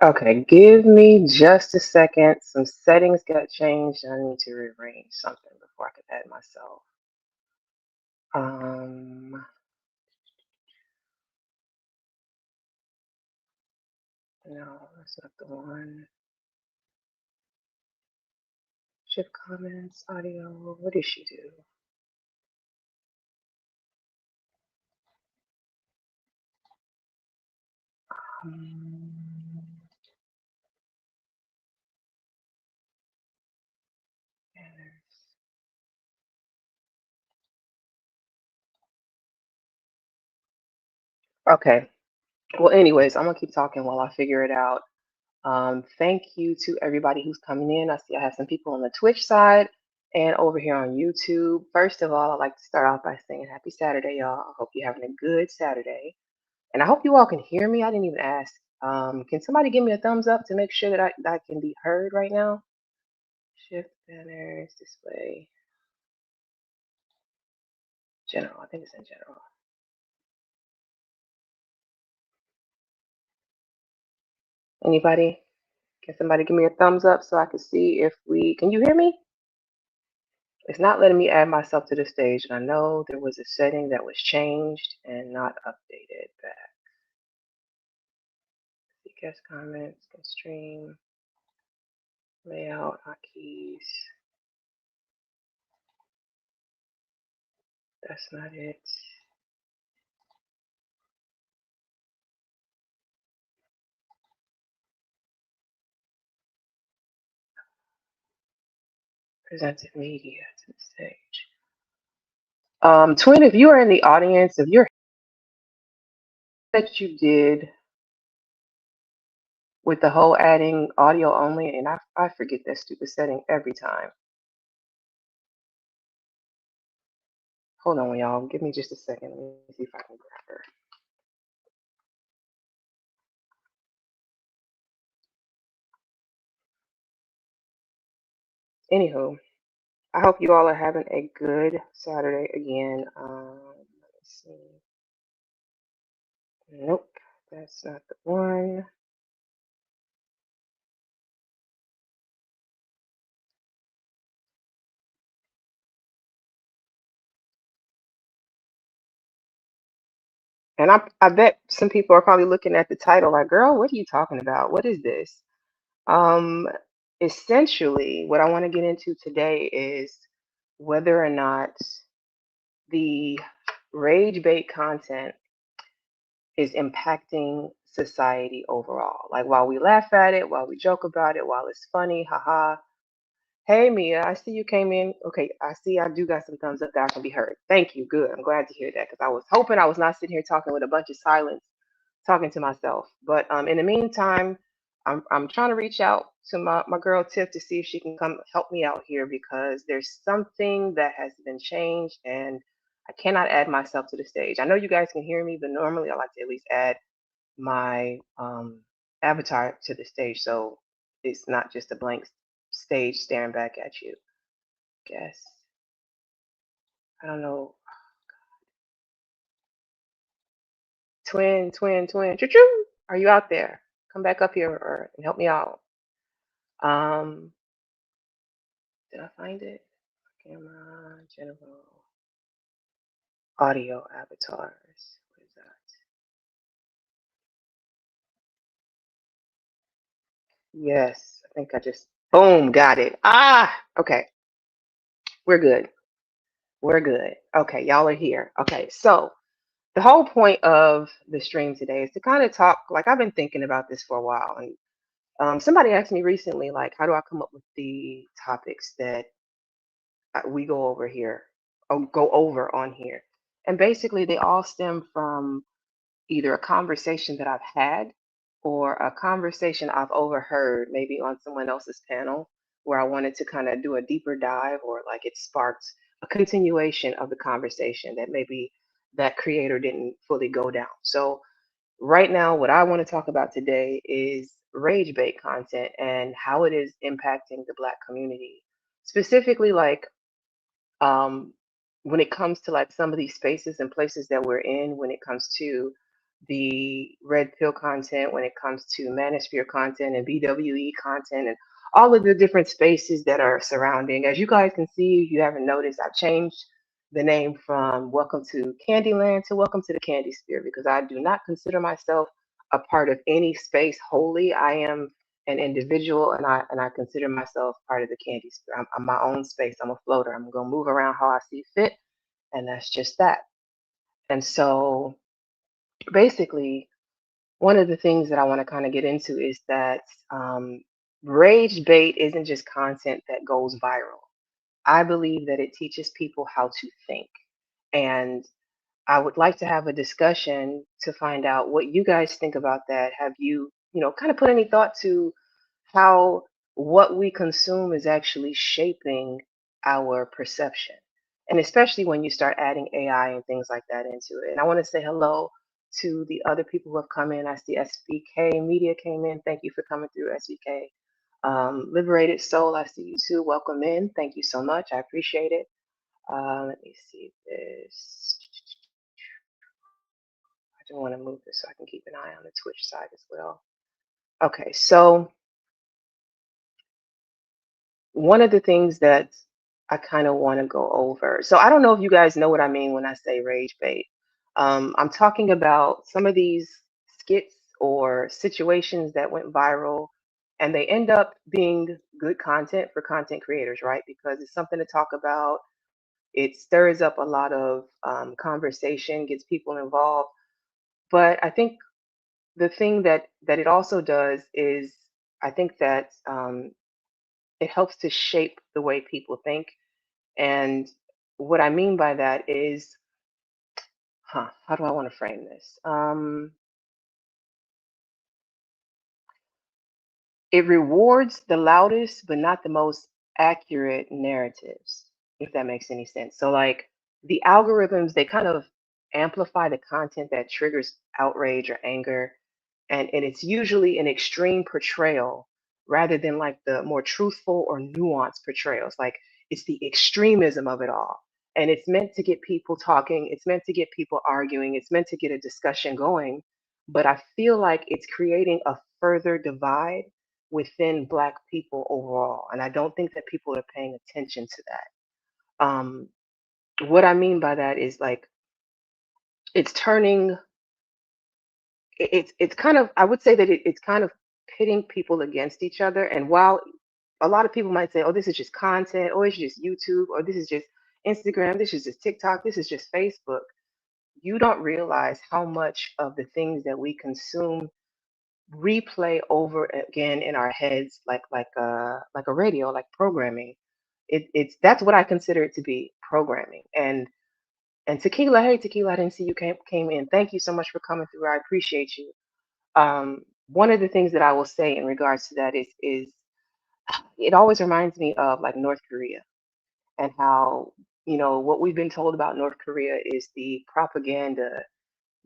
Okay, give me just a second. Some settings got changed. I need to rearrange something before I can add myself. No, that's not the one. Shift comments, audio. What did she do? Um, okay. Well, anyways, I'm gonna keep talking while I figure it out. Thank you to everybody who's coming in. I see I have some people on the Twitch side and over here on YouTube. First of all, I'd like to start off by saying happy Saturday, y'all. I hope you're having a good Saturday. And I hope you all can hear me. I didn't even ask. Can somebody give me a thumbs up to make sure that I can be heard right now? Shift banners, display, general. I think it's in general. Anybody? Can somebody give me a thumbs up so I can see if we can you hear me? It's not letting me add myself to the stage. And I know there was a setting that was changed and not updated back. See guest comments, can stream, layout, hotkeys. That's not it. Presented media to the stage. Twin, if you are in the audience, if you're that you did with the whole adding audio only, and I forget that stupid setting every time. Hold on, y'all. Give me just a second. Let me see if I can grab her. Anywho, I hope you all are having a good Saturday again. Let's see. Nope, that's not the one. And I bet some people are probably looking at the title like, girl, what are you talking about? What is this? Um, Essentially, what I want to get into today is whether or not the rage bait content is impacting society overall. Like while we laugh at it, while we joke about it, while it's funny, haha. Hey Mia, I see you came in. Okay, I see I do got some thumbs up that I can be heard. Thank you. Good. I'm glad to hear that because I was hoping I was not sitting here talking with a bunch of silence, talking to myself. But in the meantime, I'm trying to reach out to my girl Tiff to see if she can come help me out here because there's something that has been changed and I cannot add myself to the stage. I know you guys can hear me, but normally I like to at least add my avatar to the stage so it's not just a blank stage staring back at you. Guess. I don't know. Twin, twin, twin. Choo-choo. Are you out there? Come back up here or and help me out. Um, did I find it? Camera, general, audio avatars. What is that? Yes, I think I just boom got it. Okay. We're good. We're good. Okay, y'all are here. Okay, so the whole point of the stream today is to kind of talk. Like I've been thinking about this for a while, and somebody asked me recently, like, how do I come up with the topics that we go over here, or go over on here? And basically, they all stem from either a conversation that I've had or a conversation I've overheard, maybe on someone else's panel, where I wanted to kind of do a deeper dive, or like it sparked a continuation of the conversation that maybe that creator didn't fully go down. So right now, what I want to talk about today is rage bait content and how it is impacting the Black community. Specifically, like um, when it comes to like some of these spaces and places that we're in, when it comes to the red pill content, when it comes to manosphere content and BWE content, and all of the different spaces that are surrounding. As you guys can see, if you haven't noticed, I've changed the name from Welcome to Candyland to Welcome to the Candy Sphere because I do not consider myself a part of any space wholly. I am an individual, and I consider myself part of the Candy Sphere. I'm my own space. I'm a floater. I'm gonna move around how I see fit, and that's just that. And so basically, one of the things that I want to kind of get into is that rage bait isn't just content that goes viral. I believe that it teaches people how to think. And I would like to have a discussion to find out what you guys think about that. Have you, kind of put any thought to how what we consume is actually shaping our perception? And especially when you start adding AI and things like that into it. And I want to say hello to the other people who have come in. I see SBK Media came in. Thank you for coming through, SBK. Liberated Soul, I see you too. Welcome in. Thank you so much. I appreciate it. Let me see this. I do want to move this so I can keep an eye on the Twitch side as well. Okay, so one of the things that I kind of want to go over. So I don't know if you guys know what I mean when I say rage bait. I'm talking about some of these skits or situations that went viral and they end up being good content for content creators, right? Because it's something to talk about. It stirs up a lot of conversation, gets people involved. But I think the thing that it also does is I think that it helps to shape the way people think. And what I mean by that is, how do I want to frame this? It rewards the loudest, but not the most accurate narratives, if that makes any sense. So, like the algorithms, they kind of amplify the content that triggers outrage or anger, and it's usually an extreme portrayal rather than like the more truthful or nuanced portrayals. Like it's the extremism of it all. And it's meant to get people talking, it's meant to get people arguing, it's meant to get a discussion going. But I feel like it's creating a further divide within Black people overall. And I don't think that people are paying attention to that. What I mean by that is like it's turning it's kind of, I would say that it's kind of pitting people against each other. And while a lot of people might say, oh, this is just content, or it's just YouTube, or this is just Instagram, this is just TikTok, this is just Facebook, you don't realize how much of the things that we consume replay over again in our heads, like a radio, like programming. It's that's what I consider it to be, programming. And Tequila, hey Tequila, I didn't see you came in. Thank you so much for coming through. I appreciate you. One of the things that I will say in regards to that is it always reminds me of like North Korea and how, what we've been told about North Korea is the propaganda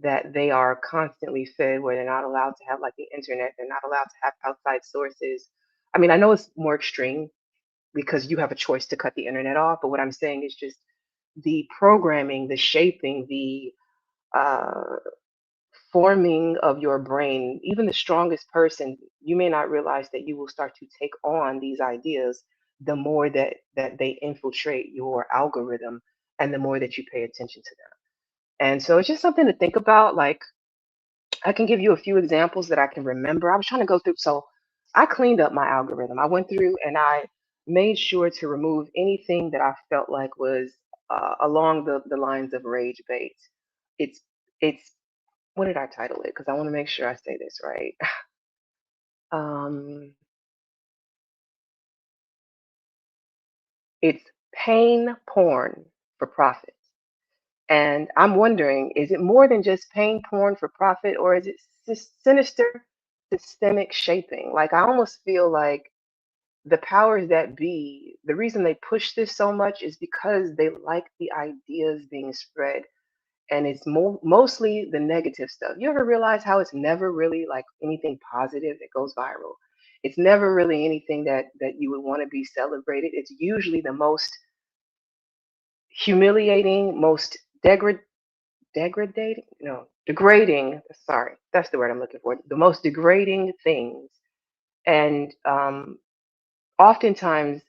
that they are constantly fed, where they're not allowed to have like the internet, they're not allowed to have outside sources. I mean, I know it's more extreme because you have a choice to cut the internet off, but what I'm saying is just the programming, the shaping, the uh, forming of your brain. Even the strongest person, you may not realize that you will start to take on these ideas the more that they infiltrate your algorithm and the more that you pay attention to them. And so it's just something to think about. Like I can give you a few examples that I can remember. I was trying to go through, so I cleaned up my algorithm. I went through and I made sure to remove anything that I felt like was along the lines of rage bait. It's what did I title it? Because I want to make sure I say this right. Um, it's pain porn for profit. And I'm wondering, is it more than just pain porn for profit, or is it sinister systemic shaping? Like, I almost feel like the powers that be, the reason they push this so much is because they like the ideas being spread. And it's mostly the negative stuff. You ever realize how it's never really like anything positive that goes viral? It's never really anything that you would want to be celebrated. It's usually the most humiliating, most degradating, no, degrading, sorry, that's the word I'm looking for, the most degrading things. And oftentimes,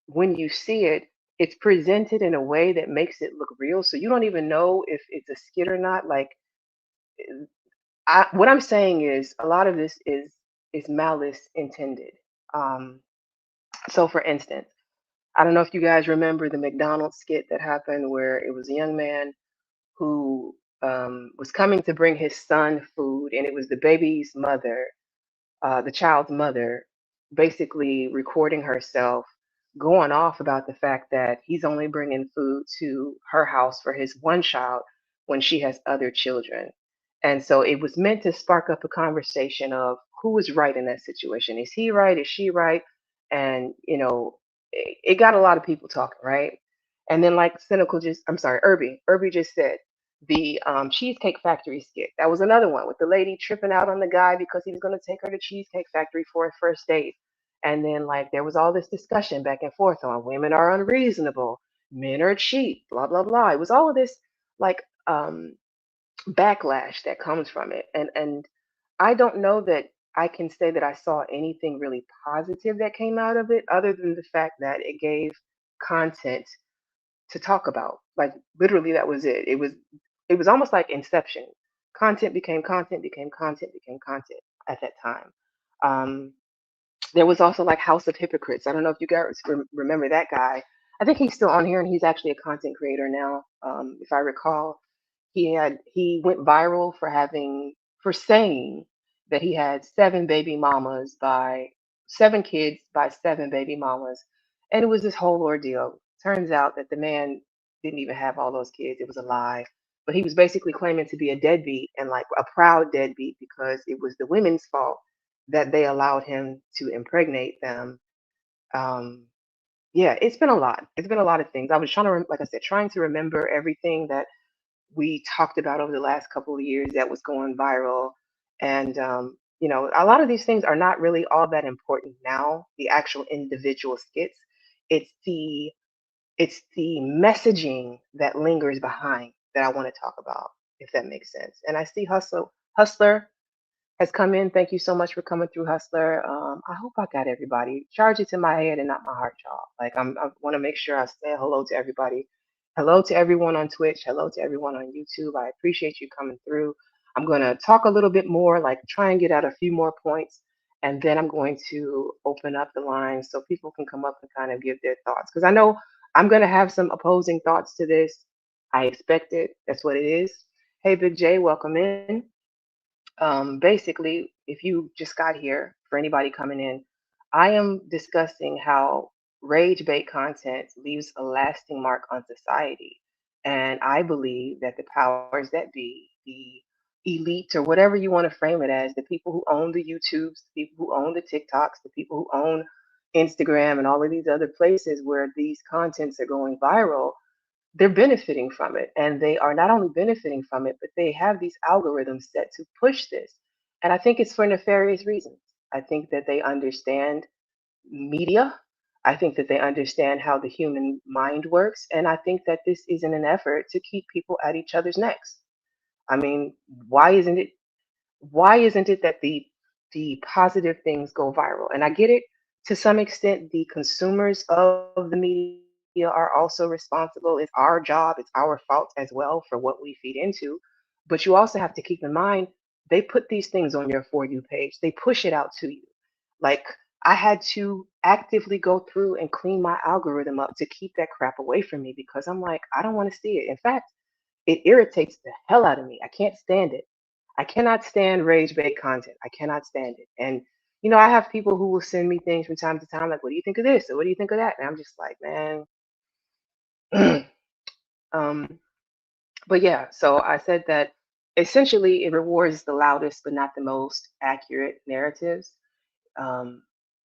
when you see it, it's presented in a way that makes it look real. So you don't even know if it's a skit or not. Like, what I'm saying is, a lot of this is malice intended. Um, so, for instance, I don't know if you guys remember the McDonald's skit that happened where it was a young man who was coming to bring his son food, and it was the baby's mother, the child's mother, basically recording herself going off about the fact that he's only bringing food to her house for his one child when she has other children. And so it was meant to spark up a conversation of who was right in that situation. Is he right? Is she right? And, it got a lot of people talking, right? And then, like Cynical just, I'm sorry, Irby just said, the Cheesecake Factory skit. That was another one with the lady tripping out on the guy because he was going to take her to Cheesecake Factory for a first date. And then, like, there was all this discussion back and forth on women are unreasonable, men are cheap, blah, blah, blah. It was all of this, like, backlash that comes from it. And I don't know that I can say that I saw anything really positive that came out of it, other than the fact that it gave content to talk about. Like, literally, that was it. It was almost like Inception. Content became content, became content, became content at that time. Um, there was also like House of Hypocrites. I don't know if you guys remember that guy. I think he's still on here, and he's actually a content creator now. If I recall, he went viral for saying that he had seven kids by seven baby mamas, and it was this whole ordeal. Turns out that the man didn't even have all those kids. It was a lie. But he was basically claiming to be a deadbeat, and like a proud deadbeat, because it was the women's fault that they allowed him to impregnate them. Um, yeah, it's been a lot. It's been a lot of things. I was trying to, like I said, trying to remember everything that we talked about over the last couple of years that was going viral. And, a lot of these things are not really all that important now, the actual individual skits. It's the it's the messaging that lingers behind that I want to talk about, if that makes sense. And I see Hustler has come in. Thank you so much for coming through, Hustler. I hope I got everybody. Charge it to my head and not my heart, y'all. Like, I want to make sure I say hello to everybody. Hello to everyone on Twitch. Hello to everyone on YouTube. I appreciate you coming through. I'm going to talk a little bit more, like try and get out a few more points, and then I'm going to open up the lines so people can come up and kind of give their thoughts. Because I know I'm going to have some opposing thoughts to this. I expect it. That's what it is. Hey, Big J, welcome in. Basically, if you just got here, for anybody coming in, I am discussing how rage bait content leaves a lasting mark on society. And I believe that the powers that be, the elite, or whatever you want to frame it as, the people who own the YouTubes, the people who own the TikToks, the people who own Instagram, and all of these other places where these contents are going viral, they're benefiting from it. And they are not only benefiting from it, but they have these algorithms set to push this. And I think it's for nefarious reasons. I think that they understand media. I think that they understand how the human mind works. And I think that this is in an effort to keep people at each other's necks. I mean, why isn't it why isn't it that the positive things go viral? And I get it, to some extent, the consumers of the media are also responsible. It's our job, it's our fault as well for what we feed into. But you also have to keep in mind, they put these things on your For You page, they push it out to you. Like, I had to actively go through and clean my algorithm up to keep that crap away from me, because I'm like, I don't want to see it. In fact, it irritates the hell out of me. I can't stand it. I cannot stand rage bait content. I cannot stand it. And I have people who will send me things from time to time, like, "What do you think of this? Or what do you think of that?" And I'm just like, man. um, but yeah, so I said that essentially it rewards the loudest but not the most accurate narratives. Um,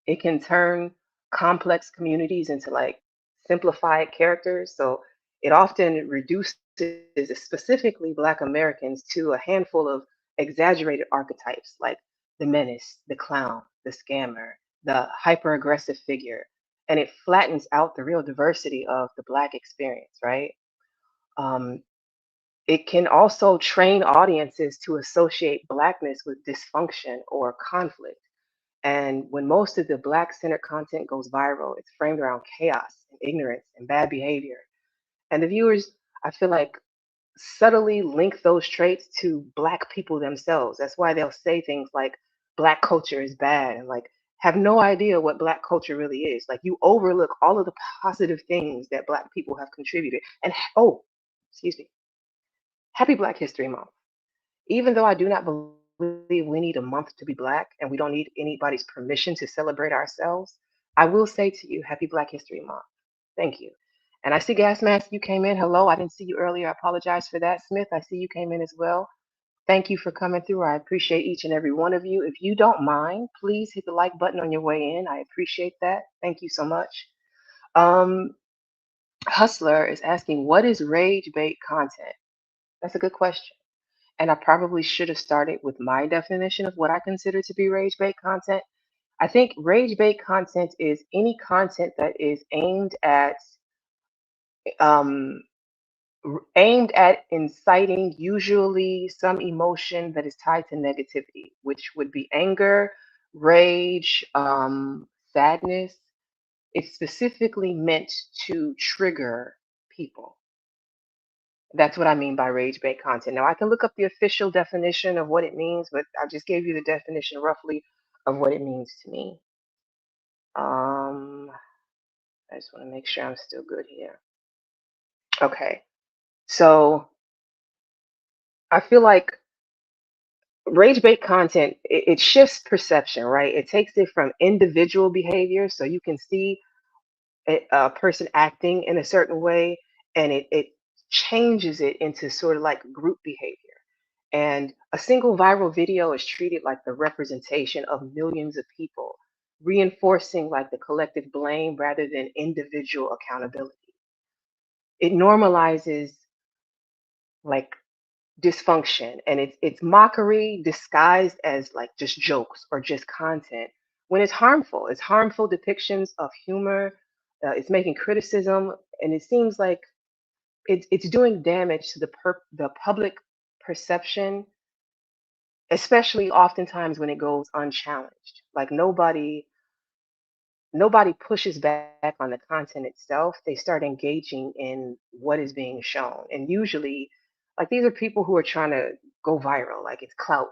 it can turn complex communities into like simplified characters. So it often reduces specifically Black Americans to a handful of exaggerated archetypes like the menace, the clown, the scammer, the hyper aggressive figure. And it flattens out the real diversity of the Black experience, right? Um, It can also train audiences to associate Blackness with dysfunction or conflict. And when most of the Black centered content goes viral, it's framed around chaos and ignorance and bad behavior. And the viewers, I feel like, subtly link those traits to Black people themselves. That's why they'll say things like Black culture is bad and like have no idea what Black culture really is. Like you overlook all of the positive things that Black people have contributed. And oh, excuse me, happy Black History Month. Even though I do not believe we need a month to be Black and we don't need anybody's permission to celebrate ourselves, I will say to you, happy Black History Month. Thank you. And I see Gas Mask, you came in. Hello, I didn't see you earlier. I apologize for that. Smith, I see you came in as well. Thank you for coming through. I appreciate each and every one of you. If you don't mind, please hit the like button on your way in. I appreciate that. Thank you so much. Um, Hustler is asking, what is rage bait content? That's a good question. And I probably should have started with my definition of what I consider to be rage bait content. I think rage bait content is any content that is um, aimed at inciting usually some emotion that is tied to negativity, which would be anger, rage, sadness. It's specifically meant to trigger people. That's what I mean by rage bait content. Now, I can look up the official definition of what it means, but I just gave you the definition roughly of what it means to me. Um, I just want to make sure I'm still good here. Okay. So I feel like rage bait content, it shifts perception, right? It takes it from individual behavior. So you can see a person acting in a certain way and it changes it into sort of like group behavior. And a single viral video is treated like the representation of millions of people, reinforcing like the collective blame rather than individual accountability. It normalizes like dysfunction and it's mockery disguised as like just jokes or just content when it's harmful. It's harmful depictions of humor. It's making criticism, and it seems like it's doing damage to the public perception, especially oftentimes when it goes unchallenged. Like nobody pushes back on the content itself. They start engaging in what is being shown. And usually, like these are people who are trying to go viral, like it's clout.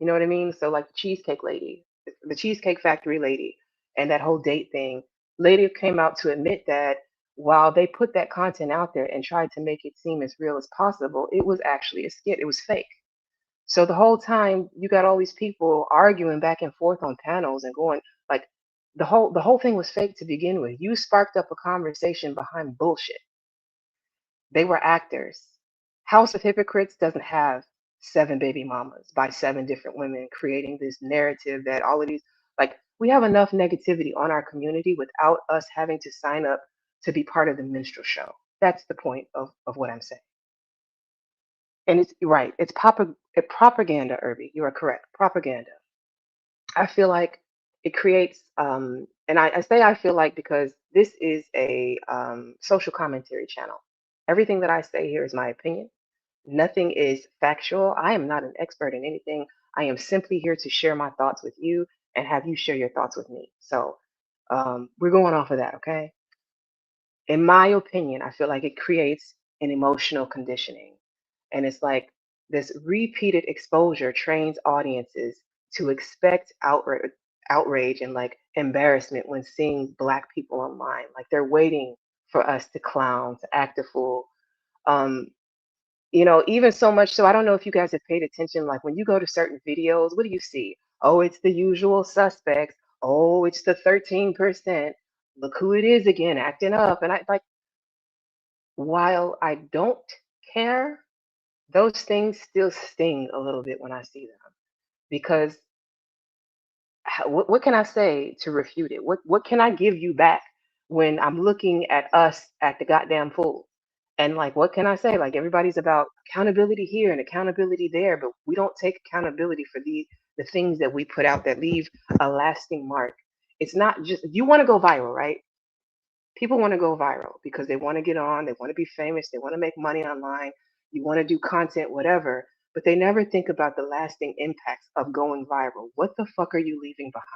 You know what I mean? So, like the Cheesecake Lady, the Cheesecake Factory lady, and that whole date thing, lady came out to admit that while they put that content out there and tried to make it seem as real as possible, it was actually a skit, it was fake. So the whole time you got all these people arguing back and forth on panels and going like the whole thing was fake to begin with. You sparked up a conversation behind bullshit. They were actors. House of Hypocrites doesn't have seven baby mamas by seven different women creating this narrative that all of these like we have enough negativity on our community without us having to sign up to be part of the minstrel show. That's the point of what I'm saying. And it's right. It's propaganda, Irby. You are correct. Propaganda. I feel like it creates, and I say I feel like because this is a social commentary channel. Everything that I say here is my opinion. Nothing is factual. I am not an expert in anything. I am simply here to share my thoughts with you and have you share your thoughts with me. So we're going off of that, okay? In my opinion, I feel like it creates an emotional conditioning. And it's like this repeated exposure trains audiences to expect outrage and like embarrassment when seeing Black people online. Like they're waiting for us to clown, to act a fool. Um, even so much so, I don't know if you guys have paid attention. Like when you go to certain videos, what do you see? Oh, it's the usual suspects. Oh, it's the 13%. Look who it is again, acting up. And I like, while I don't care, those things still sting a little bit when I see them because what can I say to refute it? What can I give you back when I'm looking at us at the goddamn fool? And like, what can I say? Like everybody's about accountability here and accountability there, but we don't take accountability for the things that we put out that leave a lasting mark. It's not just you want to go viral, right? People want to go viral because they want to get on, they want to be famous, they want to make money online. you want to do content, whatever, but they never think about the lasting impacts of going viral. What the fuck are you leaving behind?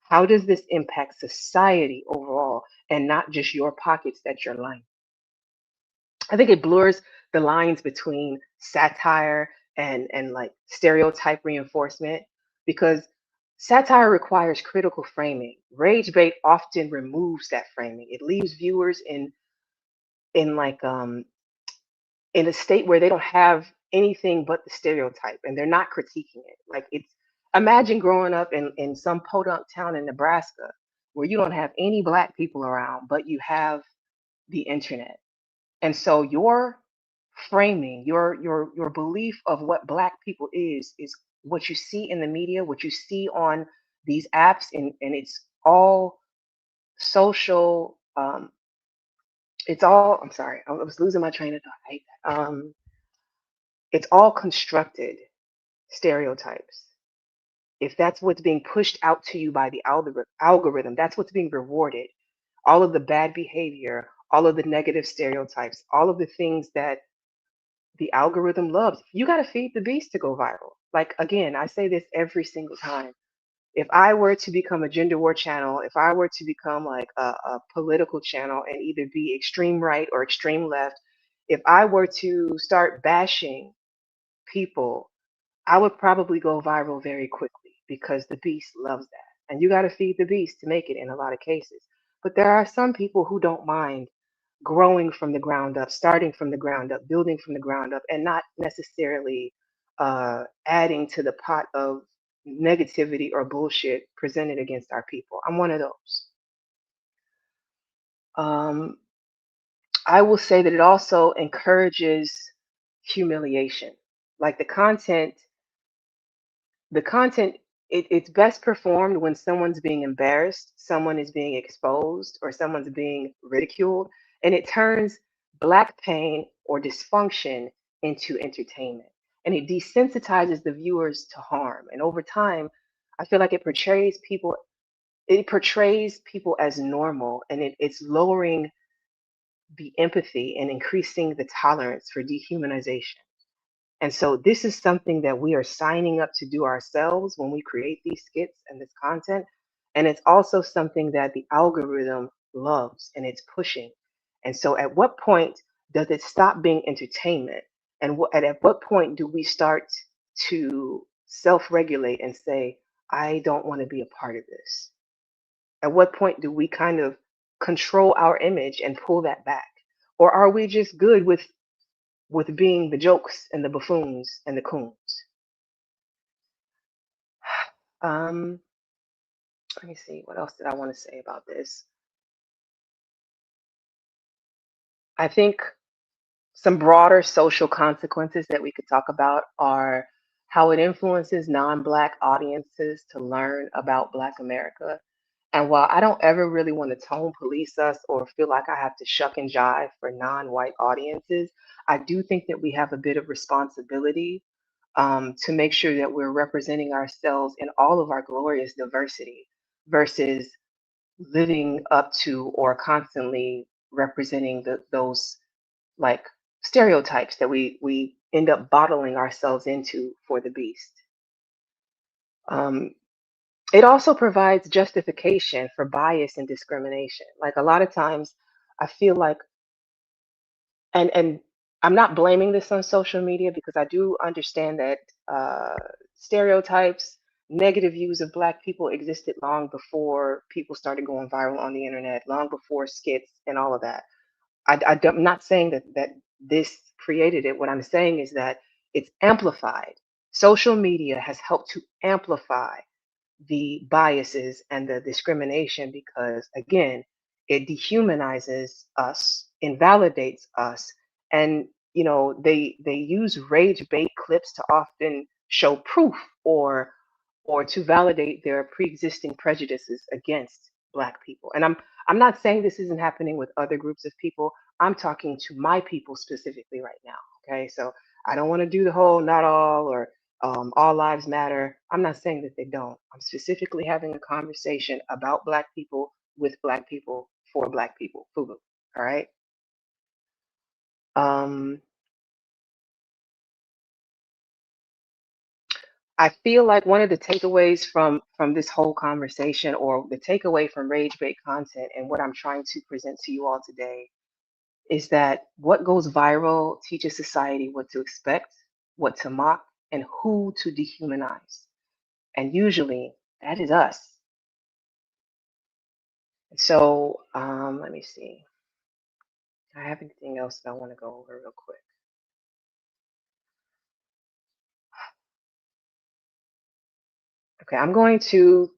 How does this impact society overall and not just your pockets that you're lining? I think it blurs the lines between satire and like stereotype reinforcement because satire requires critical framing. Rage bait often removes that framing. It leaves viewers in like in a state where they don't have anything but the stereotype and they're not critiquing it. Like it's imagine growing up in some podunk town in Nebraska where you don't have any black people around, but you have the internet. And so your framing, your belief of what black people is what you see in the media, what you see on these apps, and it's all social. It's all. I'm sorry, I was losing my train of thought. I hate that. It's all constructed stereotypes. If that's what's being pushed out to you by the algorithm, that's what's being rewarded. All of the bad behavior, all of the negative stereotypes, all of the things that the algorithm loves. You got to feed the beast to go viral. Like, again, I say this every single time. If I were to become a gender war channel, if I were to become like a political channel and either be extreme right or extreme left, if I were to start bashing people, I would probably go viral very quickly because the beast loves that. And you got to feed the beast to make it in a lot of cases. But there are some people who don't mind growing from the ground up, starting from the ground up, building from the ground up, and not necessarily adding to the pot of negativity or bullshit presented against our people. I'm one of those. Um, I will say that it also encourages humiliation. Like the content it's best performed when someone's being embarrassed, someone is being exposed, or someone's being ridiculed, and it turns black pain or dysfunction into entertainment, and it desensitizes the viewers to harm. And over time, I feel like it portrays people as normal, and it's lowering the empathy and increasing the tolerance for dehumanization. And so this is something that we are signing up to do ourselves when we create these skits and this content. And it's also something that the algorithm loves and it's pushing. And so at what point does it stop being entertainment? And at what point do we start to self-regulate and say, I don't want to be a part of this? At what point do we kind of control our image and pull that back? Or are we just good with being the jokes and the buffoons and the coons? Um, Let me see. What else did I want to say about this? I think some broader social consequences that we could talk about are how it influences non-Black audiences to learn about Black America. And while I don't ever really want to tone police us or feel like I have to shuck and jive for non-white audiences, I do think that we have a bit of responsibility to make sure that we're representing ourselves in all of our glorious diversity versus living up to or constantly representing those like stereotypes that we end up bottling ourselves into for the beast. Um, it also provides justification for bias and discrimination. Like a lot of times, I feel like, and I'm not blaming this on social media because I do understand that uh, stereotypes, negative views of Black people existed long before people started going viral on the internet, long before skits and all of that. I'm not saying that this created it. What I'm saying is that it's amplified. Social media has helped to amplify the biases and the discrimination because, again, it dehumanizes us, invalidates us, and they use rage bait clips to often show proof or to validate their pre-existing prejudices against Black people. And I'm not saying this isn't happening with other groups of people. I'm talking to my people specifically right now. Okay, so I don't want to do the whole not all or all lives matter. I'm not saying that they don't. I'm specifically having a conversation about Black people with Black people for Black people. FUBU. All right. Um, I feel like one of the takeaways from this whole conversation, or the takeaway from rage bait content, and what I'm trying to present to you all today, is that what goes viral teaches society what to expect, what to mock, and who to dehumanize. And usually that is us. So let me see. I have anything else that I want to go over real quick. Okay, I'm going to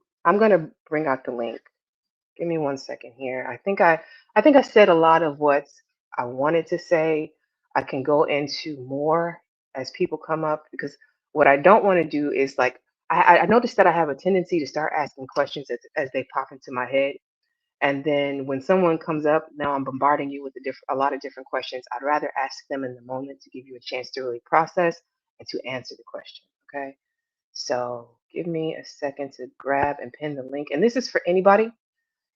bring out the link. Give me 1 second here. I think I said a lot of what I wanted to say. I can go into more as people come up, because what I don't want to do is like I noticed that I have a tendency to start asking questions as they pop into my head. And then when someone comes up, now I'm bombarding you with a lot of different questions. I'd rather ask them in the moment to give you a chance to really process and to answer the question. Okay. So give me a second to grab and pin the link. And this is for anybody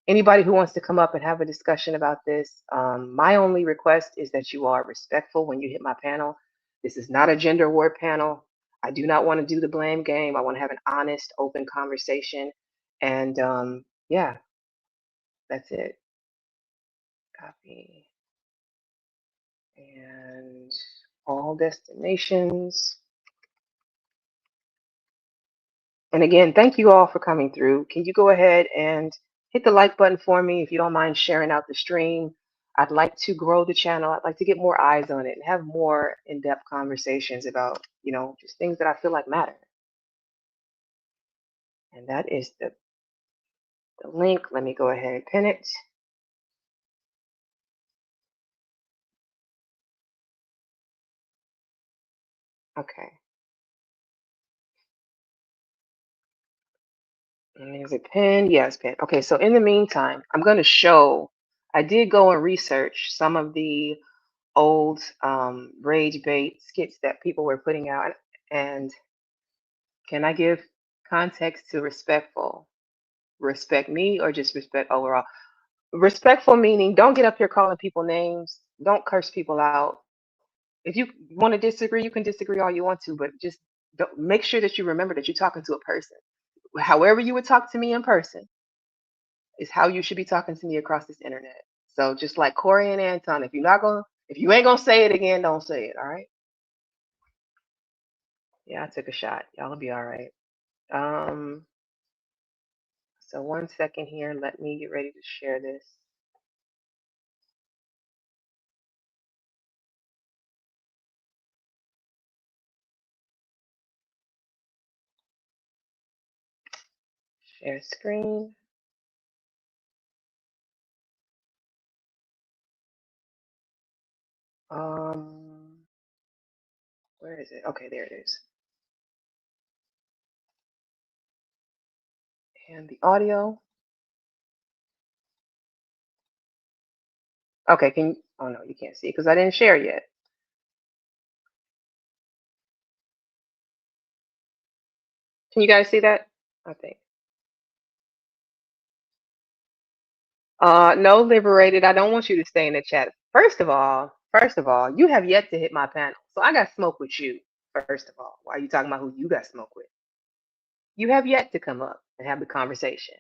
who wants to come up and have a discussion about this. My only request is that you are respectful when you hit my panel. This is not a gender war panel. I do not want to do the blame game. I want to have an honest, open conversation. And yeah, that's it. Copy and all destinations. And again, thank you all for coming through. Can you go ahead and hit the like button for me if you don't mind sharing out the stream? I'd like to grow the channel. I'd like to get more eyes on it and have more in-depth conversations about, just things that I feel like matter. And that is the link. Let me go ahead and pin it. Okay. And is it pinned? Yes, pinned. Okay, so in the meantime, I'm going to show, I did go and research some of the old rage bait skits that people were putting out. And can I give context to respectful? Respect me or just respect overall? Respectful meaning don't get up here calling people names, don't curse people out. If you want to disagree, you can disagree all you want to, but just don't, make sure that you remember that you're talking to a person. However you would talk to me in person is how you should be talking to me across this internet. So just like Corey and Anton, if you ain't gonna say it again, don't say it. All right? Yeah, I took a shot. Y'all will be all right. Um, so 1 second here. Let me get ready to share this. Share screen. Um, where is it? Okay, there it is. And the audio. Okay, oh no, you can't see it because I didn't share yet. Can you guys see that? I think. No, liberated. I don't want you to stay in the chat. First of all, you have yet to hit my panel. So I got smoke with you, first of all. Why are you talking about who you got smoke with? You have yet to come up and have the conversation.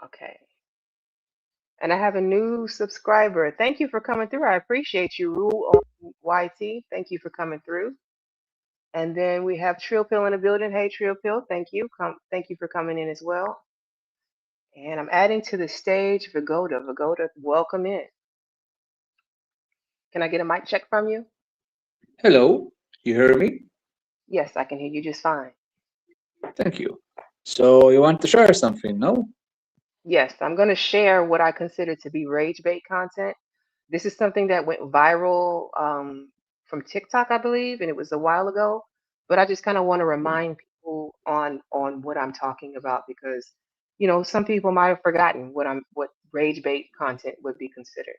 Okay. And I have a new subscriber. Thank you for coming through. I appreciate you, Rule on YT. Thank you for coming through. And then we have Trill Pill in the building. Hey, Trill Pill, thank you. Thank you for coming in as well. And I'm adding to the stage Vagoda. Vagoda, welcome in. Can I get a mic check from you? Hello, you hear me? Yes, I can hear you just fine. Thank you. So you want to share something, no? Yes, I'm going to share what I consider to be rage bait content. This is something that went viral from TikTok, I believe, and it was a while ago. But I just kind of want to remind people on what I'm talking about, because some people might have forgotten what rage bait content would be considered.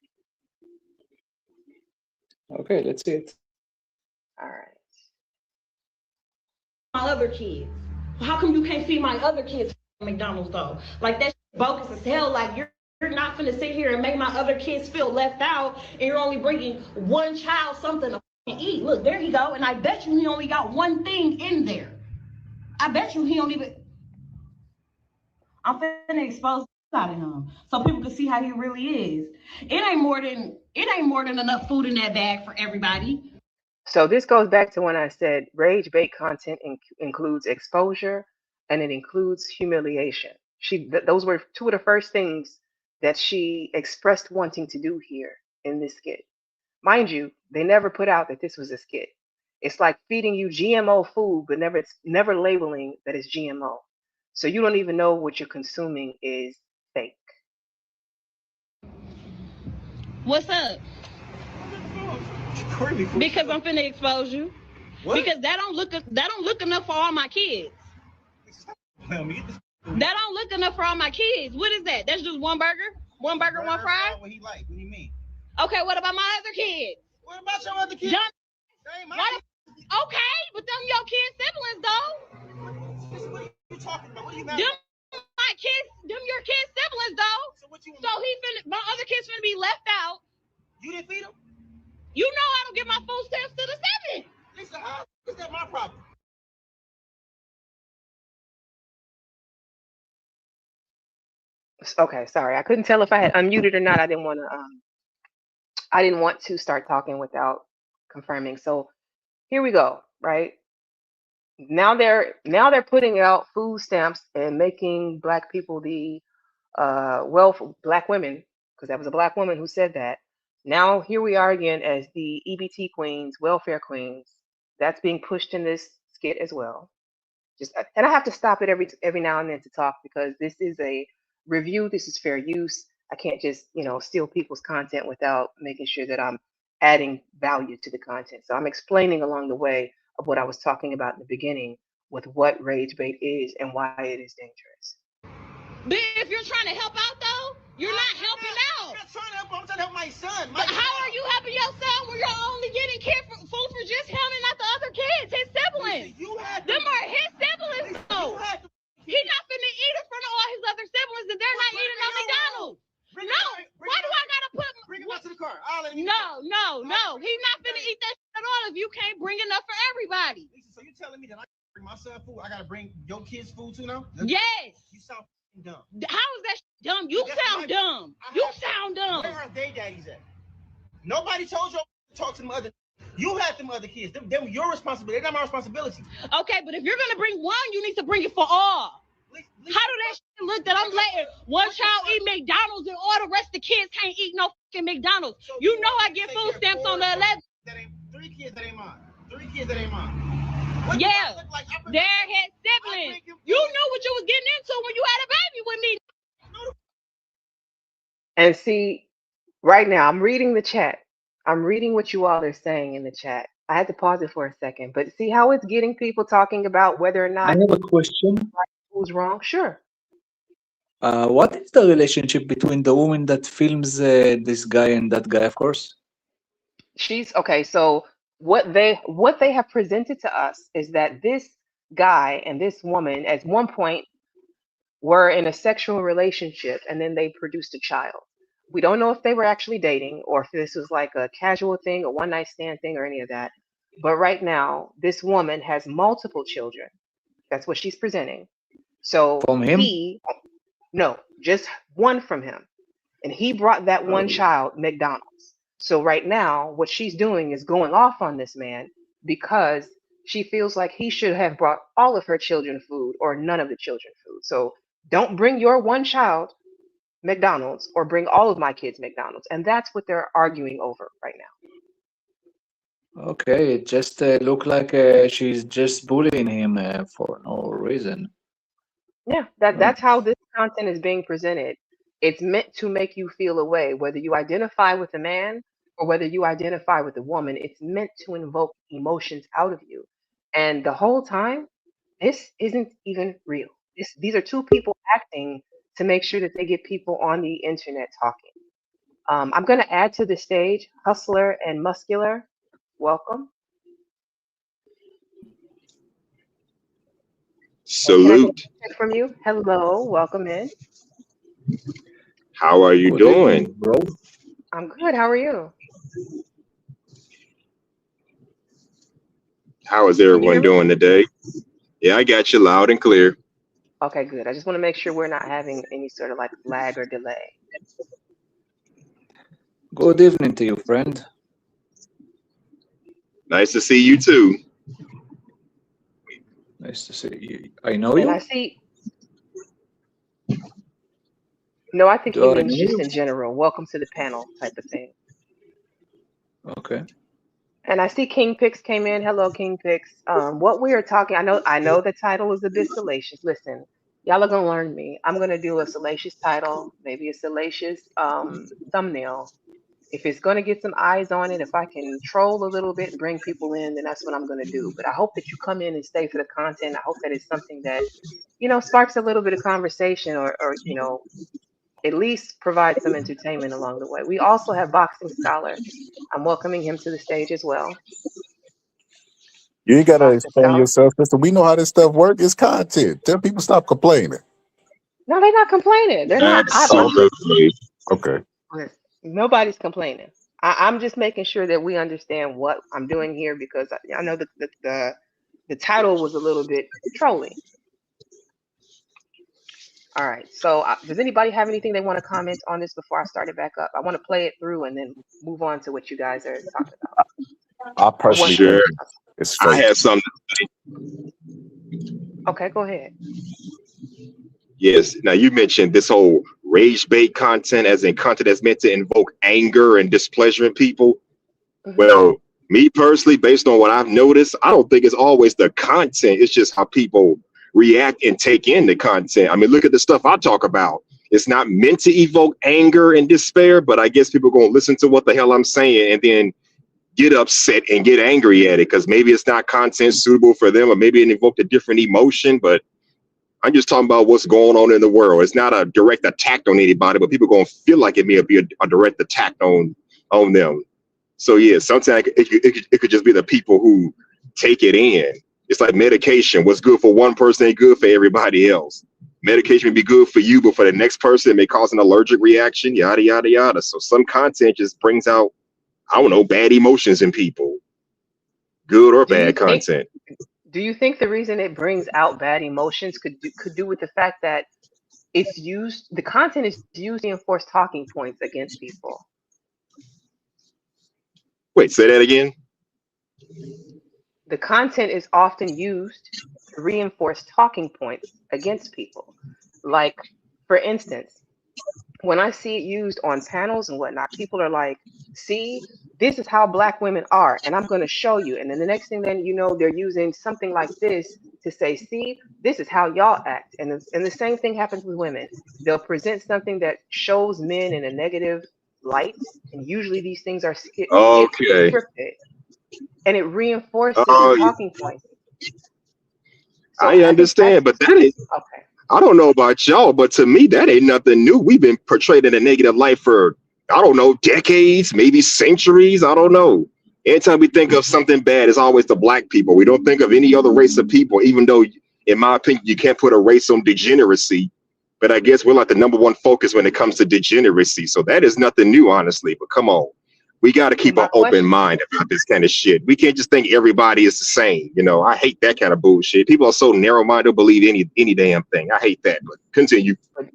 Okay, let's see it. All right. My other kids. How come you can't feed my other kids at McDonald's though? Like that's bogus as hell. Like you're not gonna sit here and make my other kids feel left out, and you're only bringing one child something to eat. Look, there he go. And I bet you he only got one thing in there. I bet you he don't even. I'm finna expose out of him so people can see how he really is. It ain't more than enough food in that bag for everybody. So this goes back to when I said rage bait content includes exposure and it includes humiliation. Those were two of the first things that she expressed wanting to do here in this skit. Mind you, they never put out that this was a skit. It's like feeding you GMO food, but never labeling that it's GMO. So you don't even know what you're consuming is fake. What's up? Because I'm finna expose you. What? Because that don't look enough for all my kids. That don't look enough for all my kids. What is that? That's just one burger? One burger, one fry? What he like? What do you mean? Okay, what about my other kids? What about your other kids? Okay, but them your kids' siblings though. What are you talking about? What are you mad Them about? my kids, them your kids' siblings though. My other kids finna be left out. You didn't feed them? You know I don't get my food stamps to the 7th. Lisa, how is that my problem? Okay, sorry. I couldn't tell if I had unmuted or not. I didn't want to start talking without confirming. So here we go, right? Now they're putting out food stamps and making black people the black women, because that was a black woman who said that. Now here we are again as the EBT queens, welfare queens. That's being pushed in this skit as well. And I have to stop it every now and then to talk because this is a review. This is fair use. I can't just steal people's content without making sure that I'm adding value to the content. So I'm explaining along the way of what I was talking about in the beginning with what rage bait is and why it is dangerous. But if you're trying to help out though, you're not helping out. I'm not trying to help. I'm trying to help my son. But how are you helping your son when you're only getting food for just him and not the other kids, his siblings? Them are his siblings though. He's not finna eat in front of all his other siblings and they're not eating on McDonald's. No, why do I gotta put? Bring him out to the car. I'll let him. No. He's not finna eat that shit at all if you can't bring enough for everybody. Lisa, so you telling me that I gotta bring my son food? I gotta bring your kids food too now? Yes. You sound dumb. How is that dumb? You sound dumb. You sound dumb. Where are they daddies at? Nobody told you to talk to them other. You had them other kids. Them your responsibility. They're not my responsibility. Okay, but if you're gonna bring one, you need to bring it for all. How do that shit look that I'm letting one child eat McDonald's and all the rest of the kids can't eat no fucking McDonald's? So you know I get food stamps on the 11th. That ain't 3 kids that ain't mine. 3 kids that ain't mine. Yeah, they're his siblings. You knew what you was getting into when you had a baby with me. And see, right now I'm reading the chat. I'm reading what you all are saying in the chat. I had to pause it for a second, but see how it's getting people talking about whether or not I have a question. who's wrong? Sure. What is the relationship between the woman that films this guy and that guy, of course? She's okay. So what they have presented to us is that this guy and this woman at one point were in a sexual relationship and then they produced a child. We don't know if they were actually dating or if this was like a casual thing, a one night stand thing, or any of that. But right now, this woman has multiple children. That's what she's presenting. So From him? No, just one from him. And he brought that one child McDonald's. So right now, what she's doing is going off on this man because she feels like he should have brought all of her children food or none of the children food. So don't bring your one child McDonald's or bring all of my kids McDonald's. And that's what they're arguing over right now. Okay, it just look like she's just bullying him for no reason. Yeah, that's how this content is being presented. It's meant to make you feel a way, whether you identify with a man or whether you identify with a woman. It's meant to invoke emotions out of you. And the whole time, this isn't even real. These are two people acting to make sure that they get people on the internet talking. I'm going to add to the stage Hustler and Muscular. Welcome. Salute. From you. Hello, welcome in. How are you doing, bro? I'm good. How are you? How is Can you hear everyone me? doing today? Yeah, I got you loud and clear. Okay, good. I just want to make sure we're not having any sort of like lag or delay. Good evening to you, friend. Nice to see you too. Nice to see you. I know And I you? see, no, I think he Do I means know just you? in general. Welcome to the panel type of thing. Okay. And I see King Pix came in. Hello, King Pix. What we are talking, I know the title is a bit salacious. Listen, y'all are gonna learn me. I'm gonna do a salacious title, maybe a salacious thumbnail. If it's gonna get some eyes on it, if I can troll a little bit and bring people in, then that's what I'm gonna do. But I hope that you come in and stay for the content. I hope that it's something that, sparks a little bit of conversation or at least provide some entertainment along the way. We also have Boxing Scholar. I'm welcoming him to the stage as well. You ain't gotta Boxing explain Scholar. yourself, sister. We know how this stuff works. It's content. Tell people stop complaining. No, they're not complaining. They're not. I'm just Absolutely. Okay. listen, nobody's complaining. I'm just making sure that we understand what I'm doing here because I know that the title was a little bit trolling. All right. So, does anybody have anything they want to comment on this before I start it back up? I want to play it through and then move on to what you guys are talking about, I or what personally some Sure. think people are talking it's I fake. have something. about. Okay, go ahead. Yes. Now you mentioned this whole rage bait content, as in content that's meant to invoke anger and displeasure in people. Hmm. Well, me personally, based on what I've noticed, I don't think it's always the content. It's just how people react and take in the content. I mean, look at the stuff I talk about. It's not meant to evoke anger and despair, but I guess people are going to listen to what the hell I'm saying and then get upset and get angry at it because maybe it's not content suitable for them or maybe it invoked a different emotion. But I'm just talking about what's going on in the world. It's not a direct attack on anybody, but people are going to feel like it may be a direct attack on them. So yeah, sometimes it could just be the people who take it in. It's like medication. What's good for one person ain't good for everybody else. Medication may be good for you, but for the next person, it may cause an allergic reaction. Yada yada yada. So some content just brings out, I don't know, bad emotions in people, good or Do you bad think content. do you think the reason it brings out bad emotions could do with the fact that the content is used to reinforce talking points against people? Wait, say that again. The content is often used to reinforce talking points against people. Like, for instance, when I see it used on panels and whatnot, people are like, see, this is how black women are, and I'm going to show you. And then the next thing then they're using something like this to say, see, this is how y'all act. And the same thing happens with women. They'll present something that shows men in a negative light, and usually these things are Okay. scripted, and it reinforces the Oh, talking points. So I I think understand, but that ain't. okay. I don't know about y'all, but to me, that ain't nothing new. We've been portrayed in a negative light for, I don't know, decades, maybe centuries. I don't know. Anytime we think of something bad, it's always the black people. We don't think of any other race of people, even though, in my opinion, you can't put a race on degeneracy. But I guess we're like the number one focus when it comes to degeneracy. So that is nothing new, honestly. But come on. We got to But keep my an open question, mind about this kind of shit. We can't just think everybody is the same. I hate that kind of bullshit. People are so narrow-minded, they'll believe any damn thing. I hate that. But continue. but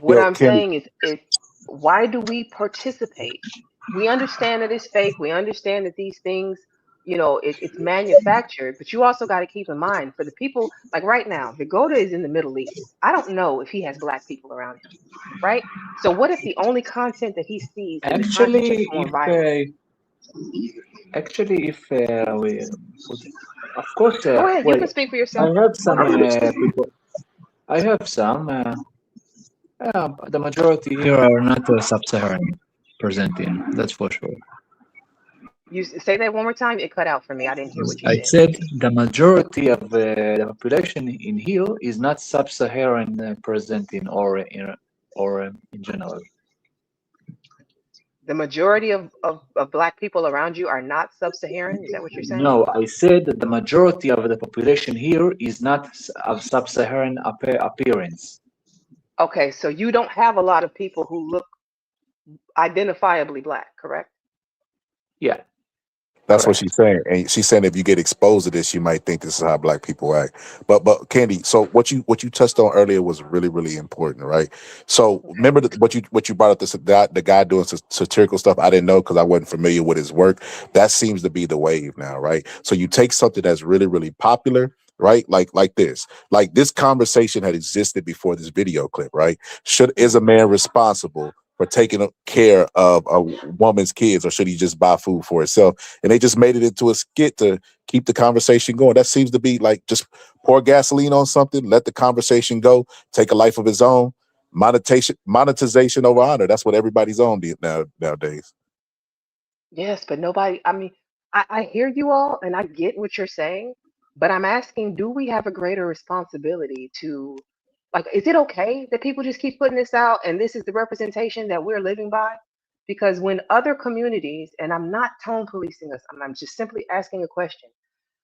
what Yo, I'm Kenny, saying is why do we participate? We understand that it's fake. We understand that these things, it's manufactured. But you also got to keep in mind for the people like right now, Vigoda is in the Middle East. I don't know if he has black people around him, right? So what if the only content that he sees and the content that's Actually, going if viral? actually if we put, of course, Go ahead, you well, can speak for I yourself. have Go some ahead. people. I have some. The majority here are not sub-Saharan presenting. That's for sure. You say that one more time. It cut out for me. I didn't hear what you I said. said the majority of the population in here is not sub-Saharan presenting or in general. The majority of black people around you are not sub-Saharan. Is that what you're saying? No, I said that the majority of the population here is not of sub-Saharan appearance. Okay, so you don't have a lot of people who look identifiably black, correct? Yeah, That's what Correct. she's saying, and she's saying if you get exposed to this, you might think this is how black people act. But Candy, so what you touched on earlier was really important, right? So Okay. remember what you brought up, the guy doing satirical stuff. I didn't know because I wasn't familiar with his work. That seems to be the wave now, right? So you take something that's really popular, right? Like this conversation had existed before this video clip, right? Should Is a Hmm. man responsible for taking care of a woman's kids, or should he just buy food for himself? And they just made it into a skit to keep the conversation going. That seems to be like just pour gasoline on something, let the conversation go, take a life of his own. Monetization over honor. That's what everybody's on nowadays. Yes, but nobody, I mean, I hear you all and I get what you're saying, but I'm asking, do we have a greater responsibility to, like, is it okay that people just keep putting this out and this is the representation that we're living by? Because when other communities, and I'm not tone policing us, I'm just simply asking a question.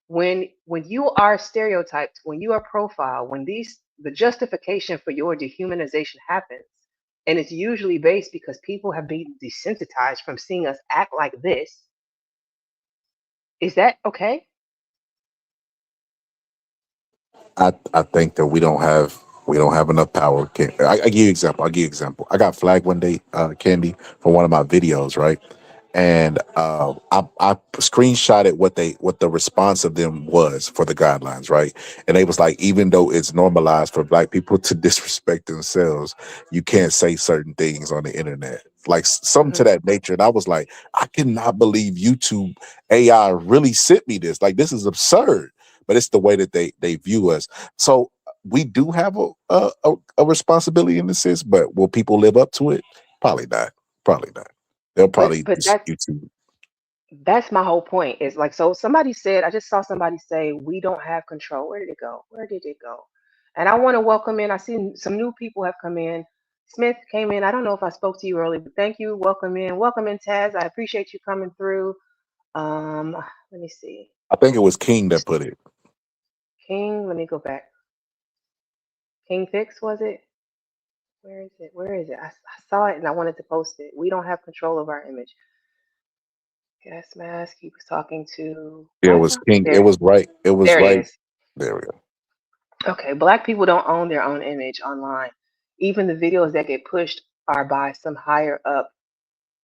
When you are stereotyped, when you are profiled, when the justification for your dehumanization happens, and it's usually based because people have been desensitized from seeing us act like this, is that okay? I think that we don't have enough power. I give you example. I got flagged one day, Candy, for one of my videos, right? And I screenshotted what the response of them was for the guidelines, right? And they was like, even though it's normalized for black people to disrespect themselves, you can't say certain things on the internet, like something to Hmm. that nature. And I was like, I cannot believe YouTube AI really sent me this. Like, this is absurd. But it's the way that they view us. So we do have a responsibility in this sense, but will people live up to it? Probably not. Probably not. They'll But probably but just that's YouTube. that's my whole point. Is like, so somebody said, I just saw somebody say we don't have control. Where did it go? Where did it go? And I want to welcome in. I see some new people have come in. Smith came in. I don't know if I spoke to you earlier, but thank you. Welcome in. Welcome in, Taz. I appreciate you coming through. Um, Let me see. I think it was King that put it. King, let me go back. King Fix, was it? Where is it? Where is it? I saw it and I wanted to post it. We don't have control of our image. Gas mask. He was talking to. Yeah, it Why is was my King. It there? was right. It was There it right. is. There we go. Okay, black people don't own their own image online. Even the videos that get pushed are by some higher up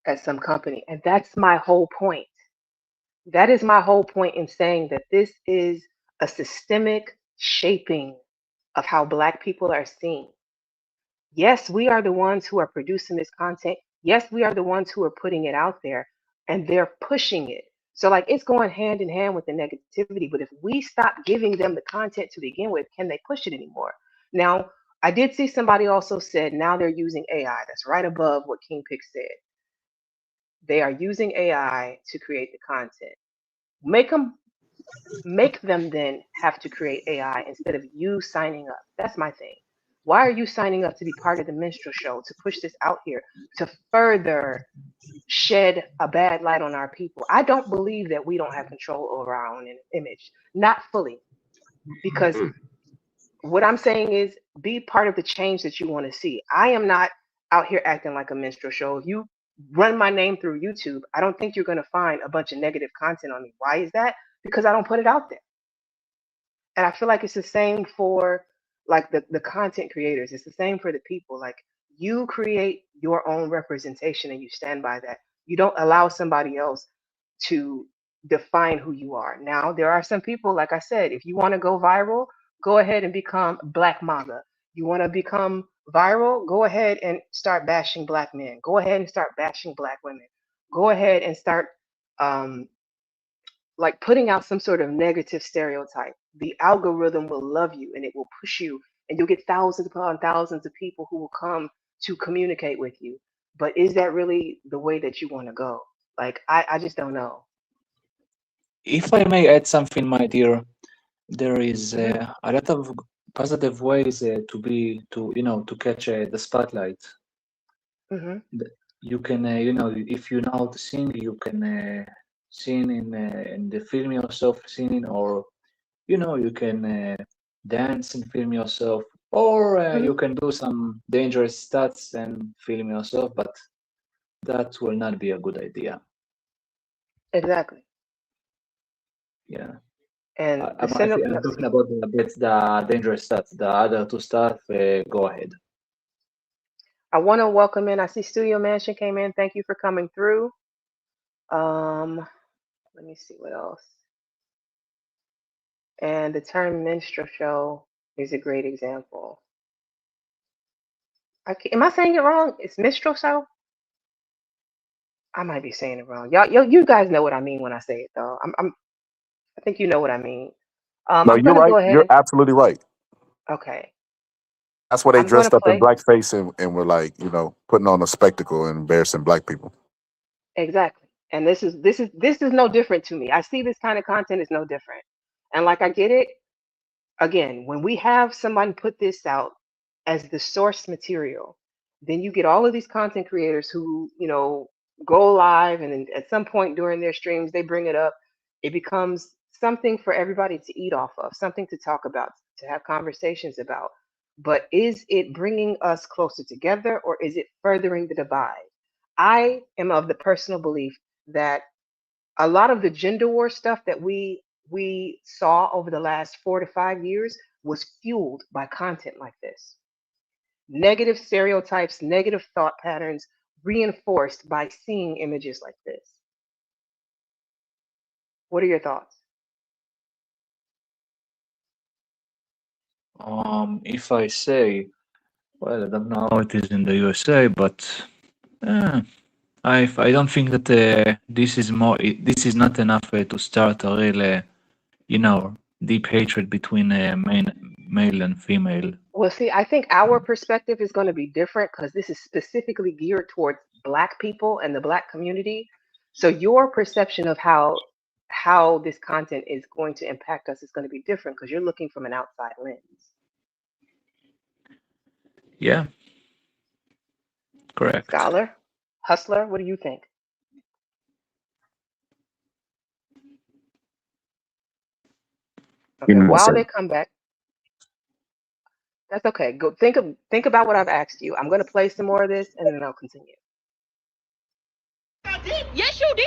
at some company. And that's my whole point. That is my whole point in saying that this is a systemic shaping of how black people are seen. Yes, we are the ones who are producing this content. Yes, we are the ones who are putting it out there and they're pushing it. So, like, it's going hand in hand with the negativity. But if we stop giving them the content to begin with, can they push it anymore? Now, I did see somebody also said now they're using AI. That's right above what King Pick said. They are using AI to create the content. Make them make them then have to create AI instead of you signing up. That's my thing. Why are you signing up to be part of the minstrel show, to push this out here, to further shed a bad light on our people? I don't believe that we don't have control over our own image, not fully, because Mm. what I'm saying is be part of the change that you want to see. I am not out here acting like a minstrel show. If you run my name through YouTube, I don't think you're going to find a bunch of negative content on me. Why is that? Because I don't put it out there. And I feel like it's the same for like the content creators. It's the same for the people. Like, you create your own representation and you stand by that. You don't allow somebody else to define who you are. Now there are some people, like I said, if you want to go viral, go ahead and become Black MAGA. You want to become viral, go ahead and start bashing black men. Go ahead and start bashing black women. Go ahead and start um, like putting out some sort of negative stereotype. The algorithm will love you and it will push you, and you'll get thousands upon thousands of people who will come to communicate with you. But is that really the way that you want to go? Like, I just don't know. If I may add something, my dear, there is Hmm. a lot of positive ways to catch the spotlight. Hmm. You can, if you know how to sing, you can sing in the film yourself singing, or you can dance and film yourself, or Hmm. you can do some dangerous stunts and film yourself, but that will not be a good idea. Exactly. Yeah. And the I'm talking about the dangerous stuff. The other two stuff, go ahead. I want to welcome in. I see Studio Mansion came in. Thank you for coming through. Um, let me see what else. And the term minstrel show is a great example. Am I saying it wrong? It's minstrel show. I might be saying it wrong. You guys know what I mean when I say it, though. I think you know what I mean. No, I'm you're gonna right. go ahead You're and absolutely right. okay. That's why they I'm gonna dressed up in play blackface and were like, putting on a spectacle and embarrassing black people. exactly. And this is no different to me. I see this kind of content is no different. And like I get it. Again, when we have somebody put this out as the source material, then you get all of these content creators who, go live and then at some point during their streams, they bring it up. It becomes something for everybody to eat off of, something to talk about, to have conversations about. But is it bringing us closer together or is it furthering the divide? I am of the personal belief that a lot of the gender war stuff that we saw over the last 4 to 5 years was fueled by content like this. Negative stereotypes, negative thought patterns reinforced by seeing images like this. What are your thoughts? If I say, well, I don't know how it is in the USA, but uh, I don't think that this is not enough to start a real, deep hatred between male and female. Well, see, I think our perspective is going to be different because this is specifically geared towards Black people and the Black community. So your perception of how this content is going to impact us is going to be different because you're looking from an outside lens. Yeah, correct. Scholar, hustler, what do you think? You Okay, know, while sir. they come back, that's okay. Go think about what I've asked you. I'm going to play some more of this and then I'll continue. I did. Yes, you did.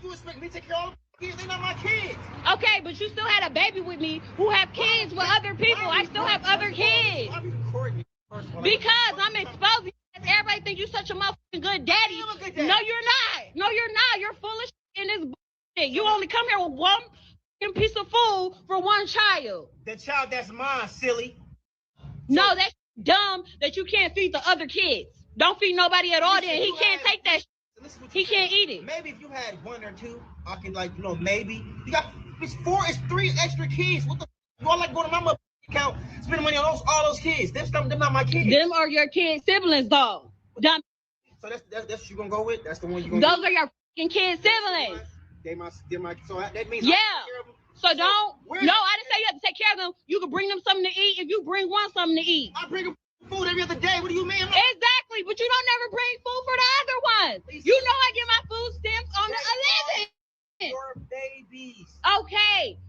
You expect me to take care of all the kids? They're not my kids. Okay, but you still had a baby with me who have kids with other people. I still have other kids. Why are you recording me? First of all, Because I'm exposing you. Everybody think you such a motherfucking good daddy. I am a good daddy. No, you're not. No, you're not. You're full of shit in this bullshit. You only come here with one fucking piece of food for one child. The child that's mine, silly. No, that's dumb that you can't feed the other kids. Don't feed nobody at all then. He can't take that shit. He can't eat it. Maybe if you had one or two, I could maybe. You got it's three extra kids. What the you all like going to my mother account, spending money on all those kids. They're not my kids. Them are your kids' siblings though. Dumb. So that's what you gonna go with? That's the one you gonna Those are your fucking kids' siblings. They're my so that means Yeah. I take care of them. So don't. No, I didn't say you have to take care of them. You can bring them something to eat if you bring one something to eat. I bring them food every other day. What do you mean? Exactly, but you don't never bring food for the other ones. You know I get my food stamps on the 11th. Your babies. Okay.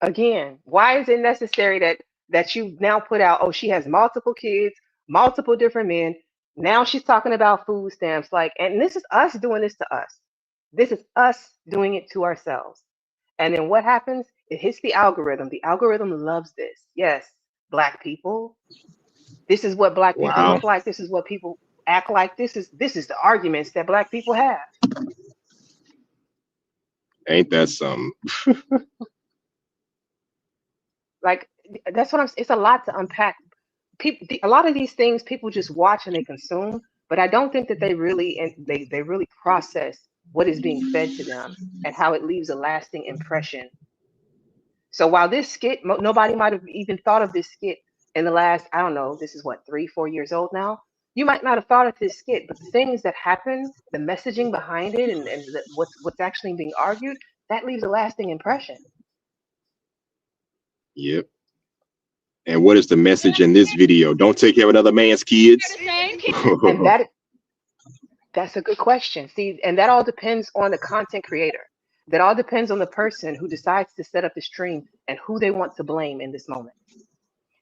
Again, why is it necessary that you now put out, oh, she has multiple kids, multiple different men. Now she's talking about food stamps, and this is us doing this to us. This is us doing it to ourselves. And then what happens? It hits the algorithm. The algorithm loves this. Yes, Black people. This is what Black people Wow. look like. This is what people act like. This is the arguments that Black people have. Ain't that something? Like that's what I'm. It's a lot to unpack. A lot of these things people just watch and they consume, but I don't think that they really and they really process what is being fed to them and how it leaves a lasting impression. So while this skit, nobody might have even thought of this skit in the last, I don't know, this is what, 3, 4 years old now. You might not have thought of this skit, but the things that happen, the messaging behind it, and what's actually being argued, that leaves a lasting impression. Yep. And what is the message in this video? Don't take care of another man's kids. And that's a good question. See, and that all depends on the content creator. That all depends on the person who decides to set up the stream and who they want to blame in this moment.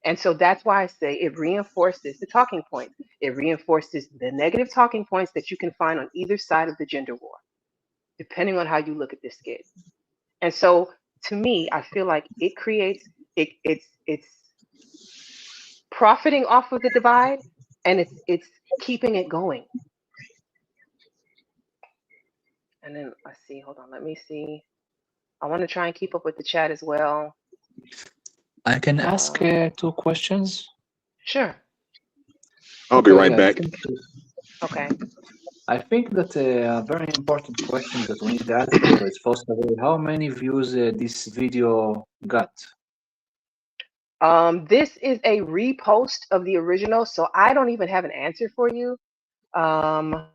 And so that's why I say it reinforces the talking points. It reinforces the negative talking points that you can find on either side of the gender war, depending on how you look at this skit. And so to me, I feel like it creates it's profiting off of the divide, and it's keeping it going. And then let's see, hold on, let me see. I want to try and keep up with the chat as well. I can ask Uh, two questions. sure. I'll be Okay, right back. Okay. I think that a very important question that we need to ask here is first of all, how many views this video got? This is a repost of the original, so I don't even have an answer for you. Um,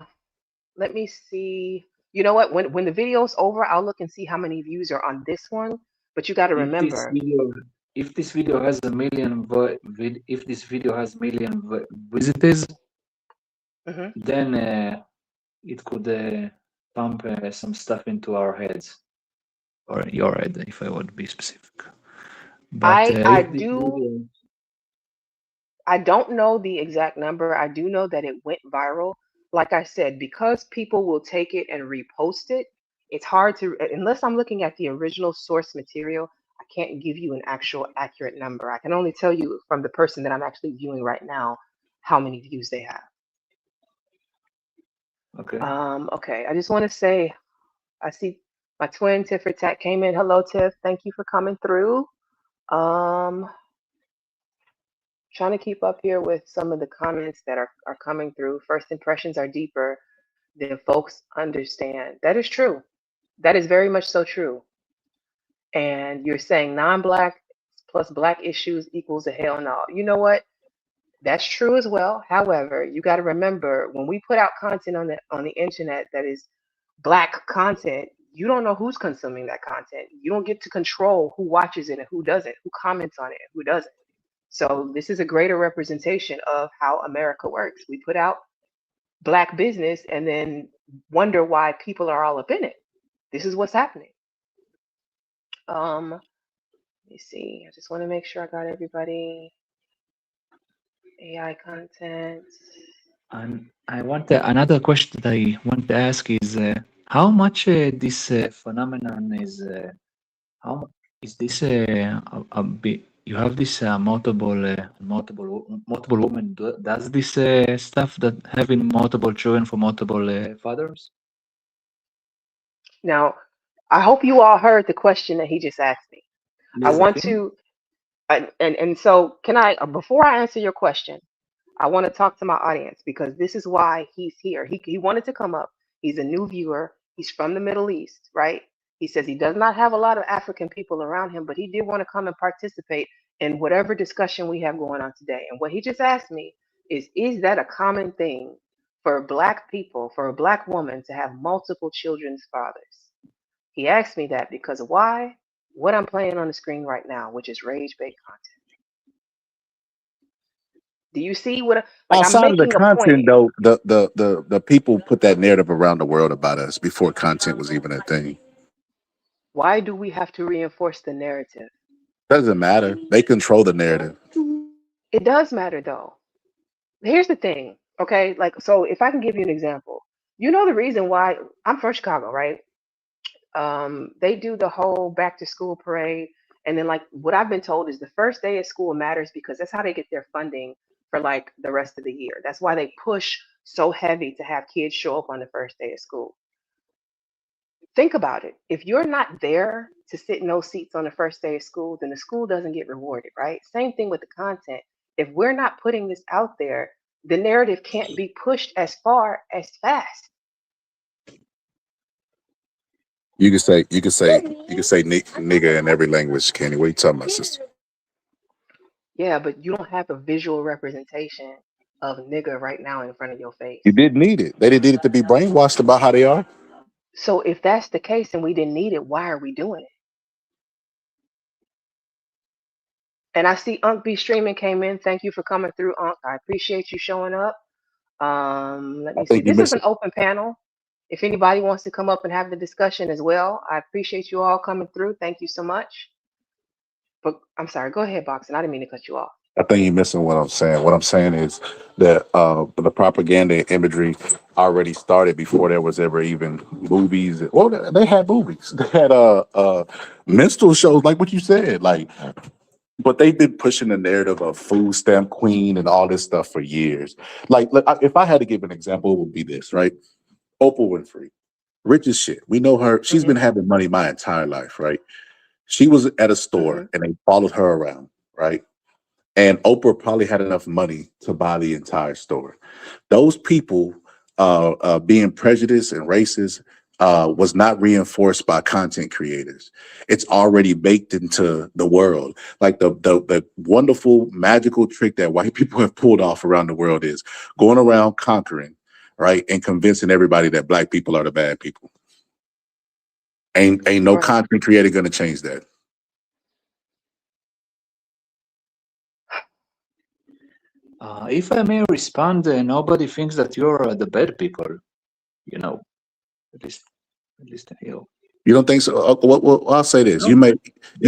let me see. You know what? When the video's over, I'll look and see how many views are on this one. But you got to If this remember, video, if this video has a million, if this video has million visitors, hmm then it could pump some stuff into our heads or your head, if I would be specific. But I if this do. video, I don't know the exact number. I do know that it went viral. Like I said, because people will take it and repost it, it's hard to, unless I'm looking at the original source material, I can't give you an actual accurate number. I can only tell you from the person that I'm actually viewing right now how many views they have. okay, Okay, I just want to say, I see my twin Tiff Tat came in. Hello, Tiff. Thank you for coming through. Um, Trying to keep up here with some of the comments that are coming through. First impressions are deeper than folks understand. That is true. That is very much so true. And you're saying non-black plus black issues equals a hell no. You know what? That's true as well. However, you got to remember when we put out content on the internet that is black content, you don't know who's consuming that content. You don't get to control who watches it and who doesn't, who comments on it and who doesn't. So this is a greater representation of how America works. We put out black business and then wonder why people are all up in it. This is what's happening. Let me see. I just want to make sure I got everybody. AI content. and I want another question that I want to ask is how much this phenomenon is how is this a bit you have this multiple women does this stuff that having multiple children for multiple fathers? Now, I hope you all heard the question that he just asked me. I Please want again. to, and so can I, before I answer your question, I want to talk to my audience because this is why he's here. He wanted to come up. He's a new viewer. He's from the Middle East, right? He says he does not have a lot of African people around him, but he did want to come and participate in whatever discussion we have going on today. And what he just asked me is that a common thing for black people, for a black woman to have multiple children's fathers? He asked me that because why? What I'm playing on the screen right now, which is rage bait content. Do you see what, like I'm Outside of the making a point content, here. though, the people put that narrative around the world about us before content was even a thing. Why do we have to reinforce the narrative? Doesn't matter. They control the narrative. It does matter though. Here's the thing, okay? Like, so if I can give you an example, you know the reason why I'm from Chicago, right? They do the whole back to school parade, and then like what I've been told is the first day of school matters because that's how they get their funding for like the rest of the year. That's why they push so heavy to have kids show up on the first day of school. Think about it. If you're not there to sit in those seats on the first day of school, then the school doesn't get rewarded, right? Same thing with the content. If we're not putting this out there, the narrative can't be pushed as far as fast. You can say nigga in every language, Kenny. What are you talking about, sister? Yeah, but you don't have a visual representation of nigga right now in front of your face. You didn't need it. They didn't need it to be brainwashed about how they are. So if that's the case and we didn't need it, why are we doing it? And I see Unc B streaming came in. Thank you for coming through, Unc. I appreciate you showing up. Let I me see. think you This is an missing. open panel. If anybody wants to come up and have the discussion as well, I appreciate you all coming through. Thank you so much. But I'm sorry, go ahead, Boxing. I didn't mean to cut you off. I think you're missing what I'm saying. What I'm saying is that the propaganda and imagery already started before there was ever even movies. Well, they had movies. They had minstrel shows, like what you said. Like, but they've been pushing the narrative of food stamp queen and all this stuff for years. Like, look, if I had to give an example, it would be this, right? Oprah Winfrey, rich as shit. We know her. She's been Mhm. having money my entire life, right? She was at a store Mhm. and they followed her around, right? And Oprah probably had enough money to buy the entire store. Those people being prejudiced and racist was not reinforced by content creators. It's already baked into the world. Like the wonderful magical trick that white people have pulled off around the world is going around conquering, right, and convincing everybody that black people are the bad people. Ain't no Right. content creator gonna change that. If I may respond, nobody thinks that you're the bad people. You know, at least, at least you. You don't think so? Well, I'll say this: No, you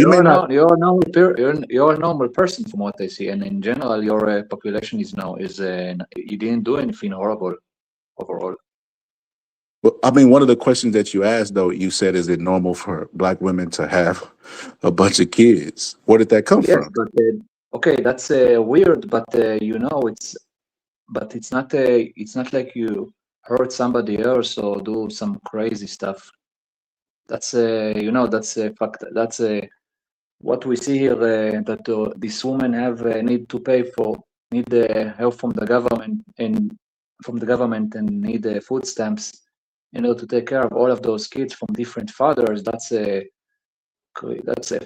may not. you're a normal person from what I see, and in general, your population is now is you didn't do anything horrible overall. Well, I mean, one of the questions that you asked, though, you said, "Is it normal for black women to have a bunch of kids?" Where did that come Yes, from? but okay, that's weird, but it's not like you hurt somebody else or do some crazy stuff. That's that's a fact. That's a what we see here that these women have need to pay for need help from the government and need food stamps in order to take care of all of those kids from different fathers. That's a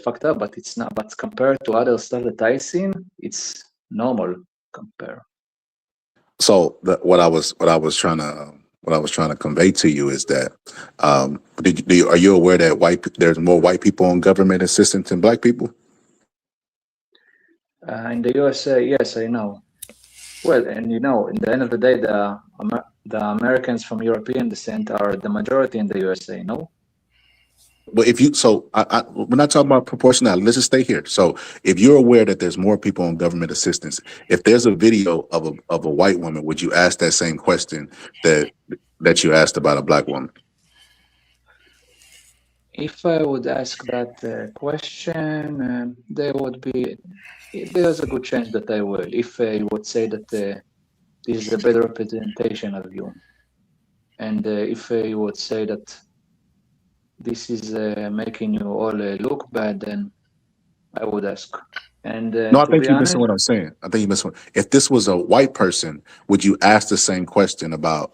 fucked up, but it's not. But compared to other stuff that I seen, it's normal compare. So, what I was trying to convey to you is that are you aware that there's more white people on government assistance than black people? In the USA, yes, I know. Well, and in the end of the day, the Americans from European descent are the majority in the USA. No, Well, if you so we're not talking about proportionality. Let's just stay here. So, if you're aware that there's more people on government assistance, if there's a video of a white woman, would you ask that same question that you asked about a black woman? if I would ask that question, there's a good chance that I will. If I would say that this is a better representation of you, and if I would say that this is making you all look bad, then I would ask. And No, I to think be you're missing honest, what I'm saying. I think you're missing. If this was a white person, would you ask the same question about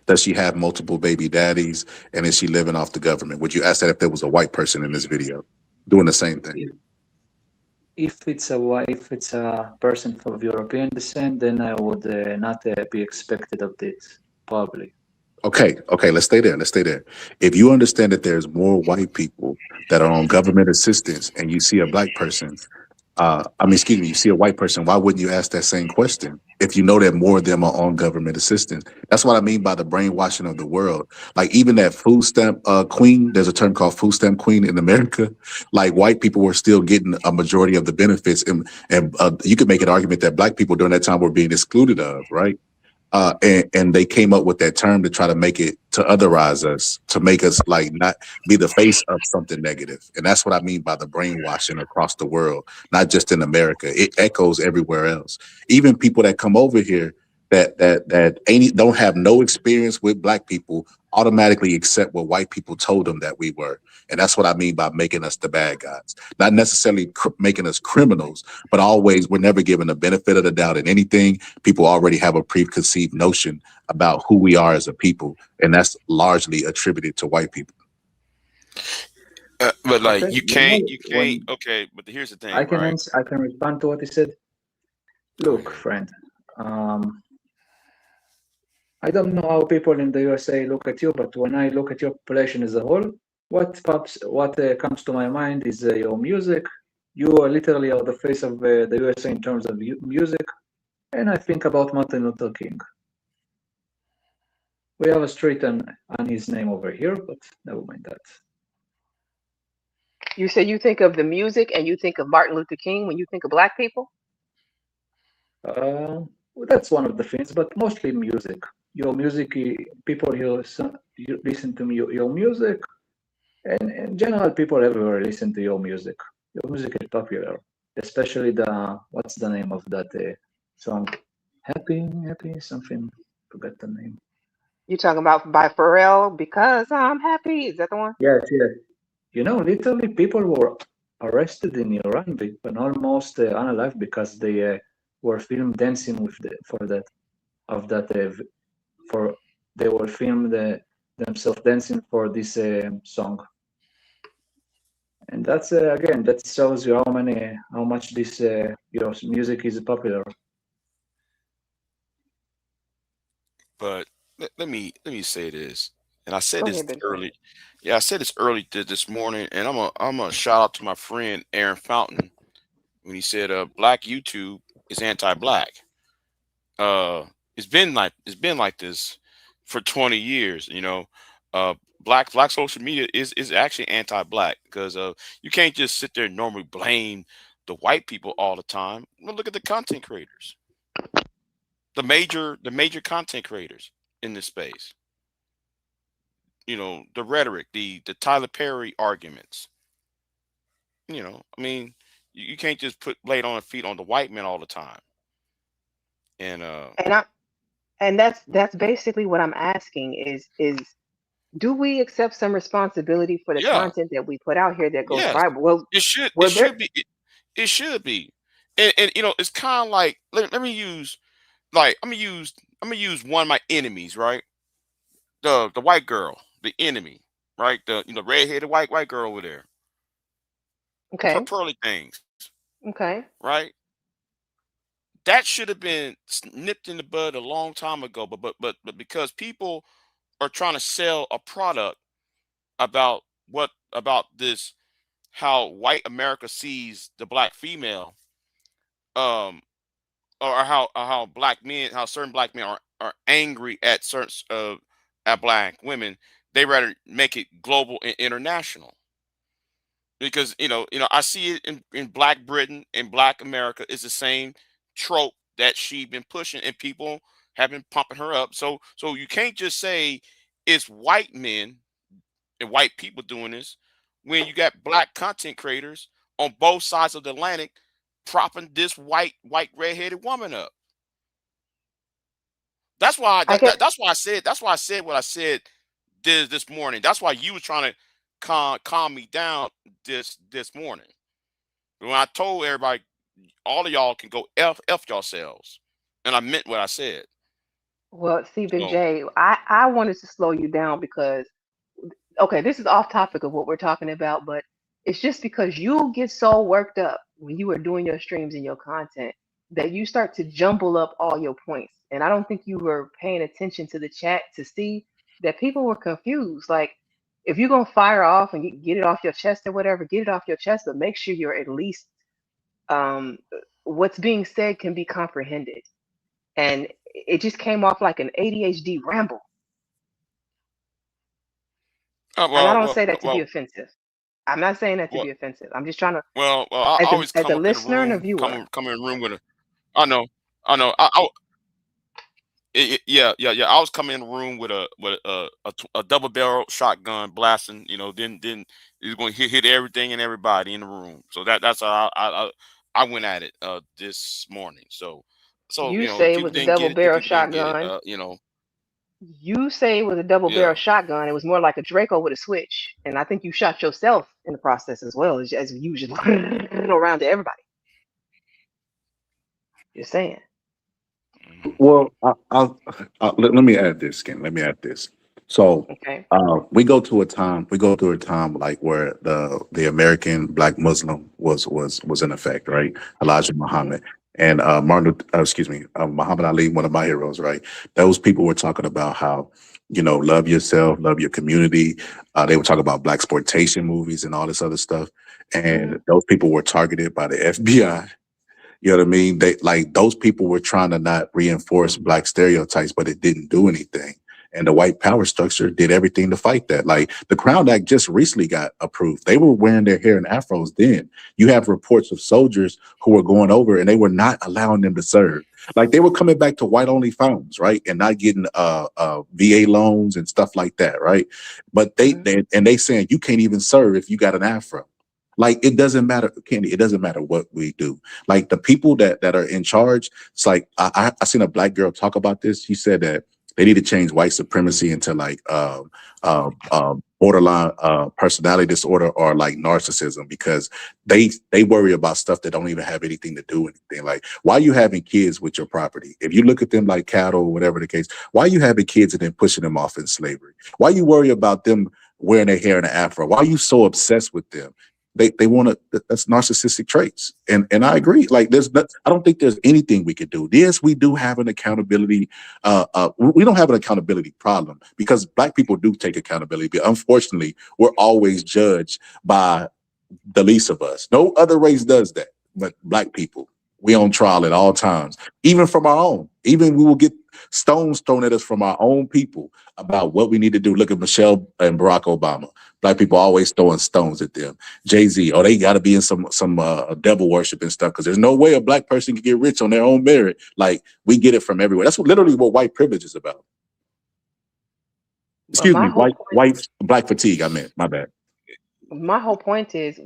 does she have multiple baby daddies and is she living off the government? Would you ask that if there was a white person in this video doing the same thing? if it's a person of European descent, then I would not be expected of this, probably. Okay, let's stay there. Let's stay there. If you understand that there's more white people that are on government assistance and you see a black person, excuse me, you see a white person, why wouldn't you ask that same question if you know that more of them are on government assistance? That's what I mean by the brainwashing of the world. Like even that food stamp queen, there's a term called food stamp queen in America. Like white people were still getting a majority of the benefits, and you could make an argument that black people during that time were being excluded of, right? And they came up with that term to try to make it to otherize us, to make us like not be the face of something negative. And that's what I mean by the brainwashing across the world, not just in America. It echoes everywhere else. Even people that come over here that ain't don't have no experience with black people automatically accept what white people told them that we were. And that's what I mean by making us the bad guys. Not necessarily making us criminals, but always we're never given the benefit of the doubt in anything. People already have a preconceived notion about who we are as a people, and that's largely attributed to white people. But like Okay, you can't. when Okay, but here's the thing, right? I can respond to what he said. Look, friend, um, I don't know how people in the USA look at you, but when I look at your population as a whole, what comes to my mind is your music. You are literally are the face of the USA in terms of music, and I think about Martin Luther King. We have a street on his name over here, but never mind that. You say you think of the music and you think of Martin Luther King when you think of black people? That's one of the things, but mostly music. your music, people hear you listen to your music, and in general, people everywhere listen to your music. Your music is popular, especially what's the name of that song? Happy something. Forgot the name. You talking about by Pharrell because I'm happy? Is that the one? Yes, yes. Literally, people were arrested in Iran and almost unalive because they were filmed dancing with for that of that for they were filmed themselves dancing for this song, and that's again that shows you how much this your music is popular. But let me say this, and I said Go this ahead, Big J. early. Yeah, I said this early this morning, and I'm a shout out to my friend Aaron Fountain when he said, "Black YouTube is anti-black." Uh, it's been like this for 20 years. Uh, black social media is actually anti-black because you can't just sit there and normally blame the white people all the time. Well, look at the content creators, the major content creators in this space. The rhetoric, the Tyler Perry arguments. I mean, you can't just put blade on the feet on the white man all the time. And And I and that's basically what I'm asking is do we accept some responsibility for the yeah, content that we put out here that goes yes, viral? Well, it should it were there should be it should be. And it's kind of like let me use like I'm gonna use one of my enemies, right? The white girl, the enemy, right? The redheaded white girl over there with her okay, pearly things, okay. right? That should have been nipped in the bud a long time ago, but because people are trying to sell a product about about this, how white America sees the black female, um or how black men, how certain black men are angry at certain at black women. They rather make it global and international because I see it in Black Britain and Black America. It's the same trope that she been pushing, and people have been pumping her up. So you can't just say it's white men and white people doing this when you got black content creators on both sides of the Atlantic propping this white redheaded woman up. That's why I get that's why I said what I said this morning. That's why you was trying to calm me down this morning. When I told everybody, all of y'all can go f yourselves, and I meant what I said. well, see, Big So J, I wanted to slow you down because okay, this is off topic of what we're talking about, but it's just because you get so worked up when you are doing your streams and your content that you start to jumble up all your points. And I don't think you were paying attention to the chat to see that people were confused. Like, if you're gonna fire off and get it off your chest or whatever, get it off your chest, but make sure you're at least um, what's being said can be comprehended. And it just came off like an ADHD ramble. And I well don't well say that to be well offensive. I'm not saying that to well be offensive. I'm just trying to, I as a always as come a up in a listener and a room, viewer. come in a room with a. I know, I know. Yeah. I was coming in the room with a double barrel shotgun blasting. Then it's going to hit everything and everybody in the room. So that's how I went at it this morning. So You if say it people was a didn't double get it, if barrel people didn't get it, shotgun. You say it was a double yeah. barrel shotgun. It was more like a Draco with a switch, and I think you shot yourself in the process as well as usual around to everybody. Just saying. Mhm. Well, let me add this, Ken. Let me add this. So, Okay. we go through a time like where the American Black Muslim was in effect, right? Elijah Hmm. Muhammad and excuse me, Muhammad Ali, one of my heroes, right? Those people were talking about how love yourself, love your community. They were talking about black exploitation movies and all this other stuff, Hmm. and those people were targeted by the FBI. You know what I mean? They like those people were trying to not reinforce black stereotypes, but it didn't do anything. And the white power structure did everything to fight that. Like the Crown Act just recently got approved. They were wearing their hair in afros then. You have reports of soldiers who were going over and they were not allowing them to serve. Like they were coming back to white only farms, right? And not getting VA loans and stuff like that, right? But they saying you can't even serve if you got an afro. Like it doesn't matter, Candy. It doesn't matter what we do. Like the people that are in charge. It's like I seen a black girl talk about this. She said that they need to change white supremacy into like borderline personality disorder or like narcissism because they worry about stuff that don't even have anything to do with anything. Like why are you having kids with your property? If you look at them like cattle or whatever the case, why are you having kids and then pushing them off in slavery? Why you worry about them wearing their hair in an afro? Why are you so obsessed with them? They want to. That's narcissistic traits, and I agree. Like I don't think there's anything we could do. Yes, we do have an accountability. We don't have an accountability problem because Black people do take accountability, but unfortunately, we're always judged by the least of us. No other race does that, but Black people. We on trial at all times, even from our own. Even we will get stones thrown at us from our own people about what we need to do. Look at Michelle and Barack Obama. Black people always throwing stones at them. Jay-Z, oh, they got to be in some devil worship and stuff because there's no way a Black person can get rich on their own merit. Like we get it from everywhere. That's literally what white privilege is about. Excuse me, white Black fatigue. I meant my bad. My whole point is,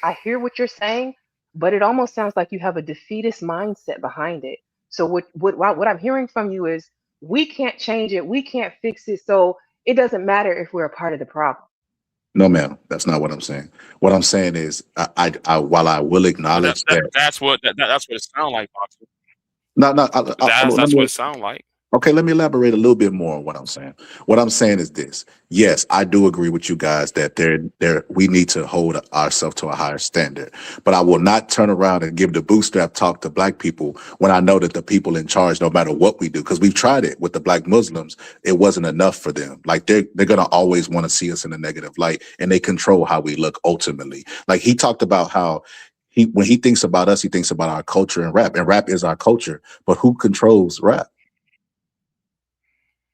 I hear what you're saying, but it almost sounds like you have a defeatist mindset behind it. So what I'm hearing from you is we can't change it, we can't fix it, so it doesn't matter if we're a part of the problem. No, ma'am, that's not what I'm saying. What I'm saying is, while I will acknowledge that, that's what it sounds like, Boxer. no, no, That's what it sounds like. okay, let me elaborate a little bit more on what I'm saying. What I'm saying is this. Yes, I do agree with you guys that we need to hold ourselves to a higher standard. But I will not turn around and give the bootstrap talk to Black people when I know that the people in charge, no matter what we do, because we've tried it with the Black Muslims, it wasn't enough for them. Like they're gonna always want to see us in a negative light, and they control how we look ultimately. Like he talked about how when he thinks about us, he thinks about our culture and rap is our culture. But who controls rap?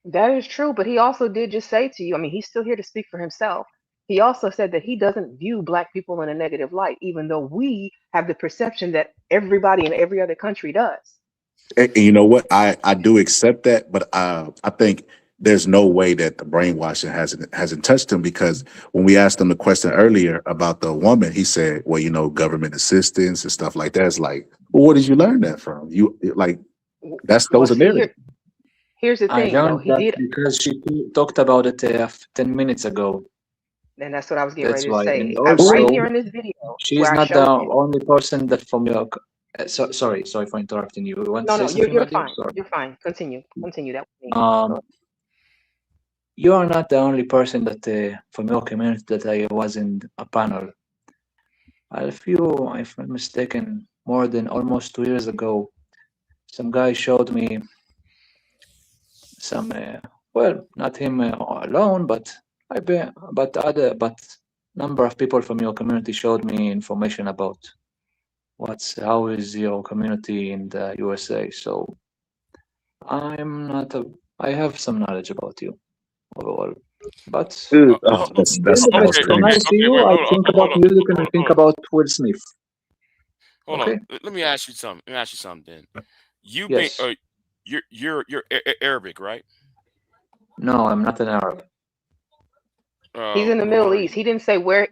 That is true, but he also did just say to you, I mean, he's still here to speak for himself. He also said that he doesn't view Black people in a negative light, even though we have the perception that everybody in every other country does. And you know what? I do accept that, but I think there's no way that the brainwashing hasn't touched him because when we asked him the question earlier about the woman, he said, "Well, you know, government assistance and stuff like that." It's like, well, what did you learn that from? You like Well, those are see, narratives. here's the I thing, though. learned He that did, because she talked about it 10 minutes ago. and that's what I was getting That's ready to why. And say. Right also, here in this video, she is where I not the showed you. only person that from your. Sorry for interrupting you. You want to No, say no, something, you're Matthew? fine. Sorry. You're fine. Continue. That was me. Um, you are not the only person that from your community that I was in a panel. A few, if I'm mistaken, more than almost 2 years ago, some guy showed me some. Well, not him alone, but but number of people from your community showed me information about how is your community in the USA. So I'm not a. I have some knowledge about you overall, but Oh, that's instead of almost Mr. crazy. Nice to you, Wait, I hold think on, about hold on, music and I hold think on, about Will Smith. hold Okay. on. Let me ask you something. Then. You been Yes. you're Arabic, right? No, I'm not an Arab. He's in the What Middle are East. you? He didn't say where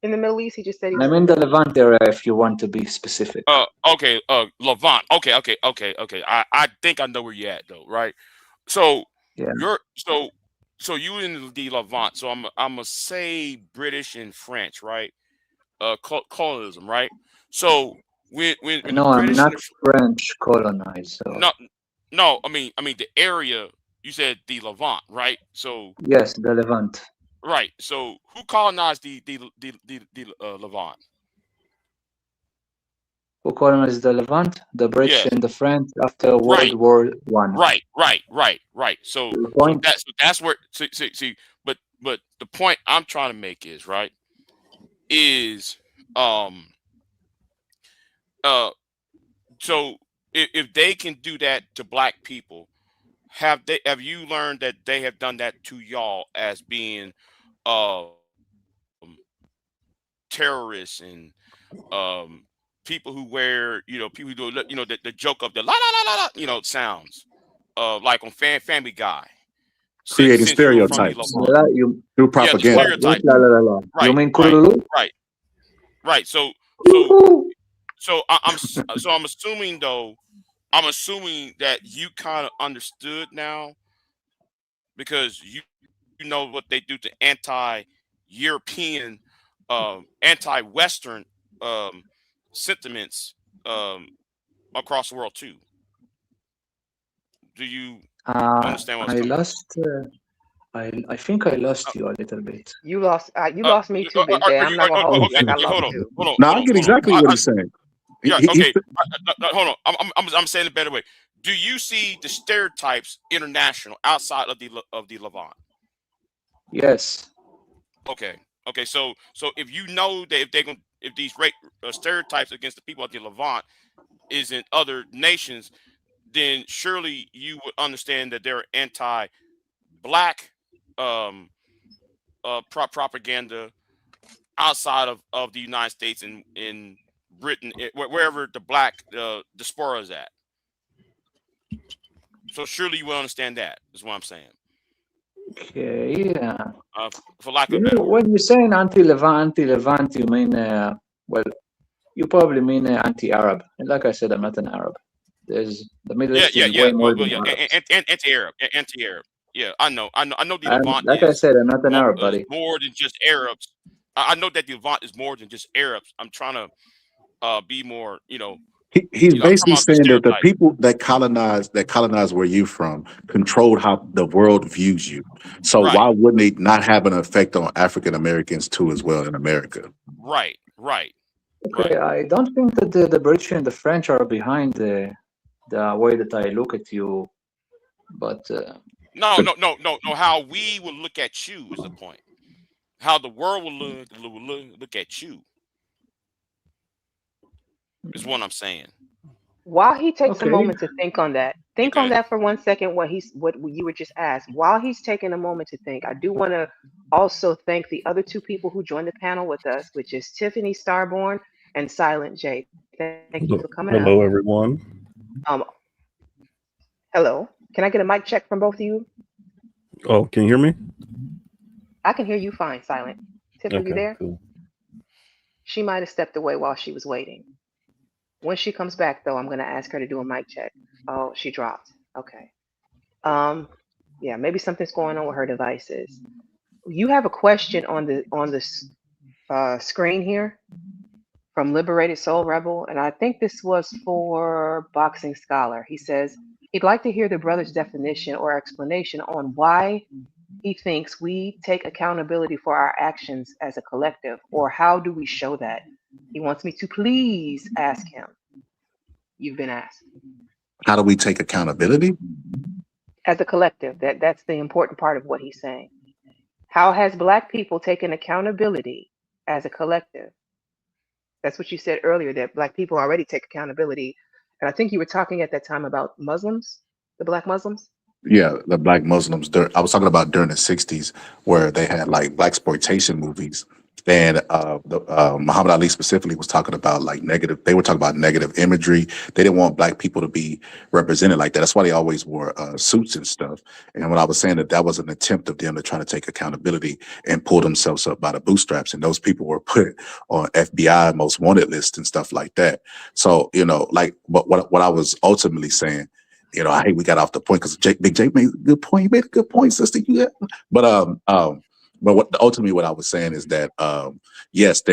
in the Middle East. He just said he was I'm in the in the Middle East. Levant area if you want to be specific. Okay. Levant. Okay. I think I know where you're at though, right? So Yeah. you're so you in the Levant. So I'm gonna say British and French, right? Colonialism, right? So when the No, I'm British not and the French colonized. So no no, I mean the area you said the Levant, right? So yes, the Levant. right. So who colonized the Levant? Who colonized the Levant? The British Yes. and the French after World Right. War One. Right. So The so point. that's where see but the point I'm trying to make is right is um uh so if they can do that to Black people, have you learned that they have done that to y'all as being um terrorists and um people who wear, people who do, the joke of the la la la la la, sounds like on Family Guy, Creating since you were from the stereotypes Levant. You through Yeah, the what? propaganda. What? stereotype. La la la la. You Right, mean right, Kululu? right, right. So Woohoo! I'm assuming though, I'm assuming that you kind of understood now, because you know what they do to anti-European, anti-Western um, sentiments um, across the world too. Do you understand what's I coming from? lost. I think I lost you a little bit. You lost me too, Big J. I'm not gonna hold you. I Okay, got okay, lost hold on, too. hold on, Now hold I on, get hold on. exactly what he's saying. Yeah, He's okay. Hold on. I'm saying it a better way. Do you see the stereotypes international outside of the Levant? Yes. Okay, okay. So if you know that if these stereotypes against the people of the Levant is in other nations, then surely you would understand that there are anti-black um, propaganda outside of the United States and in Britain, wherever the black diaspora is at. So surely you will understand that. Is what I'm saying. Okay. For lack of You a better know, word. when you're saying anti-Levant, you mean well, you probably mean anti-Arab. And like I said, I'm not an Arab. There's the Middle Yeah, East yeah, is yeah. way more Well, than yeah. Arabs. Anti-Arab, anti-Arab. Yeah, I know the And Levant like I said, I'm not an Arab, is buddy. more than just Arabs. I know that the Levant is more than just Arabs. I'm trying to be more, he's I'm talking basically about the saying that the stereotype. people that colonized where you from controlled how the world views you. So Right, why wouldn't it not have an effect on African Americans too as well in America? right, right, Okay, right. I don't think that the British and the French are behind the way that I look at you, but No, no, no, no, no. How we will look at you is the point. How the world will look at you is what I'm saying. While he takes a okay. moment to think on Because that for 1 second. What you were just asked. While he's taking a moment to think, I do want to also thank the other two people who joined the panel with us, which is Tiffany Starborn and Silent J. Thank you for coming up. Hello, everyone. Um, hello. Can I get a mic check from both of you? Oh, can you hear me? I can hear you fine, Silent. Tiff, are you Okay, there? cool. She might have stepped away while she was waiting. When she comes back, though, I'm going to ask her to do a mic check. Oh, she dropped. Okay. Um, yeah, maybe something's going on with her devices. You have a question on the screen here from Liberated Soul Rebel, and I think this was for Boxing Scholar. He says he'd like to hear the brother's definition or explanation on why he thinks we take accountability for our actions as a collective, or how do we show that? He wants me to please ask him. You've been asked. How do we take accountability? As a collective, that's the important part of what he's saying. How has Black people taken accountability as a collective? That's what you said earlier, that Black people already take accountability. And I think you were talking at that time about Muslims, the Black Muslims. Yeah, the black Muslims. I was talking about during the '60s, where they had like black exploitation movies, and Muhammad Ali specifically was talking about like negative. They were talking about negative imagery. They didn't want black people to be represented like that. That's why they always wore suits and stuff. And when I was saying that, that was an attempt of them to try to take accountability and pull themselves up by the bootstraps, and those people were put on FBI most wanted lists and stuff like that. So like, but what I was ultimately saying, I hate we got off the point because Big J made a good point. You made a good point, sister. But ultimately what I was saying is that yes,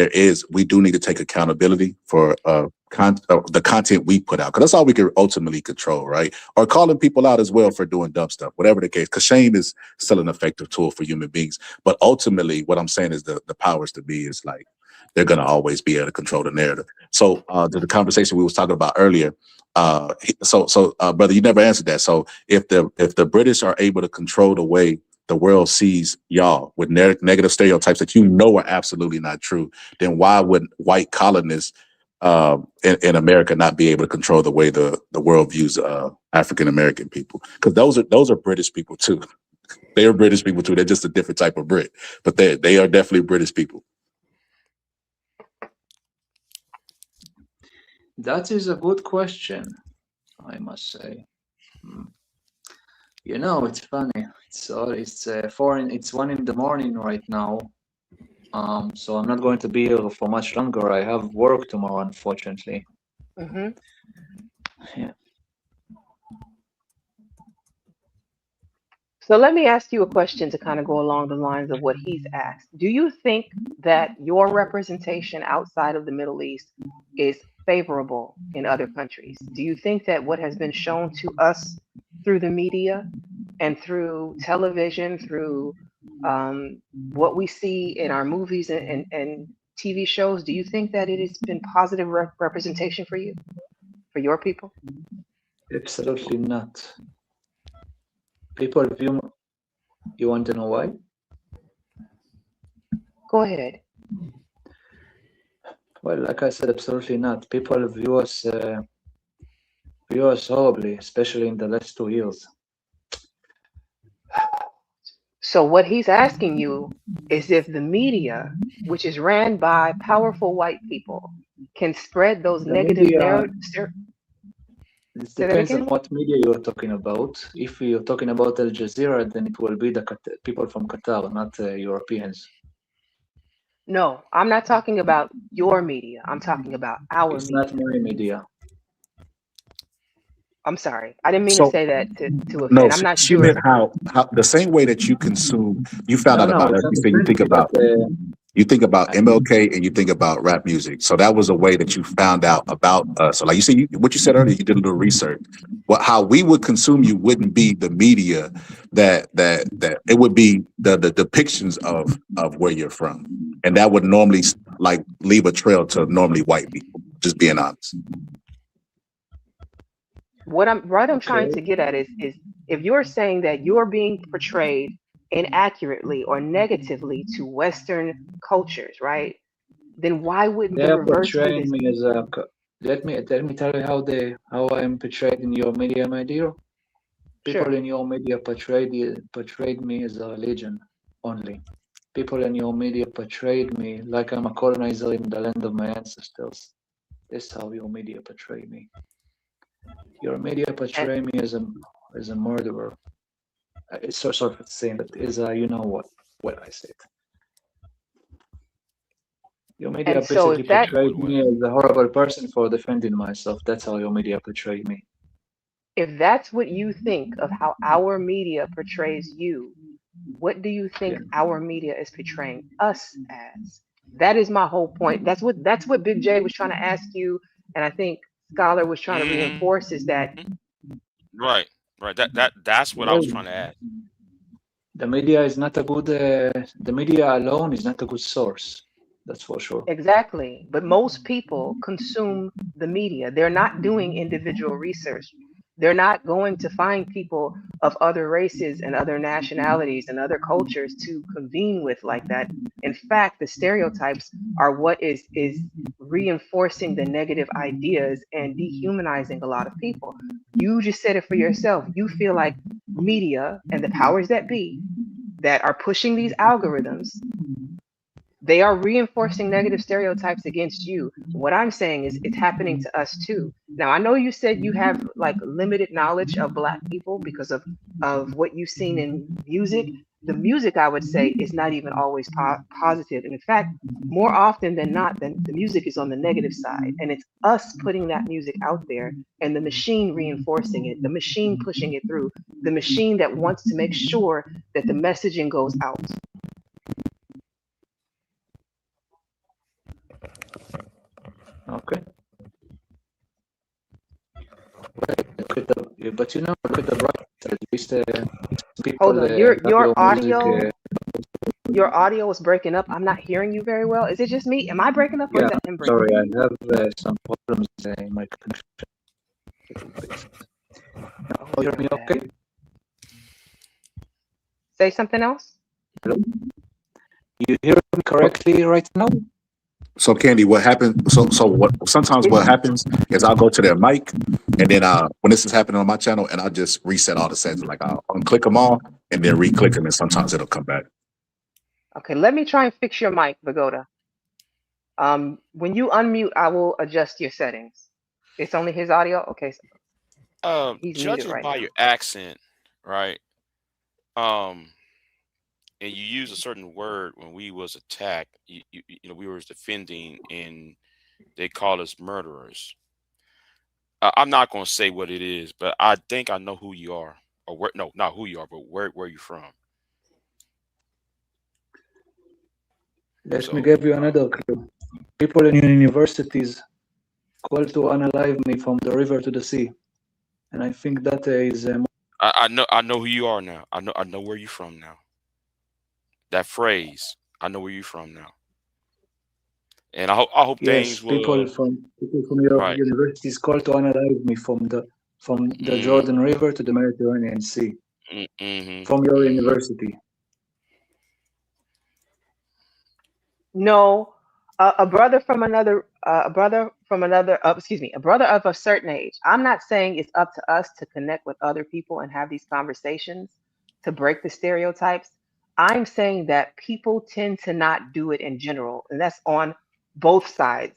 we do need to take accountability for the content we put out, because that's all we can ultimately control, right? Or calling people out as well for doing dumb stuff, whatever the case. Because shame is still an effective tool for human beings. But ultimately, what I'm saying is the powers to be is like they're gonna always be able to control the narrative. So to the conversation we was talking about earlier. Brother, you never answered that. So if the British are able to control the way the world sees y'all with negative stereotypes that are absolutely not true, then why would white colonists in America not be able to control the way the world views African American people, because those are British people too. They are British people too. They're just a different type of Brit, but they are definitely British people. That is a good question, I must say. You know, it's funny. It's 4. It's 1 in the morning right now. So I'm not going to be here for much longer. I have work tomorrow, unfortunately. Mm-hmm. Yeah. So let me ask you a question to kind of go along the lines of what he's asked. Do you think that your representation outside of the Middle East is favorable in other countries? Do you think that what has been shown to us through the media and through television, through what we see in our movies and TV shows, do you think that it has been positive representation for you, for your people? Absolutely not. People view. You want to know why? Go ahead. Well, like I said, absolutely not. People view us horribly, especially in the last 2 years. So what he's asking you is if the media, which is ran by powerful white people, can spread those The negative media, narratives. it Say that depends on again? what media you're talking about. If you're talking about Al Jazeera, then it will be the people from Qatar, not Europeans. No, I'm not talking about your media. I'm talking about our It's not media. my media. I'm sorry. I didn't mean to So say that to no, offend. I'm not she sure. meant how the same way that you consume. You found No, out no, about it's us. not You say you think offensive, but about I, MLK and you think about rap music. So that was a way that you found out about us. So like you said, what you said earlier, you did a little research. How we would consume you wouldn't be the media that it would be the depictions of where you're from, and that would normally like leave a trail to normally white people. Just being honest. What I'm trying okay. to get at is if you're saying that you're being portrayed inaccurately or negatively to Western cultures, right? Then why wouldn't They the are reverse be portraying this? me as a. Let me tell you how I am portrayed in your media, my dear. People Sure. in your media portrayed me as a religion only. People in your media portrayed me like I'm a colonizer in the land of my ancestors. That's how your media portray me. Your media And portray me as a murderer. It's so sort of saying that is a you know what I said. Your media and so basically if that portrayed me as a horrible person for defending myself. That's how your media portrayed me. if that's what you think of how our media portrays you, what do you Yeah. think our media is portraying us as? That is my whole point. That's what Big J was trying to ask you, and I think Scholar was trying to Mm, reinforce is that right, right. That's what I was Well, trying to add. the media is not a good. The media alone is not a good source. That's for sure. exactly. But most people consume the media. They're not doing individual research. They're not going to find people of other races and other nationalities and other cultures to convene with like that. In fact, the stereotypes are what is reinforcing the negative ideas and dehumanizing a lot of people. You just said it for yourself. You feel like media and the powers that be that are pushing these algorithms, they are reinforcing negative stereotypes against you. What I'm saying is it's happening to us too. Now, I know you said you have like limited knowledge of black people because of what you've seen in music. The music, I would say, is not even always positive. And in fact, more often than not, then the music is on the negative side, and it's us putting that music out there, and the machine reinforcing it, the machine pushing it through, the machine that wants to make sure that the messaging goes out. Okay. But look at the bright side. At least people Hold on, love your music. your audio is breaking up. I'm not hearing you very well. Is it just me? Am I breaking up or is Yeah, that him breaking sorry, up? I have some problems in my connection. Now, Oh, you hear you're me bad. okay? Say something else. Hello? You hear me correctly right now? So Candy, what happens? So what? Sometimes what happens is I'll go to their mic, and then when this is happening on my channel, and I'll just reset all the settings. Like I'll unclick them all, and then re-click them, and sometimes it'll come back. Okay, let me try and fix your mic, Vagoda. When you unmute, I will adjust your settings. It's only his audio. Okay, so he's muted Judging right by now. your accent, right? And you use a certain word when we was attacked. You know, we was defending, and they called us murderers. I'm not going to say what it is, but I think I know who you are, or where. No, not who you are, but where you from. Let me So give you another clue. People in universities call to unalive me from the river to the sea, and I think that is I know who you are now. I know where you from now. That phrase, I know where you from now, and I hope yes, things will people from your right. universities call to unalive me from the Mm, Jordan River to the Mediterranean Sea mm-hmm, from your mm-hmm. university. No, a brother from another, excuse me, a brother of a certain age. I'm not saying it's up to us to connect with other people and have these conversations to break the stereotypes. I'm saying that people tend to not do it in general, and that's on both sides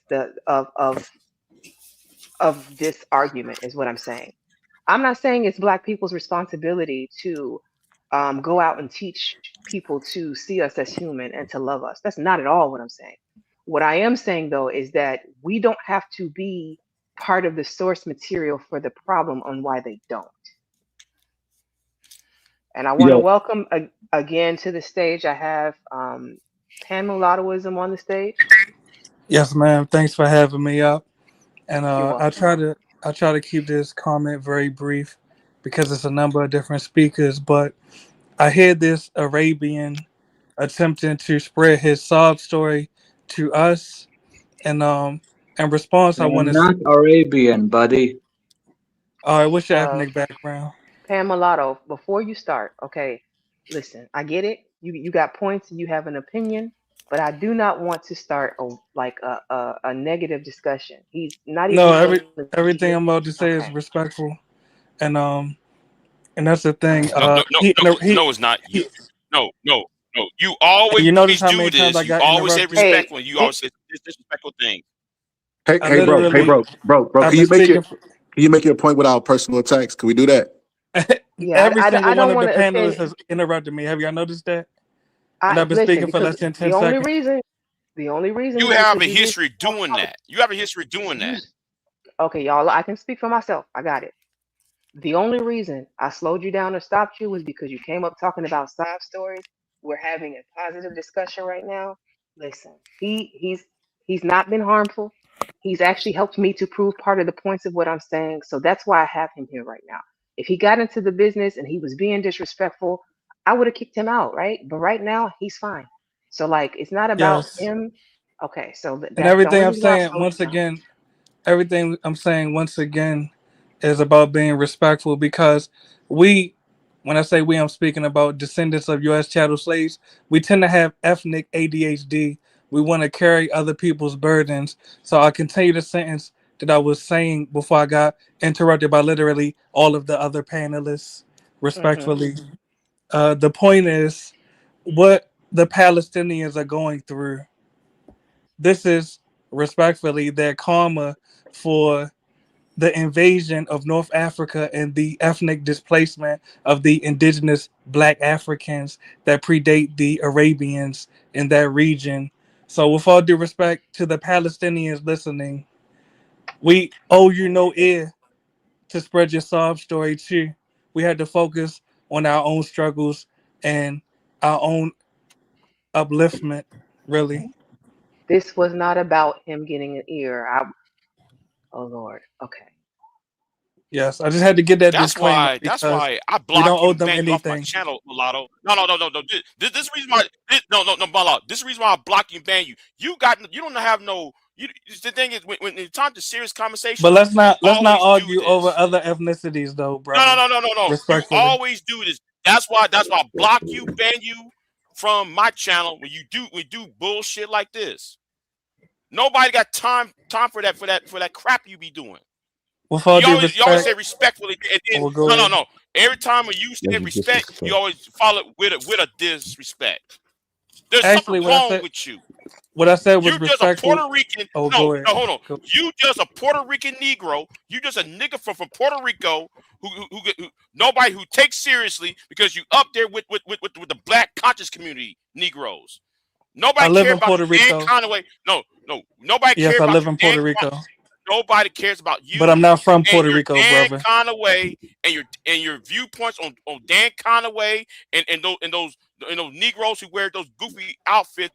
of this argument, is what I'm saying. I'm not saying it's Black people's responsibility to go out and teach people to see us as human and to love us. That's not at all what I'm saying. What I am saying, though, is that we don't have to be part of the source material for the problem on why they don't. And I want to Yo, welcome again to the stage. I have Pan Mulattoism on the stage. Yes, ma'am. Thanks for having me up. And You're welcome. I try to keep this comment very brief because it's a number of different speakers. But I hear this Arabian attempting to spread his sob story to us, and in response, I want I'm to say, not Arabian, buddy. what's your Uh, ethnic background? Pan Mulatto, before you start, okay, listen, I get it. You got points and you have an opinion, but I do not want to start a negative discussion. He's not No, even going to be here. everything I'm about to say Okay. is respectful, and and that's the All thing. right. No, it's not. He No. You you always notice how do many times I this. You got always say interrupted? Hey, respectful, and you always say disrespectful things. I Hey, bro. Hey, literally, bro. I've Can been you make it? speaking. Can you make your point without personal attacks? Can we do that? yeah, Every I single one don't of want the to offend. panelists has interrupted me. Have y'all noticed that? And I I've been listen speaking for because less than 10 seconds. the only reason You is have because a you hear history doing that. You have a history doing you. that. Okay, y'all. I can speak for myself. I got it. The only reason I slowed you down or stopped you was because you came up talking about sob stories. We're having a positive discussion right now. Listen, he's not been harmful. He's actually helped me to prove part of the points of what I'm saying. So that's why I have him here right now. If he got into the business and he was being disrespectful, I would have kicked him out, right? But right now he's fine. So like it's not about Yes. him. Okay, so And that's the only reason why I slowed you down. everything I'm saying once again is about being respectful because we, when I say we, I'm speaking about descendants of U.S. chattel slaves. We tend to have ethnic ADHD. We want to carry other people's burdens. So I'll continue the sentence that I was saying before I got interrupted by literally all of the other panelists, Hmm. respectfully. The point is what the Palestinians are going through. This is respectfully their karma for the invasion of North Africa and the ethnic displacement of the indigenous black Africans that predate the Arabians in that region. So, with all due respect to the Palestinians listening, we owe you no ear to spread your sob story too. We had to focus on our own struggles and our own upliftment, really. This was not about him getting an ear. Oh Lord. Okay. Yes, I just had to get that That's disclaimer why. That's because why I we block don't you owe and them ban you off my anything. channel, Mulatto. No. This reason why. No, Mulatto. This is the reason why I block you and ban you. You don't have no. The thing is, when it's time to serious But conversations, you let's not always do argue over this. other ethnicities though, brother. No. You Respectfully. always do this. That's why I block you, ban you from my channel when you do bullshit like this. Nobody got time for that crap you be doing. With all You due always say respect, respectfully, and then we'll go ahead. no. Every time when you say That's just respect, you disrespect. always follow it with a disrespect. There's something Actually, wrong with you. what I said was You're just a respectful. Puerto Rican. Oh, No, go ahead. no, hold on. Go. You just a Puerto Rican Negro. You just a nigga from Puerto Rico who nobody who takes seriously because you up there with the black conscious community Negroes. I Nobody live cares in about Puerto you, Dan Rico. Conaway. No. Nobody Yes, cares I about live you, in Dan. Puerto Rico, Nobody cares about but I'm you not from and Puerto your Rico, Dan brother. Conaway and your viewpoints on Dan Conaway and those Negroes who wear those goofy outfits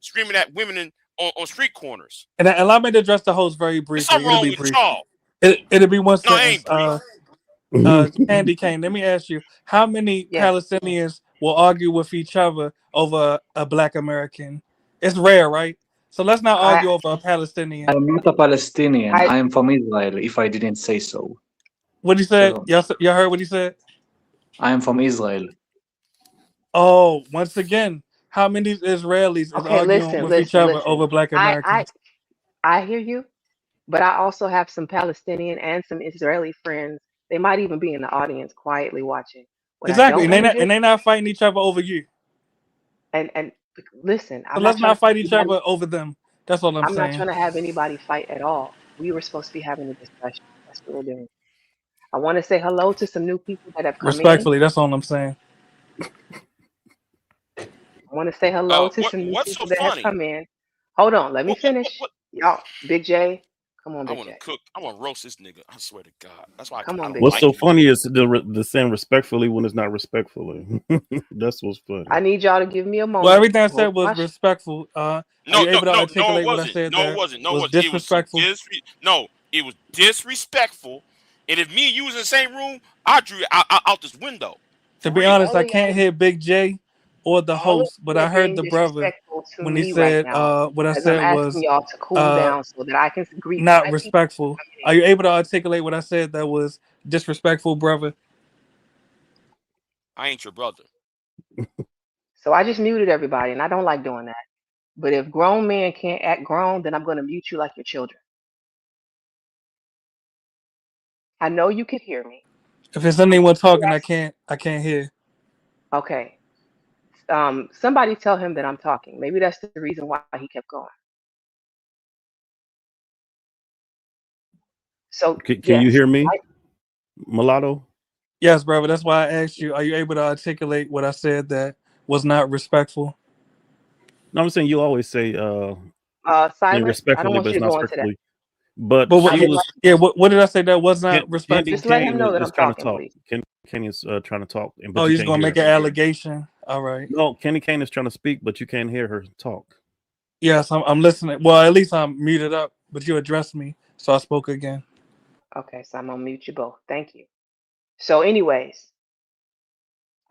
screaming at women on street corners. And allow me to address the host very There's briefly. something It'll wrong be with brief. y'all. It'll be one No, it sentence. ain't brief. Candy Cane, let me ask you, how many Yes. Palestinians will argue with each other over a black American? It's rare, right? So let's not I argue over a Palestinian. I'm not a Palestinian. I I am from Israel, if I didn't say so. What he said? So Y'all heard what he said? I am from Israel. Oh, once again, how many Israelis is okay, arguing listen, with each listen, other listen. over black I I Americans? I hear you, but I also have some Palestinian and some Israeli friends. They might even be in the audience quietly watching. What I Exactly, don't want to do, and they not fighting each other over you. and listen, So I'm not let's trying to not have fight each anybody. other over them. That's all I'm I'm not saying. trying to have anybody fight at all. We were supposed to be having a discussion. That's what we're doing. I want to say hello to some new people that have come in. Respectfully, that's all I'm saying. I want to say hello to some new What's so people that have funny? come in. Hold on, let me finish. What? Y'all, Big J, come on, I Big want to J. cook. I want to roast this nigga. I swear to God. That's why Come I on, don't Big What's J. so like you. funny is the saying respectfully when it's not respectfully. That's what's funny. I need y'all to give me a Well, moment everything I to hold said was my. respectful. Are No, you no, able to no, no, it articulate what I wasn't. said No, it that wasn't. No, it was wasn't. It was some disrespectful? No, it was disrespectful. And if me and you was in the same room, I drew you out this window. To For be real. honest, all I of can't y'all, hear Big J or the all of host, but you are I heard being the brother disrespectful to when he me right said now what I as I'm said asking was y'all to cool uh down so that I can greet not my people respectful. coming Are in. you able to articulate what I said that was disrespectful, brother? I ain't your brother. So I just muted everybody, and I don't like doing that. But if grown men can't act grown, then I'm going to mute you like your children. I know you can hear me. If it's I'm anyone only talking, asking. I can't hear. Okay. Somebody tell him that I'm talking. Maybe that's the reason why he kept going. So Can you yes, hear me, mulatto? Yes, brother. That's why I asked you. Are you able to articulate what I said that was not respectful? No, I'm saying you always say silent. I don't respectfully, want but you it's to not go into that. respectfully. But But I she would was like. yeah, what did I say that was not Candy. respectful? Just let him Candy know that is I'm trying to talking, talk. please. Kenny is trying to talk, Oh, but you you're just can't gonna hear make an her. allegation. All right. No, Kenny Kane is trying to speak, but you can't hear her talk. Yes, I'm listening. Well, at least I'm muted up, but you addressed me, so I spoke again. Okay, so I'm gonna mute you both. Thank you. So, anyways,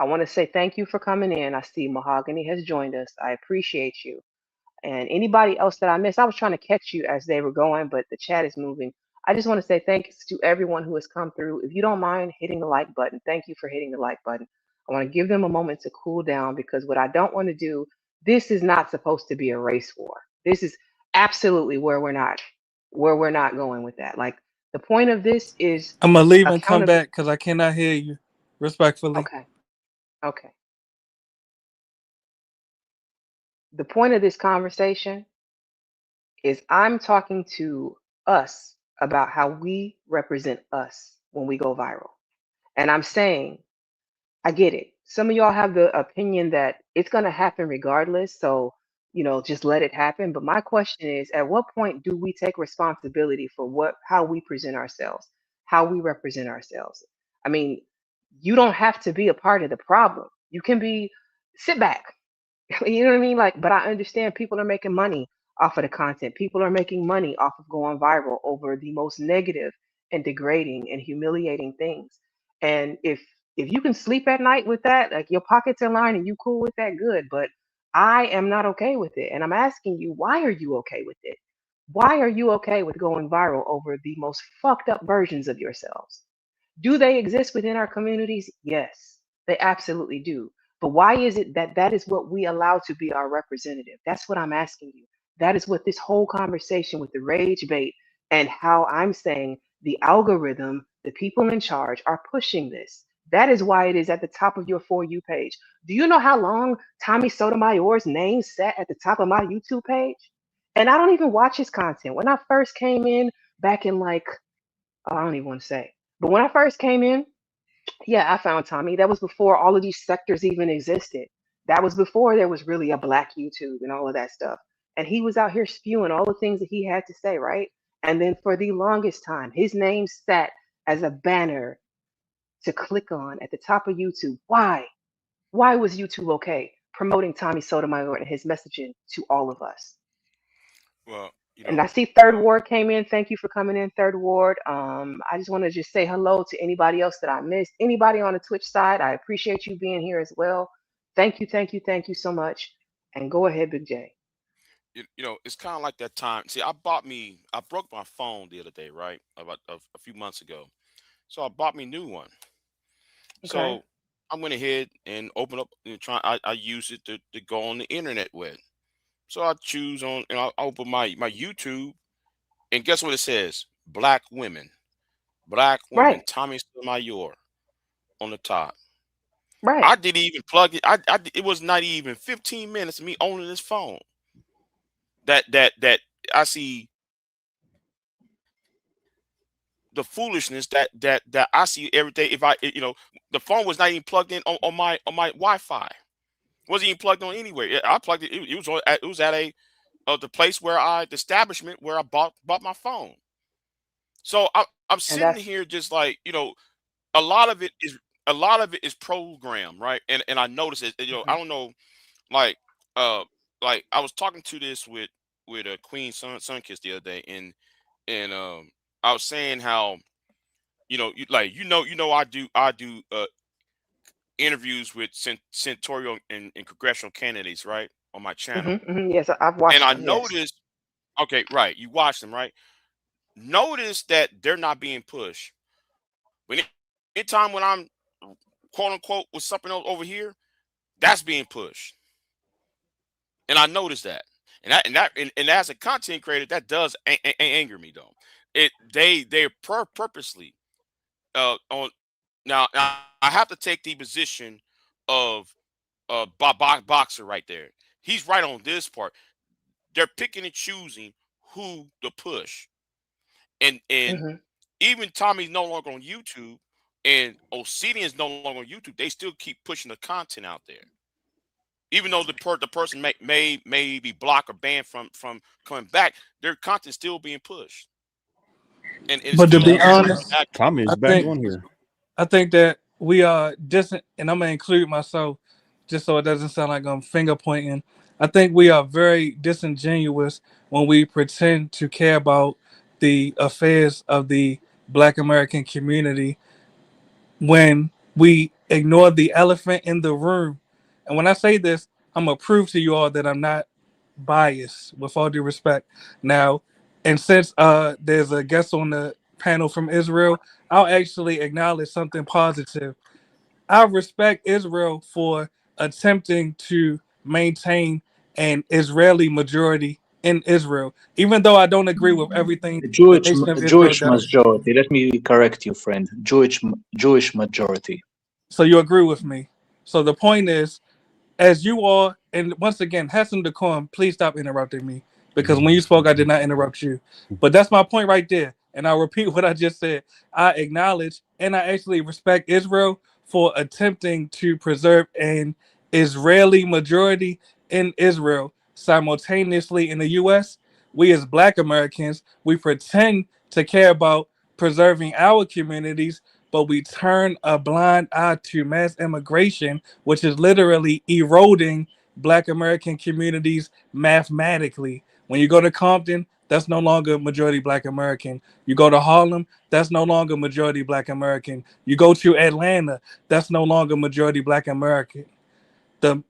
I want to say thank you for coming in. I see Mahogany has joined us. I appreciate you. And anybody else that I missed, I was trying to catch you as they were going, but the chat is moving. I just want to say thanks to everyone who has come through. If you don't mind hitting the like button, thank you for hitting the like button. I want to give them a moment to cool down because what I don't want to do, this is not supposed to be a race war. This is absolutely where we're not going with that. Like the point of this is I'm gonna leave and come accountability. back because I cannot hear you. Respectfully, Okay, okay. The point of this conversation is I'm talking to us about how we represent us when we go viral. And I'm saying, I get it. Some of y'all have the opinion that it's going to happen regardless. So, just let it happen. But my question is, at what point do we take responsibility for how we present ourselves, how we represent ourselves? I mean, you don't have to be a part of the problem. You can sit back. You know what I mean? Like, but I understand people are making money off of the content. People are making money off of going viral over the most negative and degrading and humiliating things. And if you can sleep at night with that, like your pockets are lined and you cool with that, good. But I am not okay with it. And I'm asking you, why are you okay with it? Why are you okay with going viral over the most fucked up versions of yourselves? Do they exist within our communities? Yes, they absolutely do. But why is it that that is what we allow to be our representative? That's what I'm asking you. That is what this whole conversation with the rage bait and how I'm saying the algorithm, the people in charge are pushing this. That is why it is at the top of your For You page. Do you know how long Tommy Sotomayor's name sat at the top of my YouTube page? And I don't even watch his content. When I first came in back in like, oh, I don't even want to say, but when I first came in, yeah, I found Tommy. That was before all of these sectors even existed. That was before there was really a black YouTube and all of that stuff. And he was out here spewing all the things that he had to say, right? And then for the longest time, his name sat as a banner to click on at the top of YouTube. Why? Why was YouTube okay promoting Tommy Sotomayor and his messaging to all of us? Well, And I see Third Ward came in. Thank you for coming in, Third Ward. I just want to just say hello to anybody else that I missed. Anybody on the Twitch side, I appreciate you being here as well. Thank you so much. And go ahead, Big J. it's kind of like that time. See, I broke my phone the other day, right? About a few months ago. So I bought me a new one. Okay. So I went ahead and opened up and I use it to go on the internet with. So I choose on and I open my YouTube and guess what it says? Black women, Right. Tommy Sotomayor on the top. Right. I didn't even plug it. It was not even 15 minutes of me owning this phone. That I see the foolishness that I see every day. If the phone was not even plugged in on my Wi-Fi. Wasn't even plugged on anywhere. I plugged it. It was at the place the establishment where I bought my phone. So I'm And sitting that's here just like a lot of it is a lot of it is program, right? And I noticed it. I mhm, don't know, like uh like I was talking to this with a Queen Sunkiss the other day, and I was saying how I do interviews with senatorial and congressional candidates, right, on my channel, yes, I've and watched I them. Yes. noticed. Okay, right, you watch them, right? Notice that they're not being pushed. When anytime when I'm quote unquote with something else over here, that's being pushed, and I noticed that. And as a content creator, that does anger me though. They're purposely on now I have to take the position of boxer right there. He's right on this part. They're picking and choosing who to push, and hmm even Tommy's no longer on YouTube, and Obsidian's no longer on YouTube. They still keep pushing the content out there, even though the person may be blocked or banned from coming back. Their content still being pushed, and it's But to still be being honest, reacted to. Tommy I is back think on here. I think that we are distant, and I'm gonna include myself just so it doesn't sound like I'm finger pointing. I think we are very disingenuous when we pretend to care about the affairs of the Black American community when we ignore the elephant in the room. And when I say this, I'm gonna prove to you all that I'm not biased, with all due respect. Now, and since there's a guest on the panel from Israel, I'll actually acknowledge something positive. I respect Israel for attempting to maintain an Israeli majority in Israel, even though I don't agree with everything the nation of Israel Jewish does. majority. Let me correct you, friend. Jewish majority. So you agree with me. So the point is, as you all, and once again, have some decorum. Please stop interrupting me because when you spoke, I did not interrupt you. But that's my point right there. And I'll repeat what I just said. I acknowledge and I actually respect Israel for attempting to preserve an Israeli majority in Israel simultaneously in the U.S. We as Black Americans, we pretend to care about preserving our communities, but we turn a blind eye to mass immigration, which is literally eroding Black American communities mathematically. When you go to Compton, that's no longer majority Black American. You go to Harlem, that's no longer majority Black American. You go to Atlanta, that's no longer majority Black American. The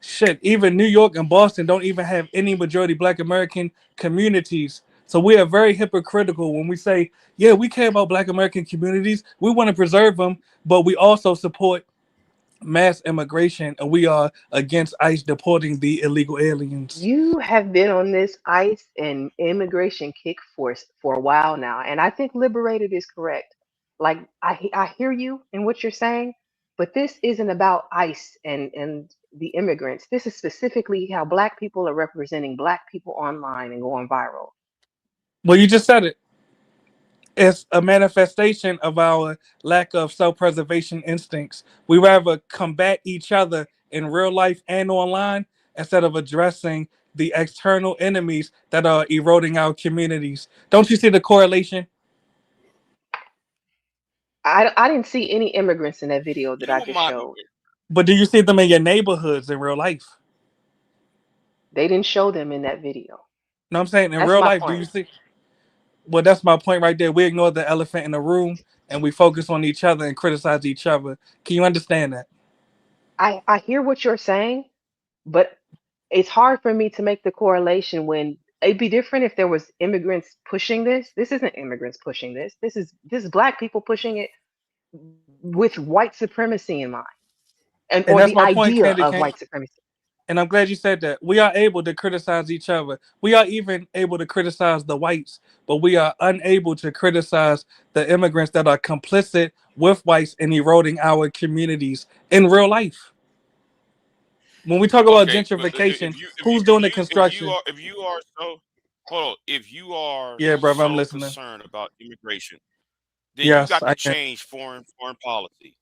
shit, even New York and Boston don't even have any majority Black American communities. So we are very hypocritical when we say, yeah, we care about Black American communities. We want to preserve them, but we also support mass immigration, and we are against ICE deporting the illegal aliens. You have been on this ICE and immigration kick for a while now, and I think liberated is correct. Like I hear you in what you're saying, but this isn't about ICE and the immigrants. This is specifically how Black people are representing Black people online and going viral. Well, you just said it. It's a manifestation of our lack of self-preservation instincts. We rather combat each other in real life and online instead of addressing the external enemies that are eroding our communities. Don't you see the correlation? I didn't see any immigrants in that video You that know I what just my showed. But do you see them in your neighborhoods in real life? They didn't show them in that video. No, I'm saying in That's real my life, do you point. see? Well, that's my point right there. We ignore the elephant in the room and we focus on each other and criticize each other. Can you understand that? I hear what you're saying, but it's hard for me to make the correlation when it'd be different if there was immigrants pushing this. This isn't immigrants pushing this. This is Black people pushing it with white supremacy in mind, and And or that's the my point, idea Candy of King. white supremacy. And I'm glad you said that. We are able to criticize each other. We are even able to criticize the whites, but we are unable to criticize the immigrants that are complicit with whites in eroding our communities in real life. When we talk about okay, but gentrification, who's doing the construction? if you are so hold on, if you are Yeah, brother, I'm so listening. concerned about immigration, then you Yes, got to I am. change foreign policy.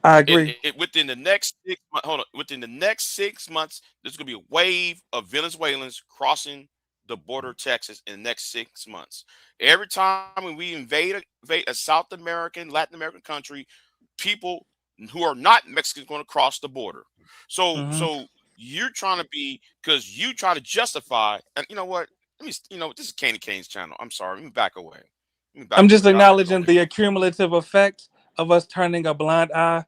I agree. Within the next 6 months, hold on, within the next 6 months, there's going to be a wave of Venezuelans crossing the border of Texas in the next 6 months. Every time when we invade a South American, Latin American country, people who are not Mexicans going to cross the border. So, Hmm. so you're trying to be because you try to justify, and you know what? This is Candy Cane's channel. I'm sorry. Let me back away. Let me I'm back just away. Y'all got it. Go acknowledging ahead. the accumulative effect of us turning a blind eye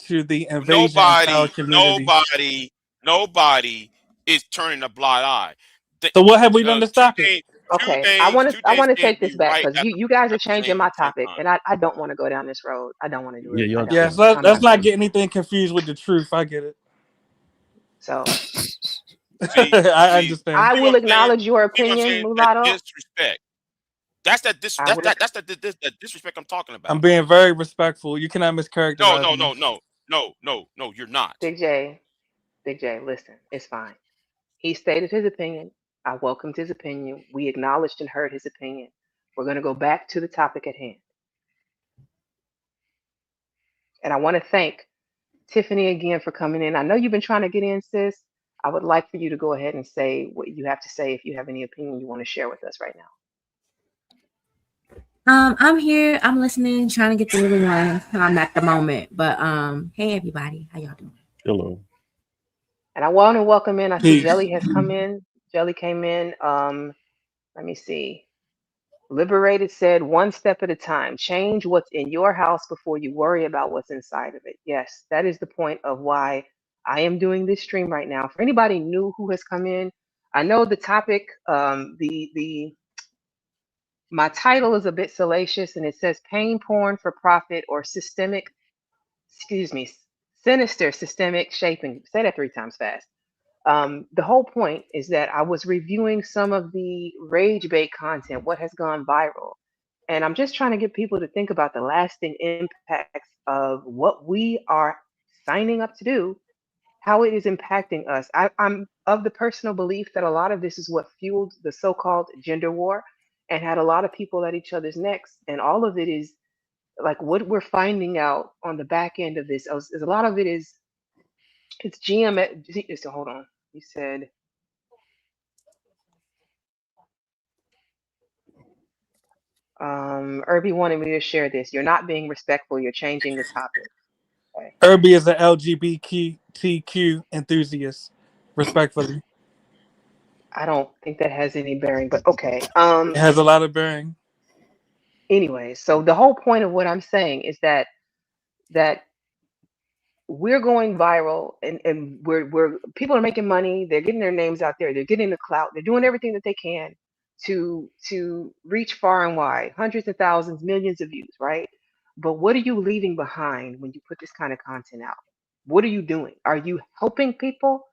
to the invasion into our Nobody, communities. nobody, nobody is turning a blind eye. So what have we done to stop it? Okay, Two I things want to can't take be this back right because you guys are at the changing my same topic, time. and I don't want to go down this road. I don't want to do Yeah, it. I y'all don't. Yes, can. let's, I'm let's not not doing get it. anything confused with the truth. I get it. So I See, understand. I see what will I'm saying? acknowledge your See what I'm opinion, saying? That mulatto. disrespect. That's that dis I that's will. that disrespect I'm talking I'm about. being very respectful. You cannot No, mischaracterize no, me. no, no, no, no, no, you're not. Big J, Big J, listen, it's fine. He stated his opinion. I welcomed his opinion. We acknowledged and heard his opinion. We're going to go back to the topic at hand. And I want to thank Tiffany again for coming in. I know you've been trying to get in, sis. I would like for you to go ahead and say what you have to say if you have any opinion you want to share with us right now. I'm here. I'm listening, trying to get the living one at the moment. But hey everybody, how y'all doing? Hello. And I want to welcome in. I see Peace. Jelly has come in. Jelly came in. Let me see. Liberated said, one step at a time. Change what's in your house before you worry about what's inside of it. Yes, that is the point of why I am doing this stream right now. For anybody new who has come in, I know the topic, the my title is a bit salacious, and it says pain porn for profit or systemic, excuse me, sinister systemic shaping. Say that 3 times fast. The whole point is that I was reviewing some of the rage bait content, what has gone viral. And I'm just trying to get people to think about the lasting impacts of what we are signing up to do, how it is impacting us. I'm of the personal belief that a lot of this is what fueled the so called gender war and had a lot of people at each other's necks. And all of it is like what we're finding out on the back end of this is a lot of it is it's GM. So hold on. You said Irby wanted me to share this. You're not being respectful. You're changing the topic. Okay. Irby is an LGBTQ enthusiast, respectfully. I don't think that has any bearing, but okay. It has a lot of bearing. Anyway, so the whole point of what I'm saying is that we're going viral, and we're people are making money. They're getting their names out there. They're getting the clout. They're doing everything that they can to reach far and wide, hundreds of thousands, millions of views, right? But what are you leaving behind when you put this kind of content out? What are you doing? Are you helping people?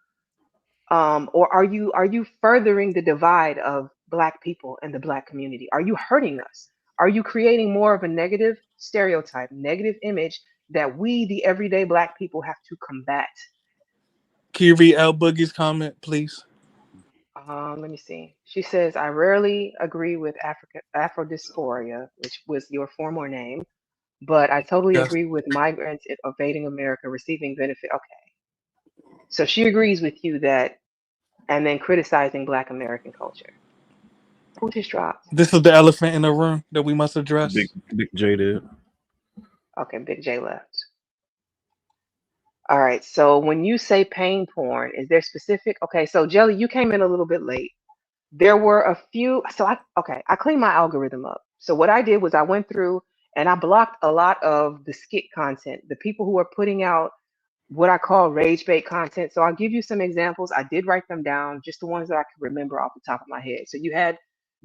Or are you furthering the divide of black people and the black community? Are you hurting us? Are you creating more of a negative stereotype, negative image that we, the everyday black people, have to combat? Can you read L Boogie's comment, please? Let me see. She says, I rarely agree with Afrodysphoria, which was your former name, but I totally Yes. agree with migrants invading America receiving benefit. Okay. So she agrees with you that, and then criticizing Black American culture. Who just dropped? This is the elephant in the room that we must Big address. Big J did. Okay, Big J left. All right. So when you say pain porn, is there specific? Okay. So Jelly, you came in a little bit late. There were a few. I cleaned my algorithm up. So what I did was I went through and I blocked a lot of the skit content, the people who are putting out what I call rage bait content. So I'll give you some examples. I did write them down, just the ones that I could remember off the top of my head. So you had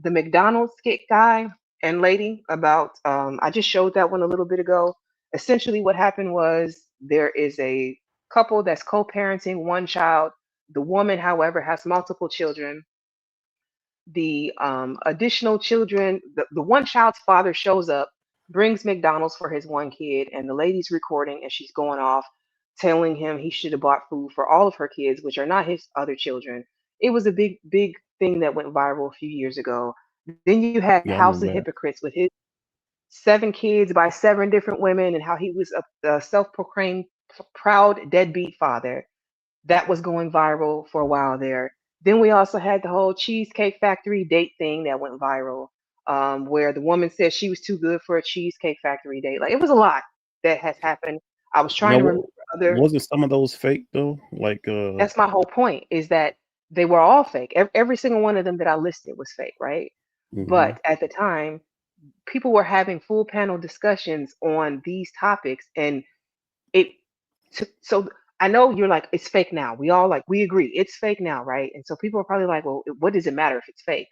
the McDonald's skit guy and lady about, I just showed that one a little bit ago. Essentially, what happened was there is a couple that's co parenting one child. The woman, however, has multiple children. The additional children, the one child's father shows up, brings McDonald's for his one kid, and the lady's recording and she's going off telling him he should have bought food for all of her kids, which are not his other children. It was a big, big thing that went viral a few years ago. Then you had Yeah, I House of remember that. Hypocrites with his 7 kids by 7 different women and how he was a self proclaimed proud deadbeat father that was going viral for a while there. Then we also had the whole Cheesecake Factory date thing that went viral, where the woman said she was too good for a Cheesecake Factory date. Like it was a lot that has happened. I was trying Now, to remember other. wasn't some of those fake though? Like, That's my whole point is that they were all fake. Every single one of them that I listed was fake, right? hmm But at the time, people were having full panel discussions on these topics, and it so I know you're like it's fake now. We all like we agree it's fake now, right? And so people are probably like, well, what does it matter if it's fake?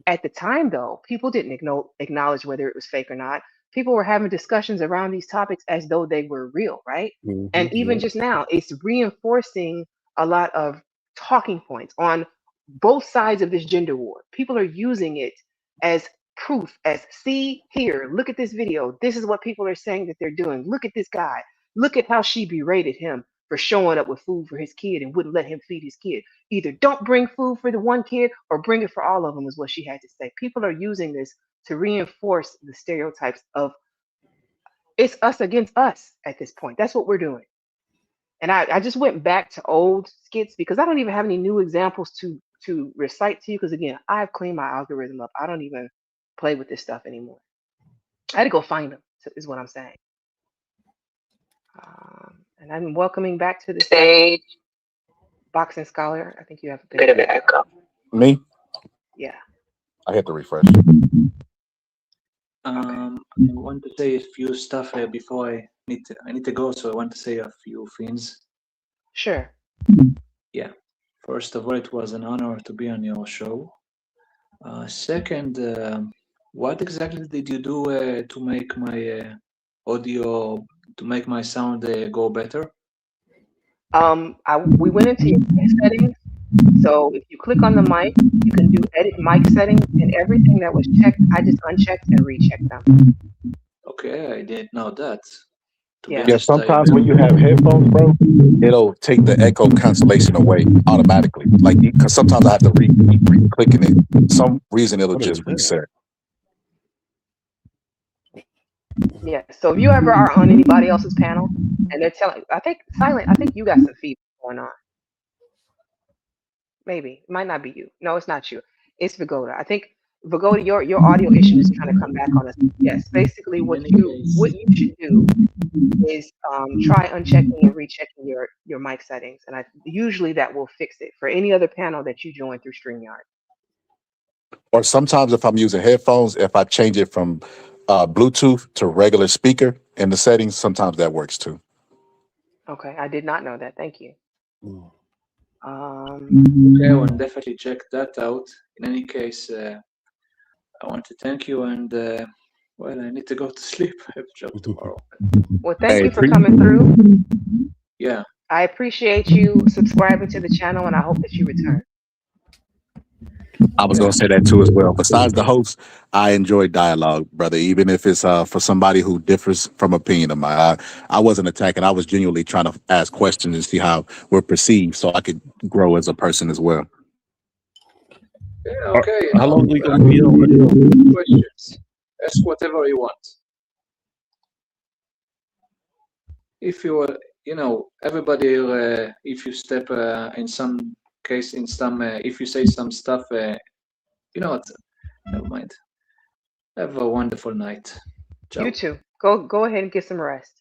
At the time, though, people didn't acknowledge whether it was fake or not. People were having discussions around these topics as though they were real, right? And even Yep. just now, it's reinforcing a lot of talking points on both sides of this gender war. People are using it as proof, as see here, look at this video. This is what people are saying that they're doing. Look at this guy. Look at how she berated him for showing up with food for his kid and wouldn't let him feed his kid. Either don't bring food for the one kid or bring it for all of them, is what she had to say. People are using this to reinforce the stereotypes of it's us against us at this point. That's what we're doing. And I just went back to old skits because I don't even have any new examples to recite to you because again, I've cleaned my algorithm up. I don't even play with this stuff anymore. I had to go find them, is what I'm saying. And I'm welcoming back to the stage Boxing Scholar. I think you have a bit of an echo. Me? Yeah. I had to refresh. I want to say a few stuff before I need to go, so I want to say a few things. Sure. Yeah. First of all, it was an honor to be on your show. Second, what exactly did you do to make my audio, to make my sound go better? We went into your mic settings. So if you click on the mic, you can do edit mic settings and everything that was checked. I just unchecked and rechecked them. Okay, I didn't know that. To be Yeah. Yeah, honest, sometimes when you have headphones, bro, it'll take the echo cancellation away automatically. Like, because sometimes I have to keep clicking it. For some reason, it'll What is just that? reset. Yeah. So if you ever are on anybody else's panel and they're telling, I think Silent, I think you got some feedback going on. Maybe it might not be you. No, it's not you. It's Vagoda. I think Vagoda, your audio issue is trying to come back on us. Yes. Basically, in what any you case, should do is try unchecking and rechecking your mic settings, and usually that will fix it for any other panel that you join through StreamYard. Or sometimes if I'm using headphones, if I change it from Bluetooth to regular speaker in the settings, sometimes that works too. Okay, I did not know that. Thank you. Mm. okay, I will definitely check that out. In any case, I want to thank you and Well, I need to go to sleep. I have a job tomorrow. Well, thank Hey, you for coming through. Yeah. I appreciate you subscribing to the channel, and I hope that you return. I was Yeah. gonna say that too as well. Besides the host, I enjoy dialogue, brother. Even if it's for somebody who differs from opinion of mine. I wasn't attacking. I was genuinely trying to ask questions and see how we're perceived, so I could grow as a person as well. Yeah. Are- Okay. How long are we gonna be on? Questions. Ask whatever you want. If you everybody, if you step in some case, in some, if you say some stuff, you know what? Never mind. Have a wonderful night. You Ciao. too. Go ahead and get some rest.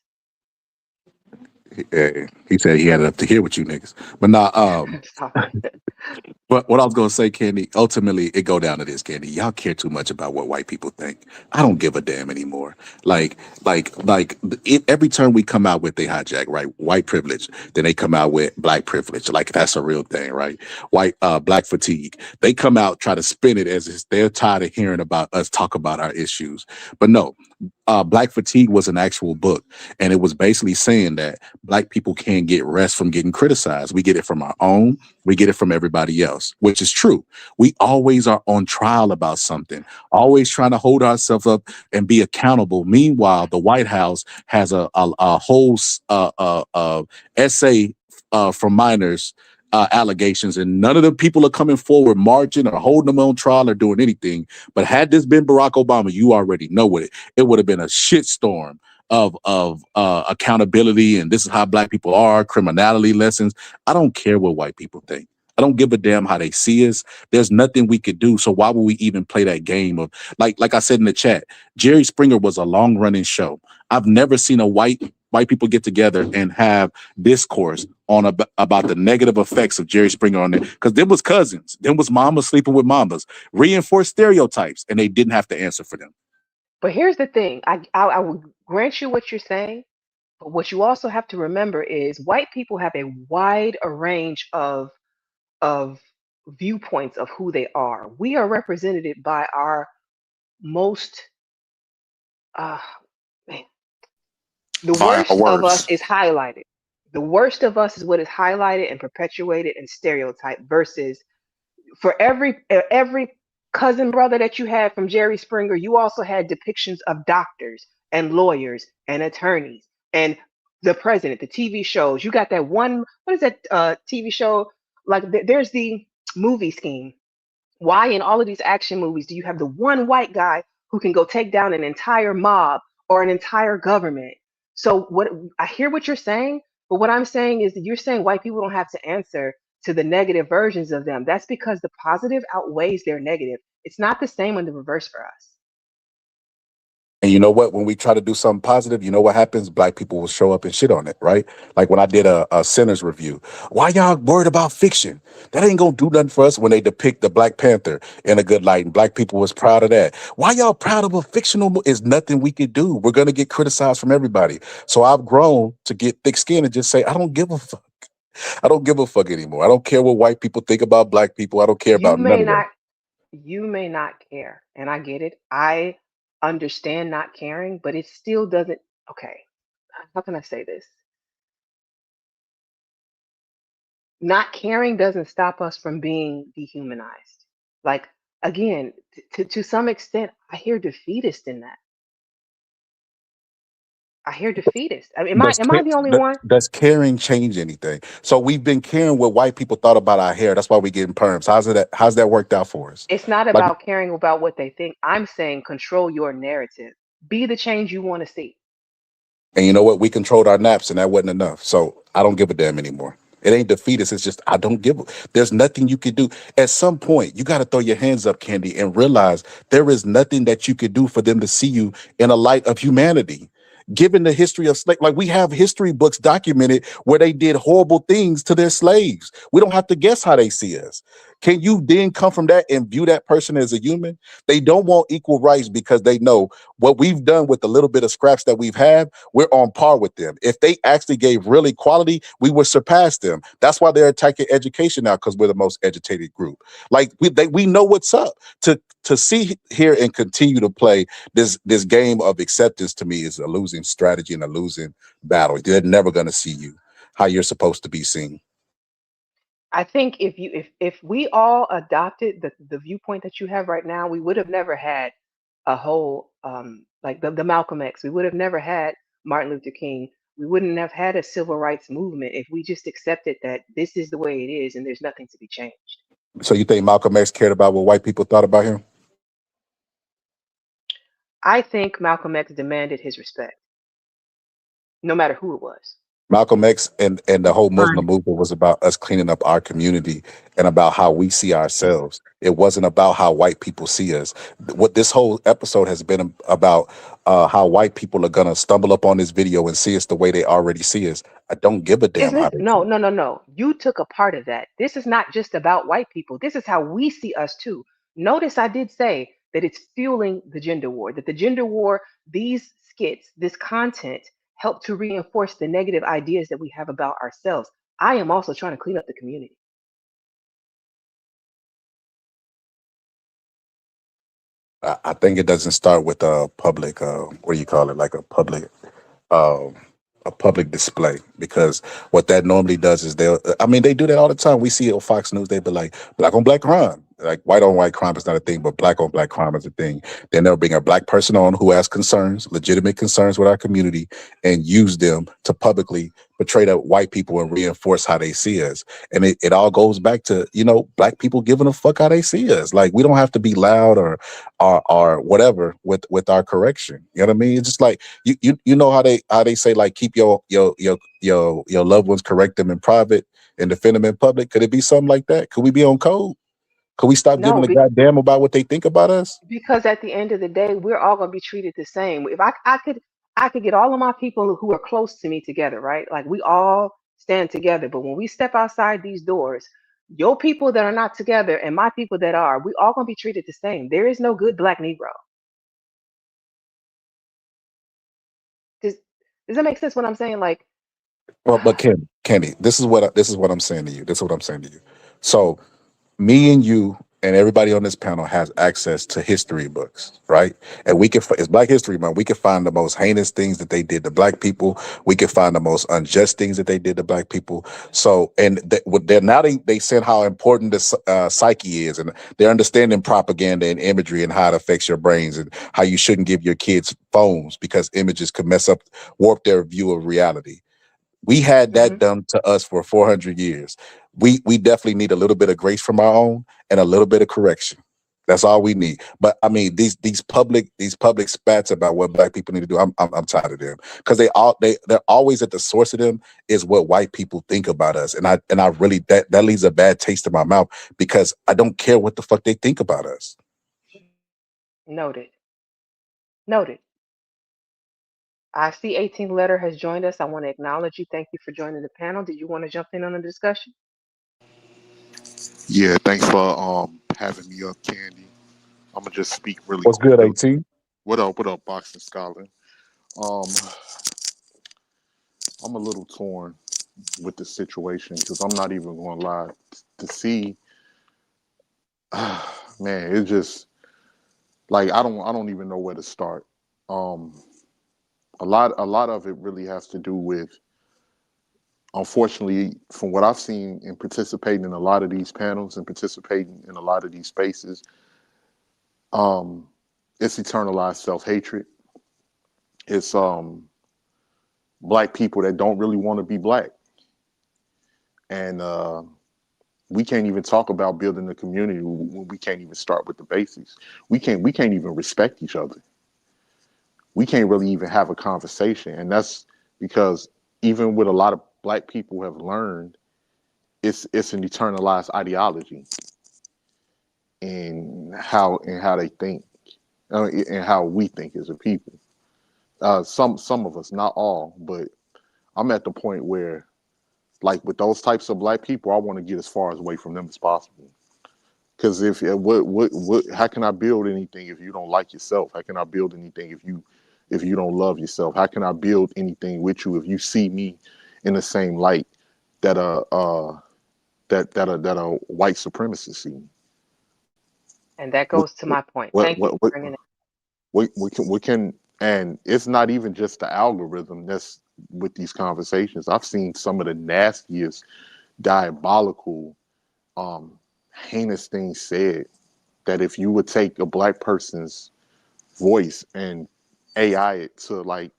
He said he had enough to hear with you niggas, but nah. Stop it. But what I was gonna say, Candy, ultimately it go down to this, Candy. Y'all care too much about what white people think. I don't give a damn anymore. Every turn we come out with, they hijack, right? White privilege. Then they come out with black privilege, like that's a real thing, right? Black fatigue. They come out try to spin it as if they're tired of hearing about us talk about our issues. But no, Black Fatigue was an actual book, and it was basically saying that black people can't get rest from getting criticized. We get it from our own, we get it from everybody else, which is true. We always are on trial about something, always trying to hold ourselves up and be accountable. Meanwhile, the White House has a whole essay from minors. Allegations, and none of the people are coming forward marching or holding them on trial or doing anything. But had this been Barack Obama, you already know it would have been a shitstorm of accountability, and this is how black people are, criminality lessons. I don't care what white people think. I don't give a damn how they see us. There's nothing we could do. So why would we even play that game of like I said in the chat, Jerry Springer was a long running show. I've never seen a white people get together and have discourse on about the negative effects of Jerry Springer on it, because them was cousins, them was mamas sleeping with mamas, reinforced stereotypes, and they didn't have to answer for them. But here's the thing. I will grant you what you're saying, but what you also have to remember is white people have a wide range of viewpoints of who they are. We are represented by our most uh man, the Vile worst of us words. is highlighted. The worst of us is what is highlighted and perpetuated and stereotyped versus for every cousin brother that you had from Jerry Springer, you also had depictions of doctors and lawyers and attorneys and the president, the TV shows. You got that one, what is that TV show? Like there's the movie scheme. Why in all of these action movies do you have the one white guy who can go take down an entire mob or an entire government? So what I hear what you're saying, but what I'm saying is that you're saying white people don't have to answer to the negative versions of them. That's because the positive outweighs their negative. It's not the same in the reverse for us. And you know what? When we try to do something positive, you know what happens? Black people will show up and shit on it, right? Like when I did a Sinners review. Why y'all worried about fiction? That ain't gonna do nothing for us when they depict the Black Panther in a good light, and black people was proud of that. Why y'all proud of a fictional Is nothing we could do. We're gonna get criticized from everybody. So I've grown to get thick skin and just say, I don't give a fuck. I don't give a fuck anymore. I don't care what white people think about black people. I don't care You about none may of that. not you may not care, and I get it. I understand not caring, but it still doesn't okay. How can I say this? Not caring doesn't stop us from being dehumanized. Like again, to some extent, I hear defeatist in that. I hear defeatist. I mean, Does am I the only one? does caring change anything? So we've been caring what white people thought about our hair. That's why we getting perms. How's that worked out for us? It's not Like, about caring about what they think. I'm saying control your narrative. Be the change you want to see. and you know what? We controlled our naps, and that wasn't enough. So I don't give a damn anymore. It ain't defeat us. It's just I don't give. There's nothing you could do. At some point, you got to throw your hands up, Candy, and realize there is nothing that you could do for them to see you in a light of humanity. Given the history of slave, like we have history books documented where they did horrible things to their slaves. We don't have to guess how they see us. Can you then come from that and view that person as a human? They don't want equal rights because they know what we've done with the little bit of scraps that we've had, we're on par with them. If they actually gave real equality, we would surpass them. That's why they're attacking education now, because we're the most educated group. Like we know what's up. To see here and continue to play this game of acceptance, to me, is a losing strategy and a losing battle. They're never going to see you how you're supposed to be seen. I think if we all adopted the viewpoint that you have right now, we would have never had a whole like the Malcolm X. We would have never had Martin Luther King. We wouldn't have had a civil rights movement if we just accepted that this is the way it is and there's nothing to be changed. So you think Malcolm X cared about what white people thought about him? I think Malcolm X demanded his respect, no matter who it was. Malcolm X and the whole Fun. Muslim movement was about us cleaning up our community and about how we see ourselves. It wasn't about how white people see us. What this whole episode has been about, how white people are gonna stumble up on this video and see us the way they already see us. I don't give a damn Isn't how this they no, see. no, no, no. You took a part of that. This is not just about white people. This is how we see us too. Notice I did say that it's fueling the gender war, that the gender war, these skits, this content help to reinforce the negative ideas that we have about ourselves. I am also trying to clean up the community. I think it doesn't start with a public, what do you call it, like um, a public display, because what that normally does is I mean, they do that all the time. We see it on Fox News. They be like, black on black crime. Like white on white crime is not a thing, but black on black crime is a thing. Then they'll bring a black person on who has concerns, legitimate concerns with our community, and use them to publicly portray to white people and reinforce how they see us. And it all goes back to, black people giving a fuck how they see us. Like, we don't have to be loud or whatever with our correction. You know what I mean? It's just like, you know how they say, like, keep your loved ones, correct them in private and defend them in public. Could it be something like that? Could we be on code? Could we stop giving No, a goddamn about what they think about us? because at the end of the day, we're all going to be treated the same. If I could get all of my people who are close to me together, right? Like we all stand together. But when we step outside these doors, your people that are not together and my people that are, we all going to be treated the same. There is no good black Negro. Does does that make sense? What I'm saying? Like, Well, but Kenny, this is what I'm saying to you. This is what I'm saying to you. So me and you and everybody on this panel has access to history books, right? And it's Black History Month. We can find the most heinous things that they did to black people. We can find the most unjust things that they did to black people. So, and they're now they said how important the psyche is, and they're understanding propaganda and imagery and how it affects your brains, and how you shouldn't give your kids phones because images could warp their view of reality. We had that mhm. done to us for 400 years. We definitely need a little bit of grace from our own and a little bit of correction. That's all we need. But I mean, these public spats about what black people need to do. I'm tired of them, because they're always at the source of them is what white people think about us, and I really, that leaves a bad taste in my mouth, because I don't care what the fuck they think about us. Noted. Noted. I see 18 letter has joined us. I want to acknowledge you. Thank you for joining the panel. Did you want to jump in on the discussion? Yeah, thanks for having me up, Candy. I'm gonna just speak really What's quick good, though. 18? What up, Boxing Scholar? Um, I'm a little torn with the situation because I'm not even gonna lie. To see, man, it's just like I don't even know where to start. Um, a lot of it really has to do with, unfortunately, from what I've seen in participating in a lot of these panels and participating in a lot of these spaces, um, it's eternalized self-hatred. It's black people that don't really want to be black, and we can't even talk about building a community when we can't even start with the basics. We can't even respect each other. We can't really even have a conversation, and that's because even with a lot of black people have learned, it's an internalized ideology in how they think, and how we think as a people. Some of us, not all, but I'm at the point where, like, with those types of black people, I want to get as far away from them as possible. Because if what how can I build anything if you don't like yourself? How can I build anything if you don't love yourself? How can I build anything with you if you see me in the same light that a white supremacist see me? And that What goes to my point. what Thank you what for what, bringing it. we can and it's not even just the algorithm that's with these conversations. I've seen some of the nastiest, diabolical, heinous things said that if you would take a black person's voice and AI it to a white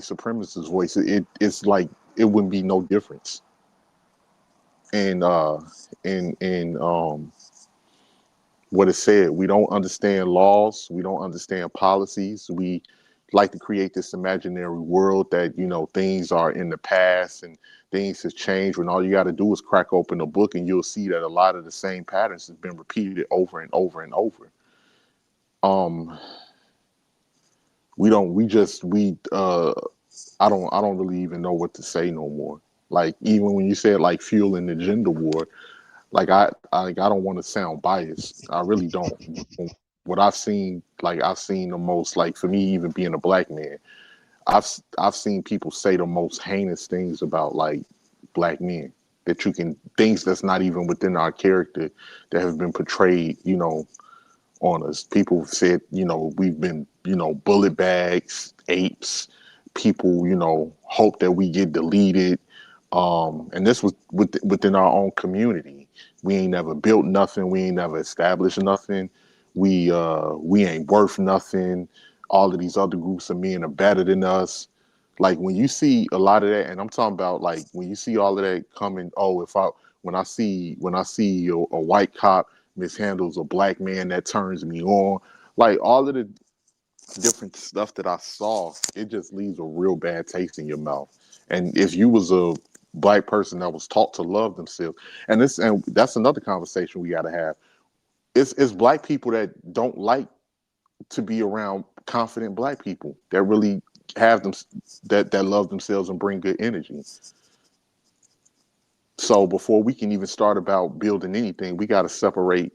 supremacist voice, it's like it wouldn't be no difference. And what it said, we don't understand laws, we don't understand policies. We like to create this imaginary world that things are in the past and things have changed, when all you got to do is crack open a book and you'll see that a lot of the same patterns have been repeated over and over and over. um we don't we just we I don't really even know what to say no more. Like, even when you said like fueling the gender war, like I don't want to sound biased, I really don't. What I've seen, like I've seen the most, like for me, even being a black man, I've seen people say the most heinous things about like black men, that you can, things that's not even within our character, that have been portrayed, on us. People said, we've been, bullet bags, apes. People, hope that we get deleted. And this was within our own community. We ain't never built nothing. We ain't never established nothing. We ain't worth nothing. All of these other groups of men are better than us. Like, when you see a lot of that, and I'm talking about like when you see all of that coming. Oh, when I see a white cop mishandles a black man, that turns me on. Like, all of the different stuff that I saw, it just leaves a real bad taste in your mouth. And if you was a black person that was taught to love themselves, and that's another conversation we got to have. It's black people that don't like to be around confident black people that really have them, that love themselves and bring good energy. So before we can even start about building anything, we got to separate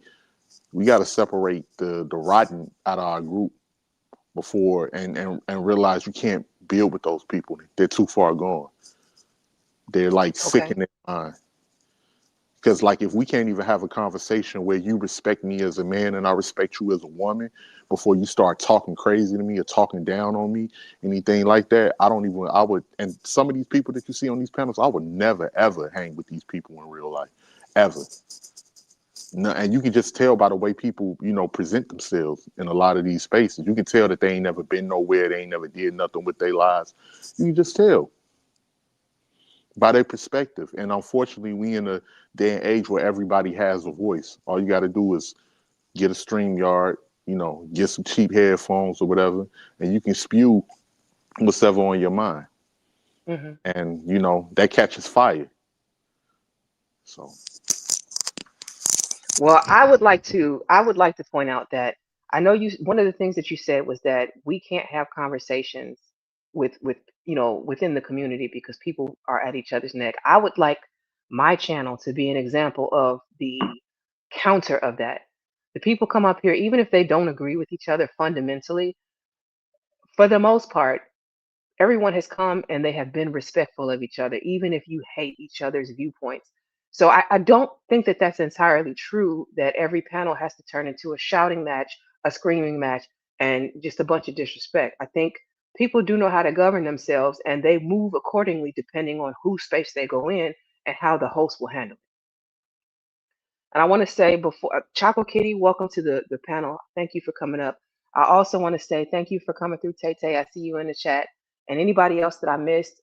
the rotten out of our group before, and realize you can't build with those people. They're too far gone. They're like sick Okay. in their mind. Because, like, if we can't even have a conversation where you respect me as a man and I respect you as a woman before you start talking crazy to me or talking down on me, anything like that, I would, and some of these people that you see on these panels, I would never, ever hang with these people in real life, ever. No, and you can just tell by the way people, present themselves in a lot of these spaces. You can tell that they ain't never been nowhere. They ain't never did nothing with their lives. You can just tell by their perspective. And unfortunately, we in a day and age where everybody has a voice. All you got to do is get a StreamYard, get some cheap headphones or whatever, and you can spew whatever on your mind. Hmm. And, that catches fire. So, Well, I would like to point out that I know you. One of the things that you said was that we can't have conversations with within the community because people are at each other's neck. I would like my channel to be an example of the counter of that. The people come up here, even if they don't agree with each other fundamentally, for the most part, everyone has come and they have been respectful of each other, even if you hate each other's viewpoints. So I don't think that that's entirely true, that every panel has to turn into a shouting match, a screaming match, and just a bunch of disrespect. I think people do know how to govern themselves and they move accordingly depending on whose space they go in and how the host will handle it. And I want to say before, Choco Kitty, welcome to the panel. Thank you for coming up. I also want to say thank you for coming through, Tay Tay. I see you in the chat. And anybody else that I missed,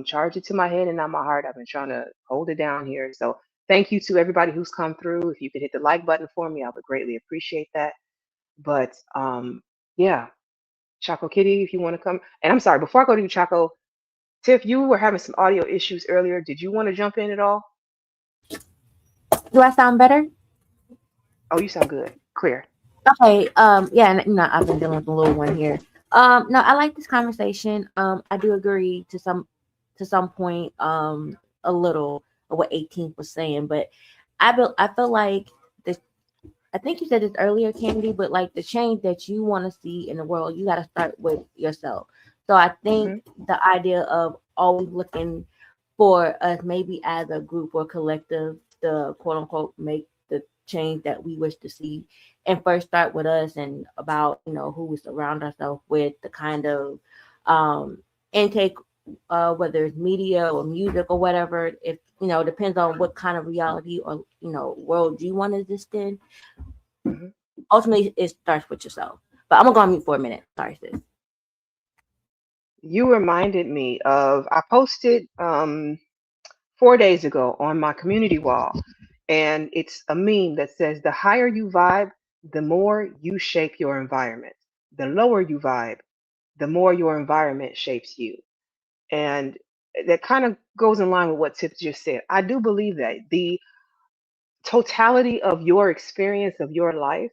charge it to my head and not my heart. I've been trying to hold it down here. So thank you to everybody who's come through. If you could hit the like button for me, I would greatly appreciate that. But yeah, Choco Kitty, if you want to come. And I'm sorry, before I go to you, Choco, Tiff, you were having some audio issues earlier. Did you want to jump in at all? Do I sound better? Oh, you sound good. Clear. Okay. Yeah, and I've been dealing with a little one here. No, I like this conversation. I do agree to some point, a little of what 18 was saying, but I feel like I think you said this earlier, Candy, but like the change that you want to see in the world, you got to start with yourself. So I Hmm. think the idea of always looking for us, maybe as a group or collective, to quote unquote make the change that we wish to see, and first start with us and about who we surround ourselves with, the kind of um, intake, whether it's media or music or whatever. If depends on what kind of reality or world you want to exist in. Hmm. Ultimately, it starts with yourself. But I'm gonna go on mute for a minute. Sorry, sis. You reminded me of I posted 4 days ago on my community wall, and it's a meme that says the higher you vibe, the more you shape your environment. The lower you vibe, the more your environment shapes you. And that kind of goes in line with what Tiff just said. I do believe that the totality of your experience of your life,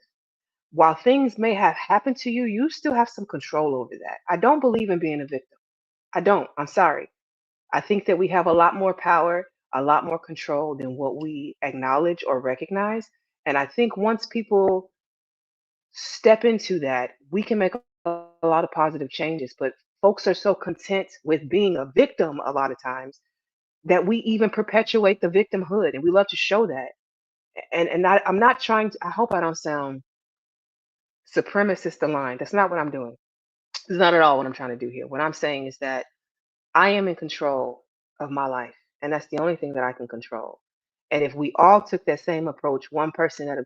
while things may have happened to you, you still have some control over that. I don't believe in being a victim. I don't. I'm sorry. I think that we have a lot more power, a lot more control than what we acknowledge or recognize. And I think once people step into that, we can make a lot of positive changes. But folks are so content with being a victim a lot of times that we even perpetuate the victimhood, and we love to show that. I'm not trying to. I hope I don't sound supremacist aligned. That's not what I'm doing. It's not at all what I'm trying to do here. What I'm saying is that I am in control of my life, and that's the only thing that I can control. And if we all took that same approach, one person at a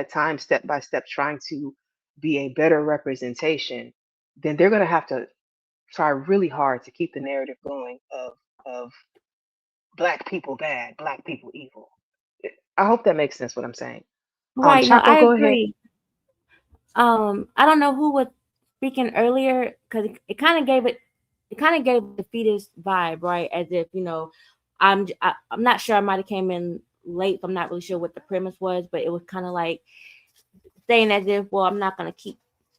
time, step by step, trying to be a better representation, then they're going to have to try really hard to keep the narrative going of black people bad, black people evil. I hope that makes sense what I'm saying. Right. No, Chaco, I go ahead. agree. I don't know who was speaking earlier because it kind of gave the fetus vibe, right? As if I'm not sure. I might have came in late, so I'm not really sure what the premise was, but it was kind of like saying as if, well, I'm not gonna keep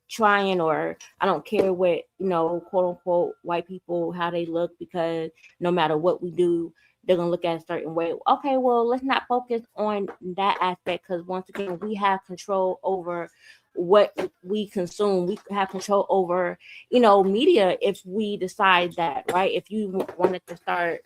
trying, or I don't care what quote unquote white people how they look, because no matter what we do, they're gonna look at a certain way. Okay, well, let's not focus on that aspect, because once again, we have control over what we consume. We have control over media if we decide that, right? If you wanted to start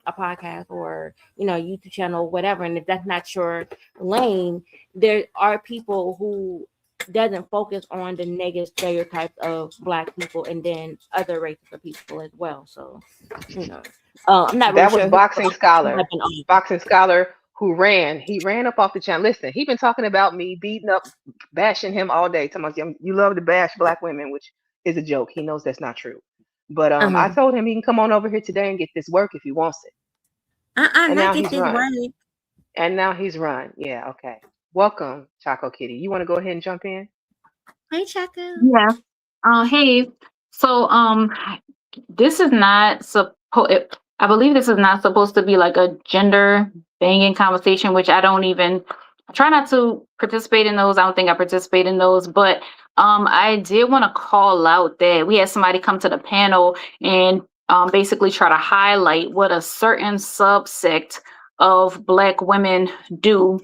a podcast or YouTube channel, whatever, and if that's not your lane, there are people who doesn't focus on the negative stereotypes of black people and then other races of people as well. So you know I'm not really That was sure who boxing scholar. jumping on. Boxing scholar who ran. He ran up off the channel. Listen, he been talking about me, beating up, bashing him all day. Talking about you love to bash black women, which is a joke. He knows that's not true. But I Uh-huh. told him he can come on over here today and get this work if he wants it. And Not now get he's this run. right. And now he's run. Yeah, okay. Welcome, Choco Kitty. You want to go ahead and jump in? Hey, Chaka. Yeah. Hey. So, this is not I believe this is not supposed to be like a gender banging conversation, which I try not to participate in those. I don't think I participate in those, but I did want to call out that we had somebody come to the panel and basically try to highlight what a certain subsect of Black women do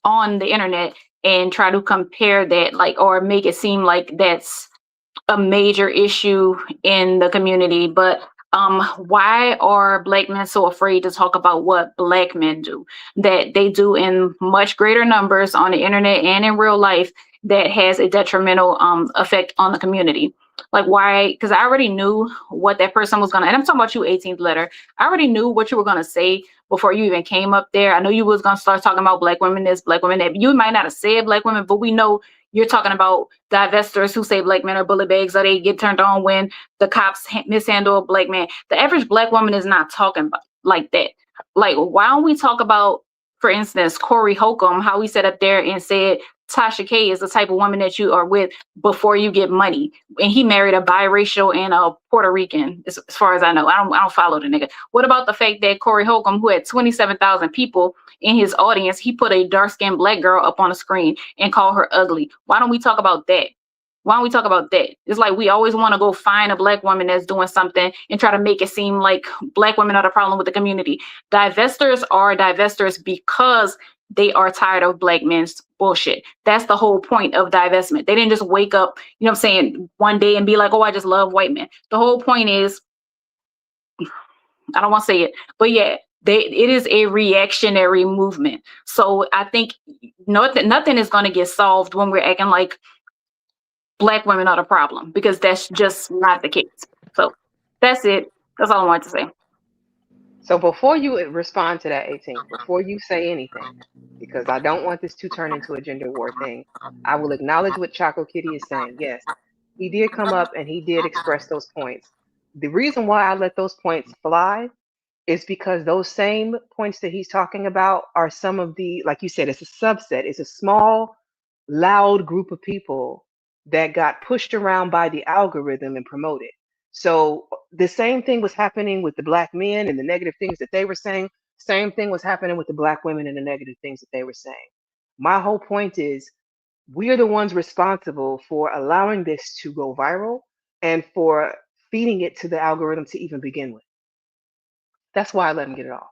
on the internet, and try to compare that, like, or make it seem like that's a major issue in the community. But why are Black men so afraid to talk about what Black men do, that they do in much greater numbers on the internet and in real life, that has a detrimental effect on the community? Like, why? Because I already knew what that person was gonna, and I'm talking about you, 18th letter. I already knew what you were gonna say before you even came up there. I know you was gonna start talking about Black women this, Black women that. You might not have said Black women, but we know you're talking about divestors who say Black men are bully bags, or they get turned on when the cops mishandle a Black man. The average Black woman is not talking about like that. Like, why don't we talk about, for instance, Corey Holcomb, how he sat up there and said Tasha K is the type of woman that you are with before you get money, and he married a biracial and a Puerto Rican, as far as I know. I don't follow the nigga. What about the fact that Corey Holcomb, who had 27,000 people in his audience, he put a dark-skinned Black girl up on the screen and called her ugly? Why don't we talk about that? Why don't we talk about that? It's like we always want to go find a Black woman that's doing something and try to make it seem like Black women are the problem with the community. Divestors are divestors because they are tired of black men's bullshit. That's the whole point of divestment. They didn't just wake up, you know what I'm saying, one day and be like, oh, I just love white men. The whole point is, I don't want to say it, but yeah, it is a reactionary movement. So I think nothing is going to get solved when we're acting like black women are the problem, because that's just not the case. So that's it. That's all I wanted to say. So before you respond to that 18th, before you say anything, because I don't want this to turn into a gender war thing, I will acknowledge what Choco Kitty is saying. Yes, he did come up and he did express those points. The reason why I let those points fly is because those same points that he's talking about are some of the, like you said, it's a subset, it's a small, loud group of people that got pushed around by the algorithm and promoted. So the same thing was happening with the black men and the negative things that they were saying. Same thing was happening with the black women and the negative things that they were saying. My whole point is we are the ones responsible for allowing this to go viral and for feeding it to the algorithm to even begin with. That's why I let him get it off.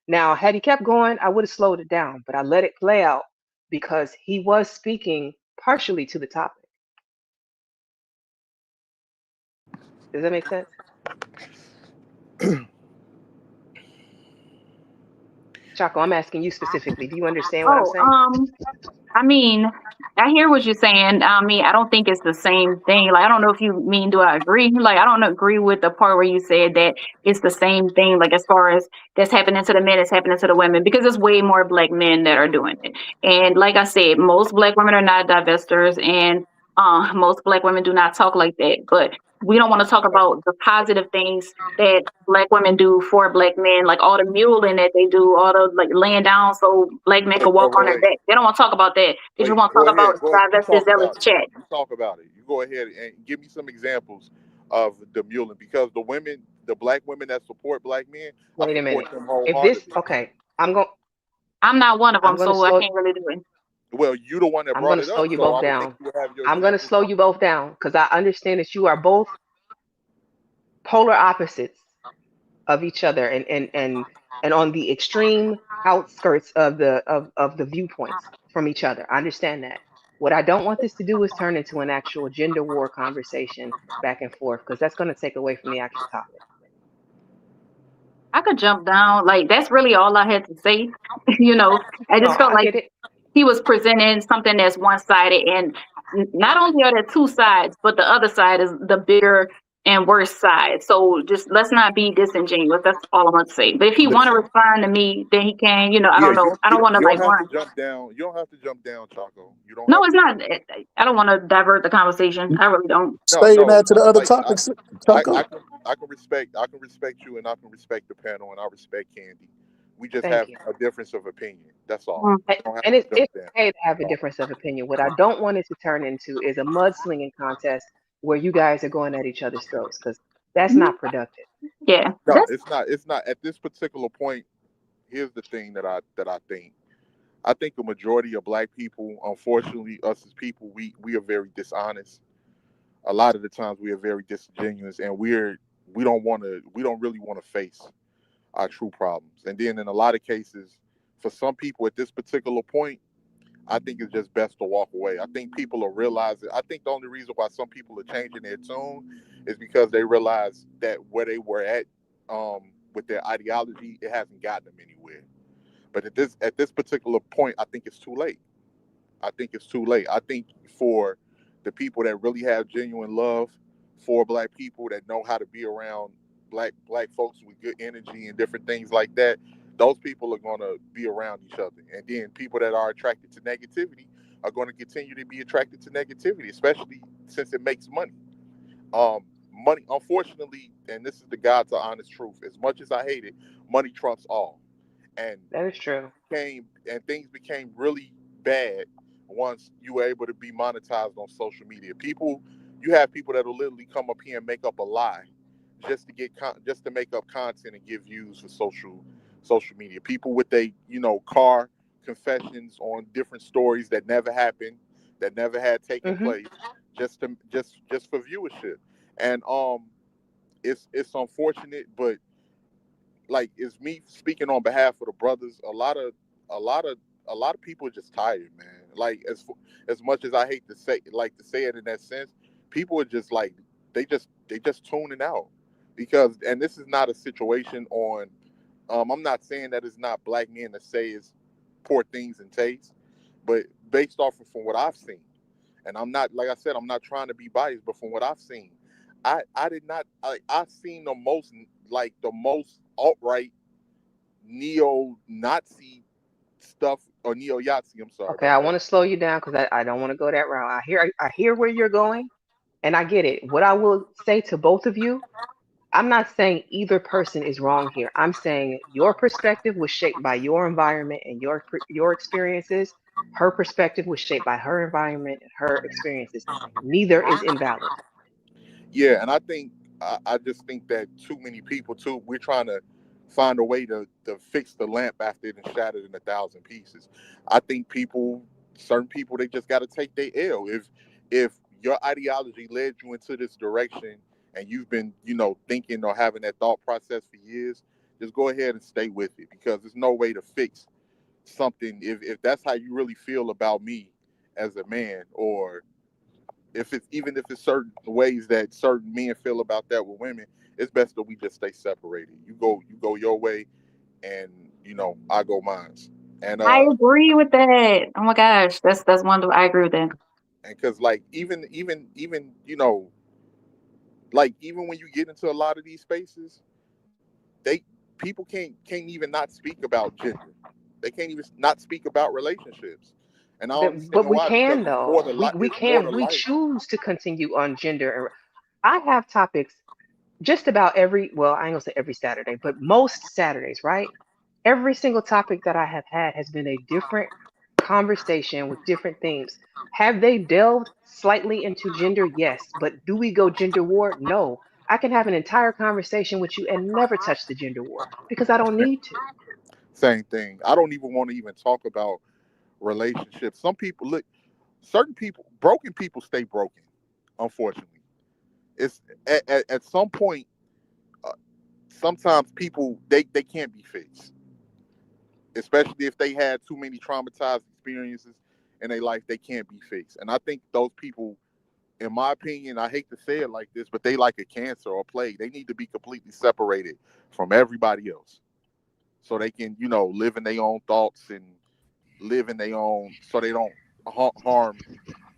Now, had he kept going, I would have slowed it down, but I let it play out because he was speaking partially to the topic. Does that make sense? Chaco, I'm asking you specifically. Do you understand what I'm Oh, saying? I mean, I hear what you're saying. I mean, I don't think it's the same thing. Like, I don't know if you mean, do I agree? Like, I don't agree with the part where you said that it's the same thing, like, as far as that's happening to the men, it's happening to the women, because there's way more black men that are doing it. And like I said, most black women are not divestors, and most black women do not talk like that. But we don't want to talk about the positive things that black women do for black men, like all the muling that they do, all the like laying down so black men can walk on their back. They don't want to talk about that. They just Wait, want to go talk ahead. about Go. You divested talk zealous about it. chat. You talk about it. You go ahead and give me some examples of the muling, because the women, the black women that support black men, I Wait a minute. support them If this, wholeheartedly. okay, I'm not one of I'm them, gonna so I slow can't really do it. Well, you the one that I'm brought gonna it slow up, you so both I would think down. you would have your I'm gonna examples slow from you both down because I understand that you are both polar opposites of each other and on the extreme outskirts of the viewpoints from each other. I understand that. What I don't want this to do is turn into an actual gender war conversation back and forth because that's going to take away from the actual topic. I could jump down. Like, that's really all I had to say. I No, just felt I like get it. he was presenting something that's one-sided, and not only are there two sides, but the other side is the bigger and worse side. So just let's not be disingenuous. That's all I want to say. But if he want to listen. respond to me, then he can. I Yeah, don't know. I don't want to you don't like have to run. jump down. You don't have to jump down, Chaco. You don't No, have it's to jump. not. I don't want to divert the conversation. I really don't. No, Staying no. that to the other Like topics, I, Chaco. I can I can respect you, and I can respect the panel, and I respect Candy. We just Thank have you. a difference of opinion. That's all. Mm. You don't have And to jump it's down. okay to have a difference of opinion. What I don't want it to turn into is a mudslinging contest where you guys are going at each other's throats because that's not productive. Yeah, No, that's it's not. It's not. At this particular point, here's the thing that I think. I think the majority of black people, unfortunately, us as people, we are very dishonest. A lot of the times we are very disingenuous, and we don't really want to face our true problems. And then in a lot of cases, for some people at this particular point, I think it's just best to walk away. I think people are realizing. I think the only reason why some people are changing their tune is because they realize that where they were at with their ideology, it hasn't gotten them anywhere. But at this particular point, I think it's too late. I think it's too late. I think for the people that really have genuine love for black people, that know how to be around black folks with good energy and different things like that, those people are going to be around each other. And then people that are attracted to negativity are going to continue to be attracted to negativity, especially since it makes money. Money, unfortunately, and this is the God's honest truth. As much as I hate it, money trumps all. And That is true. things became really bad once you were able to be monetized on social media. You have people that will literally come up here and make up a lie just to just to make up content and give views for social media. People with car confessions on different stories that never happened, that never had taken Hmm. place, just for viewership. And it's unfortunate, but like, it's me speaking on behalf of the brothers. a lot of a lot of people are just tired, man. Like as much as I hate to say it in that sense, people are just like they just tuning out because and this is not a situation on. I'm not saying that it's not black men that say it's poor things in taste, but based off of from what I've seen, and I'm not like I said, I'm not trying to be biased, but from what I've seen, I did not I've seen the most alt-right neo-Nazi stuff or neo-Yahtzee. I'm sorry Okay, about I that. want to slow you down because I don't want to go that route. I hear where you're going, and I get it. What I will say to both of you, I'm not saying either person is wrong here. I'm saying your perspective was shaped by your environment and your experiences. Her perspective was shaped by her environment and her experiences. Neither is invalid. Yeah, and I just think that too many people too. We're trying to find a way to fix the lamp after it is shattered in a thousand pieces. I think certain people, they just got to take their L. If your ideology led you into this direction and you've been thinking or having that thought process for years, just go ahead and stay with it because there's no way to fix something if that's how you really feel about me as a man, or if it's certain ways that certain men feel about that with women, it's best that we just stay separated. You go your way, and I go mine. And I agree with that. Oh my gosh, that's wonderful. I agree with that. and because like even like even when you get into a lot of these spaces, they people can't even not speak about gender. They can't even not speak about relationships, and I don't But understand we why because can though. We it's more to can. We life. choose to continue on gender. I have topics just about well, I ain't gonna say every Saturday, but most Saturdays, right? Every single topic that I have had has been a different conversation with different themes. Have they delved slightly into gender? Yes. But do we go gender war? No. I can have an entire conversation with you and never touch the gender war because I don't need to. Same thing. I don't even want to even talk about relationships. Some people look, certain people, broken people stay broken. Unfortunately, it's at some point. Uh, Sometimes people they can't be fixed, especially if they had too many traumatized experiences in their life. They can't be fixed, and I think those people, in my opinion, I hate to say it like this, but they like a cancer or a plague. They need to be completely separated from everybody else, so they can live in their own thoughts and live in their own, so they don't harm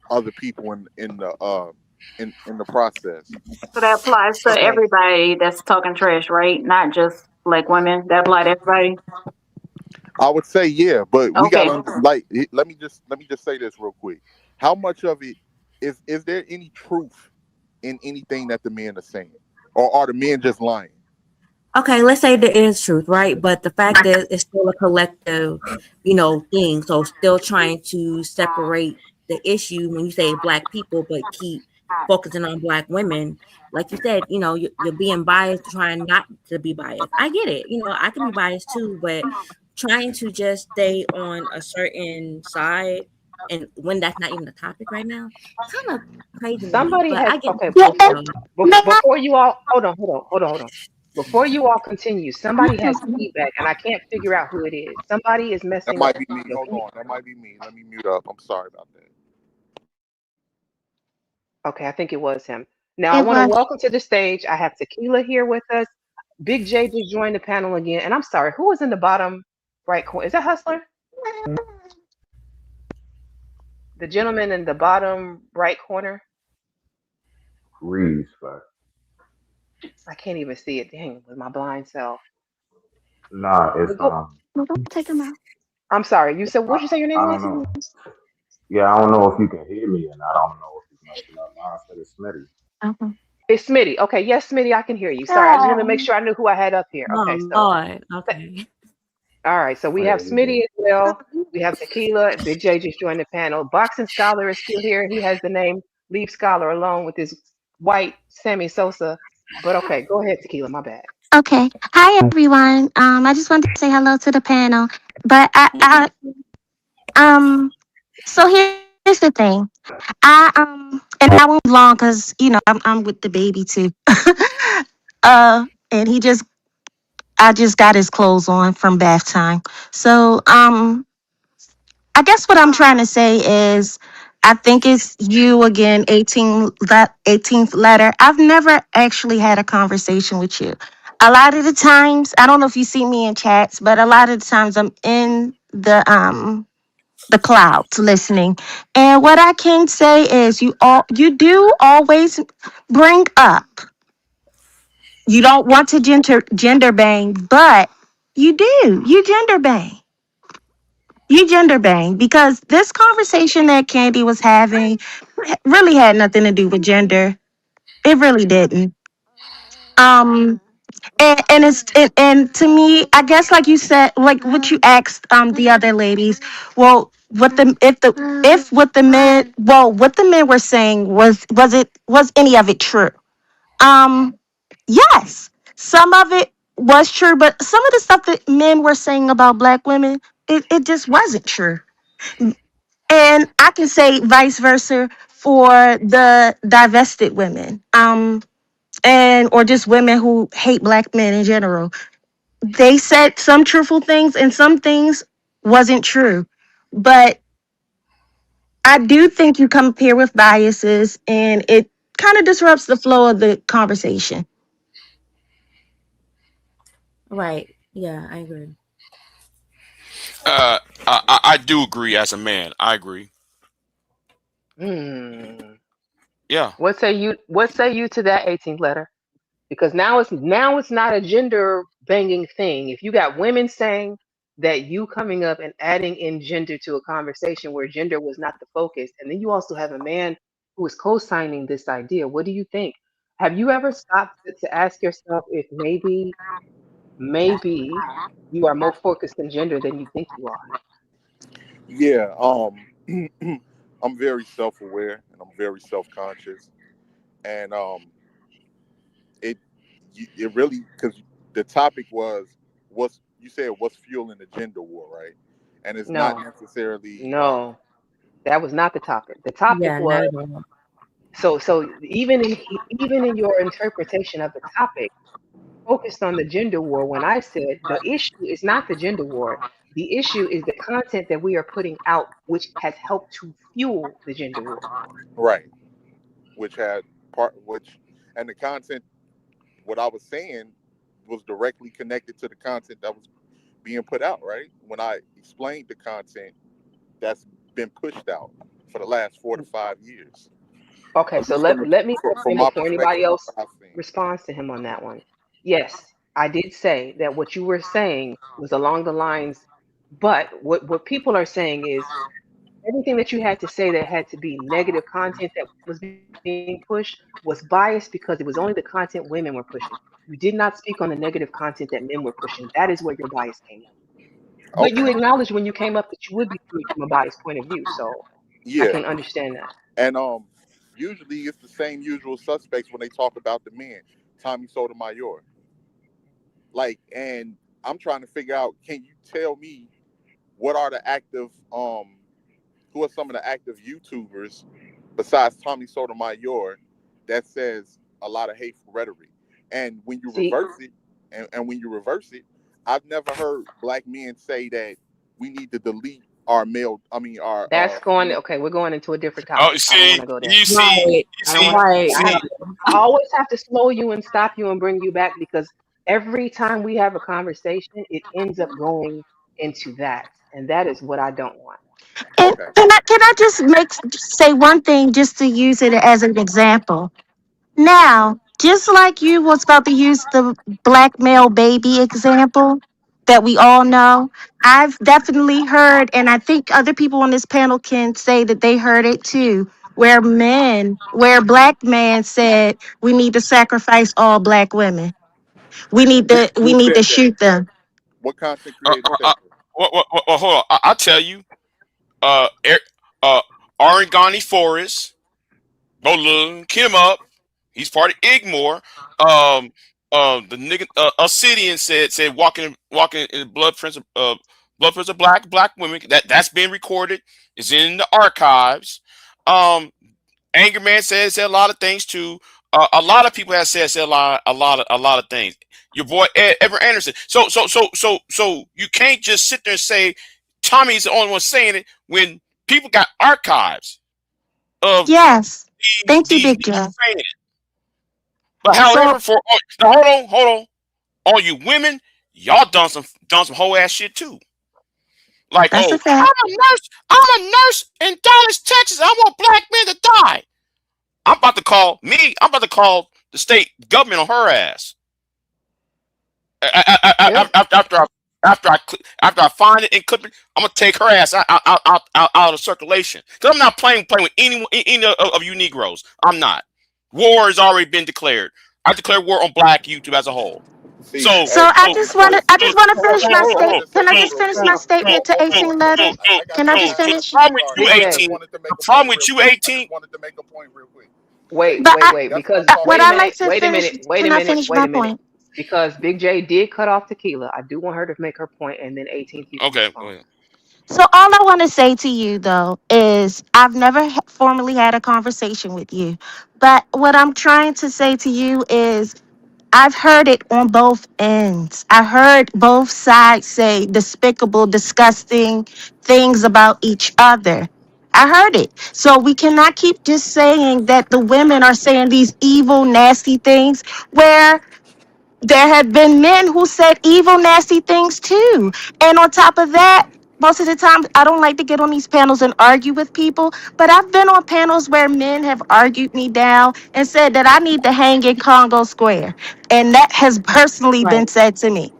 other people in the process. So that applies to Okay. everybody that's talking trash, right? Not just like women. That apply to everybody. I would say yeah, but we got Okay. to let me just say this real quick. How much of it is there any truth in anything that the men are saying, or are the men just lying? Okay, let's say there is truth, right? But the fact is, it's still a collective, thing. So still trying to separate the issue when you say black people, but keep focusing on black women. Like you said, you're being biased, trying not to be biased. I get it. I can be biased too, but trying to just stay on a certain side and when that's not even the topic right now, kind of crazy to me. Somebody But has I get okay, though. before you all hold on. Before you all continue, somebody has feedback and I can't figure out who it is. Somebody is That messing up might be me. your Hold on, that might be me. Let me mute up. I'm sorry about that. Okay, I think it was him. Now I It want to was. welcome to the stage. I have Tequila here with us. Big J just joined the panel again. And I'm sorry, who was in the bottom right corner? Is that Hustler? The gentleman in the bottom right corner? Reese, but I can't even see it. Dang, with my blind self. nah, it's But go, Don't take him out. I'm sorry. You said what'd you say your name I was? don't know. Yeah, I don't know if you can hear me, and I don't know if it's messing up. Mine said it's Smitty. Okay. It's Smitty. Okay, yes, Smitty, I can hear you. Sorry, I just wanted to make sure I knew who I had up here. Oh Okay, so Lord. Okay. all right, so Oh we yeah, have you good. Smitty as well. We have Tequila. Big J just joined the panel. Boxing Scholar is still here. He has the name Leave Scholar alone with his white Sammy Sosa. But okay, go ahead, Tequila. My bad. Okay. Hi everyone. I just wanted to say hello to the panel. But so here's the thing. And I won't be long because I'm with the baby too. And I just got his clothes on from bath time. So I guess what I'm trying to say is, I think it's you again, 18th letter. I've never actually had a conversation with you. A lot of the times, I don't know if you see me in chats, but a lot of the times I'm in the clouds listening. And what I can say is you do always bring up, you don't want to gender bang, but you do. You gender bang because this conversation that Candy was having really had nothing to do with gender. It really didn't. Um, and to me, I guess like you said, like what you asked the other ladies, well, what the men were saying was any of it true? Um, yes, some of it was true, but some of the stuff that men were saying about black women, it just wasn't true. And I can say vice versa for the divested women, and or just women who hate black men in general. They said some truthful things, and some things wasn't true. But I do think you come up here with biases, and it kind of disrupts the flow of the conversation. Right. Yeah, I agree. I do agree as a man. I agree. Hmm. Yeah. What say you to that 18th letter? Because now it's not a gender banging thing. If you got women saying that, you coming up and adding in gender to a conversation where gender was not the focus, and then you also have a man who is co-signing this idea, what do you think? Have you ever stopped to ask yourself if maybe you are more focused on gender than you think you are? Yeah, I'm very self-aware and I'm very self-conscious, and it it really, because the topic was, what's you said, what's fueling the gender war, right? And it's not No, necessarily no, that was not the topic. The topic Yeah, was, not at all. so even in your interpretation of the topic, focused on the gender war when I said the issue is not the gender war. The issue is the content that we are putting out, which has helped to fuel the gender war. right, which had which, and the content, what I was saying was directly connected to the content that was being put out, right? When I explained the content that's been pushed out for the last 4 to 5 years, Okay, at so least from let me go from in my before anybody perspective and else what I've seen. responds to him on that one. Yes, I did say that what you were saying was along the lines, but what people are saying is everything that you had to say that had to be negative content that was being pushed was biased because it was only the content women were pushing. You did not speak on the negative content that men were pushing. That is where your bias came in. But you Okay, acknowledged when you came up that you would be coming from a biased point of view. So I yeah, can understand that. and usually it's the same usual suspects when they talk about the men. Tommy Sotomayor, like, and I'm trying to figure out, can you tell me what are the active who are some of the active YouTubers besides Tommy Sotomayor that says a lot of hateful rhetoric? And when you See, reverse it, and when you reverse it, I've never heard black men say that we need to delete our male, I mean our that's going, female. okay, we're going into a different Oh, topic. I don't want see, to go there. you see, Right. you I don't see, want to. Right. I have. see. No. I always have to slow you and stop you and bring you back because every time we have a conversation, it ends up going into that, and that is what I don't want. And Okay, can I just say one thing just to use it as an example? Now, just like you was about to use the black male baby example that we all know, I've definitely heard, and I think other people on this panel can say that they heard it too, where black men said we need to sacrifice all black women. We who need to said that? shoot them. What content Uh, creator uh, said uh, that? hold on. I'll tell you. Er, Arangani Forrest. Go look him up. He's part of Igmore. Um, the nigga Obsidian said walking in blood prints of black women. That's been recorded. It's in the archives. Um, Anger Man said a lot of things too. A lot of people have said a lot of things. Your boy Ever Anderson. So you can't just sit there and say Tommy's the only one saying it when people got archives of Yes. Thank you, these Big men Joe. saying it. But So however, now, hold on, all you women, y'all done some whole ass shit too. Like, that's a oh, fact. I'm a nurse in Dallas, Texas. I want black men to die. I'm about to call the state government on her ass. Yep. After I find it and clip it, I'm gonna take her ass out of circulation. Cause I'm not playing with any of you Negroes. I'm not. War has already been declared. I declare war on Black YouTube as a whole. See, So So hey, I hey, just want so to I so just want to hold on, finish hold my on. I state. gotta say Can I this just real finish quick. my statement to Hold 18 on, hold letters? on. I got Can you, I just Candy. the finish? problem with Sorry, you I just 18. eighteen, wanted to make the a problem point with real you quick. I 18. just wanted to make a point real quick. Wait, But wait, wait. That's what Because I'm talking would wait a I about. like minute. to Wait a finish? minute. Wait a Can I minute. finish Wait my a minute. point? Because Big J did cut off Tequila. I do want her to make her point, and then 18 you can Okay, go respond. ahead. So all I want to say to you though is I've never formally had a conversation with you, but what I'm trying to say to you is I've heard it on both ends. I heard both sides say despicable, disgusting things about each other. I heard it. So we cannot keep just saying that the women are saying these evil, nasty things where there have been men who said evil, nasty things too. And on top of that, most of the time, I don't like to get on these panels and argue with people, but I've been on panels where men have argued me down and said that I need to hang in Congo Square. And that has personally Right. been said to me.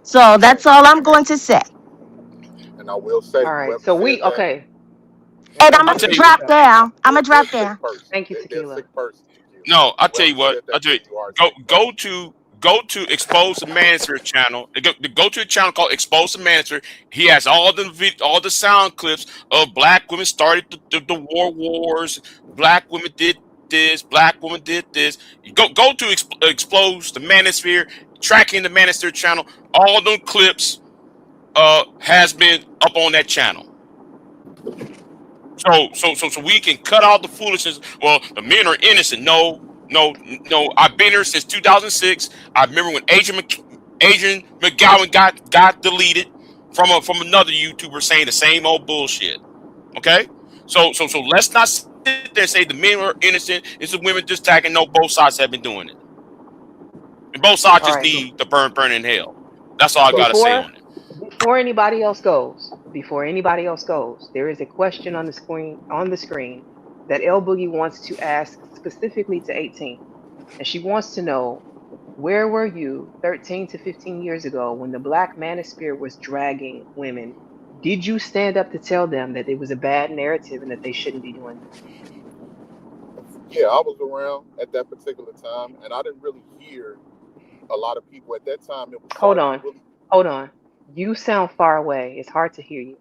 So Right. that's all I'm going to say. And I will say, All right. whoever So said we that, okay. And Let's I'm I'll going just to tell let you. this drop go. down. I'm going to they're drop a sick down. person. Thank you, They're a Tequila. sick person, Tequila. No, I'll tell Whoever you what. said I'll that tell to you. you are a Go sick go person. to go to Expose the Manosphere channel. Go to a channel called Expose the Manosphere. He has all the sound clips of black women started the war wars. Black women did this. Black women did this. You go to Expose the Manosphere. Tracking the Manosphere channel. All them clips has been up on that channel. So we can cut out the foolishness. Well, the men are innocent. No. I've been here since 2006. I remember when Adrian McGowan got deleted from another YouTuber saying the same old bullshit. Okay, so let's not sit there and say the men are innocent. It's the women just tagging. No, both sides have been doing it, and both sides All just right. need to burn in hell. That's all I gotta say Before on it. before anybody else goes, there is a question on the screen that L Boogie wants to ask specifically to 18. And she wants to know, where were you 13 to 15 years ago when the black manosphere was dragging women? Did you stand up to tell them that it was a bad narrative and that they shouldn't be doing that? Yeah, I was around at that particular time, and I didn't really hear a lot of people at that time. It was Hold Sergeant on. Willie. Hold on. You sound far away. It's hard to hear you.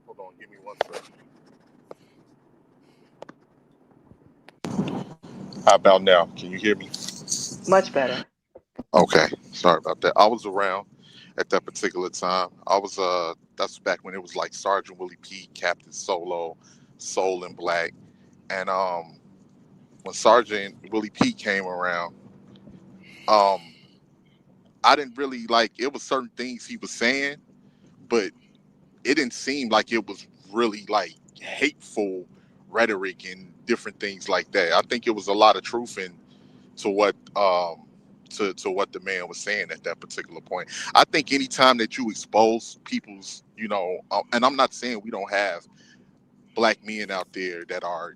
Hold on, give me one second. How about now? Can you hear me? Much better. Okay, sorry about that. I was around at that particular time. I was that's back when it was like Sergeant Willie P, Captain Solo, Soul and Black, and when Sergeant Willie P came around, um, I didn't really like. It was certain things he was saying, but it didn't seem like it was really like hateful rhetoric and different things like that. I think it was a lot of truth in to what to what the man was saying at that particular point. I think anytime that you expose people's, and I'm not saying we don't have black men out there that are,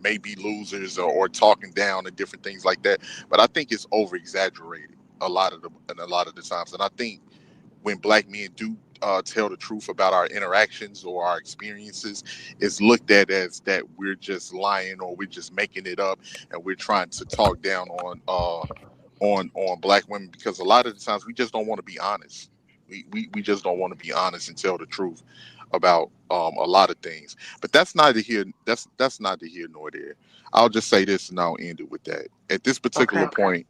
maybe losers or talking down and different things like that, but I think it's over exaggerated a lot of the times, and I think when black men do tell the truth about our interactions or our experiences, it's looked at as that we're just lying or we're just making it up and we're trying to talk down on black women, because a lot of the times we just don't want to be honest. We just don't want to be honest and tell the truth about a lot of things. But that's neither here. That's neither here nor there. I'll just say this and I'll end it with that. At this particular Okay. point,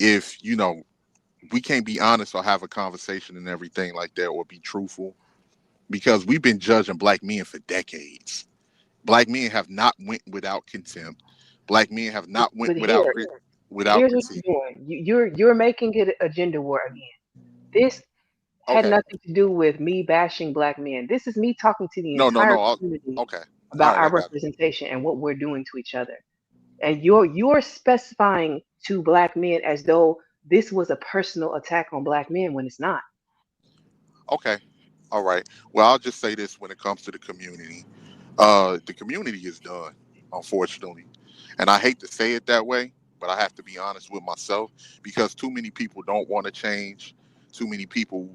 if we can't be honest or have a conversation and everything like that or be truthful, because we've been judging black men for decades. Black men have not went without contempt. Black men have not went But here, without here's what critique. you're doing. You're making it a gender war again. This had Okay. nothing to do with me bashing black men. This is me talking to the No, no, entire no. community Okay. All about right, I our got you. representation and what we're doing to each other. And you're specifying to black men as though this was a personal attack on black men when it's not. Okay. All right. Well, I'll just say this when it comes to the community. The community is done, unfortunately. And I hate to say it that way, but I have to be honest with myself because too many people don't want to change. Too many people,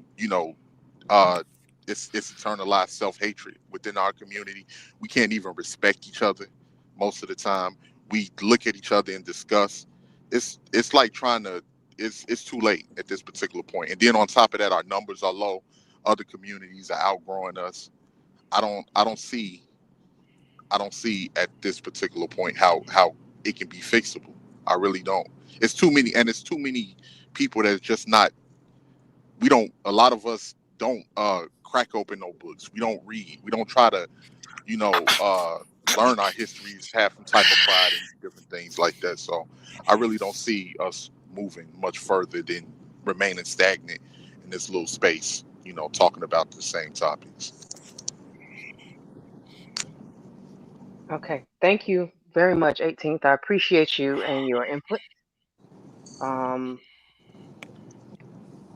uh, it's internalized self-hatred within our community. We can't even respect each other most of the time. We look at each other and discuss. It's like trying to. It's too late at this particular point. And then on top of that, our numbers are low. Other communities are outgrowing us. I don't see at this particular point how it can be fixable. I really don't. It's too many, and it's too many people that's just not. We don't. A lot of us don't crack open no books. We don't read. We don't try to you know learn our histories, have some type of pride in different things like that. So I really don't see us moving much further than remaining stagnant in this little space. Talking about the same topics. Okay. Thank you very much, 18th. I appreciate you and your input. Um,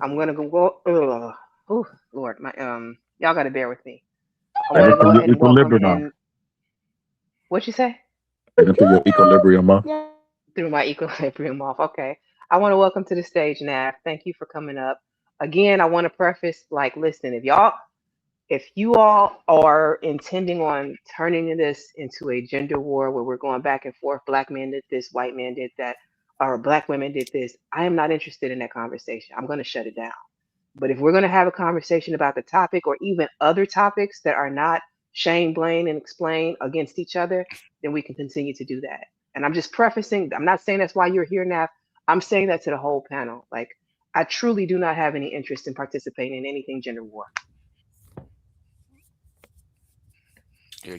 I'm gonna go. Oh, Lord, my y'all gotta bear with me. I Heading want to for go your ahead and welcome equilibrium. in. What you say? Heading for your equilibrium, huh? Through my equilibrium off. Okay. I want to welcome to the stage, Nav. Thank you for coming up. Again, I want to preface like, listen, if you all are intending on turning this into a gender war where we're going back and forth, black men did this, white men did that, or black women did this, I am not interested in that conversation. I'm going to shut it down. But if we're going to have a conversation about the topic or even other topics that are not shame, blame, and explain against each other, then we can continue to do that. And I'm just prefacing, I'm not saying that's why you're here now. I'm saying that to the whole panel. Like, I truly do not have any interest in participating in anything gender war. Yeah,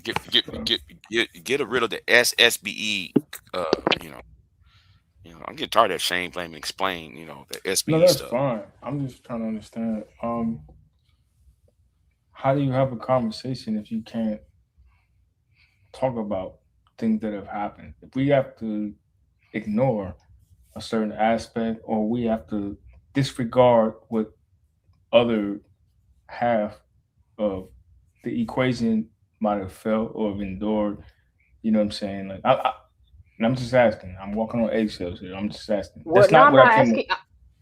get rid of the SSBE. You know, I'm getting tired of that shame, blame, and explain. The No, SBE that's stuff. fine. I'm just trying to understand. How do you have a conversation if you can't talk about things that have happened? If we have to ignore a certain aspect, or we have to disregard what other half of the equation might have felt or have endured, you know what I'm saying? Like, and I'm just asking. I'm walking on eggshells here. I'm just asking. Well, That's no, not I'm what not I came up. asking.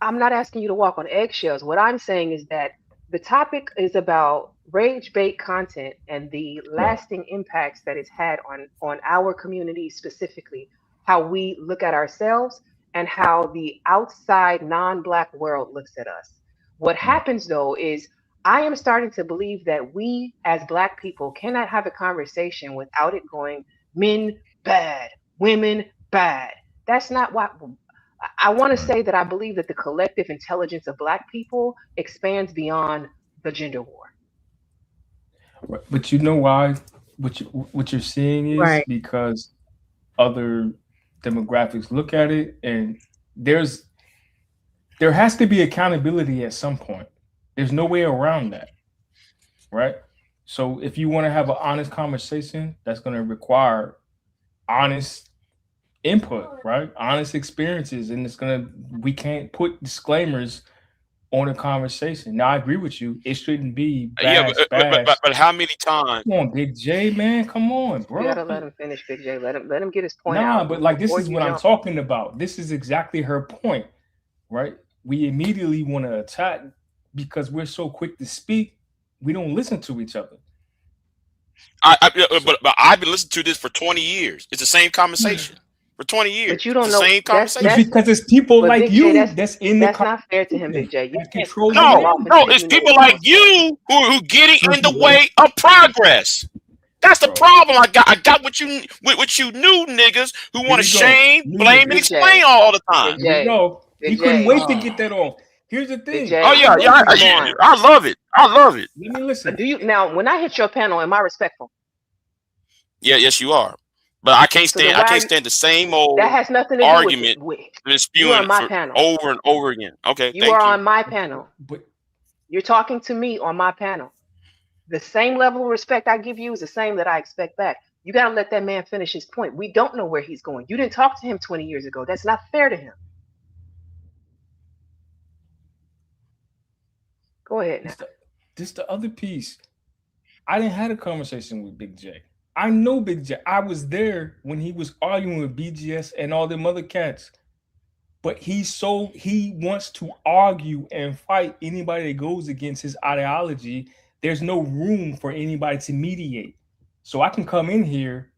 I'm not asking you to walk on eggshells. What I'm saying is that the topic is about rage bait content and the Right. lasting impacts that it's had on our community specifically, how we look at ourselves and how the outside non-black world looks at us. What Right. happens though is I am starting to believe that we as black people cannot have a conversation without it going men bad, women bad. That's not what I want to Right. say that I believe that the collective intelligence of Black people expands beyond the gender war. Right. But you know why? What you're seeing is Right. because other demographics look at it, and there's there has to be accountability at some point. There's no way around that, right? So if you want to have an honest conversation, that's going to require honest input, right? Honest experiences, and it's gonna we can't put disclaimers on a conversation. Now I agree with you. It shouldn't be Yeah, bash bash. but how many times? Come on, Big J, man. Come on, You bro. gotta let him finish, Big J. Let him get his point Nah, out but like this before is you what I'm jump. talking about. This is exactly her point, right? We immediately want to attack because we're so quick to speak. We don't listen to each other. So But I've been listening to this for 20 years. It's the same conversation for 20 But years. you It's don't the know same that's it's conversation. that's because it's people but like Big J, you that's in the that's not fair to him, conversation Big J. You that can't control the cut him No, off and no, say narrative. it's he know what people he like gonna say. you who getting in the Bro, way of progress. That's the bro, problem. I got what you new niggas who here want to we go. shame, New blame, and Big niggas. explain J, all the Big time. Here we J, go. He Big couldn't J, wait to get Oh, that off. Here's the Big thing. oh J. I yeah, love yeah. you, Come man. on. I love it. I love it. Let me listen. Do you now when I hit your panel, am I respectful? Yeah, yes, you are. But I can't So then stand. I why are can't you stand the same that old has nothing to do with it. argument been You are spewing on my for panel. over and over again. Okay, You are thank you. on my panel. But You're talking to me on my panel. The same level of respect I give you is the same that I expect back. You got to let that man finish his point. We don't know where he's going. You didn't talk to him 20 years ago. That's not fair to him. Go ahead now. This the other piece. I didn't have a conversation with Big J. I know Big J. I was there when he was arguing with BGS and all them other cats. But he wants to argue and fight anybody that goes against his ideology. There's no room for anybody to mediate. So I can come in here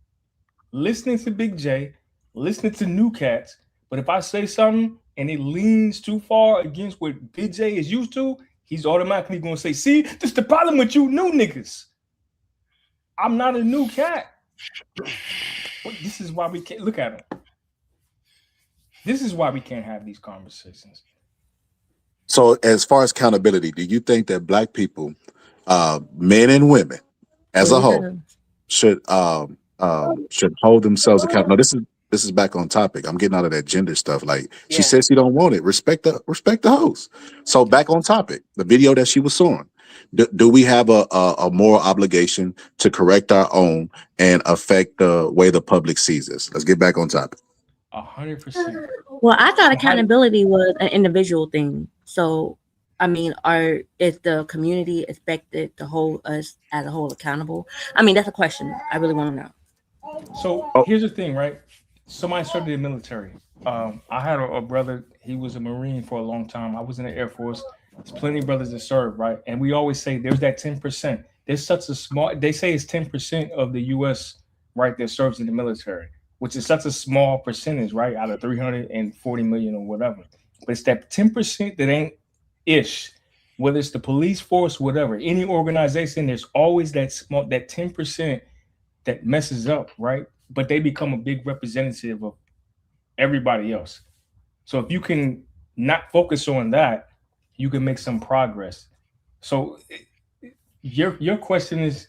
listening to Big J, listening to new cats. But if I say something and it leans too far against what Big J is used to, he's automatically going to say, see, this is the problem with you new niggas. I'm not a new cat. But this is why we can't look at him. This is why we can't have these conversations. So, as far as accountability, do you think that Black people, men and women, as a whole, should hold themselves accountable? No, this is back on topic. I'm getting out of that gender stuff. Like she says, she don't want it. Respect the host. So back on topic. The video that she was on. Do we have a moral obligation to correct our own and affect the way the public sees us? Let's get back on topic. 100%. Well, I thought accountability was an individual thing. So, I mean, is the community expected to hold us as a whole accountable? I mean, that's a question I really want to know. So here's the thing, right? Somebody started the military. I had a brother. He was a Marine for a long time. I was in the Air Force. There's plenty of brothers that serve, right? And we always say there's that 10%. There's such a small. They say it's 10% of the U.S. right that serves in the military, which is such a small percentage, right, out of 340 million or whatever. But it's that 10% that ain't ish, whether it's the police force, whatever, any organization, there's always that 10% that messes up, right? But they become a big representative of everybody else. So if you can not focus on that, you can make some progress. So your question is,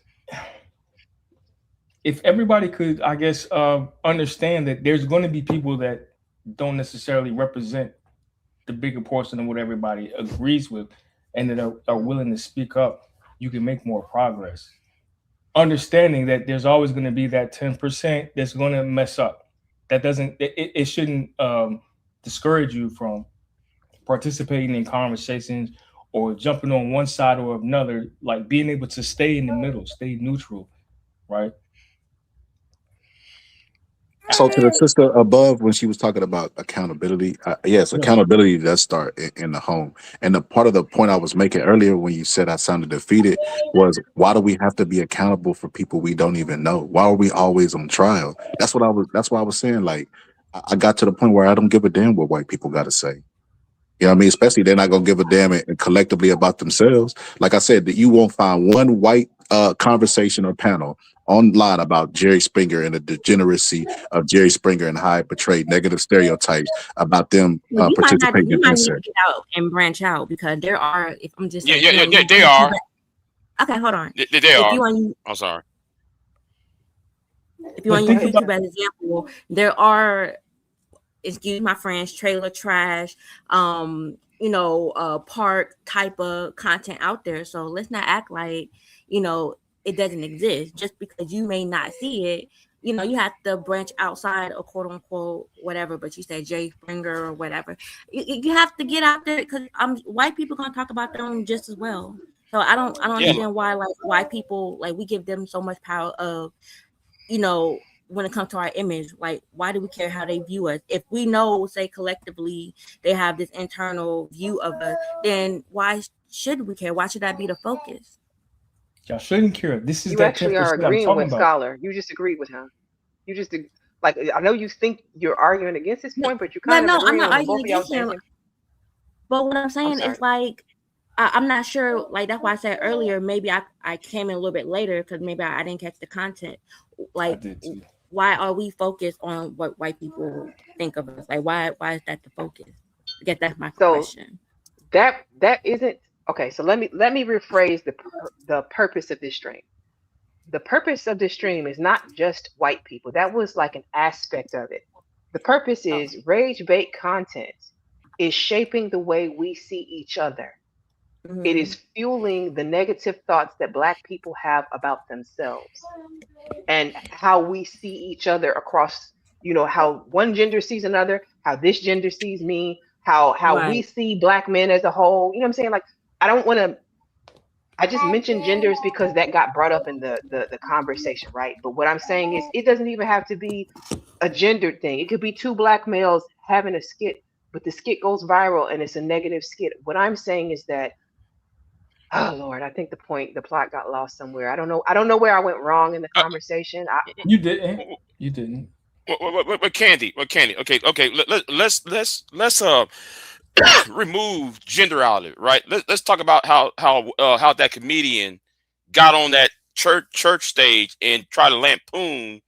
if everybody could, I guess, understand that there's going to be people that don't necessarily represent the bigger portion of what everybody agrees with and that are willing to speak up, you can make more progress. Understanding that there's always going to be that 10% that's going to mess up. That doesn't, it shouldn't discourage you from participating in conversations or jumping on one side or another, like being able to stay in the middle, stay neutral, right? So to the sister above, when she was talking about accountability, yes, accountability does start in the home. And the part of the point I was making earlier when you said I sounded defeated was, why do we have to be accountable for people we don't even know? Why are we always on trial? That's why I was saying, like, I got to the point where I don't give a damn what white people got to say. You know what I mean? Especially they're not gonna give a damn and collectively about themselves. Like I said, that you won't find one white conversation or panel online about Jerry Springer and the degeneracy of Jerry Springer and how it portrayed negative stereotypes about them participating in You might need incest. to get out and branch out, because there are, if I'm just saying, they are. Okay, hold on. They are. I'm sorry. If you want to use YouTube as an example, there are, excuse my French, trailer trash, park type of content out there. So let's not act like, it doesn't exist. Just because you may not see it, you have to branch outside of quote unquote whatever, but you say Jay Springer or whatever. You have to get out there, because white people gonna talk about them just as well. So I don't understand why, like, white people, like, we give them so much power of, when it comes to our image. Like, why do we care how they view us? If we know, say, collectively they have this internal view of us, then why should we care? Why should that be the focus? Y'all shouldn't care. This is you that actually 10% are I'm agreeing talking with about. Scholar. You just agreed with him. You just, like, I know you think you're arguing against his point, but you kind of agreeing I'm not on both arguing of y'all against him. saying. But what I'm saying is, like, I'm not sure. Like, that's why I said earlier, maybe I came in a little bit later because maybe I didn't catch the content. Like, why are we focused on what white people think of us? Like, why is that the focus? I guess that's my question. That isn't okay. So let me rephrase the purpose of this stream. The purpose of this stream is not just white people. That was like an aspect of it. The purpose is rage bait content is shaping the way we see each other. It is fueling the negative thoughts that Black people have about themselves and how we see each other across, how one gender sees another, how this gender sees me, how we Right. see Black men as a whole. You know what I'm saying? Like, I don't want to. I just mentioned genders because that got brought up in the conversation, right? But what I'm saying is, it doesn't even have to be a gendered thing. It could be two Black males having a skit, but the skit goes viral and it's a negative skit. What I'm saying is that, oh Lord, I think the plot got lost somewhere. I don't know where I went wrong in the conversation. You didn't. You didn't. What Candy? What Candy? Okay. Let's remove gender out of it, right? Let's talk about how that comedian got on that church stage and try to lampoon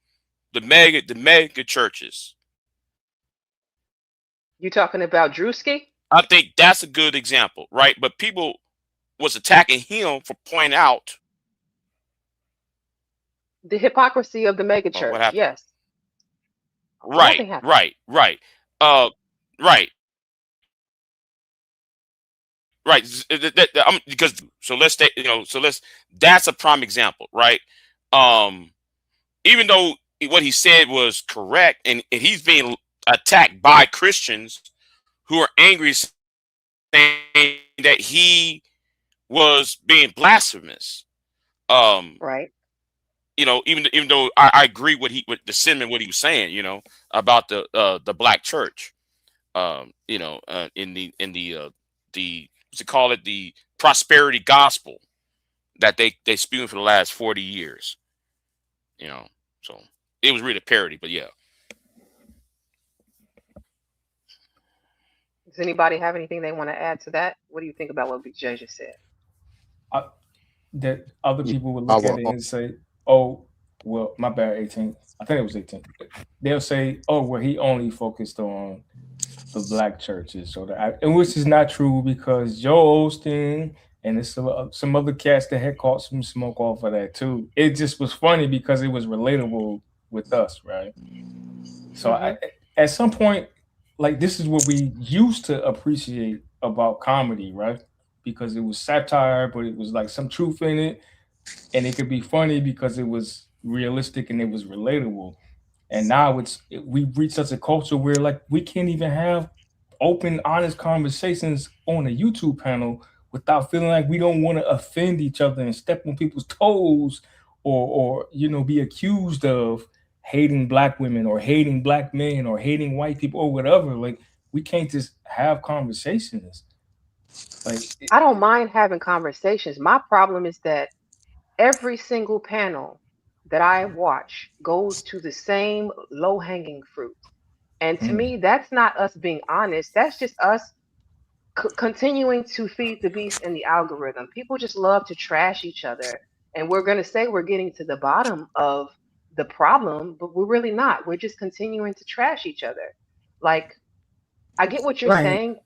the mega churches. You talking about Drewski? I think that's a good example, right? But people was attacking him for pointing out The hypocrisy of the megachurch. what happened. Yes. Right, Nothing happened. right. Right. Right. Because so let's stay, that's a prime example, right? Even though what he said was correct, and he's being attacked by Christians who are angry, saying that he was being blasphemous. Right. Even though I agree with the sentiment what he was saying, about the Black church, in the what's it call it, the prosperity gospel that they spewing for the last 40 years, so it was really a parody, but yeah. Does anybody have anything they want to add to that? What do you think about what Big J just said? That other Yeah, people would I look at will. it and say, "Oh, well, my bad, 18. I think it was 18." They'll say, "Oh, well, he only focused on the Black churches," and which is not true, because Joel Osteen and there's some other cats that had caught some smoke off of that too. It just was funny because it was relatable with us, right? So Hmm. at some point, like, this is what we used to appreciate about comedy, right? Because it was satire, but it was like some truth in it, and it could be funny because it was realistic and it was relatable. And now we've reached such a culture where, like, we can't even have open, honest conversations on a YouTube panel without feeling like we don't want to offend each other and step on people's toes, or be accused of hating Black women or hating Black men or hating white people or whatever. Like, we can't just have conversations. Like, I don't mind having conversations. My problem is that every single panel that I watch goes to the same low hanging fruit. And to me, that's not us being honest. That's just us continuing to feed the beast in the algorithm. People just love to trash each other. And we're going to say we're getting to the bottom of the problem, but we're really not. We're just continuing to trash each other. Like, I get what you're Right. saying.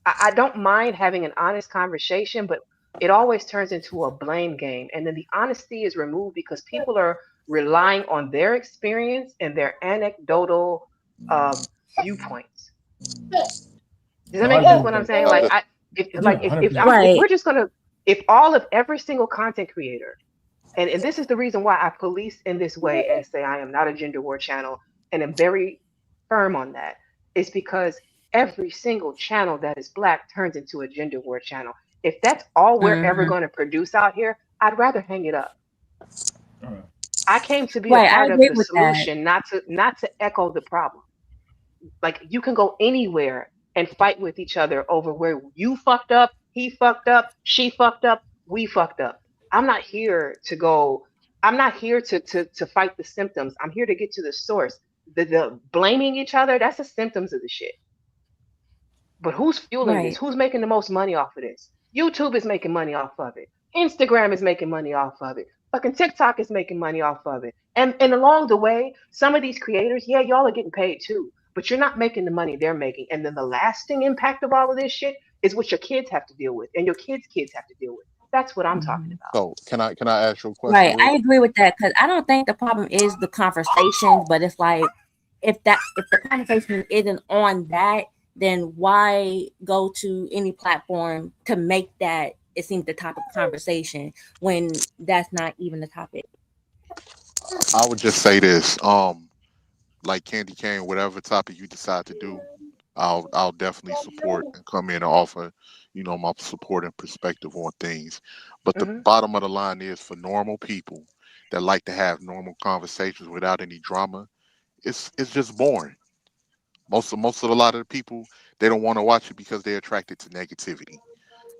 I don't mind having an honest conversation, but it always turns into a blame game. And then the honesty is removed because people are relying on their experience and their anecdotal viewpoints. Does that no, I make agree sense with what I'm that. saying? Uh, Like, the- Yeah, if 100%. we're Right. just gonna, if all of every single content creator, and this is the reason why I police in this way and say I am not a gender war channel and am very firm on that, is because every single channel that is Black turns into a gender war channel. If that's all we're ever Hmm. going to produce out here, I'd rather hang it up. All right. I came to be a Right. I part of agree the with that. solution, not to echo the problem. Like, you can go anywhere and fight with each other over where you fucked up, he fucked up, she fucked up, we fucked up. I'm not here to go. I'm not here to fight the symptoms. I'm here to get to the source. The blaming each other, that's the symptoms of the shit. But who's fueling this? Right. Who's making the most money off of this? YouTube is making money off of it. Instagram is making money off of it. Fucking TikTok is making money off of it. And along the way, some of these creators, yeah, y'all are getting paid too, but you're not making the money they're making. And then the lasting impact of all of this shit is what your kids have to deal with, and your kids have to deal with. That's what I'm talking Hmm. about. so can I ask you a question Right. real I quick? agree with that, because I don't think the problem is the conversations, but it's like, if the conversation isn't on that, then why go to any platform to make that it seems the topic of conversation when that's not even the topic. I would just say this. Like Candy Cane, whatever topic you decide to do, I'll definitely support and come in and offer, my support and perspective on things. But the Hmm. bottom of the line is for normal people that like to have normal conversations without any drama, it's just boring. A lot of the people, they don't want to watch it because they're attracted to negativity.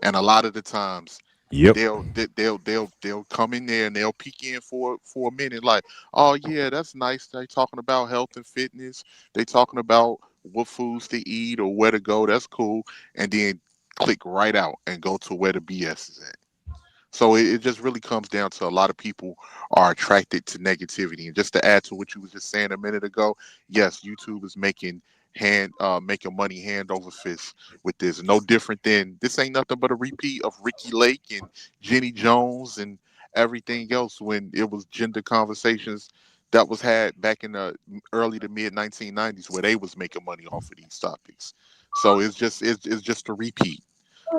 And a lot of the times Yep. they'll come in there and they'll peek in for a minute, like, oh yeah, that's nice, they talking about health and fitness, they talking about what foods to eat or where to go, that's cool, and then click right out and go to where the BS is at. So it just really comes down to a lot of people are attracted to negativity. And just to add to what you was just saying a minute ago, yes, YouTube is making money hand over fist with this. No different than this ain't nothing but a repeat of Ricky Lake and Jenny Jones and everything else when it was gender conversations that was had back in the early to mid 1990s where they was making money off of these topics. So it's just a repeat.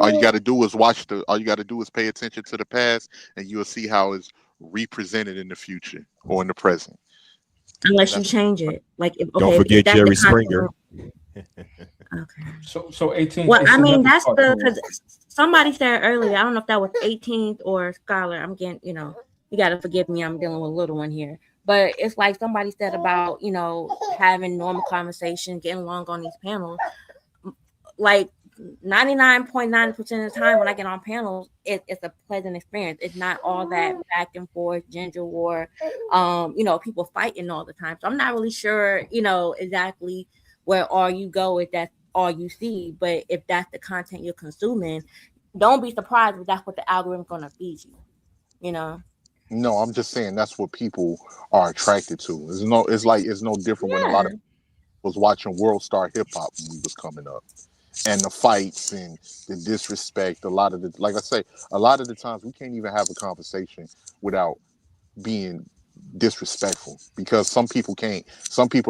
All you got to do is pay attention to the past, and you'll see how it's represented in the future or in the present. And Unless you that's change it, like Don't if forget that's the Jerry content. Springer. Okay. So 18th. Well, It's I mean, another that's part the to it. because somebody said earlier. I don't know if that was 18th or Scholar. I'm getting, you got to forgive me. I'm dealing with a little one here, but it's like somebody said about having normal conversation, getting along on these panels. Like 99.9% of the time when I get on panels, it's a pleasant experience. It's not all that back and forth gender war, people fighting all the time. So I'm not really sure, exactly where all you go if that's all you see. But if that's the content you're consuming, don't be surprised if that's what the algorithm's gonna feed you. You know? No, I'm just saying that's what people are attracted to. It's no different when a lot Yeah. of people was watching World Star Hip Hop when we was coming up, and the fights and the disrespect. Like I say, a lot of the times we can't even have a conversation without being disrespectful because some people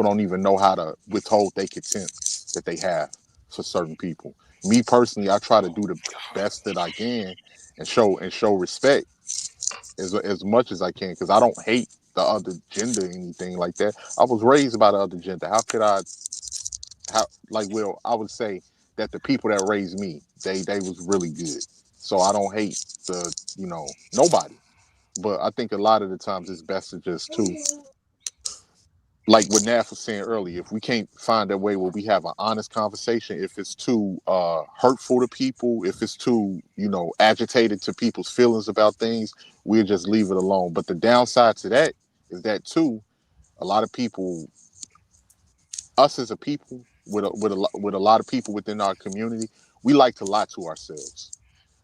don't even know how to withhold their contempt that they have for certain people. Me personally, I try to do the best that I can and show respect as much as I can because I don't hate the other gender or anything like that. I was raised by the other gender. How could I I would say that the people that raised me, they was really good. So I don't hate nobody. But I think a lot of the times it's best to just like what Naf was saying earlier, if we can't find a way where we have an honest conversation, if it's too hurtful to people, if it's too, agitated to people's feelings about things, we'll just leave it alone. But the downside to that is that too, a lot of people, us as a people, with a lot of people within our community, we like to lie to ourselves.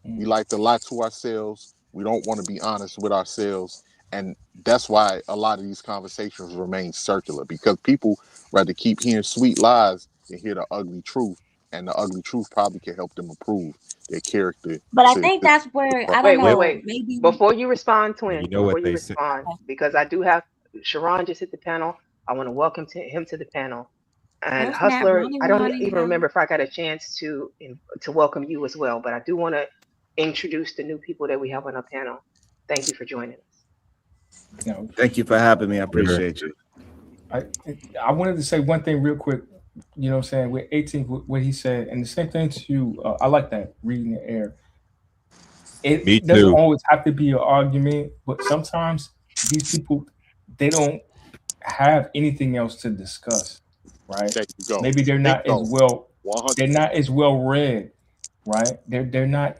We like to lie to ourselves. We don't want to be honest with ourselves. And that's why a lot of these conversations remain circular because people rather keep hearing sweet lies than hear the ugly truth. And the ugly truth probably can help them improve their character But I to think that's where I don't Wait, wait, Yep. know. wait. Maybe Before you respond, And you twin, know before what you they say. respond, because I do have Sharon just hit the panel. I want to welcome him to the panel. And oh snap, Hustler, Ronnie, I don't Ronnie, even Ronnie. remember if I got a chance to welcome you as well, but I do want to introduce the new people that we have on our panel. Thank you for joining us. No, Thank you for having me. I Sure. appreciate you. I I wanted to say one thing real quick. You know what I'm saying? With 18, what he said, and the same thing to you. I like that reading the air. Me It doesn't too. always have to be an argument, but sometimes these people they don't have anything else to discuss, right? there you go. Maybe Bingo. they're 100%. not as well read, right? They're not,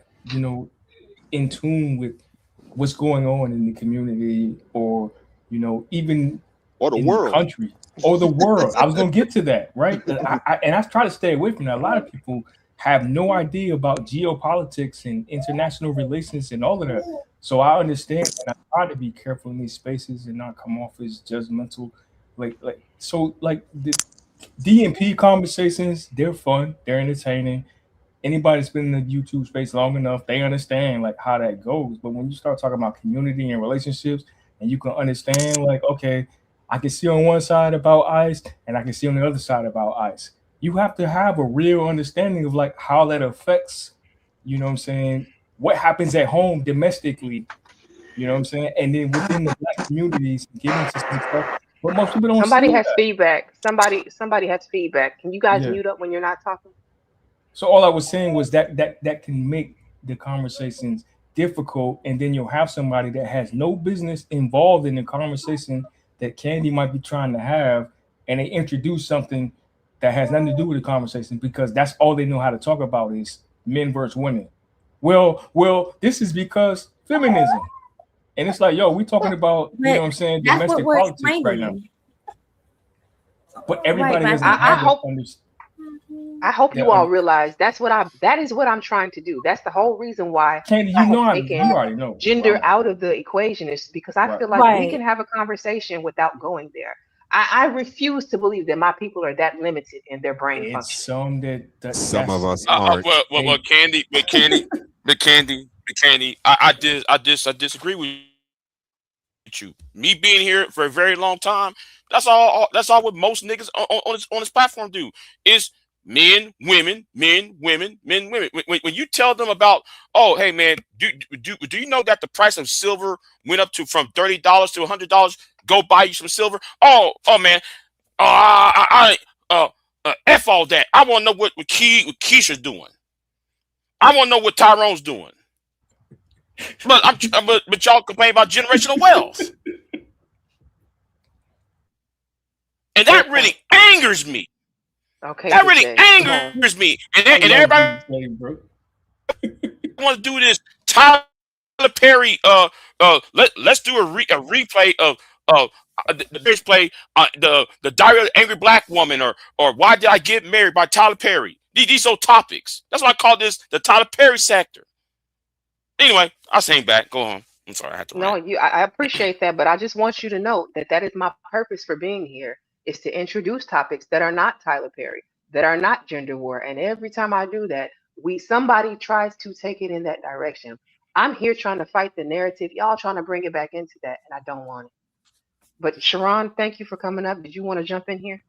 in tune with what's going on in the community or, even Or the in the world. country or the world. I was gonna get to that, right? And I try to stay away from that. A lot of people have no idea about geopolitics and international relations and all of that. So I understand and I try to be careful in these spaces and not come off as judgmental. Like the DMP conversations, they're fun, they're entertaining. Anybody that's been in the YouTube space long enough, they understand like how that goes. But when you start talking about community and relationships, and you can understand, like, okay, I can see on one side about ICE, and I can see on the other side about ICE. You have to have a real understanding of like how that affects, you know what I'm saying, what happens at home domestically. You know what I'm saying? And then within the black communities, get into some stuff. But most people don't see Somebody has that. feedback. Somebody has feedback. Can you guys Yeah. mute up when you're not talking? So all I was saying was that can make the conversations difficult, and then you'll have somebody that has no business involved in the conversation that Candy might be trying to have, and they introduce something that has nothing to do with the conversation because that's all they know how to talk about is men versus women. Well, this is because feminism, and it's like, yo, we talking about But what I'm saying, that's what domestic we're politics right now, explaining. but Right, everybody but I doesn't think I have that's that hope I hope that you all realize that is what I'm trying to do. That's the whole reason why Candy, I you have know, you taken already know where gender I'm at. out of the equation is because I Right. feel like we can right. have a conversation without going there. I refuse to believe that my people are that limited in their brain It's function. some Some of that's us aren't. Well, they Candy. I disagree with you. Me being here for a very long time, that's all what most niggas on this platform do is men, women, men, women, men, women. When you tell them about, oh, hey man, do you know that the price of silver went up to from $30 to $100? Go buy you some silver. Oh man, f all that. I want to know what Keisha's doing. I want to know what Tyrone's doing. But y'all complain about generational wealth, and that Fair really point. angers me. Okay, That really DJ, come on. angers me. I And love everybody DJ, bro. wants to do this Tyler Perry. Let's do a replay of the first play, the Diary of the Angry Black Woman, or Why Did I Get Married by Tyler Perry. These are topics. That's why I call this the Tyler Perry sector. Anyway, I'll sing back. Go on. I'm sorry, I had to No, rant. I appreciate that, but I just want you to know that that is my purpose for being here is to introduce topics that are not Tyler Perry, that are not gender war. And every time I do that, somebody tries to take it in that direction. I'm here trying to fight the narrative. Y'all trying to bring it back into that, and I don't want it. But Sharon, thank you for coming up. Did you want to jump in here?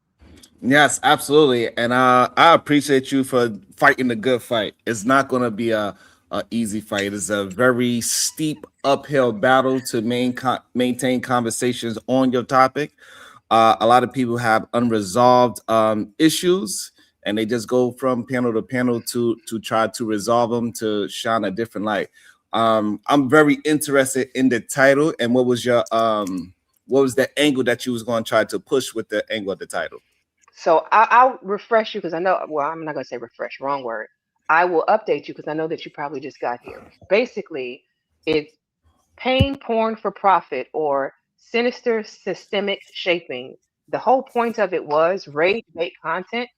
Yes, absolutely, and I appreciate you for fighting the good fight. It's not going to be a easy fight. It's a very steep uphill battle to maintain conversations on your topic. A lot of people have unresolved issues, and they just go from panel to panel to try to resolve them to shine a different light. I'm very interested in the title, and what was the angle that you was going to try to push with the angle of the title? So I'll refresh you because I know, well, I'm not going to say refresh, wrong word. I will update you because I know that you probably just got here. Basically, it's paying porn for profit or sinister systemic shaping. The whole point of it was rage bait content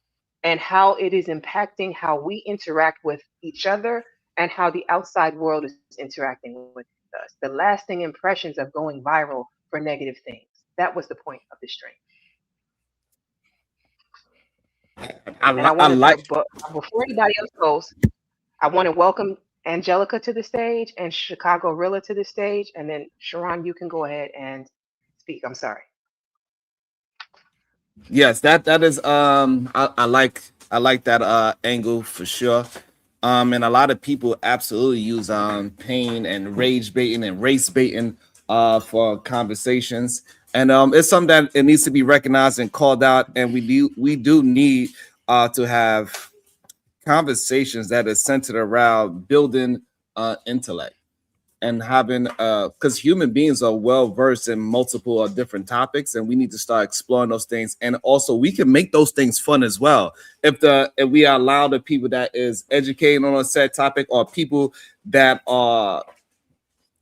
and how it is impacting how we interact with each other and how the outside world is interacting with us. The lasting impressions of going viral for negative things. That was the point of the stream. And I I wanted to, like. but before anybody else goes, I want to welcome Angelica to the stage and Chicago Rilla to the stage. And then Sharon, you can go ahead and speak. I'm sorry. Yes, that is I like that angle for sure. And a lot of people absolutely use pain and rage baiting and race baiting for conversations. And it's something that it needs to be recognized and called out. And we do need to have conversations that are centered around building intellect and having because human beings are well versed in multiple different topics, and we need to start exploring those things. And also we can make those things fun as well if we allow the people that is educating on a set topic or people that are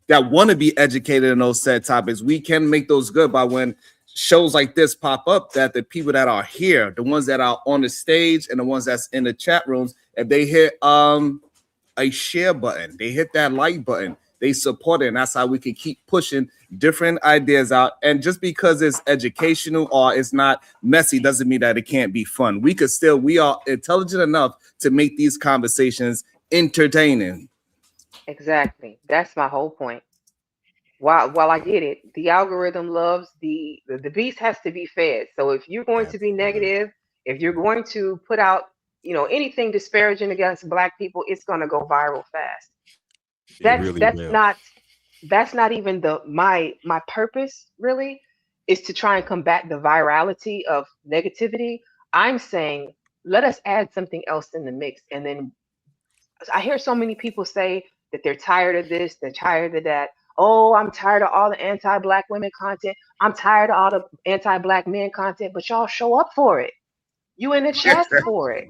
that want to be educated in those set topics. We can make those good by when shows like this pop up, that the people that are here, the ones that are on the stage and the ones that's in the chat rooms, if they hit a share button, they hit that like button, they support it, and that's how we can keep pushing different ideas out. And just because it's educational or it's not messy doesn't mean that it can't be fun. We are intelligent enough to make these conversations entertaining. Exactly. That's my whole point. While I get it, the algorithm loves the beast has to be fed. So if you're going to be negative, if you're going to put out, anything disparaging against black people, it's going to go viral fast. It That's really that's will. not that's not even the my purpose really is to try and combat the virality of negativity. I'm saying let us add something else in the mix, and then I hear so many people say that they're tired of this, they're tired of that. Oh, I'm tired of all the anti-black women content. I'm tired of all the anti-black men content, but y'all show up for it. You in the chats for it.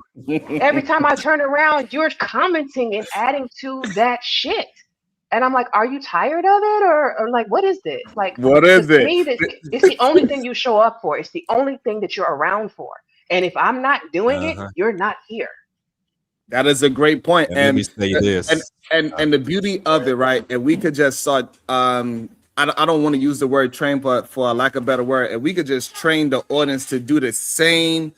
Every time I turn around, you're commenting and adding to that shit. And I'm like, are you tired of it? Or like, what is this? Like, What because is to it? me, this it's the only thing you show up for. It's the only thing that you're around for. And if I'm not doing it, Uh-huh. you're not here. That is a great point, And let me say and this. and the beauty of it, right? And we could just start. I don't want to use the word train, but for a lack of a better word, and we could just train the audience to do the same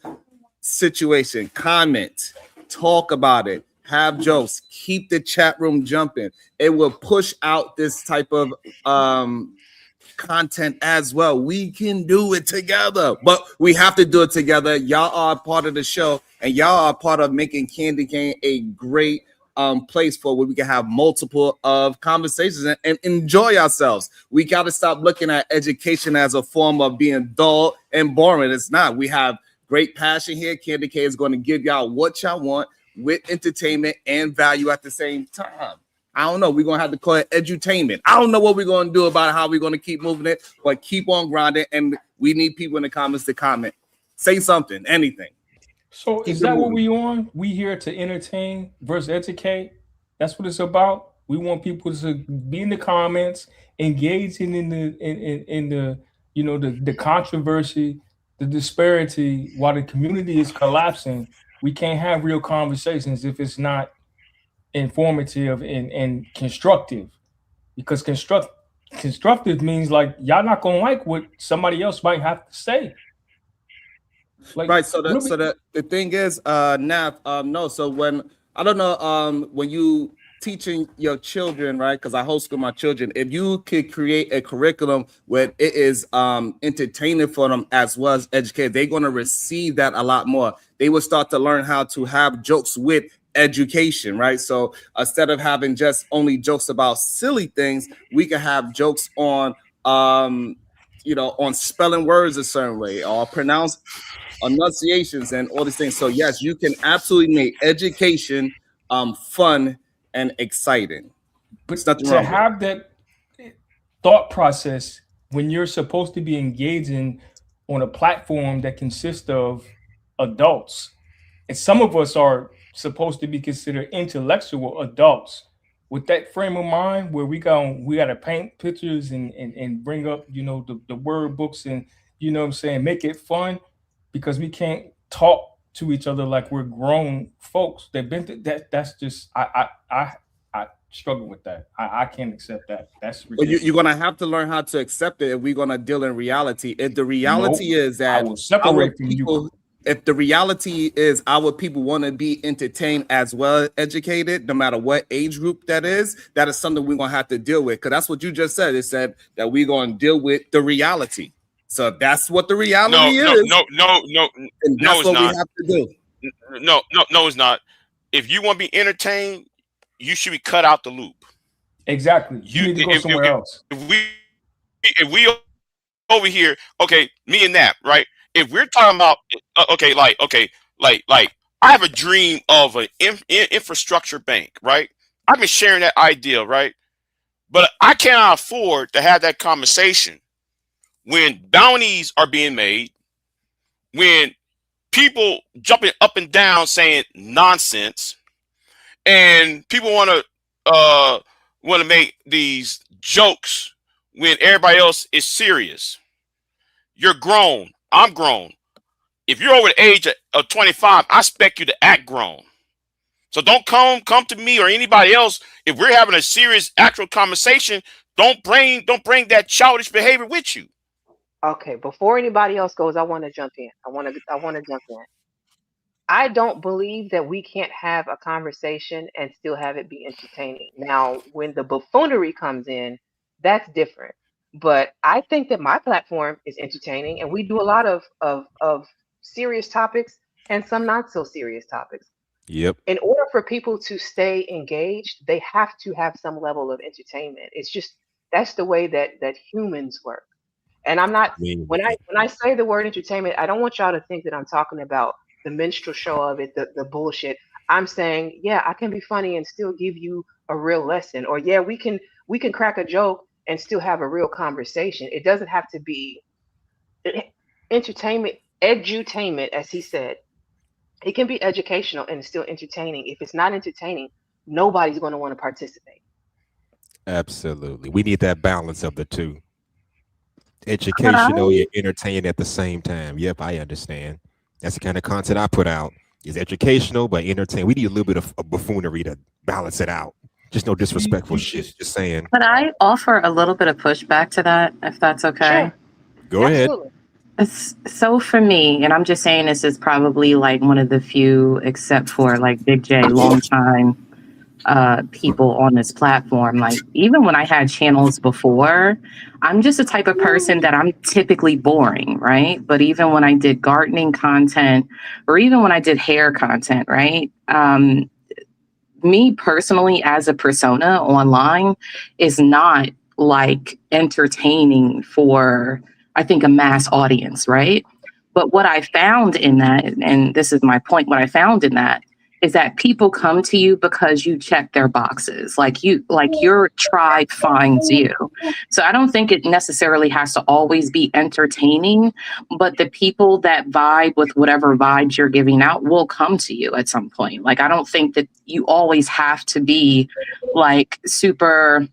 situation. Comment, talk about it, have jokes, keep the chat room jumping. It will push out this type of content as well. We can do it together, but we have to do it together. Y'all are part of the show, and y'all are part of making Candy Cane a great place for where we can have multiple of conversations and enjoy ourselves. We got to stop looking at education as a form of being dull and boring. It's not. We have great passion here. Candy Cane is going to give y'all what y'all want with entertainment and value at the same time. I don't know. We're gonna have to call it edutainment. I don't know what we're gonna do about how we're gonna keep moving it, but keep on grinding. And we need people in the comments to comment, say something, anything. So Keep is it that what moving. we on? We here to entertain versus educate. That's what it's about. We want people to be in the comments, engaging in in the the controversy, the disparity, while the community is collapsing. We can't have real conversations if it's not informative and constructive. Because constructive means like y'all not gonna like what somebody else might have to say. Like Right. So what that are we? so that the thing is, Nav, no. So when I don't know, when you teaching your children, right? Because I homeschool my children. If you could create a curriculum where it is entertaining for them as well as educated, they're gonna receive that a lot more. They will start to learn how to have jokes with education, right? So instead of having just only jokes about silly things, we can have jokes on on spelling words a certain way or pronounce enunciations and all these things. So yes, you can absolutely make education fun and exciting. There's But nothing to wrong with it. have that thought process when you're supposed to be engaging on a platform that consists of adults, and some of us are supposed to be considered intellectual adults with that frame of mind where we got to paint pictures and bring up the word books and what I'm saying, make it fun because we can't talk to each other like we're grown folks. They've been that. That's just I struggle with that. I can't accept that. That's But you're ridiculous. gonna have to learn how to accept it if we're gonna deal in reality. If the Nope. reality is I that will our separate from you. people, if the reality is our people want to be entertained as well as educated, no matter what age group that is something we're gonna have to deal with. Because that's what you just said. It said that we're gonna deal with the reality. So if that's what the No, reality no, is, no, no, no, and no, that's it's what we not. have to do. No, no, no, it's not. If you want to be entertained, you should be cut out the loop. Exactly. You You, need to go somewhere else. if we over here, okay, me and that, right? If we're talking about, okay, like, I have a dream of an infrastructure bank, right? I've been sharing that idea, right? But I cannot afford to have that conversation when bounties are being made, when people jumping up and down saying nonsense, and people want to make these jokes when everybody else is serious. You're grown. I'm grown. If you're over the age of 25, I expect you to act grown. So don't come to me or anybody else if we're having a serious actual conversation. Don't bring that childish behavior with you. Okay, before anybody else goes, I want to jump in. I want to jump in. I don't believe that we can't have a conversation and still have it be entertaining. Now, when the buffoonery comes in, that's different. But I think that my platform is entertaining, and we do a lot of serious topics and some not so serious topics. Yep. In order for people to stay engaged, they have to have some level of entertainment. It's just that's the way that humans work. And I'm not I mean, when I say the word entertainment, I don't want y'all to think that I'm talking about the minstrel show of it, the bullshit. I'm saying, yeah, I can be funny and still give you a real lesson. Or yeah, we can crack a joke and still have a real conversation. It doesn't have to be entertainment, edutainment, as he said. It can be educational and still entertaining. If it's not entertaining, nobody's going to want to participate. absolutely. We need that balance of the two. But I Educational yet entertaining at the same time. Yep, I understand. That's the kind of content I put out. Is educational but entertaining. We need a little bit of buffoonery to balance it out. Just no disrespectful shit. Just saying. Could I offer a little bit of pushback to that, if that's okay? Sure, Go ahead. absolutely. So for me, and I'm just saying this is probably like one of the few, except for like Big J, long time people on this platform. Like even when I had channels before, I'm just the type of person that I'm typically boring, right? But even when I did gardening content, or even when I did hair content, right? Me personally as a persona online is not like entertaining for, I think, a mass audience, right? But what I found in that, and this is my point, what I found in that is that people come to you because you check their boxes. Like your tribe finds you. So I don't think it necessarily has to always be entertaining, but the people that vibe with whatever vibes you're giving out will come to you at some point. Like I don't think that you always have to be like super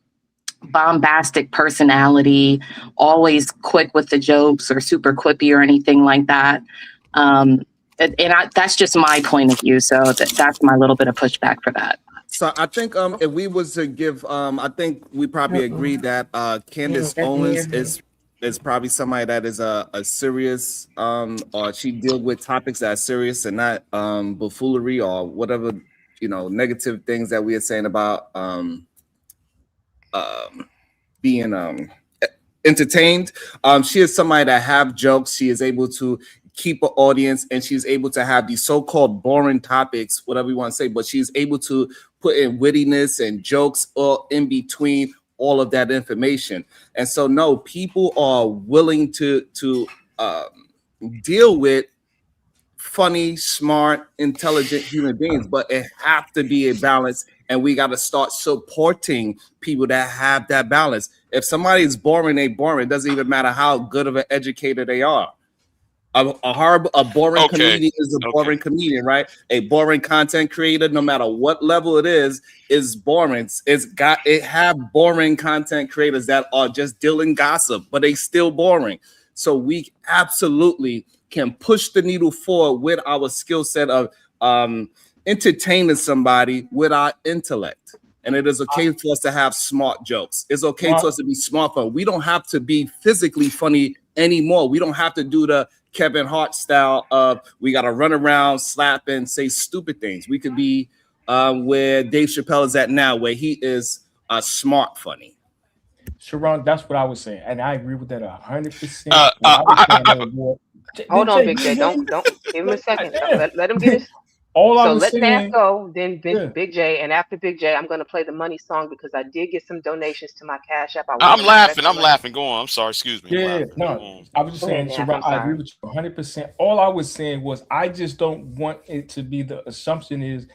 bombastic personality, always quick with the jokes or super quippy or anything like that. That's just my point of view. So that's my little bit of pushback for that. So I think if we was to give I think we probably agree that Candace Owens is probably somebody that is a serious or she deal with topics that are serious and not buffoonery or whatever, negative things that we are saying about being entertained. She is somebody that have jokes. She is able to keep an audience, and she's able to have these so-called boring topics, whatever you want to say, but she's able to put in wittiness and jokes all in between all of that information. And so, no, people are willing to deal with funny, smart, intelligent human beings, but it have to be a balance, and we got to start supporting people that have that balance. If somebody is boring, they boring. It doesn't even matter how good of an educator they are. A boring comedian is a boring comedian, right? A boring content creator, no matter what level it is boring. It have boring content creators that are just dealing gossip, but they still boring. So we absolutely can push the needle forward with our skill set of entertaining somebody with our intellect. And it is okay for us to have smart jokes. It's okay for us to be smart fun. We don't have to be physically funny anymore. We don't have to do the Kevin Hart style of we got to run around, slap, and say stupid things. We could be where Dave Chappelle is at now, where he is smart funny. Sharon, that's what I was saying, and I agree with that 100%. Hold on, Big J. Don't give him a second. Let him get his. All I was let Nav saying, go, then Big J, and after Big J, I'm going to play the money song because I did get some donations to my Cash App. I'm laughing. Go on. I'm sorry. Excuse me. Yeah, no, I was just saying, Sharon, I agree with you 100%. All I was saying was I just don't want it to be the assumption is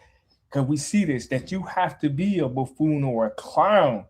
because we see this that you have to be a buffoon or a clown,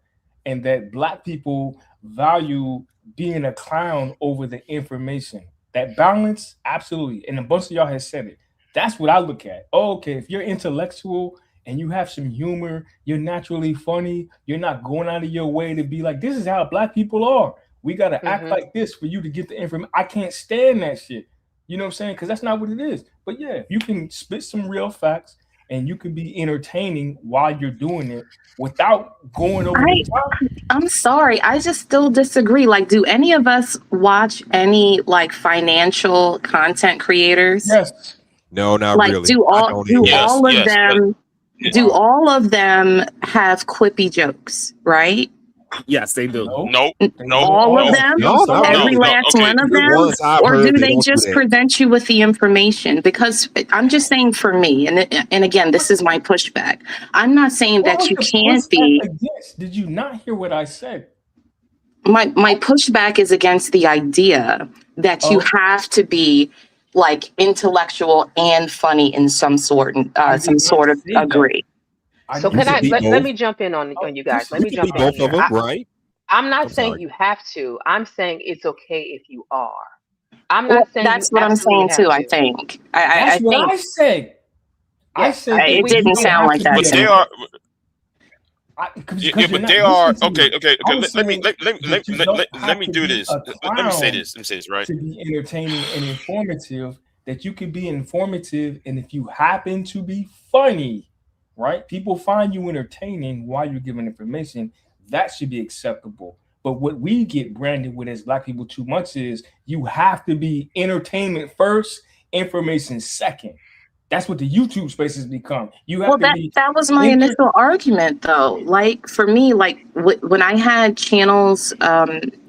and that Black people value being a clown over the information. That balance, absolutely. And a bunch of y'all has said it. That's what I look at. Oh, okay, if you're intellectual and you have some humor, you're naturally funny, you're not going out of your way to be like, this is how Black people are. We got to act like this for you to get the information. I can't stand that shit. You know what I'm saying? Because that's not what it is. But yeah, you can spit some real facts and you can be entertaining while you're doing it without going over the top. I'm sorry. I just still disagree. Like, do any of us watch any like financial content creators? Yes. No, not like, really. Do all of them have quippy jokes, right? Yes, they do. Nope. Nope. All of Nope. them? No, not all Every of them. last Okay. one of The them? ones I've Or do heard, they they don't do just that. present you with the information? Because I'm just saying for me, and again, this is my pushback. I'm not saying What that was you the can't pushback be. against? Did you not hear what I said? My pushback is against the idea that you Oh, have to be like intellectual and funny in some sort, I some did not sort of say that. agree. I So didn't You can can say I be that. let both. me jump in Oh, on you guys. just Let You me can be jump in both stop. of here. them, right? I'm not I'm saying sorry. you have to. I'm saying it's okay if you are. I'm Well, not saying you that's what I'm absolutely saying have too. I to. think. That's I what think I said. I Yes, I said think it that we. you didn't don't sound have like to that be But to a they me. are. because Yeah, you're but not they are listening to okay. me. Okay. Okay. I'm saying Let that you let, don't let, let have me to do be this. a Let me say clown this. Let me say this. Right. to be entertaining and informative. That you can be informative, and if you happen to be funny, right? People find you entertaining while you're giving information. That should be acceptable. But what we get branded with as Black people too much is you have to be entertainment first, information second. That's what the YouTube spaces become. You have Well, to be that was my enter. initial argument, though. Like for me, like when I had channels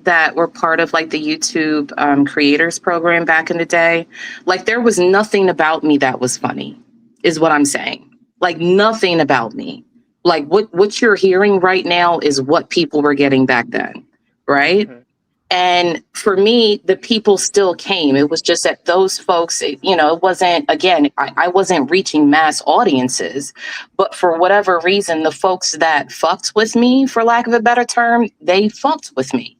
that were part of like the YouTube creators program back in the day, like there was nothing about me that was funny, is what I'm saying. Like nothing about me. Like what you're hearing right now is what people were getting back then, right? Mhm. And for me, the people still came. It was just that those folks, it wasn't, again, I wasn't reaching mass audiences. But for whatever reason, the folks that fucked with me, for lack of a better term, they fucked with me.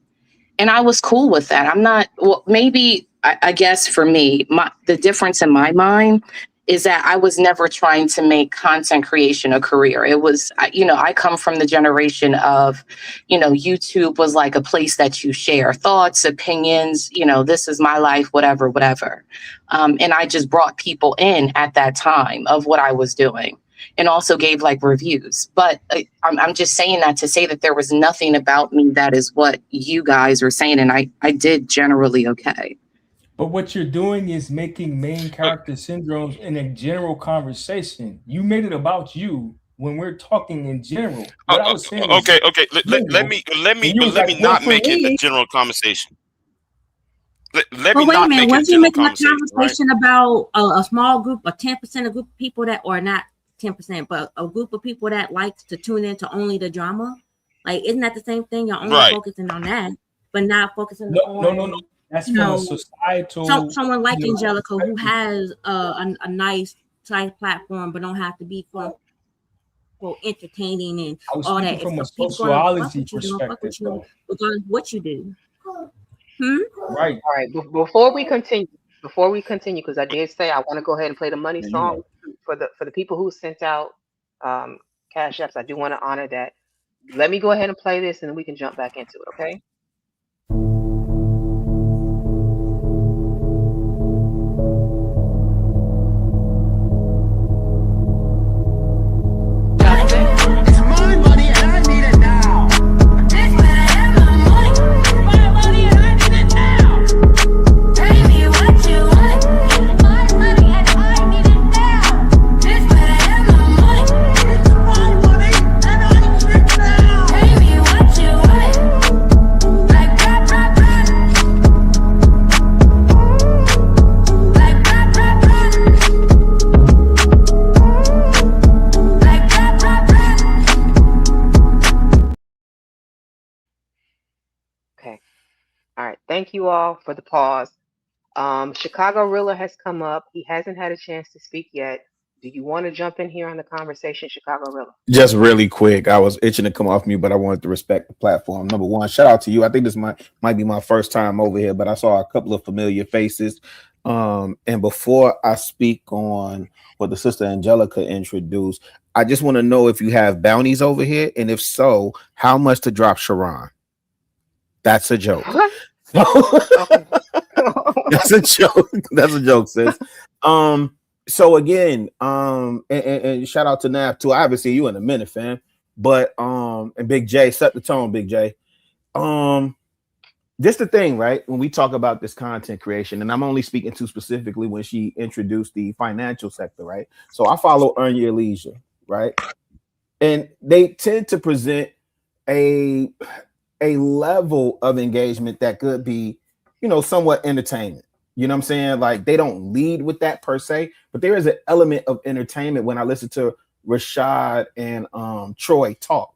And I was cool with that. I'm not, well, maybe, I guess for me, the difference in my mind is that I was never trying to make content creation a career. It was, I come from the generation of, YouTube was like a place that you share thoughts, opinions, this is my life, whatever, whatever. And I just brought people in at that time of what I was doing and also gave like reviews. But I'm just saying that to say that there was nothing about me that is what you guys are saying. And I did generally okay. But what you're doing is making main character syndromes in a general conversation. You made it about you when we're talking in general. What I was saying is Okay. Okay. Let general, me let me and you but was let like, me "Well, not for make it a me." general conversation. Let me But wait a not minute, make it a was you general making a conversation. Right. conversation about a small group, a 10% of group of people that, or not 10%, but a group of people that likes to tune into only the drama? Like, isn't that the same thing? You're only Right. focusing on that, but not focusing No, no, no, no. on, That's you from a know, societal, someone like Angelica who perspective. has a nice side platform, but don't have to be quote unquote entertaining and I was all speaking that. If from a people gonna fuck sociology with you, they're gonna fuck perspective, with you though. regardless of what you do. Hmm? Right? All right. Before we continue, because I did say I want to go ahead and play the money Yeah, you're song right. for the people who sent out um, cash apps. I do want to honor that. Let me go ahead and play this, and then we can jump back into it. Okay. It's my money and I need it now. This better have my money. My money and I need it now. Pay me what you want. It's my money and I need it now. This better have my money. It's my money and I need it now. Pay me what you want. Like that, that, that. Like that, that, that. Like that, that, that. Okay. All right. Thank you all for the pause. Chicago Rilla has come up. He hasn't had a chance to speak yet. Do you want to jump in here on the conversation, Chicago Rilla? Just really quick, I was itching to come off mute, but I wanted to respect the platform. Number one, shout out to you. I think this might be my first time over here, but I saw a couple of familiar faces. And before I speak on what the sister Angelica introduced, I just want to know if you have bounties over here, and if so, how much to drop P0rn. That's a joke. What? Okay. That's a joke. That's a joke, sis. So again, and shout out to Nav too. I haven't seen you in a minute, fam. But and Big J, set the tone, Big J. This the thing, right? When we talk about this content creation, and I'm only speaking to specifically when she introduced the financial sector, right? So I follow Earn Your Leisure, right? And they tend to present a a level of engagement that could be, you know, somewhat entertainment. You know what I'm saying? Like they don't lead with that per se, but there is an element of entertainment when I listen to Rashad and Troy talk,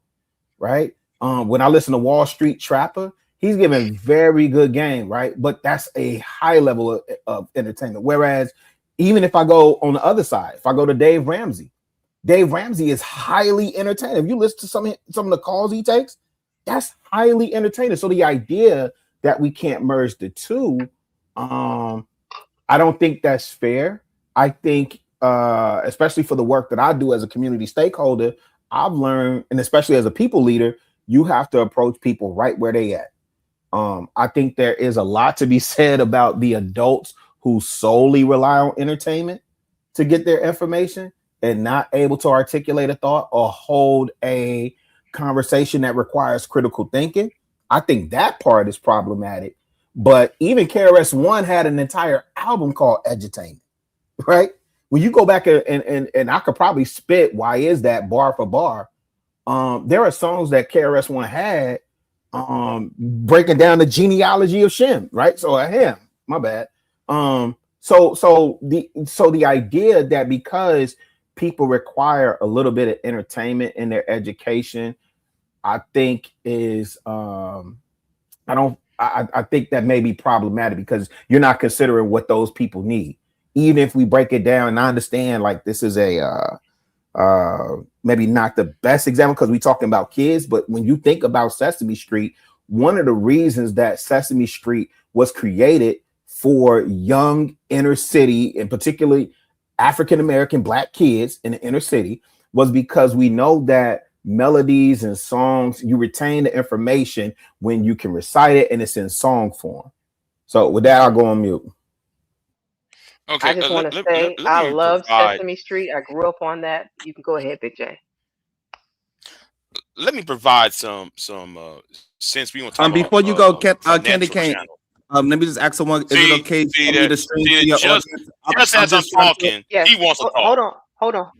right? When I listen to Wall Street Trapper, he's giving very good game, right? But that's a high level of entertainment. Whereas even if I go on the other side, if I go to Dave Ramsey is highly entertaining. If you listen to some of the calls he takes, that's highly entertaining. So the idea that we can't merge the two, I don't think that's fair. I think, especially for the work that I do as a community stakeholder, I've learned, and especially as a people leader, you have to approach people right where they at. I think there is a lot to be said about the adults who solely rely on entertainment to get their information and not able to articulate a thought or hold a conversation that requires critical thinking. I think that part is problematic. But even KRS-One had an entire album called Edutainment, right? When you go back and I could probably spit why is that bar for bar. There are songs that KRS-One had breaking down the genealogy of Shem, right? So him, my bad. So the idea that because people require a little bit of entertainment in their education, I think is I think that may be problematic because you're not considering what those people need. Even if we break it down, and I understand like this is a maybe not the best example because we're talking about kids, but when you think about Sesame Street, one of the reasons that Sesame Street was created for young inner city and particularly African American Black kids in the inner city was because we know that melodies and songs, you retain the information when you can recite it and it's in song form. So with that, I'll go on mute. Okay, I just want to say let I me love provide Sesame Street. I grew up on that. You can go ahead, Big J. some since we want to talk about Before you go, Candy financial Cane, channel. let me just ask someone: is it okay for me to stream to your Just audience? I'm as I'm just trying to. talking, Yes. he wants to talk. Hold on.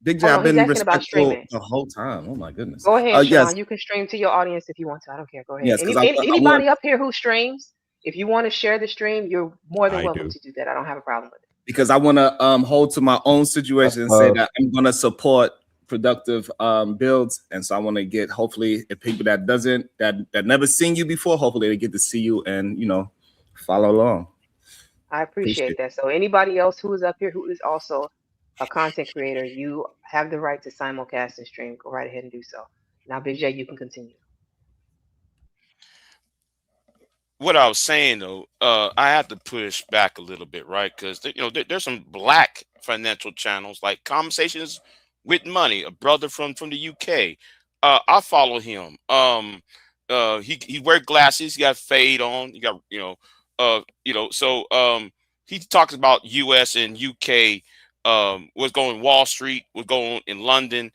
Big J, Hold I've on. He's been asking about respectful streaming. the whole time. Oh my goodness. Go ahead, Yes, Sean. You can stream to your audience if you want to. I don't care. Go ahead. yes, because I want Anybody up here who streams, if you want to share the stream, you're more than I welcome do. to do that. I don't have a problem with it. because I want to hold to my own situation and say that I'm going to support productive builds, and so I want to get hopefully if people that never seen you before, hopefully they get to see you and follow along. I Appreciate appreciate it. that. So anybody else who is up here who is also a content creator, you have the right to simulcast and stream. Go right ahead and do so. Now, Big J, you can continue. What I was saying though, I have to push back a little bit, right? Because there's some black financial channels like Conversations with Money, a brother from the UK. I follow him. He wear glasses. He got fade on. He got So he talks about U.S. and UK. What's going Wall Street? What's going in London?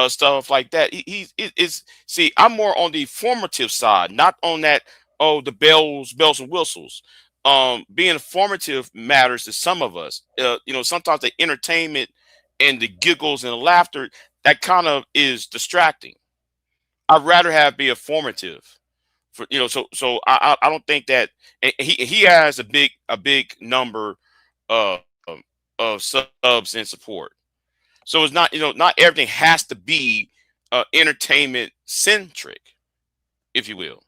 Stuff like that. It's see, I'm more on the formative side, not on that. Oh, the bells and whistles. Being informative matters to some of us. Sometimes the entertainment and the giggles and the laughter that kind of is distracting. I'd rather have be informative. So I don't think that and he has a big number uh, of subs and support. So it's not everything has to be entertainment centric, if you will.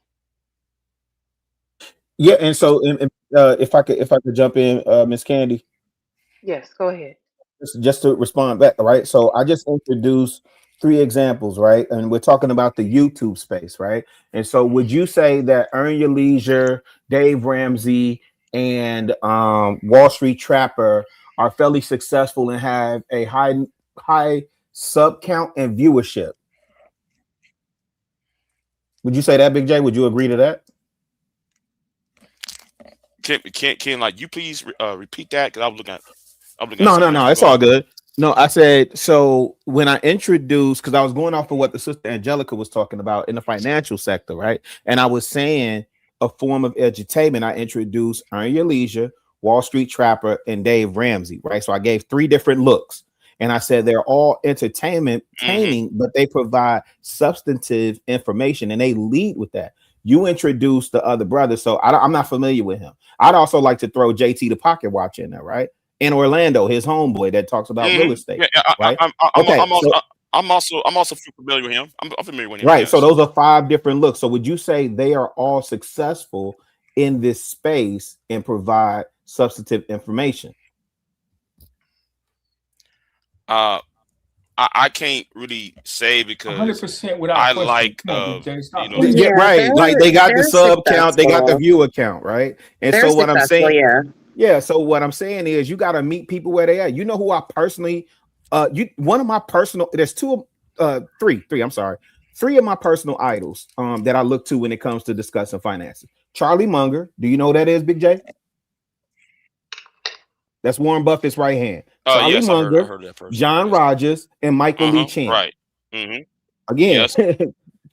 Yeah, and so if I could jump in, Miss Candy, Yes, go ahead. just to respond back, right? So I just introduced 3 examples, right? And we're talking about the YouTube space, right? And so would you say that Earn Your Leisure, Dave Ramsey, and Wall Street Trapper are fairly successful and have a high sub count and viewership? Would you say that, Big J? Would you agree to that? Can like you please repeat that because I'm looking at No, no, something else. no. But It's go all ahead. good. No, I said so when I introduced because I was going off of what the sister Angelica was talking about in the financial sector, right? And I was saying a form of edutainment. I introduced Earn Your Leisure, Wall Street Trapper, and Dave Ramsey, right? So I gave 3 different looks, and I said they're all entertainment, Mm-hmm. but they provide substantive information, and they lead with that. You introduced the other brother, so I'm not familiar with him. I'd also like to throw JT the Pocket Watch in there, right? In Orlando, his homeboy that talks about real estate, Yeah, right? Okay, so I'm also familiar with him. I'm familiar with him. right, so Yes. those are 5 different looks. So would you say they are all successful in this space and provide substantive information? I can't really say because 100% without I question. like Come on, Big J, stop playing. Yeah, right. Like they got the they're sub count, they got the successful. view account, right? And They're so what I'm successful, saying, yeah. yeah. So what I'm saying is, you got to meet people where they are. You know who I personally, one of my personal. There's three. I'm sorry, 3 of my personal idols, that I look to when it comes to discussing finances. Charlie Munger. Do you know who that is, Big J? That's Warren Buffett's right hand. Charlie Yes, I Munger, heard that person. John Yes. Rogers, and Michael Lee Chin. Right. Again, Yes.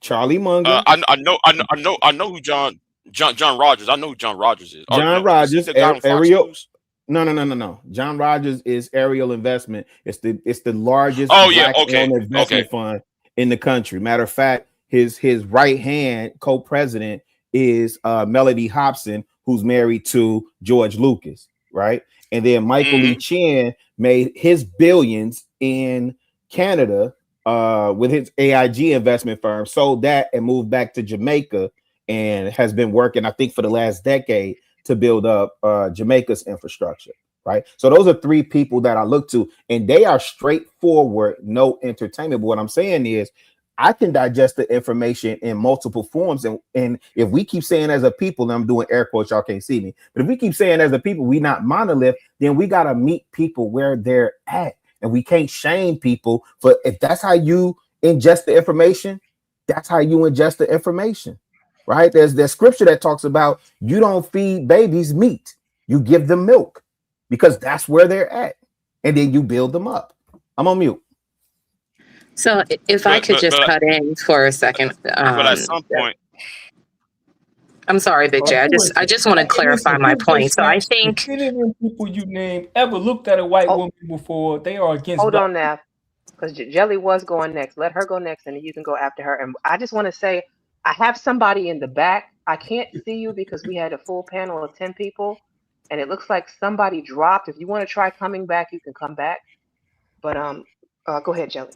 Charlie Munger. I know who John Rogers. I know who John Rogers is. John No, is Rogers, the guy on Fox Ariel. News? No. John Rogers is Ariel Investment. It's the largest Oh yeah. black-owned Okay. investment fund in the country. Matter of fact, his right hand co-president is Melody Hobson, who's married to George Lucas, right? And then Michael Lee Chin made his billions in Canada with his AIG investment firm, sold that and moved back to Jamaica, and has been working, I think, for the last decade to build up Jamaica's infrastructure, right? So those are 3 people that I look to, and they are straightforward, no entertainment. But what I'm saying is, I can digest the information in multiple forms, and if we keep saying as a people, and I'm doing air quotes, y'all can't see me, but if we keep saying as a people we not monolith, then we got to meet people where they're at, and we can't shame people for, if that's how you ingest the information, that's how you ingest the information. Right? There's scripture that talks about you don't feed babies meat, you give them milk, because that's where they're at, and then you build them up. I'm on mute. So if I could just cut in for a second, but at some point, I'm sorry, Big J. I just want to clarify my point. So I think the people you name ever looked at a white woman before, they are against. Hold on now, because Jelly was going next. Let her go next, and then you can go after her. And I just want to say, I have somebody in the back. I can't see you because we had a full panel of 10 people, and it looks like somebody dropped. If you want to try coming back, you can come back. But go ahead, Jelly.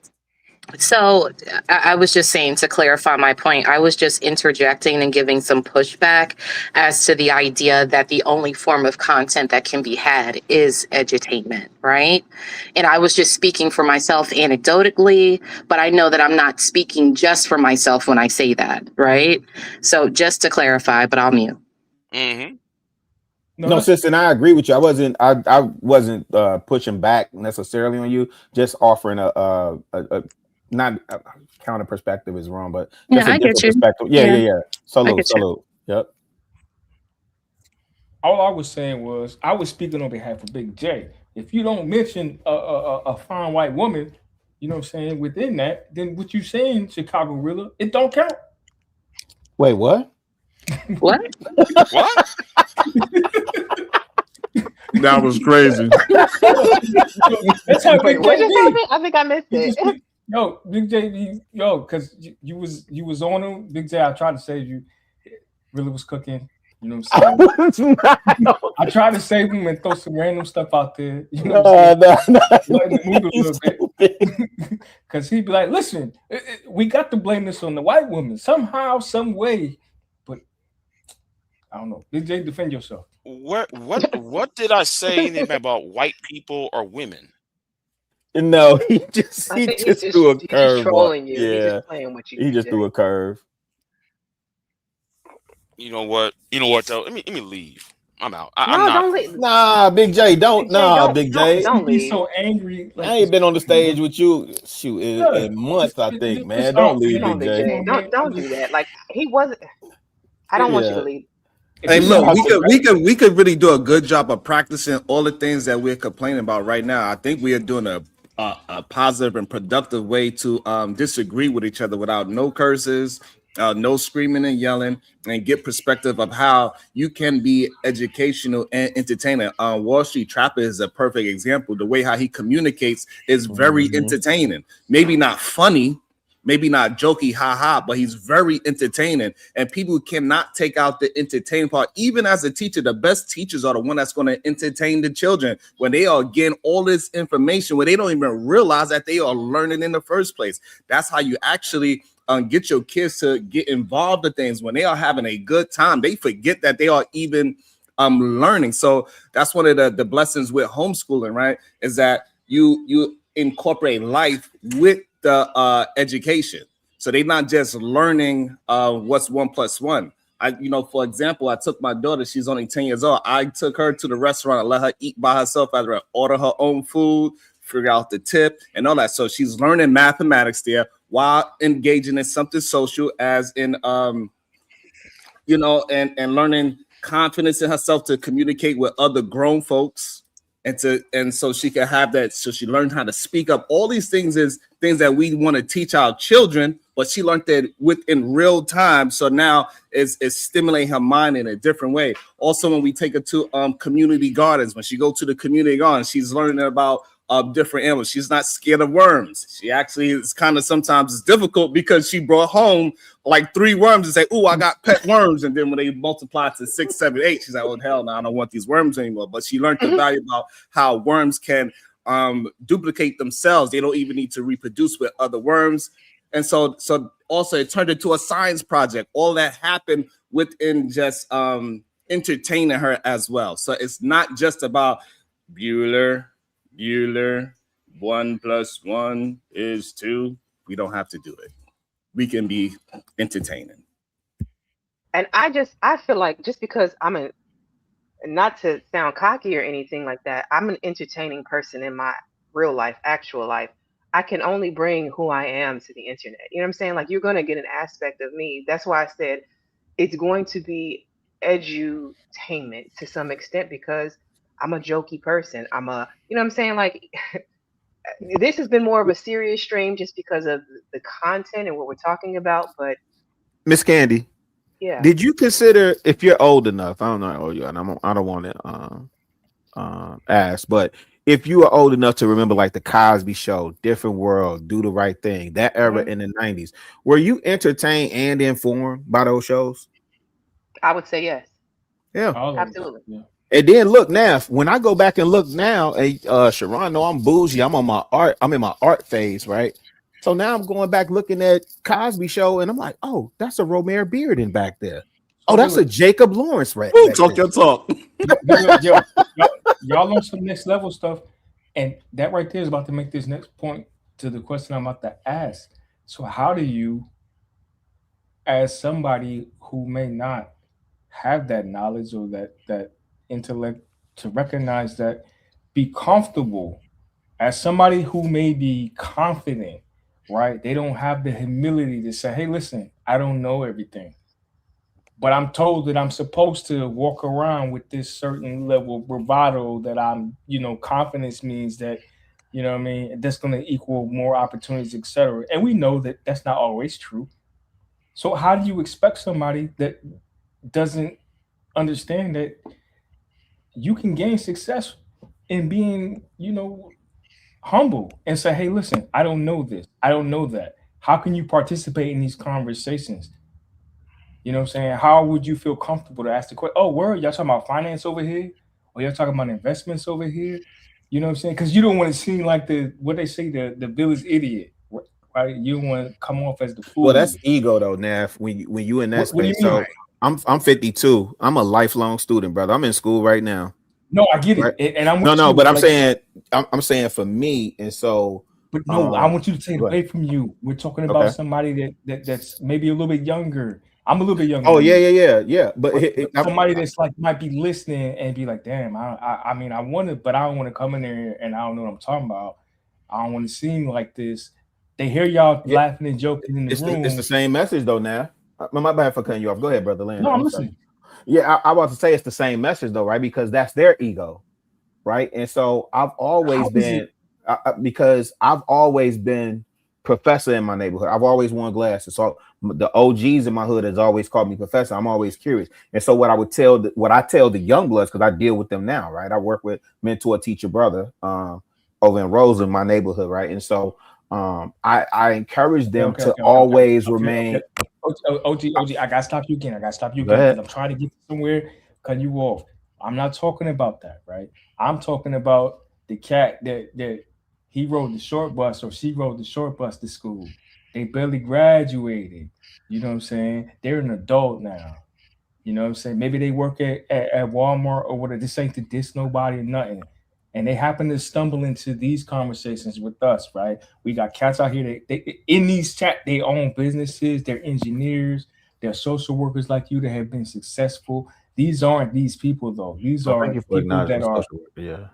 So I was just saying, to clarify my point, I was just interjecting and giving some pushback as to the idea that the only form of content that can be had is edutainment, right? And I was just speaking for myself anecdotally, but I know that I'm not speaking just for myself when I say that, right? So just to clarify, but I'll mute. No, sis, and I agree with you. I wasn't pushing back necessarily on you, just offering a not a counter perspective is wrong, but just a different perspective. Yeah. Salute. Yep. All I was saying was, I was speaking on behalf of Big J. If you don't mention a fine white woman, you know what I'm saying, within that, then what you saying, Chicago Rilla, it don't count. Wait, what? What? What? That was crazy. That's how Big What J just be. happened? I think I missed it. Yo, Big J, because you was on him. Big J, I tried to save you. Really was cooking. You know what I'm saying? I tried to save him and throw some random stuff out there. You know what I'm saying? Lighten the mood a little bit. Because he'd be like, listen, we got to blame this on the white woman somehow, some way. But I don't know. Big J, defend yourself. What did I say anything about white people or women? No, he just threw a curve. He's trolling you. Yeah, He's just playing with you. he just threw a curve. You know what? Though, let me leave. I'm out. I'm No, not. don't leave. Nah, Big J, don't. Big J. Don't Be leave. so angry. I ain't been on the stage with you in months, I think, man. Don't leave, Big J. Don't do that. Like, he wasn't. I don't want you to leave. Hey, look, we could really do a good job of practicing all the things that we're complaining about right now. I think we are doing a positive and productive way to disagree with each other without no curses, no screaming and yelling, and get perspective of how you can be educational and entertaining. Wall Street Trapper is a perfect example. The way how he communicates is very entertaining. Maybe not funny, maybe not jokey, haha, but he's very entertaining. And people cannot take out the entertaining part. Even as a teacher, the best teachers are the one that's going to entertain the children when they are getting all this information where they don't even realize that they are learning in the first place. That's how you actually get your kids to get involved in things. When they are having a good time, they forget that they are even learning. So that's one of the blessings with homeschooling, right? Is that you incorporate life with the education. So they're not just learning what's 1 + 1. For example, I took my daughter, she's only 10 years old. I took her to the restaurant and let her eat by herself, either order her own food, figure out the tip and all that. So she's learning mathematics there while engaging in something social, as in and learning confidence in herself to communicate with other grown folks, and so she can have that. So she learned how to speak up. All these things is things that we want to teach our children, but she learned that within real time. So now it's stimulating her mind in a different way. Also, when we take her to community gardens, when she go to the community gardens, she's learning about different animals. She's not scared of worms. She actually is kind of, sometimes it's difficult because she brought home like 3 worms and say, "Oh, I got pet worms." And then when they multiply to 6, 7, 8, she's like, "Oh hell no, I don't want these worms anymore." But she learned the value about how worms can duplicate themselves. They don't even need to reproduce with other worms. And so also it turned into a science project. All that happened within just entertaining her as well. So it's not just about Bueller, 1 + 1 is 2. We don't have to do it. We can be entertaining. And I feel like just because not to sound cocky or anything like that, I'm an entertaining person in my real life, actual life. I can only bring who I am to the internet. You know what I'm saying? Like, you're going to get an aspect of me. That's why I said it's going to be edutainment to some extent, because I'm a jokey person. You know what I'm saying? Like, this has been more of a serious stream just because of the content and what we're talking about. But Miss Candy, yeah, did you consider, if you're old enough, I don't know how old you are, and I don't want to ask, but if you are old enough to remember like the Cosby Show, Different World, Do the Right Thing, that era in the 90s, were you entertained and informed by those shows? I would say yes. Yeah. Absolutely. Yeah. And then look now, when I go back and look now, Sharon, no, I'm bougie. I'm on my art. I'm in my art phase, right? So now I'm going back looking at Cosby Show, and I'm like, oh, that's a Romare Bearden back there. Oh, that's a Jacob Lawrence right. Talk your talk. Y'all on some next level stuff, and that right there is about to make this next point to the question I'm about to ask. So, how do you, as somebody who may not have that knowledge or that intellect to recognize that, be comfortable as somebody who may be confident, right? They don't have the humility to say, "Hey, listen, I don't know everything, but I'm told that I'm supposed to walk around with this certain level of bravado that confidence means that, what I mean, that's going to equal more opportunities, etc." And we know that that's not always true. So how do you expect somebody that doesn't understand that you can gain success in being, humble and say, "Hey, listen, I don't know this. I don't know that." How can you participate in these conversations? You know what I'm saying? How would you feel comfortable to ask the question? "Oh, word, y'all talking about finance over here? Or y'all talking about investments over here?" You know what I'm saying? Because you don't want to seem like what they say, the village idiot, right? You don't want to come off as the Well, fool. that's ego though, Naf. When you in that What do you space, mean? so I'm 52. I'm a lifelong student, brother. I'm in school right now. No, I get Right? it, and I'm with No, you. but I'm Like, saying I'm saying for me, and so but no, I want you to take it go ahead. away from you. We're talking about Okay. somebody that's maybe a little bit younger. I'm a little bit younger Oh than yeah, you. yeah. But But somebody that's like might be listening and be like, "Damn, I mean, I want to, but I don't want to come in there and I don't know what I'm talking about. I don't want to seem like this." They hear y'all yeah, laughing and joking in the it's the room. same message though. Now, my bad for cutting you off. Go ahead, brother Land. No, I'm I'm sorry. listening. Yeah, I was to say it's the same message though, right? Because that's their ego, right? And so I've How always is it? been because I've always been professor in my neighborhood. I've always worn glasses, so the OGs in my hood has always called me professor. I'm always curious, and so what I tell the young bloods, because I deal with them now, right? I work with mentor teacher brother over in Rose in my neighborhood, right? And so I encourage them Okay. to always Okay. remain. OG, I gotta stop you again. Go Because ahead. I'm trying to get somewhere. Cut you off. I'm not talking about that, right? I'm talking about the cat that he rode the short bus or she rode the short bus to school. They barely graduated. You know what I'm saying? They're an adult now. You know what I'm saying? Maybe they work at Walmart or whatever. This ain't to diss nobody or nothing. And they happen to stumble into these conversations with us, right? We got cats out here. They in these chat, they own businesses, they're engineers, they're social workers like you that have been successful. These aren't these people though. These Oh, thank are you for people acknowledging that the are social worker. Yeah,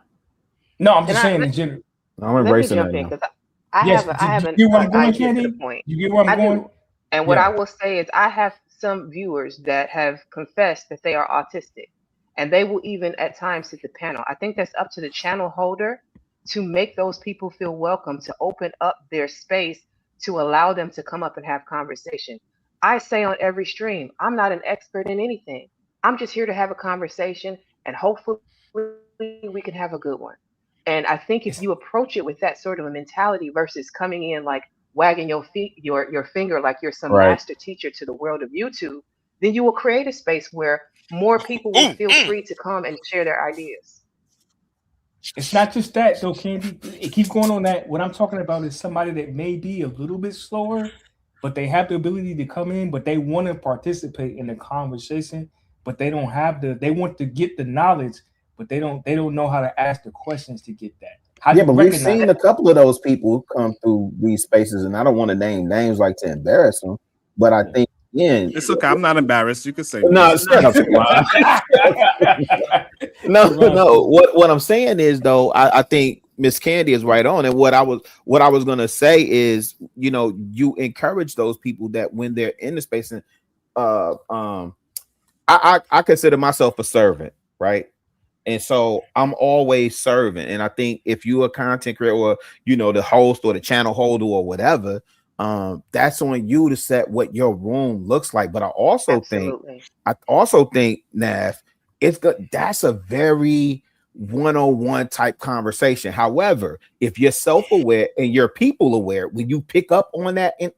no, I'm Can just I saying in general. I'm let me embracing jump that in now. because Yes, I do have you get where an I'm going, idea to the Candy? point. You get where I'm I going? do. And what Yeah. I will say is I have some viewers that have confessed that they are autistic and they will even at times sit the panel. I think that's up to the channel holder to make those people feel welcome, to open up their space, to allow them to come up and have conversation. I say on every stream, I'm not an expert in anything. I'm just here to have a conversation and hopefully we can have a good one. And I think if you approach it with that sort of a mentality versus coming in like wagging your finger like you're some master Right. teacher to the world of YouTube, then you will create a space where more people will feel free to come and share their ideas. It's not just that though, Candy. It keeps going on that. What I'm talking about is somebody that may be a little bit slower, but they have the ability to come in, but they want to participate in the conversation, but they don't have the. They want to get the knowledge, but they don't know how to ask the questions to get that. How do Yeah, you but we've recognize seen That, a couple of those people come through these spaces, and I don't want to name names like to embarrass them, but I that? think again, It's okay. I'm not embarrassed. You can say no, names. shut up, Sharon. No, Sharon's no. funny. What I'm saying is though, I think Miss Candy is right on. And what I was gonna say is, you encourage those people that when they're in the space and uh um I consider myself a servant, right? And so I'm always serving. And I think if you're a content creator or the host or the channel holder or whatever, that's on you to set what your room looks like. But absolutely. I also think, Nav, it's good. That's a very one-on-one type conversation. However, if you're self-aware and you're people aware, when you pick up on that in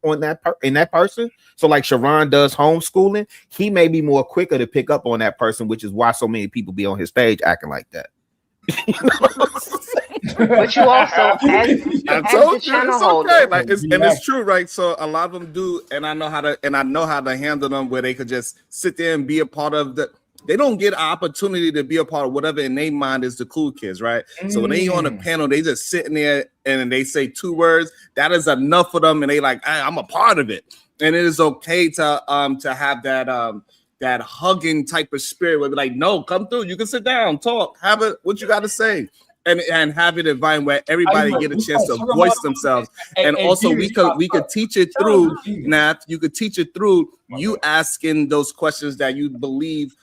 that person, so like Sharon does homeschooling, he may be more quicker to pick up on that person, which is why so many people be on his stage acting like that. You know what I'm But you also, I as the told you channel it's okay. holder, Like it's true, right? So a lot of them do, and I know how to handle them where they could just sit there and be a part of the. They don't get an opportunity to be a part of whatever in their mind is the cool kids, right? So when they on a panel, they just sitting there and they say 2 words. That is enough for them, and they like, hey, I'm a part of it, and it is okay to have that hugging type of spirit where be like, no, come through, you can sit down, talk, have it, what you got to say. And have it environment where everybody get a chance to voice themselves, and also we could teach it through Nath. You could teach it through you asking those questions that you believe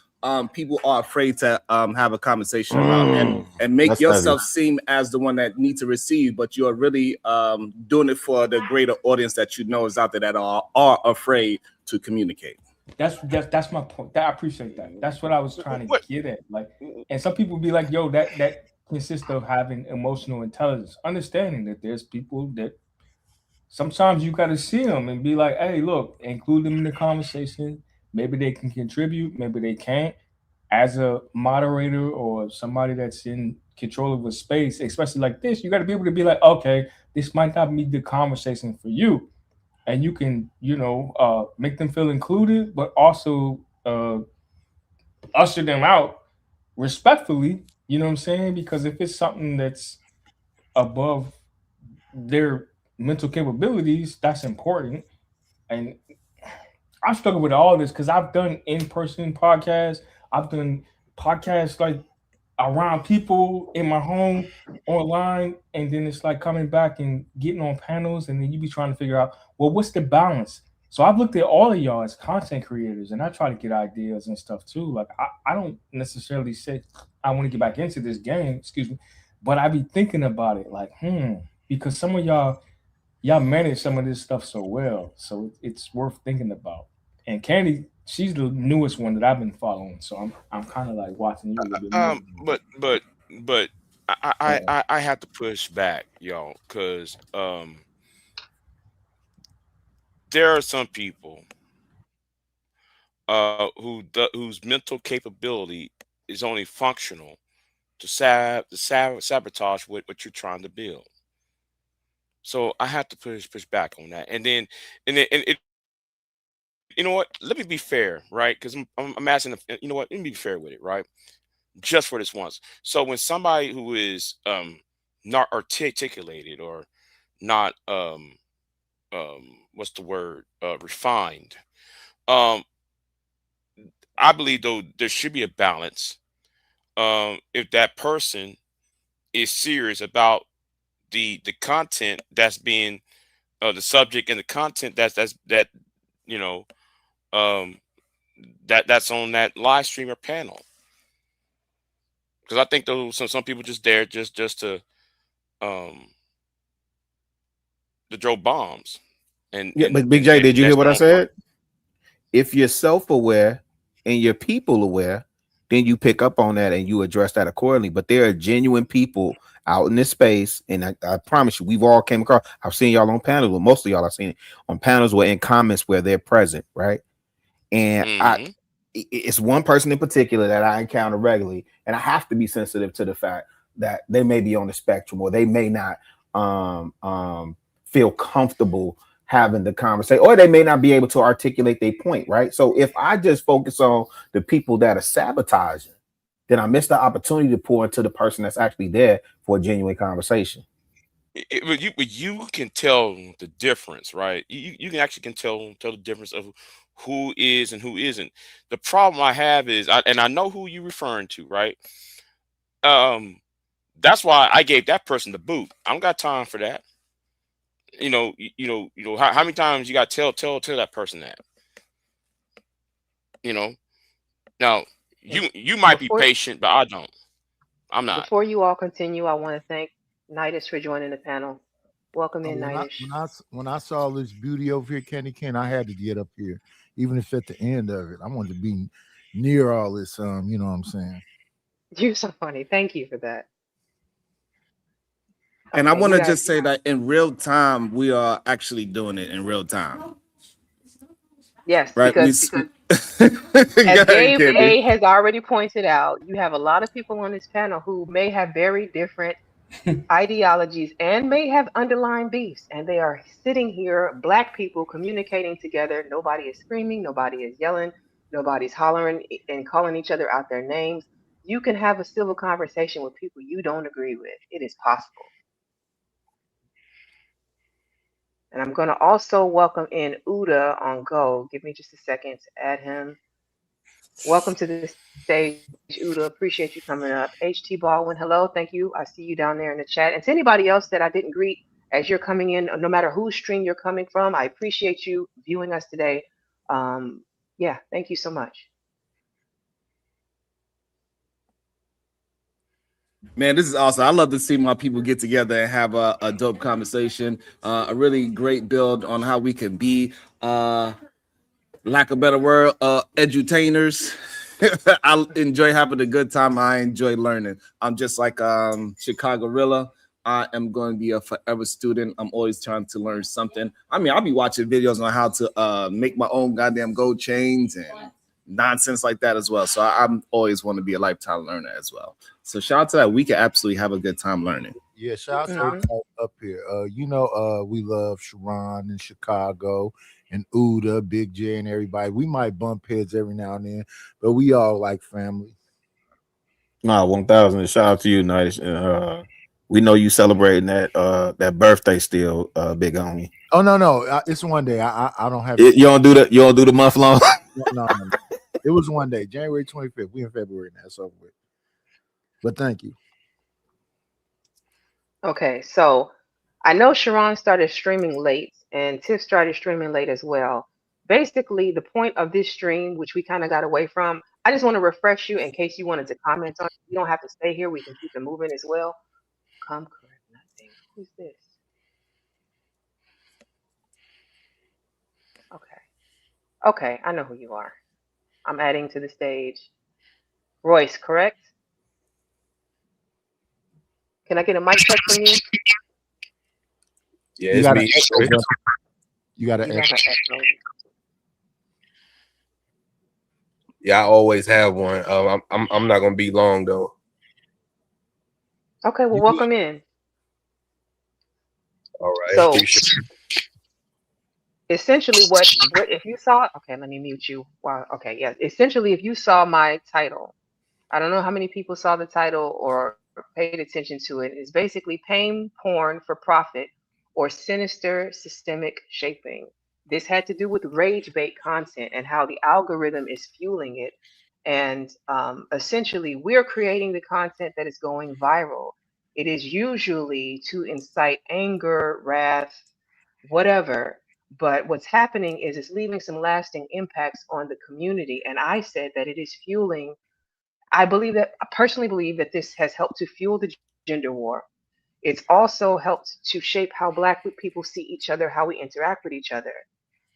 people are afraid to have a conversation about, and make That's heavy. yourself seem as the one that needs to receive, but you're really doing it for the greater audience that you know is out there that are afraid to communicate. That's my point. I appreciate that. That's what I was trying to get at. Like, and some people be like, "Yo, that consists of having emotional intelligence, understanding that there's people that sometimes you got to see them and be like, hey, look, include them in the conversation. Maybe they can contribute, maybe they can't. As a moderator or somebody that's in control of a space, especially like this, you got to be able to be like, okay, this might not be the conversation for you, and you can, make them feel included, but also usher them out respectfully. You know what I'm saying? Because if it's something that's above their mental capabilities, that's important. And I struggle with all this because I've done in-person podcasts. I've done podcasts like around people in my home online, and then it's like coming back and getting on panels, and then you be trying to figure out, well, what's the balance? So I've looked at all of y'all as content creators, and I try to get ideas and stuff too. Like I don't necessarily say I want to get back into this game, excuse me, but I be thinking about it like, because some of y'all manage some of this stuff so well, so it's worth thinking about. And Candy, she's the newest one that I've been following, so I'm kind of like watching you a little bit more. But I Uh, I have to push back, y'all, because there are some people whose mental capability is only functional to sabotage what you're trying to build. So I have to push back on that. And it, you know what? Let me be fair, right? Because I'm asking, you know what? Let me be fair with it, right? Just for this once. So when somebody who is not articulated or not what's the word, refined, um I believe though there should be a balance. If that person is serious about the content that's being the subject and the content that you know um that's on that live stream or panel, because I think those some people just there just um to throw bombs and Yeah, and but Big and, J, and did you hear that's what I throwing fire. said? If you're self-aware and you're people aware, then you pick up on that and you address that accordingly. But there are genuine people out in this space, and I promise you, we've all came across. I've seen y'all on panels, but most of y'all I've seen it on panels where in comments where they're present, right? And Hmm. it's one person in particular that I encounter regularly, and I have to be sensitive to the fact that they may be on the spectrum or they may not feel comfortable having the conversation, or they may not be able to articulate their point, right? So if I just focus on the people that are sabotaging, then I miss the opportunity to pour into the person that's actually there for a genuine conversation. But you can tell the difference, right? You can actually can tell the difference of who is and who isn't. The problem I have is, and I know who you're referring to, right? Um, that's why I gave that person the boot. I don't got time for that. How many times you got to tell that person that, you know? Now, And you might be before patient, but I don't. I'm not. before you all continue, I want to thank Nidus for joining the panel. Welcome in, When I Nidus. when I saw this beauty over here, Candy Ken, I had to get up here, even if at the end of it, I wanted to be near all this. You know what I'm saying? You're so funny. Thank you for that. And I Okay, want you to guys. just say that in real time, we are actually doing it in real time, Yes, right? because Go as ahead, Gabe Candy. A has already pointed out, you have a lot of people on this panel who may have very different ideologies and may have underlying beefs, and they are sitting here, black people communicating together. Nobody is screaming, nobody is yelling, nobody's hollering and calling each other out their names. You can have a civil conversation with people you don't agree with. It is possible. And I'm going to also welcome in Uda on Go. Give me just a second to add him. Welcome to the stage, Uda. Appreciate you coming up. HT Baldwin, hello. Thank you. I see you down there in the chat. And to anybody else that I didn't greet as you're coming in, no matter whose stream you're coming from, I appreciate you viewing us today. Yeah, thank you so much. Man, this is awesome. I love to see my people get together and have a dope conversation. A really great build on how we can be, lack of a better word, edutainers. I enjoy having a good time. I enjoy learning. I'm just like Chicago Rilla. I am going to be a forever student. I'm always trying to learn something. I mean, I'll be watching videos on how to make my own goddamn gold chains and nonsense like that as well. So I'm always want to be a lifetime learner as well. So shout out to that. We can absolutely have a good time learning. Yeah, shout out to Mhm. everybody up here. We love Sharon in Chicago and Uda, Big J, and everybody. We might bump heads every now and then, but we all like family. Nah, 1,000. Shout out to you, Nice. We know you celebrating that birthday still, big homie. Oh no, it's one day. I don't have it. You don't do the month long. No. It was one day, January 25th. We in February now, so with. But thank you. Okay, so I know Sharon started streaming late and Tiff started streaming late as well. Basically, the point of this stream, which we kind of got away from, I just want to refresh you in case you wanted to comment on it. You don't have to stay here. We can keep it moving as well. Come correct nothing. Who's this? Okay. Okay, I know who you are. I'm adding to the stage. Royce, correct? Can I get a mic check from you? Yeah, You it's got an me. echo, brother. You got to You have an echo. Yeah, I always have one. I'm not gonna be long though. Okay, well, welcome in. All right, So appreciate essentially, what if you saw? Okay, let me mute you. Wow. Okay, yeah. Essentially, if you saw my title, I don't know how many people saw the title or paid attention to it. It's basically paying porn for profit or sinister systemic shaping. This had to do with rage bait content and how the algorithm is fueling it. And essentially, we're creating the content that is going viral. It is usually to incite anger, wrath, whatever. But what's happening is it's leaving some lasting impacts on the community. And I said that it is fueling. I personally believe that this has helped to fuel the gender war. It's also helped to shape how Black people see each other, how we interact with each other.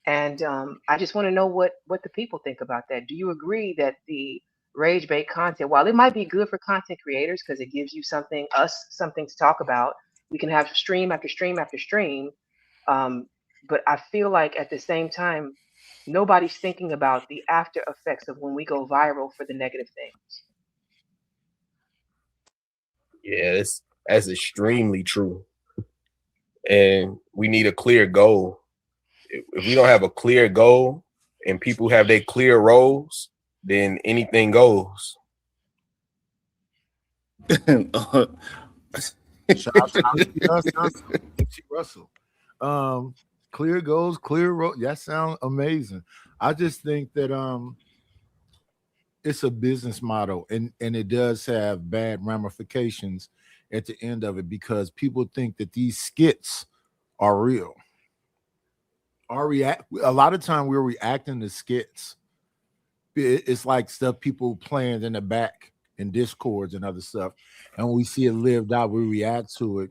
And I just want to know what the people think about that. Do you agree that the rage bait content, while it might be good for content creators because it gives you something to talk about, we can have stream after stream after stream. Um, but I feel like at the same time, nobody's thinking about the after effects of when we go viral for the negative things. Yeah, that's extremely true. And we need a clear goal. If we don't have a clear goal and people have their clear roles, then anything goes. Shout out to us, MC Russell. Clear goals, clear road. That sounds amazing. I just think that it's a business model, and it does have bad ramifications at the end of it because people think that these skits are real. Our react a lot of time we're reacting to skits. It's like stuff people playing in the back in discords and other stuff, and when we see it lived out, we react to it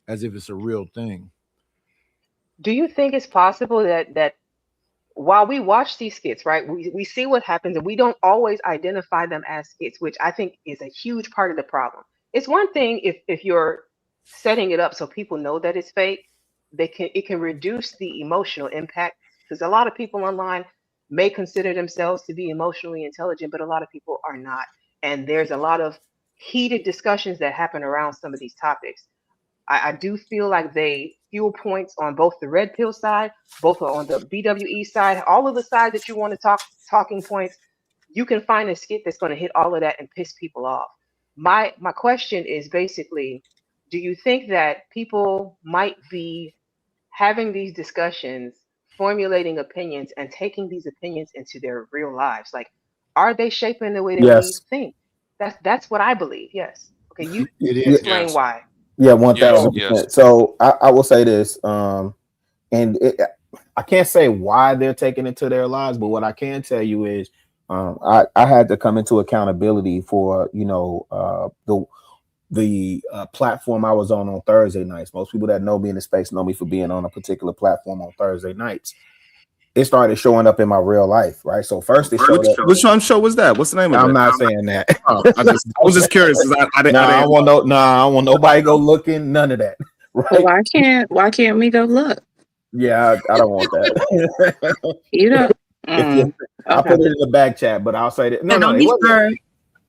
as if it's a real thing. Do you think it's possible that while we watch these skits, right, we see what happens and we don't always identify them as skits, which I think is a huge part of the problem. It's one thing if you're setting it up so people know that it's fake, it can reduce the emotional impact because a lot of people online may consider themselves to be emotionally intelligent, but a lot of people are not. And there's a lot of heated discussions that happen around some of these topics. I do feel like they fuel points on both the red pill side, both on the BWE side, all of the sides that you want to talking points. You can find a skit that's going to hit all of that and piss people off. My question is basically, do you think that people might be having these discussions, formulating opinions, and taking these opinions into their real lives? Like, are they shaping the way that we Yes. think? That's what I believe. Yes. Okay, you It is. explain Yes. why. Yeah, Yes. Yes. 1000%. So I will say this, and I can't say why they're taking it to their lives, but what I can tell you is, I had to come into accountability for the platform I was on Thursday nights. Most people that know me in the space know me for being on a particular platform on Thursday nights. It started showing up in my real life, right? So first it showed up. Which one show was that? What's the name of I'm it? not saying that. Oh, I was just curious. 'Cause No, I didn't. don't want I don't want nobody go looking. None of that, right? Why can't we go look? Yeah, I don't want that. You don't. If you, I'll Okay. put it in the back chat, but I'll say that. No, And no, don't it be wasn't. scared.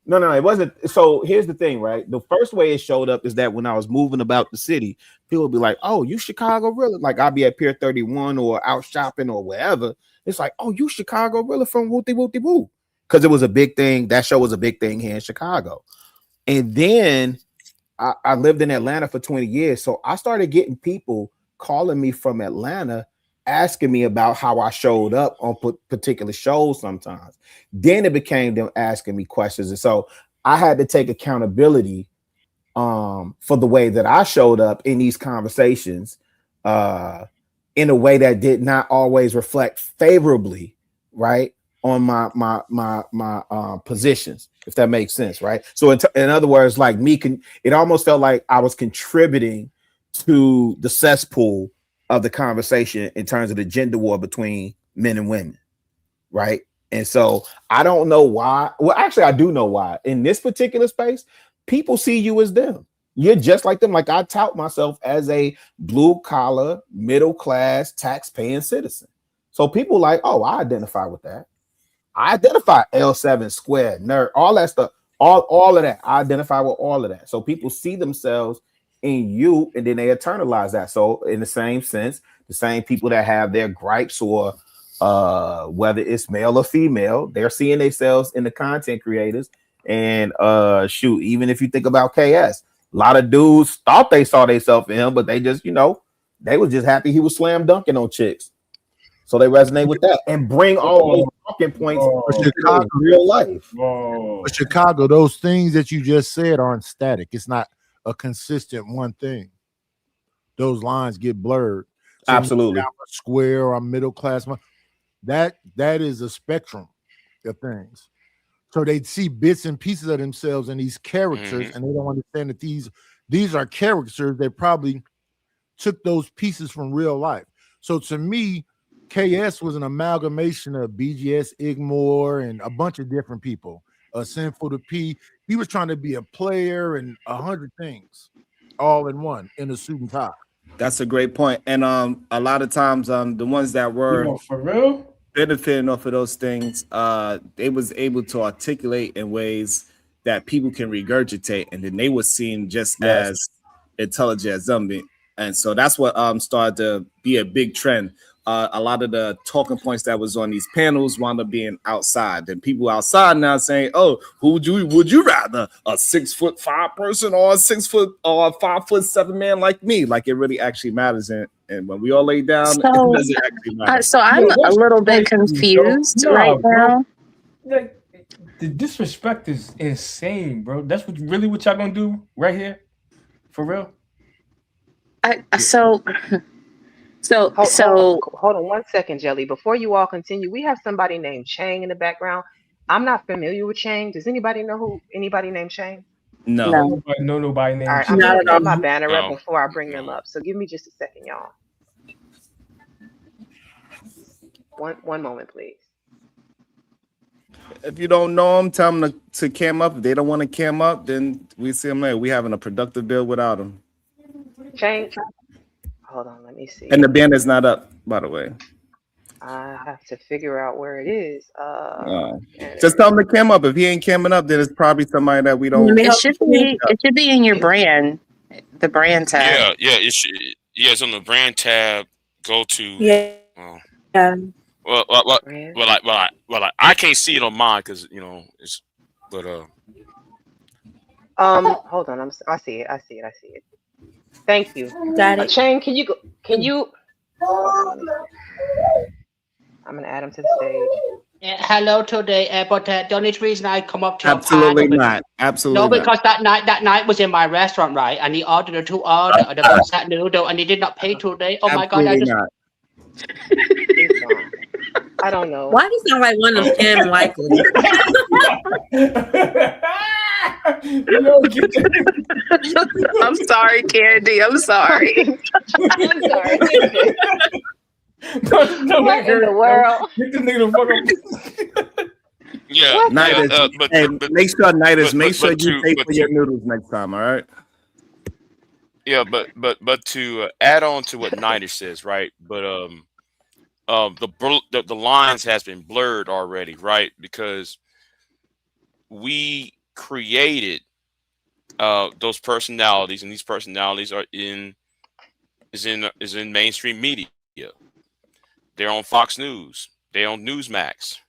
No, it wasn't. So here's the thing, right? The first way it showed up is that when I was moving about the city, people would be like, "Oh, you Chicago really?" Like I'll be at Pier 31 or out shopping or wherever. It's like, "Oh, you Chicago really from Wooty Wooty Woo?" Because it was a big thing. That show was a big thing here in Chicago. And then I lived in Atlanta for 20 years. So I started getting people calling me from Atlanta, asking me about how I showed up on particular shows sometimes. Then it became them asking me questions. And so I had to take accountability for the way that I showed up in these conversations in a way that did not always reflect favorably, right, on my positions, if that makes sense, right? So in other words, like it almost felt like I was contributing to the cesspool of the conversation in terms of the gender war between men and women, right? And so I don't know why. Well, actually, I do know why. In this particular space, people see you as them. You're just like them. Like I tout myself as a blue collar, middle class, tax paying citizen. So people like, oh, I identify with that. I identify L7 square, nerd, all that stuff, all of that. I identify with all of that. So people see themselves in you and then they internalize that. So in the same sense, the same people that have their gripes or whether it's male or female, they're seeing themselves in the content creators. And shoot, even if you think about KS, a lot of dudes thought they saw themselves in him, but they just, they was just happy he was slam dunking on chicks. So they resonate with that and bring all those talking points For into Chicago, real life. for Chicago, those things that you just said aren't static. It's not a consistent one thing. Those lines get blurred. So Absolutely. I'm a square or I'm middle class. That is a spectrum of things. So they see bits and pieces of themselves in these characters, and they don't understand that these are characters that probably took those pieces from real life. So to me, KS was an amalgamation of BGS, Igmore, and a bunch of different people. Sinful to P. He was trying to be a player and 100 things all in one in a suit and tie. That's a great point. And a lot of times the ones that were Yo, for real? benefiting off of those things, they was able to articulate in ways that people can regurgitate, and then they were seen just Yes. as intelligent as them. And so that's what started to be a big trend. A lot of the talking points that was on these panels wound up being outside. And people outside now saying, "Oh, would you rather a 6'5" person or a 6 foot or a 5'7" man like me?" Like it really actually matters. And when we all lay down, it So, doesn't actually matter. so I'm a little bit confused right now. Like the disrespect is insane, bro. That's really what y'all gonna do right here, for real. So Hold on 1 second, Jelly. Before you all continue, we have somebody named Chang in the background. I'm not familiar with Chang. Does anybody know who anybody named Chang? No. Nobody All named right, I'm Shane. gonna put my banner up No. before I bring them up. So give me just a second, y'all. One moment, please. If you don't know them, tell them to cam up. If they don't want to cam up, then we see them later. We having a productive build without them. Chang, hold on, let me see. And the band is not up, by the way. I have to figure out where it is. Just tell him to cam up. If he ain't camming up, then it's probably somebody that we don't. it should be in your brand, the brand tab. Yeah, it should. Yeah, it's on the brand tab. Go to. Yeah. I can't see it on mine because it's. But hold on, I see it. Thank you. Got it. Chang, can you go? Can you? I'm gonna add him to the stage. Hello today, but the only reason I come up to absolutely a panel not. Absolutely no, because that night was in my restaurant, right? And he ordered a 2 order of the set noodle, and he did not pay today. Oh my god! Absolutely not. I don't know. Why do you sound like one of them Cam likely? I'm sorry, Candy. I'm sorry. I'm sorry. What in the world? Get this nigga the fuck up. yeah, Nidus, make sure Nidus, make sure but you pay for your noodles next time. All right. Yeah, but to add on to what Nidus says, right? But the lines has been blurred already, right? Because we created those personalities, and these personalities are in mainstream media. They're on Fox News. They're on Newsmax.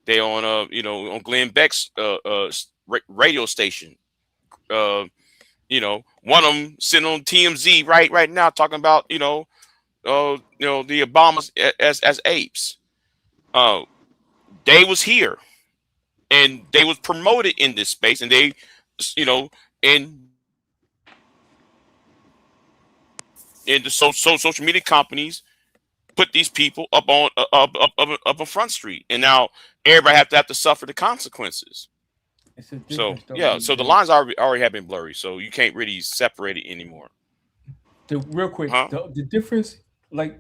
They're on on Glenn Beck's radio station. One of them sitting on TMZ right now talking about the Obamas as apes. They was here, and they was promoted in this space, and they and the social media companies put these people up on up a front street, and now everybody have to suffer the consequences. So yeah, so the lines already have been blurry, so you can't really separate it anymore. Real quick, the difference, like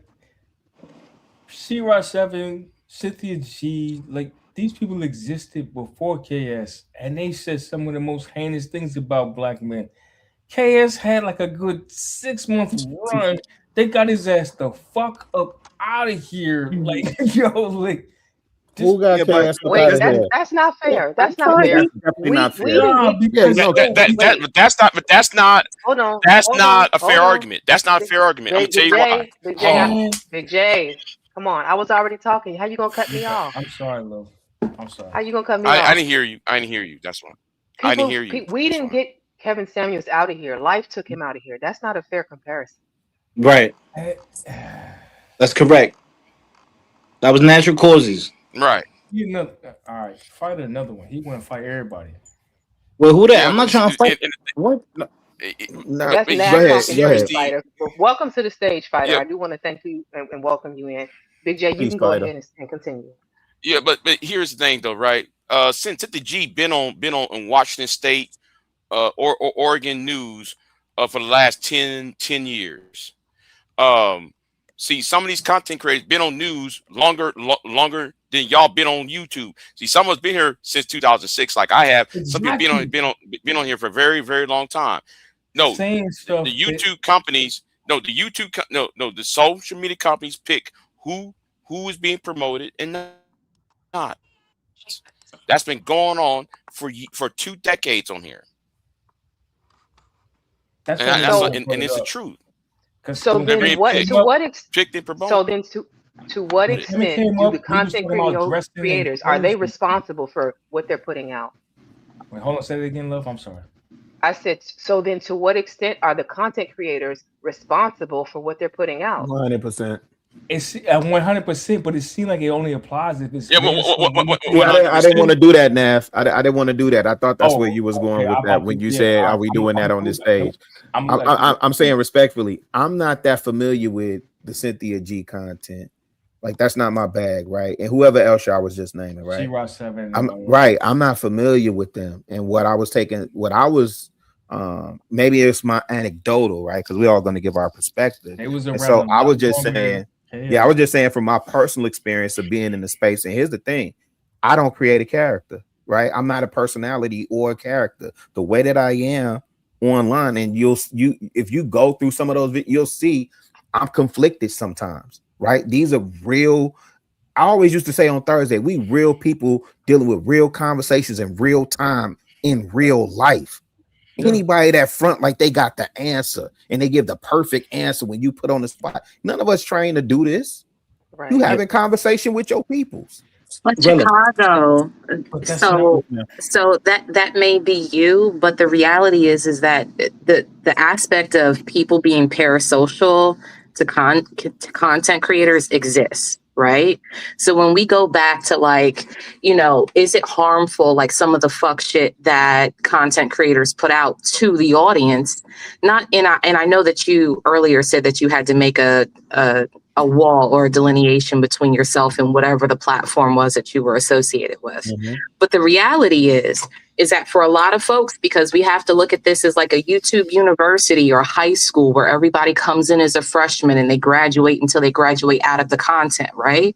C-Rod7, Cynthia G, like these people existed before KS, and they said some of the most heinous things about black men. KS had like a good 6-month run. They got his ass the fuck up out of here. Like, yo, like Who got but KS up out Wait, of here? that's not fair. I'm That's not sorry. fair. that's definitely not We fair. didn't nah, get Yeah, because no. wait. But that's not Hold on, that's hold on, not a fair hold on. argument. That's not a fair argument. I'm gonna Big, tell Big you why. J, Big J, man, Big J. Come on, I was already talking. How you gonna cut me off? I'm sorry, love. I'm sorry. How you gonna cut me I off? didn't hear you. I didn't hear you. That's why. I didn't hear you. We That's didn't why. get Kevin Samuels out of here. Life took him out of here. That's not a fair comparison. Right. Eh, That's correct. That was natural causes. Right. You know, all right, fight another one. He want to fight everybody. Well, who that? Yeah, I'm but not trying to fight. and, What? Nah, That's go Nav ahead. talking Go here's ahead. stage, the fighter. Welcome to the stage, fighter. yeah I do want to thank you and welcome you in. Big J, you Peace, can go fighter. ahead and continue. yeah, but here's the thing though, right? Since the G been on in Washington State or Oregon news for the last 10 years. Um, see, some of these content creators been on news longer than y'all been on YouTube. See, someone's been here since 2006, like I have. Some people Exactly. been on here for a very, very long time. No, Saying the stuff that YouTube companies, no, the social media companies pick who is being promoted and not. That's been going on for 2 decades on here, that's and why they need to So, and put it it's the up. truth. Because so when They're then being Kevin what? came To picked, up, what? picked and promoted. So then to what when Kevin extent came do up, the we was content talking about dressing and creators are they clothes. responsible for what they're putting out? Wait, hold on, say it again, love. I'm sorry. I said, so then to what extent are the content creators responsible for what they're putting out? 100%. It's 100%, but it seems like it only applies if it's Yeah, men saying See, anything. I didn't 100%. want to do that, Nav. I didn't want to do that. I thought that's where Oh, you was going okay. with I'm that about when to, you yeah. said, "Are we I'm, doing I'm that on cool. this stage?" I'm gonna let you go. I'm saying respectfully, I'm not that familiar with the Cynthia G content. Like that's not my bag, right? And whoever else y'all was just naming, She right? Rock 7 and I'm all that. right. I'm not familiar with them. And what I was maybe it's my anecdotal, right? Because we're all going to give our perspective. They was And so around a I lot was just longer. saying, yeah, I Hell, was just saying from my personal experience of being in the space. And here's the thing, I don't create a character, right? I'm not a personality or a character. The way that I am online, and you if you go through some of those, you'll see I'm conflicted sometimes, right? These are real. I always used to say on Thursday, we real people dealing with real conversations in real time in real life. yeah. Anybody that front like they got the answer and they give the perfect answer when you put on the spot. None of us trained to do this. You Right. Yeah. having conversation with your peoples. But Brother. Chicago, But that's not. so Yeah. so that may be you, but the reality is that the aspect of people being parasocial to content creators exists, right? So when we go back to like, is it harmful, like some of the fuck shit that content creators put out to the audience? Not in and I know that you earlier said that you had to make a wall or a delineation between yourself and whatever the platform was that you were associated with. Mm-hmm. But the reality is that for a lot of folks, because we have to look at this as like a YouTube university or high school where everybody comes in as a freshman and they graduate until they graduate out of the content, right?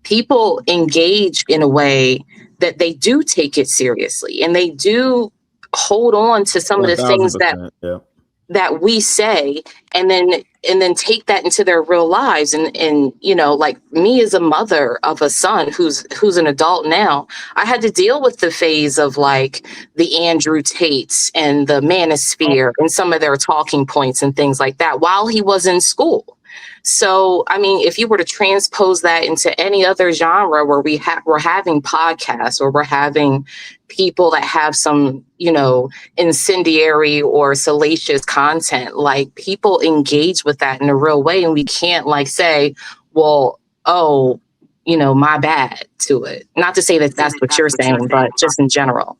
People engage in a way that they do take it seriously and they do hold on to some of the things 1000%. Yeah. that we say and then take that into their real lives and like me as a mother of a son who's an adult now, I had to deal with the phase of like the Andrew Tates and the manosphere and some of their talking points and things like that while he was in school. So, I mean, if you were to transpose that into any other genre where we're having podcasts or we're having people that have some, incendiary or salacious content, like people engage with that in a real way. And we can't like say, well, oh, my bad to it. Not to say that that's what you're saying, but just in general.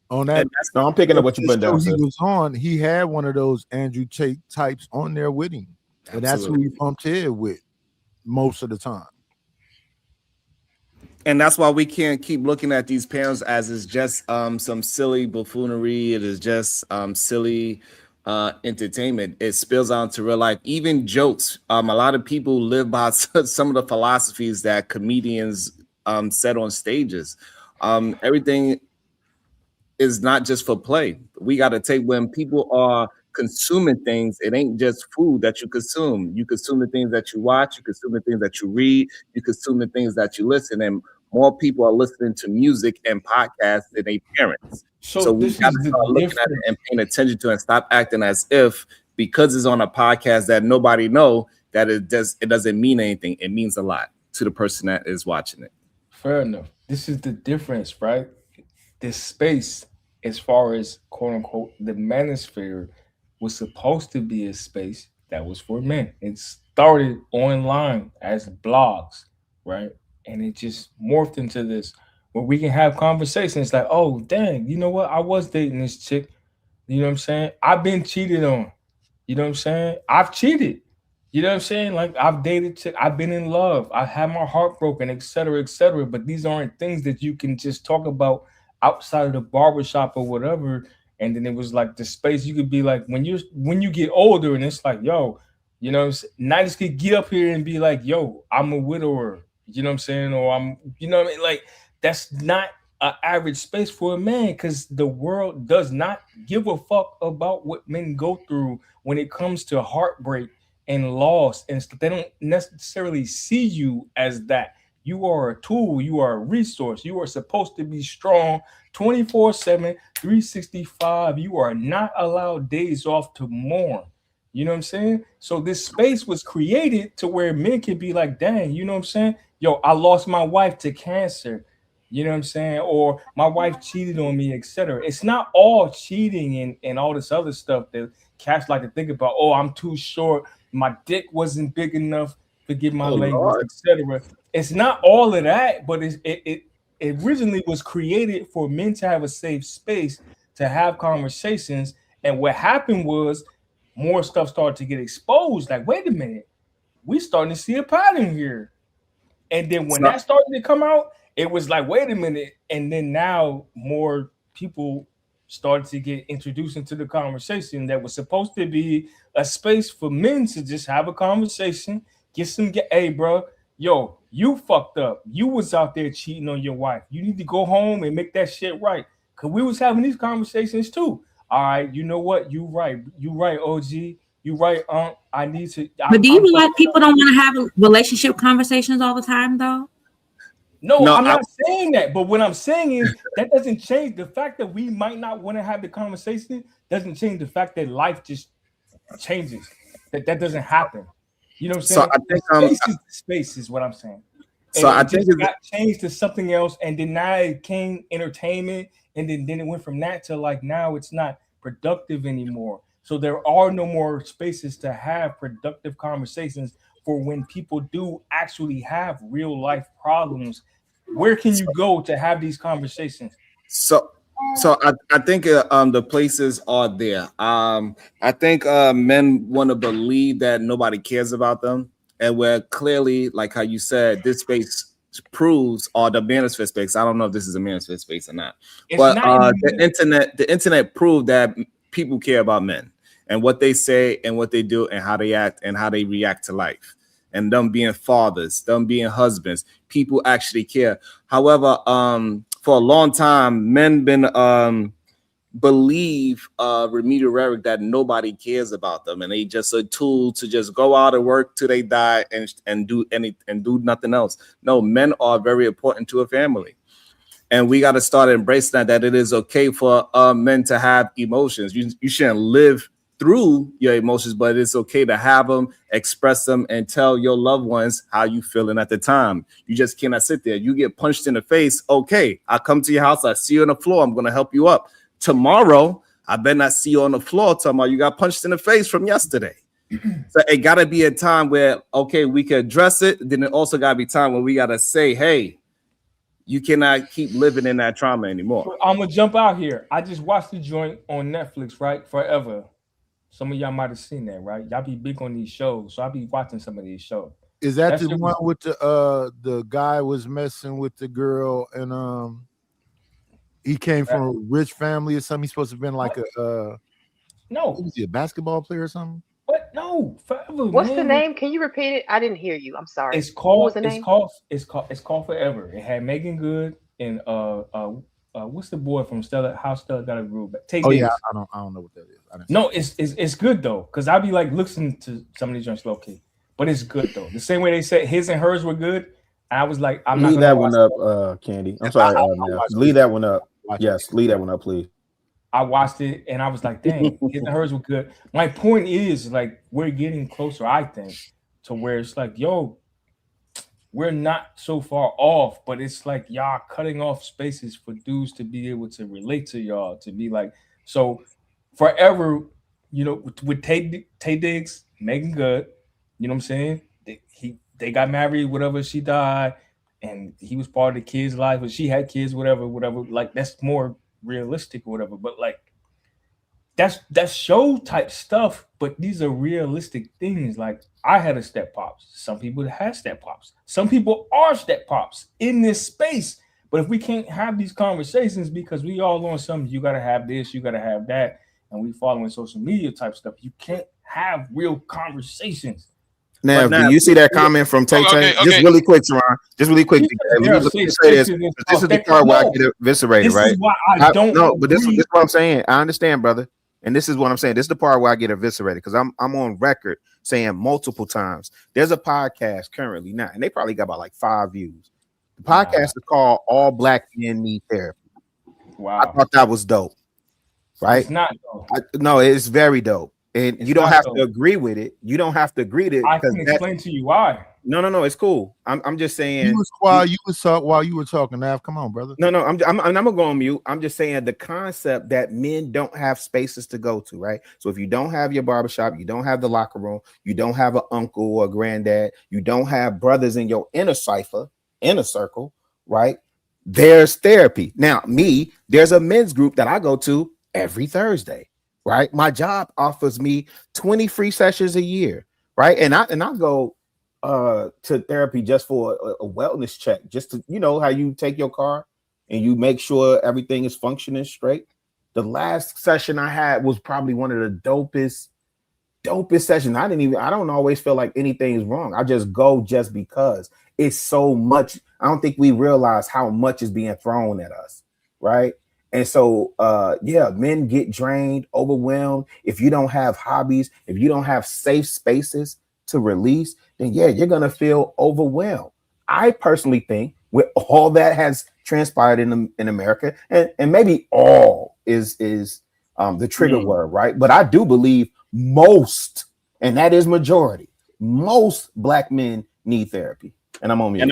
On that, No, I'm picking up what you put show down, he sis. was on, he had one of those Andrew Tate types on there with him. And that's who he bumped head with most of the time. And that's why we can't keep looking at these parents as it's just some silly buffoonery. It is just silly entertainment. It spills out into real life. Even jokes. A lot of people live by some of the philosophies that comedians said on stages. Everything is not just for play. We got to take when people are consuming things, it ain't just food that you consume. You consume the things that you watch, you consume the things that you read, you consume the things that you listen. And more people are listening to music and podcasts than their parents. So So we this got is to the start looking at it difference. and paying attention to it and stop acting as if because it's on a podcast that nobody know that it doesn't mean anything. It means a lot to the person that is watching it. Fair enough. This is the difference, right? This space, as far as quote unquote the manosphere, was supposed to be a space that was for men. It started online as blogs, right? And it just morphed into this where we can have conversations like, oh, dang, you know what? I was dating this chick. You know what I'm saying? I've been cheated on. You know what I'm saying? I've cheated. You know what I'm saying? Like I've dated, I've been in love, I had my heart broken, etc., etc. But these aren't things that you can just talk about outside of the barbershop or whatever. And then it was like the space you could be like when you get older, and it's like, yo, you know, not just could get up here and be like, yo, I'm a widower. You know what I'm saying? Or I'm, you know what I mean? Like that's not an average space for a man because the world does not give a fuck about what men go through when it comes to heartbreak and loss and stuff. They don't necessarily see you as that. You are a tool, you are a resource, you are supposed to be strong 24/7, 365. You are not allowed days off to mourn. You know what I'm saying? So this space was created to where men can be like, dang, you know what I'm saying? Yo, I lost my wife to cancer. You know what I'm saying? Or my wife cheated on me, etc. It's not all cheating and all this other stuff that cats like to think about. Oh, I'm too short. My dick wasn't big enough. Forgive my Oh language, Lord. etc. It's not all of that, but it originally was created for men to have a safe space to have conversations. And what happened was more stuff started to get exposed. Like, wait a minute, we starting to see a pattern here. And then when So, that started to come out, it was like, wait a minute. And then now more people started to get introduced into the conversation that was supposed to be a space for men to just have a conversation, hey, bro, yo, you fucked up. You was out there cheating on your wife. You need to go home and make that shit right. Cause we was having these conversations too. All right, you know what? You right. You right, OG. You right, I need to. But do you I'm feel like fucked people up. don't want to have relationship conversations all the time, though? No, no, I'm not saying that. But what I'm saying is that doesn't change the fact that we might not want to have the conversation. Doesn't change the fact that life just changes. That doesn't happen. You know what I'm so saying? I The think space is the space is what I'm saying. so And I it think just got changed to something else, and then now it came entertainment, and then it went from that to like now it's not productive anymore. So there are no more spaces to have productive conversations for when people do actually have real life problems. Where can you go to have these conversations? so I think the places are there. I think men want to believe that nobody cares about them, and where clearly, like how you said, this space proves, or the manosphere space. I don't know if this is a manosphere space or not, It's but not in the internet proved that people care about men and what they say and what they do and how they act and how they react to life. And them being fathers, them being husbands, people actually care. However, for a long time, men been believe remedial rhetoric that nobody cares about them and they just a tool to just go out and work till they die and do do nothing else. No, men are very important to a family. And we got to start embracing that it is okay for men to have emotions. You shouldn't live through your emotions, but it's okay to have them, express them, and tell your loved ones how you feeling at the time. You just cannot sit there. You get punched in the face. Okay, I come to your house. I see you on the floor. I'm going to help you up. Tomorrow, I better not see you on the floor talking about you got punched in the face from yesterday. So it got to be a time where, okay, we can address it. Then it also got to be time when we got to say, hey, you cannot keep living in that trauma anymore. I'm gonna jump out here. I just watched the joint on Netflix, right? Forever. Some of y'all might have seen that, right? Y'all be big on these shows, so I be watching some of these shows. Is that That the shit one was with the guy was messing with the girl and he came from a rich family or something? He's supposed to have been like what no. was he, a basketball player or something? What? No, forever, What's the man. name? Can you repeat it? I didn't hear you. I'm sorry. It's What was called. the It's name? called. It's called. It's called Forever. It had Megan Good and what's the boy from Stella? How Stella Got a Groove Back? Tay Oh yeah, Diggs. I don't know what that is. I didn't No, it's good though, cause I be like listening to some of these joints low key, but it's good though. The same way they said his and hers were good, I was like, I'm not Leave gonna that watch. one up, Candy. I'm sorry, Mav. watched Leave it. that one up. Watch Yes, leave that one up, please. I watched it and I was like, dang, his and hers were good. My point is, like, we're getting closer, I think, to where it's like, yo, we're not so far off, but it's like y'all cutting off spaces for dudes to be able to relate to y'all, to be like, so forever, you know, with Tay Diggs, Megan Good, you know what I'm saying? They got married, whatever, she died, and he was part of the kid's life, but she had kids, whatever. Like that's more realistic or whatever. But like that's show type stuff, but these are realistic things. Like I had a step pops. Some people had step pops. Some people are step pops in this space. But if we can't have these conversations because we all on something, you gotta have this, you gotta have that, and we following social media type stuff, you can't have real conversations. Now, do you see that comment from Tay Tay? Just really quick, Teron. Just really quick. Let me say this. This is the part where I get eviscerated, right? This is why I don't. No, but this is what I'm saying. I understand, brother. And this is what I'm saying. This is the part where I get eviscerated because I'm on record saying multiple times. There's a podcast currently now, and they probably got about like 5 views. The podcast is called All Black Men Need Therapy. Wow. I thought that was dope. Right? It's not dope. No, it's very dope. And It's you don't not have dope. to agree with it. You don't have to agree to it. I because can explain to you why. No, it's cool. I'm just saying. You was while you were talking, Nav. Come on, brother. No, I'm gonna go on mute. I'm just saying the concept that men don't have spaces to go to, right? So if you don't have your barbershop, you don't have the locker room, you don't have an uncle or granddad, you don't have brothers in your inner circle, right? There's therapy. Now, there's a men's group that I go to every Thursday, right? My job offers me 20 free sessions a year, right? And I go to therapy just for a wellness check, just to, you know, how you take your car and you make sure everything is functioning straight. The last session I had was probably one of the dopest sessions. I don't always feel like anything is wrong. I just go just because it's so much. I don't think we realize how much is being thrown at us, right? And so men get drained, overwhelmed. If you don't have hobbies, if you don't have safe spaces to release, then you're gonna feel overwhelmed. I personally think with all that has transpired in America, and maybe all is the trigger word, right? But I do believe most, and that is majority, most Black men need therapy. And I'm on mute.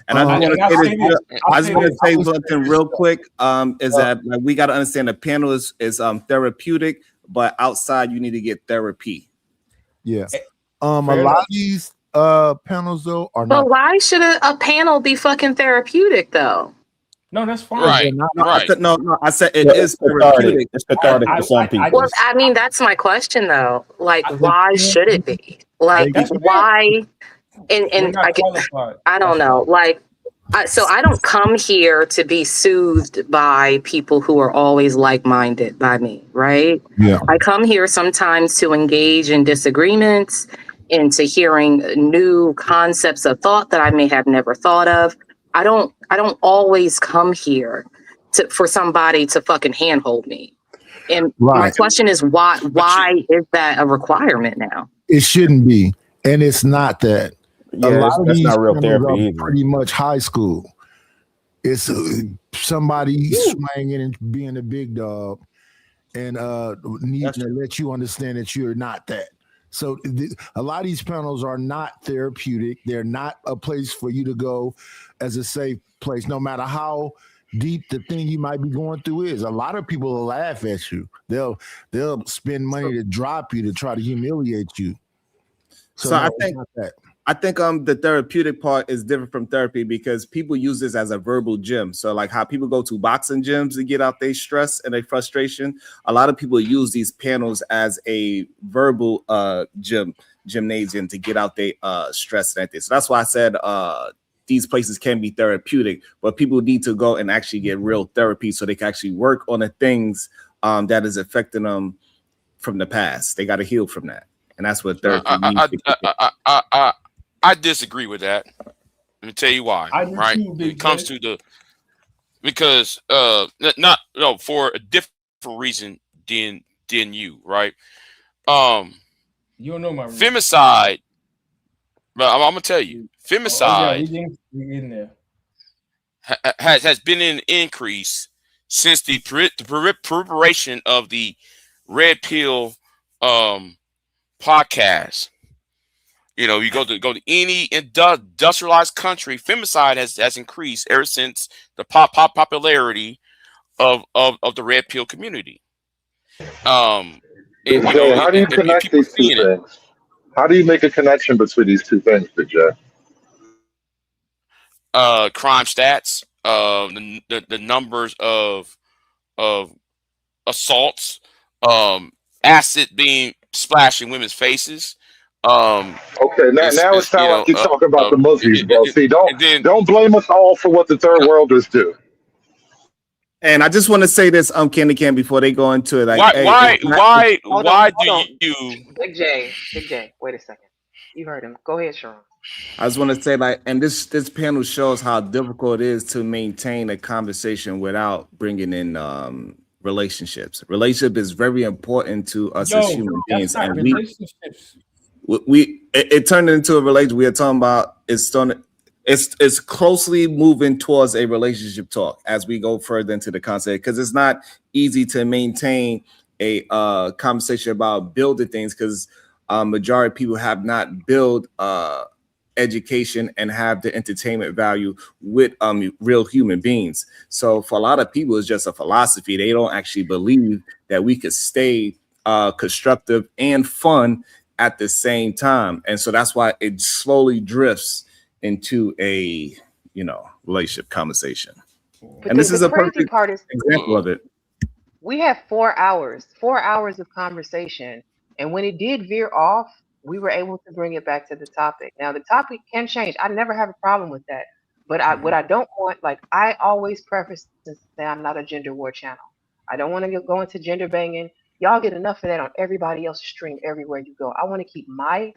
And I just want to say something real quick. Is that like, we got to understand the panel is therapeutic, but outside you need to get therapy. Yeah. A lot of these panels though are not. But why should a panel be fucking therapeutic though? No, that's fine. Right. I said it is therapeutic. It's cathartic for some people. Well, I mean, that's my question though. Like, why should it be? Like, why? And I don't know. Like, so I don't come here to be soothed by people who are always like-minded by me, right? Yeah. I come here sometimes to engage in disagreements, into hearing new concepts of thought that I may have never thought of. I don't always come here for somebody to fucking handhold me. And my question is, why is that a requirement now? It shouldn't be, and it's not that. Yeah, a lot of that's these not real panels therapy are either. pretty much high school. It's somebody swinging and being a big dog, and needing to let you understand that you're not that. So a lot of these panels are not therapeutic. They're not a place for you to go as a safe place, no matter how deep the thing you might be going through is. A lot of people will laugh at you. They'll spend money to drop you, to try to humiliate you. So no, I think the therapeutic part is different from therapy because people use this as a verbal gym. So like how people go to boxing gyms to get out their stress and their frustration, a lot of people use these panels as a verbal gymnasium to get out their stress and everything. So that's why I said these places can be therapeutic, but people need to go and actually get real therapy so they can actually work on the things that is affecting them from the past. They got to heal from that. And that's what therapy means. I disagree with that. Let me tell you why. Right? When it comes to because not no for a different reason than you, right? Um, You don't know my reason. femicide. But I'm gonna tell you, Oh yeah, femicide we getting there. has been in increase since the preparation of the red pill um podcast. You know, you go to any industrialized country, femicide has increased ever since the popularity of the red pill community. Um, and Big you J, know, how do you and connect people these are two seeing it. things? How do you make a connection between these two things, Big J? Crime stats, the numbers of assaults, acid being splashed in women's faces. Okay, now it It's sounds like you talk about the Muslims, bro. See, and then don't blame us all for what the third worlders do. And I just want to say this, Candy Can, before they go into it, like, why hey, why why Hold on, why do hold on. you Big J, wait a second. You heard him. Go ahead, Sharon. I just want to say, like, and this panel shows how difficult it is to maintain a conversation without bringing in relationships. Relationship is very important to us as Yo, human that's beings, not and relationships. it turned into a relationship. We are talking about it's closely moving towards a relationship talk as we go further into the concept, because it's not easy to maintain a conversation about building things, because majority of people have not built education and have the entertainment value with real human beings. So for a lot of people, it's just a philosophy. They don't actually believe that we could stay constructive and fun at the same time. And so that's why it slowly drifts into a relationship conversation. But And this the is a crazy perfect part is example of it. we have 4 hours of conversation, and when it did veer off, we were able to bring it back to the topic. Now the topic can change. I never have a problem with that. But what I don't want, like I always preface and say, I'm not a gender war channel. I don't want to go into gender banging. Y'all get enough of that on everybody else's stream everywhere you go. I want to keep my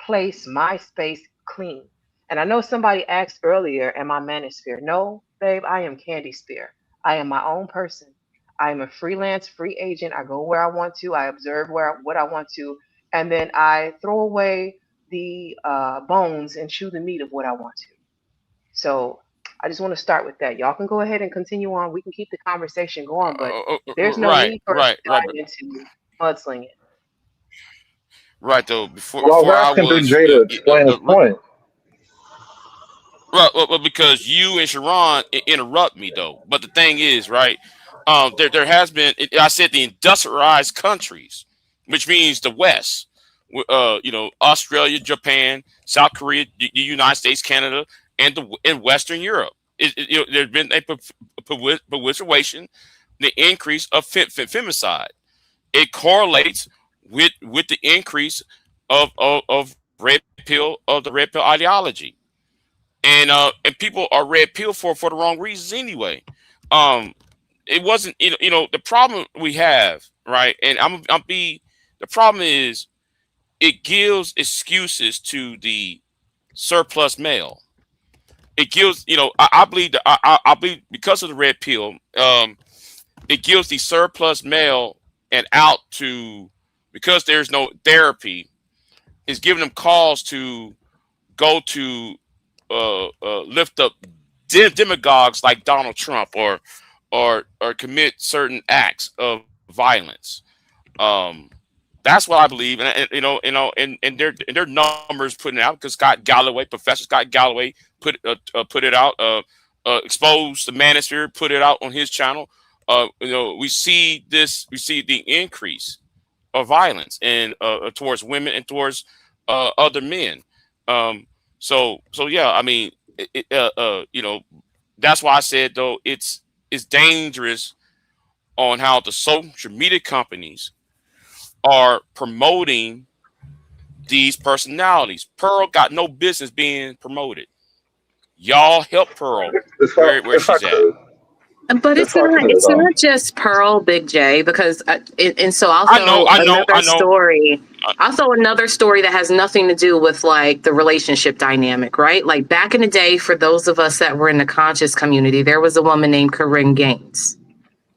place, my space clean. And I know somebody asked earlier, am I Manosphere? No, babe, I am Candy Spear. I am my own person. I am a freelance free agent. I go where I want to. I observe what I want to, and then I throw away the bones and chew the meat of what I want to. So I just want to start with that. Y'all can go ahead and continue on. We can keep the conversation going, but there's no right need for us to right right dive into mudslinging. right though Well, I was before I asking Big was J to explain his point. right, well, because you and Sharon interrupt me though. But the thing is, right, there has been. I said the industrialized countries, which means the West. You know, Australia, Japan, South Korea, the United States, Canada, and Western Europe. You know, there's been a perpetuation, the increase of femicide. It correlates with the increase of red pill of the red pill ideology, and people are red pill for the wrong reasons anyway. Um, it wasn't the problem we have, right, and I'm be the problem is it gives excuses to the surplus male. It gives I believe that I believe because of the red pill, it gives the surplus male and out to because there's no therapy, is giving them cause to go to lift up demagogues like Donald Trump or commit certain acts of violence. Um, that's what I believe, and their numbers putting it out because Professor Scott Galloway put it out, exposed the manosphere, put it out on his channel. We see the increase of violence and towards women and towards other men. Um, so yeah, I mean, that's why I said though it's dangerous on how the social media companies are promoting these personalities. Pearl got no business being promoted. Y'all help Pearl It's not, where it's not she's at. true. But Just talk to me it's though. not just Pearl, Big J, because and so I'll I know, throw I know, another I know. story. I'll throw another story that has nothing to do with like the relationship dynamic, right? Like back in the day, for those of us that were in the conscious community, there was a woman named Corinne Gaines,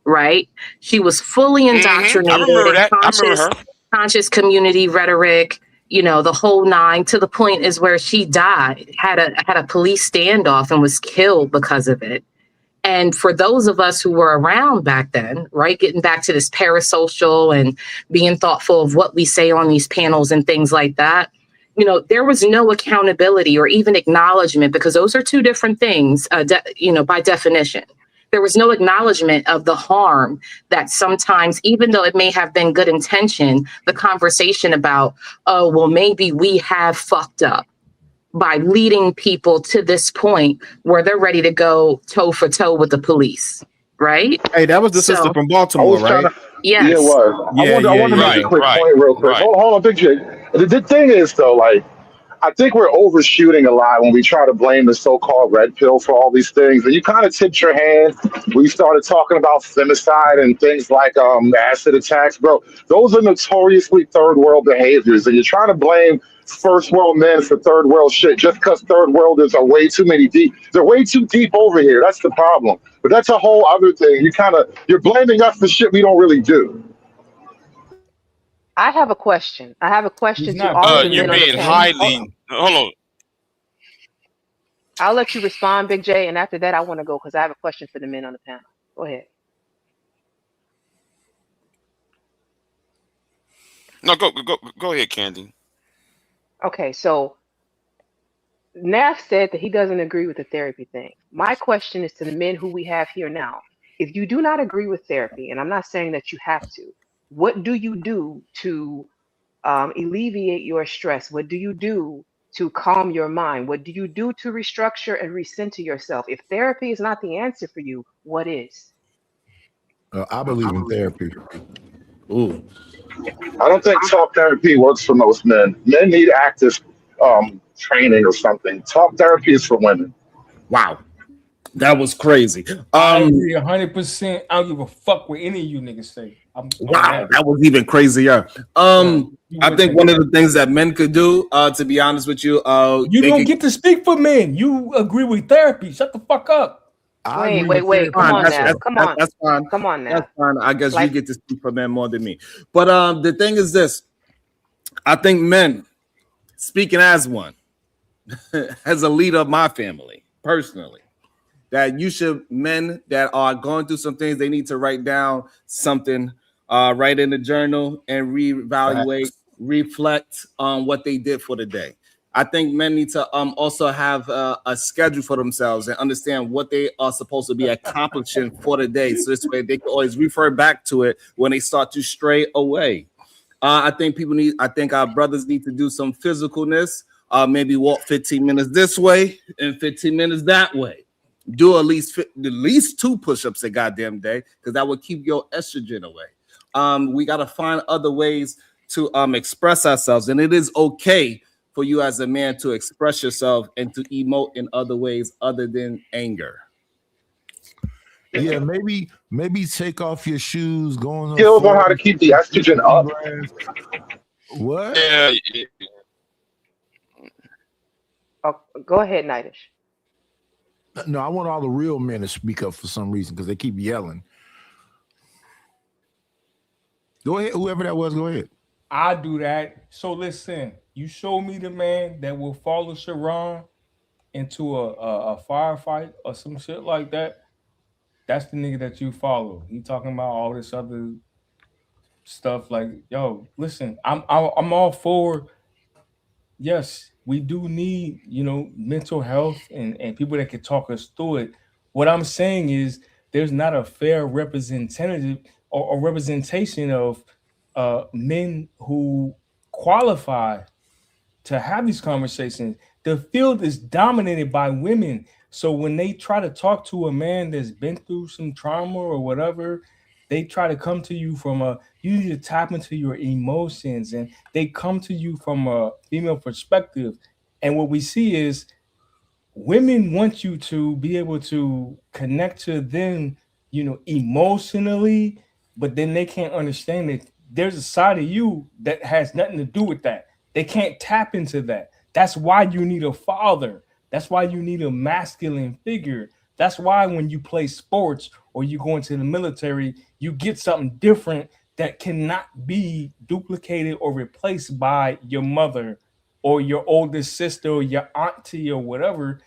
right? She was fully I indoctrinated remember in that. I remember her. conscious community rhetoric, you know, the whole nine, to the point is where she died, had a police standoff and was killed because of it. And for those of us who were around back then, right, getting back to this parasocial and being thoughtful of what we say on these panels and things like that, you know, there was no accountability or even acknowledgement, because those are two different things, you know, by definition. There was no acknowledgement of the harm that sometimes, even though it may have been good intention, the conversation about, oh, well, maybe we have fucked up by leading people to this point where they're ready to go toe for toe with the police, right? Hey, that was the sister So, from I Baltimore, was trying right? to. Yeah, it yes. was. Yeah, I yeah, wanted to yeah, make a Right, yeah. quick right, point real quick. right. Hold on, Big J. The thing is though, like, I think we're overshooting a lot when we try to blame the so-called red pill for all these things. And you kind of tipped your hand. We started talking about femicide and things like acid attacks, bro. Those are notoriously third world behaviors, and you're trying to blame first world men for third world shit just because third worlders are way too many deep. They're way too deep over here. That's the problem. But that's a whole other thing. You're blaming us for shit we don't really do. I have a question. I have a He's question to not all of the You're men on blaming the being panel. him. Hold on. highly. Hold on. I'll let you respond, Big J, and after that, I want to go because I have a question for the men on the panel. Go ahead. No, go ahead, Candy. Okay, so Nath said that he doesn't agree with the therapy thing. My question is to the men who we have here now. If you do not agree with therapy, and I'm not saying that you have to, what do you do to alleviate your stress? What do you do to calm your mind? What do you do to restructure and recenter yourself? If therapy is not the answer for you, what is? I believe in therapy. Ooh, I don't think talk therapy works for most men. Men need active training or something. Talk therapy is for women. wow, that was crazy. I agree 100%. I don't give a fuck what any of you niggas say. I'm on Wow, that. that was even crazier. You I would think think one of that. the things that men could do, to be honest with you, You they don't could. get to speak for men. You agree with therapy. Shut the fuck up. I Wait, agree wait, with wait. therapy Come Fine, on, that's Nath. also. that's Come that's, on. that's fine. Come on, That's Nath. fine. I guess you Like, get to speak for men more than me. But the thing is this: I think men, speaking as one, as a leader of my family, personally, that you should, men that are going through some things, they need to write down something, write in the journal and reevaluate, Facts. reflect on what they did for the day. I think men need to also have a schedule for themselves and understand what they are supposed to be accomplishing for the day. So this way they can always refer back to it when they start to stray away. I think our brothers need to do some physicalness, maybe walk 15 minutes this way and 15 minutes that way. Do at least 2 push-ups a goddamn day, because that will keep your estrogen away. We got to find other ways to express ourselves, and it is okay for you as a man to express yourself and to emote in other ways other than anger. Yeah, maybe take off your shoes, go on the Skills on how to forest, keep the eat estrogen some up. grass. What? Yeah, oh, go ahead, Nightish. No, I want all the real men to speak up for some reason because they keep yelling. Go ahead, whoever that was, go ahead. I do that. So listen, you show me the man that will follow Sharon into a firefight or some shit like that. That's the nigga that you follow. He talking about all this other stuff like, yo, listen, I'm all for, yes, we do need, you know, mental health and people that can talk us through it. What I'm saying is there's not a fair representative or representation of men who qualify to have these conversations. The field is dominated by women. So when they try to talk to a man that's been through some trauma or whatever, they try to come to you from you need to tap into your emotions, and they come to you from a female perspective. And what we see is women want you to be able to connect to them emotionally, but then they can't understand that there's a side of you that has nothing to do with that. They can't tap into that. That's why you need a father. That's why you need a masculine figure. That's why when you play sports or you go into the military, you get something different that cannot be duplicated or replaced by your mother or your oldest sister or your auntie or whatever.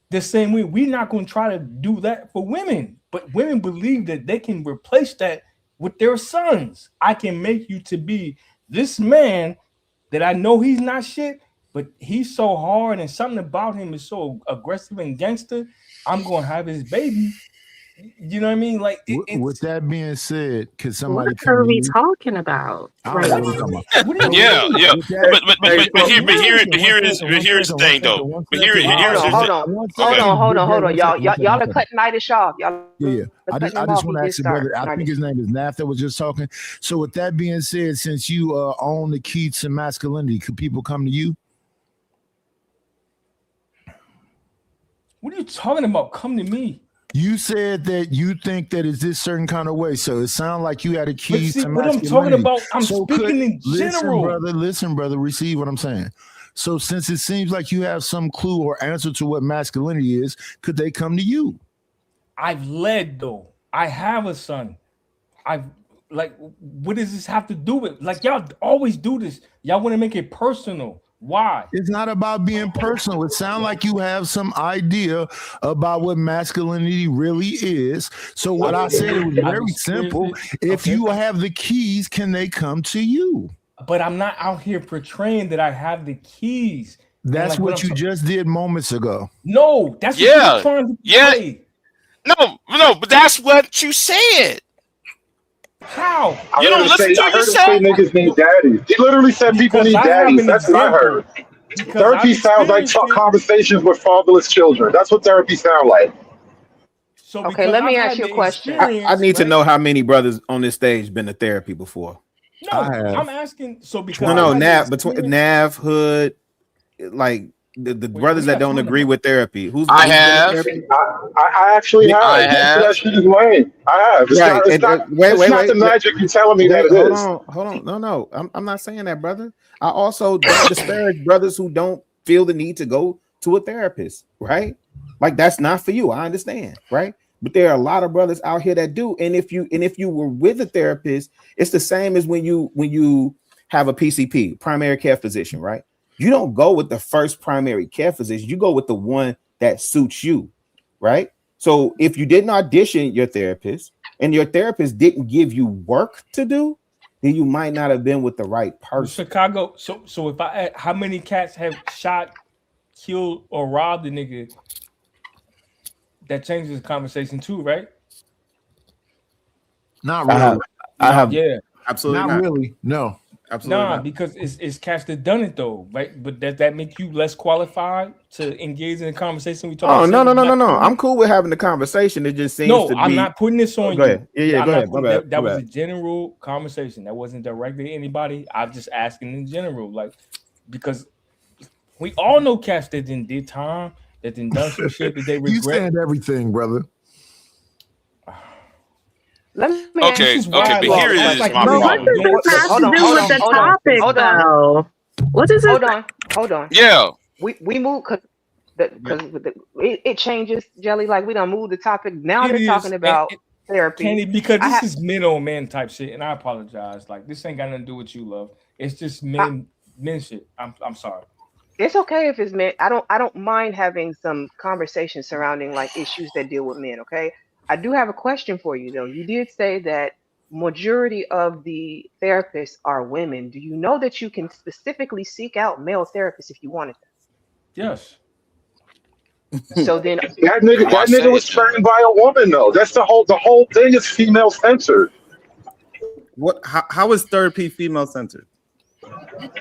The same way, we're not going to try to do that for women, but women believe that they can replace that with their sons. I can make you to be this man that I know he's not shit, but he's so hard and something about him is so aggressive and gangster. I'm going to have his baby. You know what I mean? Like, with that being said, could somebody What come are to we you? talking about I right don't know what now? you're talking about. Yeah, yeah. With that, Here's the thing though. Hold on, y'all are cutting Midas off. Y'all are Yeah, cutting I him just off. He want to did ask the start. brother. I think his name is Nath that was just talking. So with that being said, since you own the key to masculinity, could people come to you? What are you talking about? Come to me. You said that you think that it's this certain kind of way. So it sounds like you had a key to what I'm masculinity. talking about, I'm so speaking in general. Listen, brother, receive what I'm saying. So since it seems like you have some clue or answer to what masculinity is, could they come to you? I've led though. I have a son. What does this have to do with? Like, y'all always do this. Y'all want to make it personal. Why? It's not about being personal. It sounds like you have some idea about what masculinity really is. So what I said, it was very simple. If you have the keys, can they come to you? But I'm not out here portraying that I have the keys. That's what you just did moments ago. No, that's what you're trying to say. No, but that's what you said. How? You don't listen to I heard him yourself? say niggas need daddies. He literally said people need daddies. That's what I heard. Therapy sounds like conversations with fatherless children. That's what therapy sounds like. So okay, let me ask you a question. I need to know how many brothers on this stage been to therapy before. No, I'm asking. So because Nav Hood, like the brothers that don't agree with therapy. Who's I have. I actually have. I have. That shit is lame. I have. It's not the magic you're telling me that it is. Hold on. No. I'm not saying that, brother. I also don't disparage brothers who don't feel the need to go to a therapist, right? Like that's not for you. I understand, right? But there are a lot of brothers out here that do. And if you were with a therapist, it's the same as when you have a PCP, primary care physician, right? You don't go with the first primary care physician. You go with the one that suits you, right? So if you didn't audition your therapist and your therapist didn't give you work to do, then you might not have been with the right person. Chicago. So if I how many cats have shot, killed, or robbed a nigga? That changes the conversation too, right? Not really. I have absolutely not really. No. Absolutely nah, not. because it's cats that done it though, right? But does that make you less qualified to engage in a conversation? We talk. Oh no. I'm cool with having the conversation. It just seems to be. I'm not putting this on go you. Ahead. Yeah, go ahead. That was a general conversation. That wasn't directed to anybody. I'm just asking in general, like because we all know cats that did time, that done some shit that they regret. You saying everything, brother. Let me okay, but here is my problem. What does this have to do with the topic, though? What does it? Hold on. Yeah. We move because it changes, Jelly. Like we don't move the topic. Now they're talking about therapy. Kenny, because this is men on men type shit, and I apologize. Like this ain't got nothing to do with you, love. It's just men shit. I'm sorry. It's okay if it's men. I don't mind having some conversation surrounding like issues that deal with men. Okay. I do have a question for you though. You did say that majority of the therapists are women. Do you know that you can specifically seek out male therapists if you wanted them? Yes. So then that nigga was trained by a woman though. That's the whole thing is female centered. What? How is therapy female centered?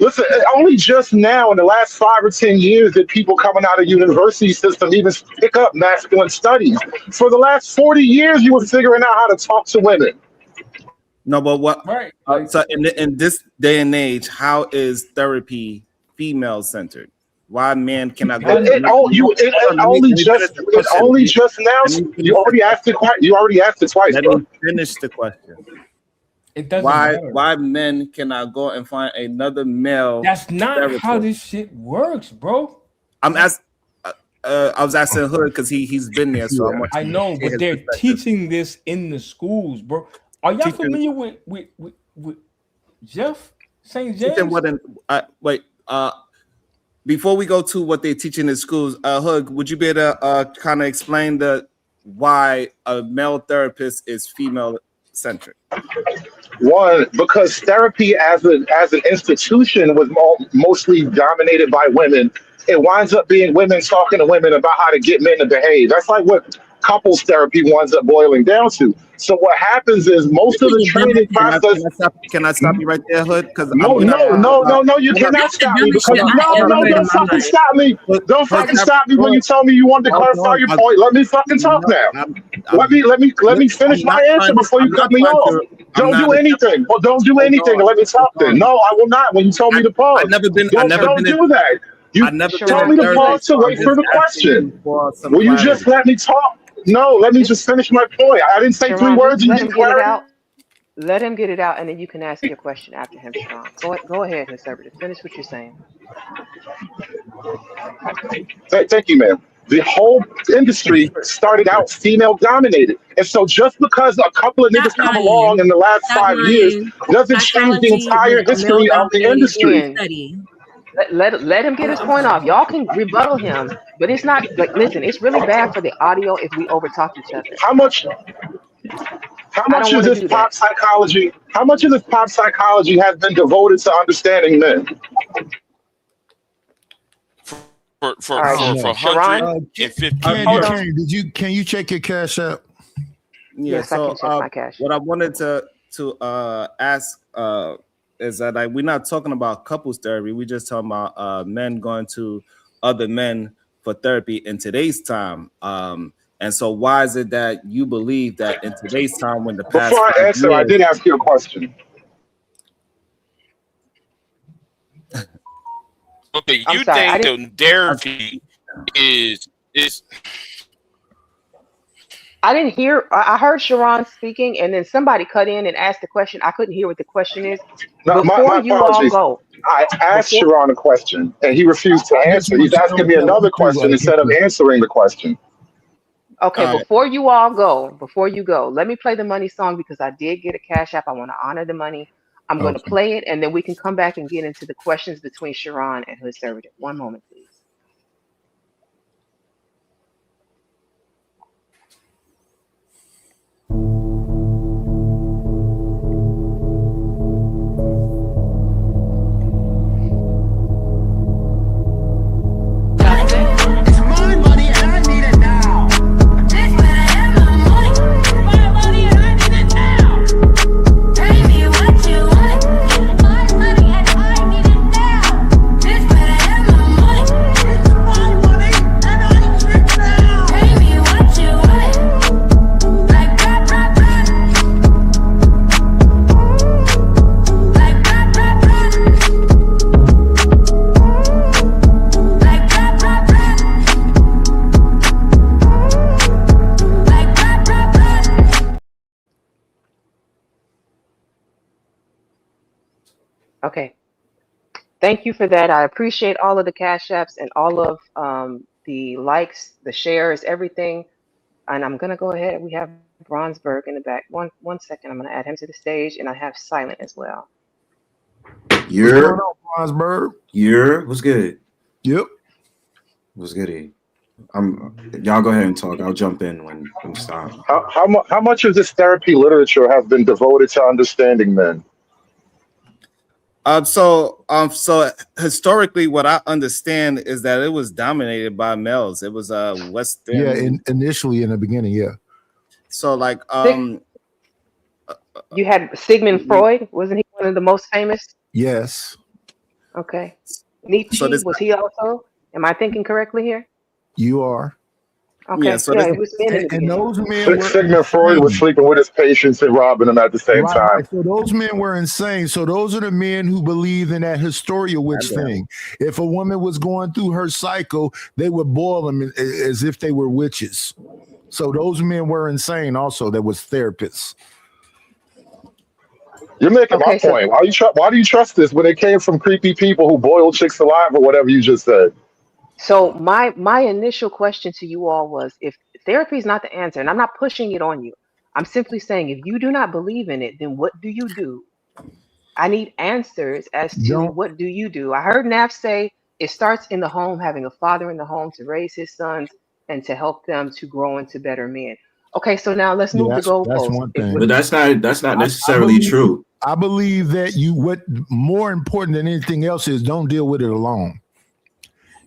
Listen, only just now in the last 5 or 10 years did people coming out of university system even pick up masculine studies. For the last 40 years, you were figuring out how to talk to women. No, but what? Right. So in this day and age, how is therapy female centered? why men cannot go? It, it, all, you, it, Hold it on, only let me finish just the it question. only just now. Let me You finish the already asked question. it twice. You already asked it twice, Let bro. me finish the question. It doesn't Why matter. men cannot go and find another male That's not how therapist? this shit works, bro. I'm asking. I was asking Hood because he's been there, so I Yeah. want I to know, hear but his they're perspective. teaching this in the schools, bro. Are y'all Teaching familiar with Jeff St. teaching James? what in wait before we go to what they teach in the schools, Hood, would you be able to kind of explain the why a male therapist is female centric? One, because therapy as an institution was mostly dominated by women. It winds up being women talking to women about how to get men to behave. That's like what couples therapy winds up boiling down to. So what happens is most of Really the a double training process. Can I stop you right there, Hood? Because I'm No, gonna no, no, no, no, you hold on, cannot That's the stop me dumbest because shit hold on, I no, hold ever on. no, heard in don't my fucking life. stop me. Don't Hood, fucking stop me when you Hood, tell me you want to hold clarify on. your point. Let me fucking talk No, now. I'm Let me finish I'm my not answer trying. before you I'm cut not me trying off. to. I'm Don't not do attempting. anything. Well, don't do Hold anything on. and let me talk Hold then. on. No, I will not when you tell me to I've pause. never been. I Don't never don't been in. do that. You I've never been told in me Sharon, to can you let therapy, pause to so I'm wait just for the asking question. you for some Will you just clarity. let me talk? No, let me just just finish my point. I didn't say three Sharon, words just and let get him get it clarity. out. Let him get it out, and then you can ask your question after him, Sharon. Go ahead, conservative. Finish what you're saying. Thank you, ma'am. The whole industry started out female dominated. And so just because a couple of Stop niggas come along lying. in the last Stop 5 years lying. doesn't change the Psychology was entire a male history of the dominated industry. Again, study. let him get his point off. Y'all can rebuttal him, but it's not like listen. It's really bad for the audio if we overtalk each other. How much how I don't much of want to this do that. pop psychology, how much of this pop psychology has been devoted to understanding men? All right, I don't know. Sharon, 'Candy, Hold on. hold on. Can you check your cash app? Yeah. Yes, I So, can check my cash what app. I wanted to ask is that like we're not talking about couples therapy. We're just talking about men going to other men for therapy in today's time. And so, why is it that you believe that in today's time, when the Before past I 5 answer, I years, did ask you a question. Okay, I'm you sorry. I think didn't. the therapy is I didn't hear. I heard Sharon speaking, and then somebody cut in and asked the question. I couldn't hear what the question is. No, Before my you all apologies. go, I asked before Sharon a question and he refused to I just answer. want He's to know asking me another question instead of answering the question. okay, all right, before you go, let me play the money song because I did get a cash app. I want to honor the money. I'm going to Okay. play it, and then we can come back and get into the questions between Sharon and her servitor. One moment, please. It's my money and I need it now. This better have my money. My money and I need it now. Pay me what you want. My money and I need it now. This better have my money. It's my money and I need it now. Pay me what you want. Like that, that, that. Like that, that, that. Like that, that, that. Like that, that, that. Okay, thank you for that. I appreciate all of the cash apps and all of the likes, the shares, everything. And I'm gonna go ahead. We have Bronsberg in the back. One second. I'm gonna add him to the stage, and I have Silent as well. What's going You're on, Brownsburg? what's good? Yep. What's goody? Y'all go ahead and talk. I'll jump in when you stop. How much of this therapy literature has been devoted to understanding men? so historically, what I understand is that it was dominated by males. It was Yeah, Western. initially in the beginning, yeah. So like You had Sigmund Freud. Wasn't he one of the most famous? Yes, Okay. so Nietzsche, this was he also? Am I thinking correctly here? you are. Yeah, Okay, so yeah, this it was men in the And beginning. those men were Sigmund Freud was insane. sleeping with his patients and robbing them at the same Right, time. right. So those men were insane. So those are the men who believe in that Historia witch thing. If a woman was going through her cycle, they would boil them as if they were witches. So those men were insane. Also, there was therapists. You're making my Okay, so point. Why do you trust this when it came from creepy people who boil chicks alive or whatever you just said? my initial question to you all was, if therapy is not the answer, and I'm not pushing it on you, I'm simply saying, if you do not believe in it, then what do you do? I need answers as to Don't. what do you do. I heard Naf say it starts in the home, having a father in the home to raise his sons and to help them to grow into better men. Okay, so now let's Yeah, move the that's goalpost. one If thing. what But that's not I necessarily believe. true. I believe that what more important than anything else is don't deal with it alone.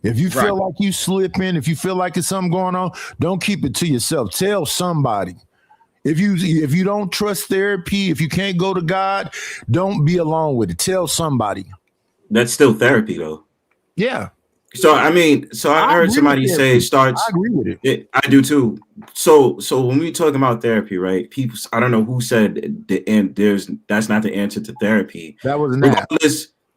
If you right. feel like you slipping, if you feel like it's something going on, don't keep it to yourself. Tell somebody. If you don't trust therapy, if you can't go to God, don't be alone with it. Tell somebody. That's still therapy though. Yeah. So I mean, so I I heard agree with somebody say it therapy. I starts. agree with it. I do too. So when we talking about therapy, right? People, I don't know who said the end. That's not the answer to therapy. That was an app.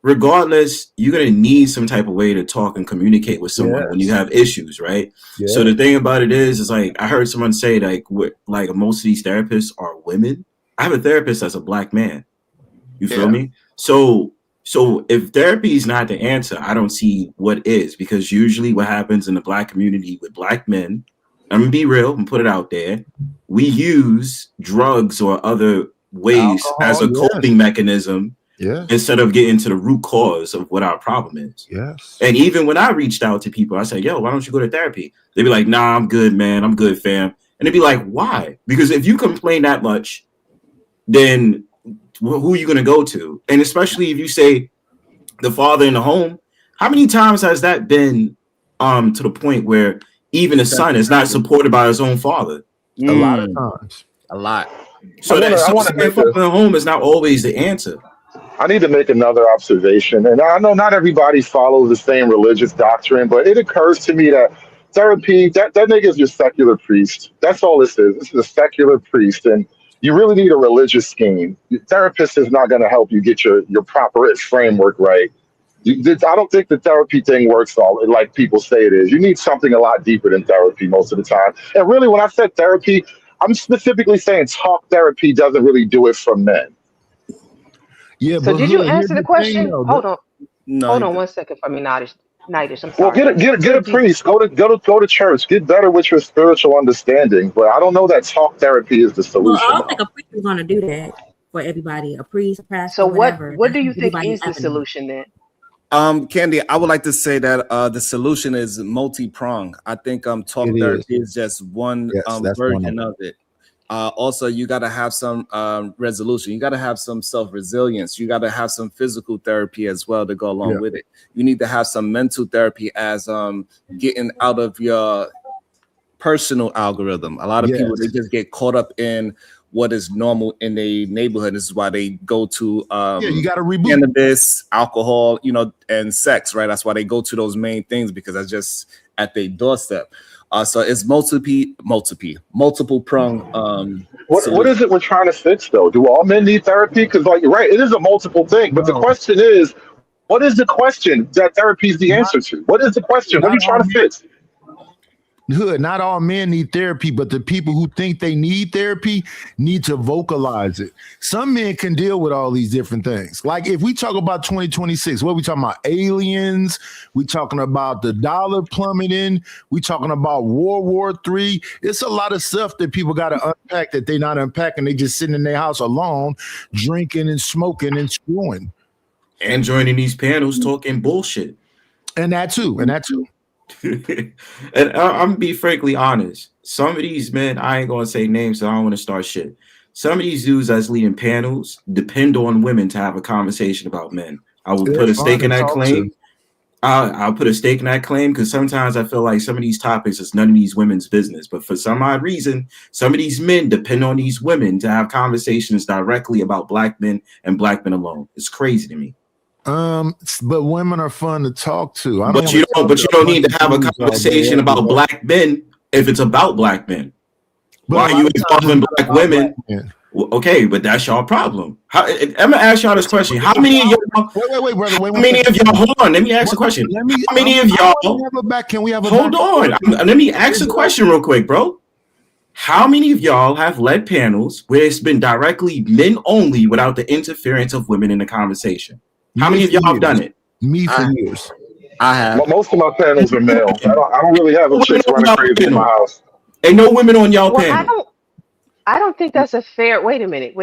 Regardless, you're gonna need some type of way to talk and communicate with someone when you Yes. have issues, right? Yes. So the thing about it is like I heard someone say like most of these therapists are women. I have a therapist that's a black man. You feel Yeah. me? So if therapy is not the answer, I don't see what is, because usually what happens in the black community with black men, I'm gonna be real and put it out there, we use drugs or other ways as Alcohol. a Yes. coping mechanism Yes. instead of getting to the root cause of what our problem is. Yes. And even when I reached out to people, I said, yo, why don't you go to therapy? They'd be like, nah, I'm good, man. I'm good, fam. And they'd be like, why? Because if you complain that much, then who are you going to go to? And especially if you say the father in the home, how many times has that been to the point where even the son is not supported by his own father? A lot of times. A lot. So that I want to saying make father in the home is not always the answer. I need to make another observation. And I know not everybody follows the same religious doctrine, but it occurs to me that therapy, that nigga's your secular priest. That's all this is. This is a secular priest. And you really need a religious scheme. Your therapist is not going to help you get your proper framework right. I don't think the therapy thing works all like people say it is. You need something a lot deeper than therapy most of the time. And really, when I said therapy, I'm specifically saying talk therapy doesn't really do it for men. Yeah, so but did you here's answer the the thing question? though. Hold on 1 second for me, Nightish. I'm Well, sorry. get So a did priest. Go to church. Get better with your spiritual understanding. But I don't know that talk therapy is the Well, I solution, don't though. think a priest is going to do that for everybody. A priest, a pastor, so whatever. what That's do you not think everybody's is the avenue. solution then? Candy, I would like to say that the solution is multi-pronged. I think talk It is. therapy is just one Yes, that's one of version them. of it. Also, you got to have some resolution. You got to have some self-resilience. You got to have some physical therapy as well to go along Yeah. with it. You need to have some mental therapy as getting out of your personal algorithm. A lot of people, they Yes. just get caught up in what is normal in a neighborhood. This is why they go to Yeah, you got to reboot. cannabis, alcohol, and sex, right? That's why they go to those main things, because that's just at their doorstep. So it's multiple prong What is solution. it we're trying to fix, though? Do all men need therapy? Because, like, you're right, it is a multiple thing. But the No, question is, what is the question that therapy is the not answer to? What is the question? What are not you all trying to fix? Hood, not all men need therapy, but the people who think they need therapy need to vocalize it. Some men can deal with all these different things. Like if we talk about 2026, what are we talking about? Aliens, we talking about the dollar plummeting, we talking about World War III. It's a lot of stuff that people got to unpack that they're not unpacking. They just sitting in their house alone, drinking and smoking and screwing. And joining these panels talking bullshit. And that too. And I'm gonna be frankly honest. Some of these men, I ain't gonna say names, so I don't want to start shit. Some of these dudes that's leading panels depend on women to have a conversation about men. I will put They're a fun stake to in that talk to. claim. I'll put a stake in that claim, because sometimes I feel like some of these topics is none of these women's business. But for some odd reason, some of these men depend on these women to have conversations directly about black men and black men alone. It's crazy to me. But women are fun to talk to. I don't But want you to talk to a don't bunch need of to have a dudes all day, conversation every about day. black men if it's about black men. But Why a are lot you of times it's exalting not black about black women? men. Well, okay, but that's y'all problem. I'm gonna ask y'all this question. How many of y'all? Wait, brother. Wait How one many second. of y'all? Hold on. Let me ask a question. Let me. How many of I want to y'all? have a back. Can we have a Hold back and on. forth? Let me ask a question real quick, bro. How many of y'all have led panels where it's been directly men only without the interference of women in the conversation? How Me many of for y'all have done years. it? Me for years. I have. Most of my panels are male. I don't really have No them women chicks on running y'all crazy in my panel. house. Ain't no women on y'all Well, panel. I don't think that's a fair. Wait a minute.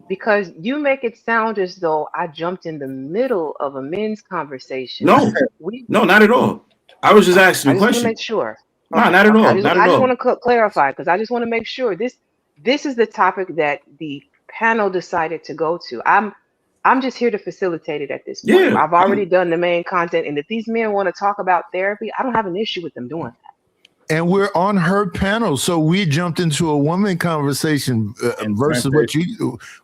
Because you make it sound as though I jumped in the middle of a men's conversation. No, We no, not at all. I was just Okay. asking I a just want to question. make sure. No, Okay. not at Okay. all. Not at I just want all. to clarify because I just want to make sure this is the topic that the panel decided to go to. I'm just here to facilitate it at this point. Yeah. I've already done the main content, and if these men want to talk about therapy, I don't have an issue with them doing that. And we're on her panel, so we jumped into a woman conversation versus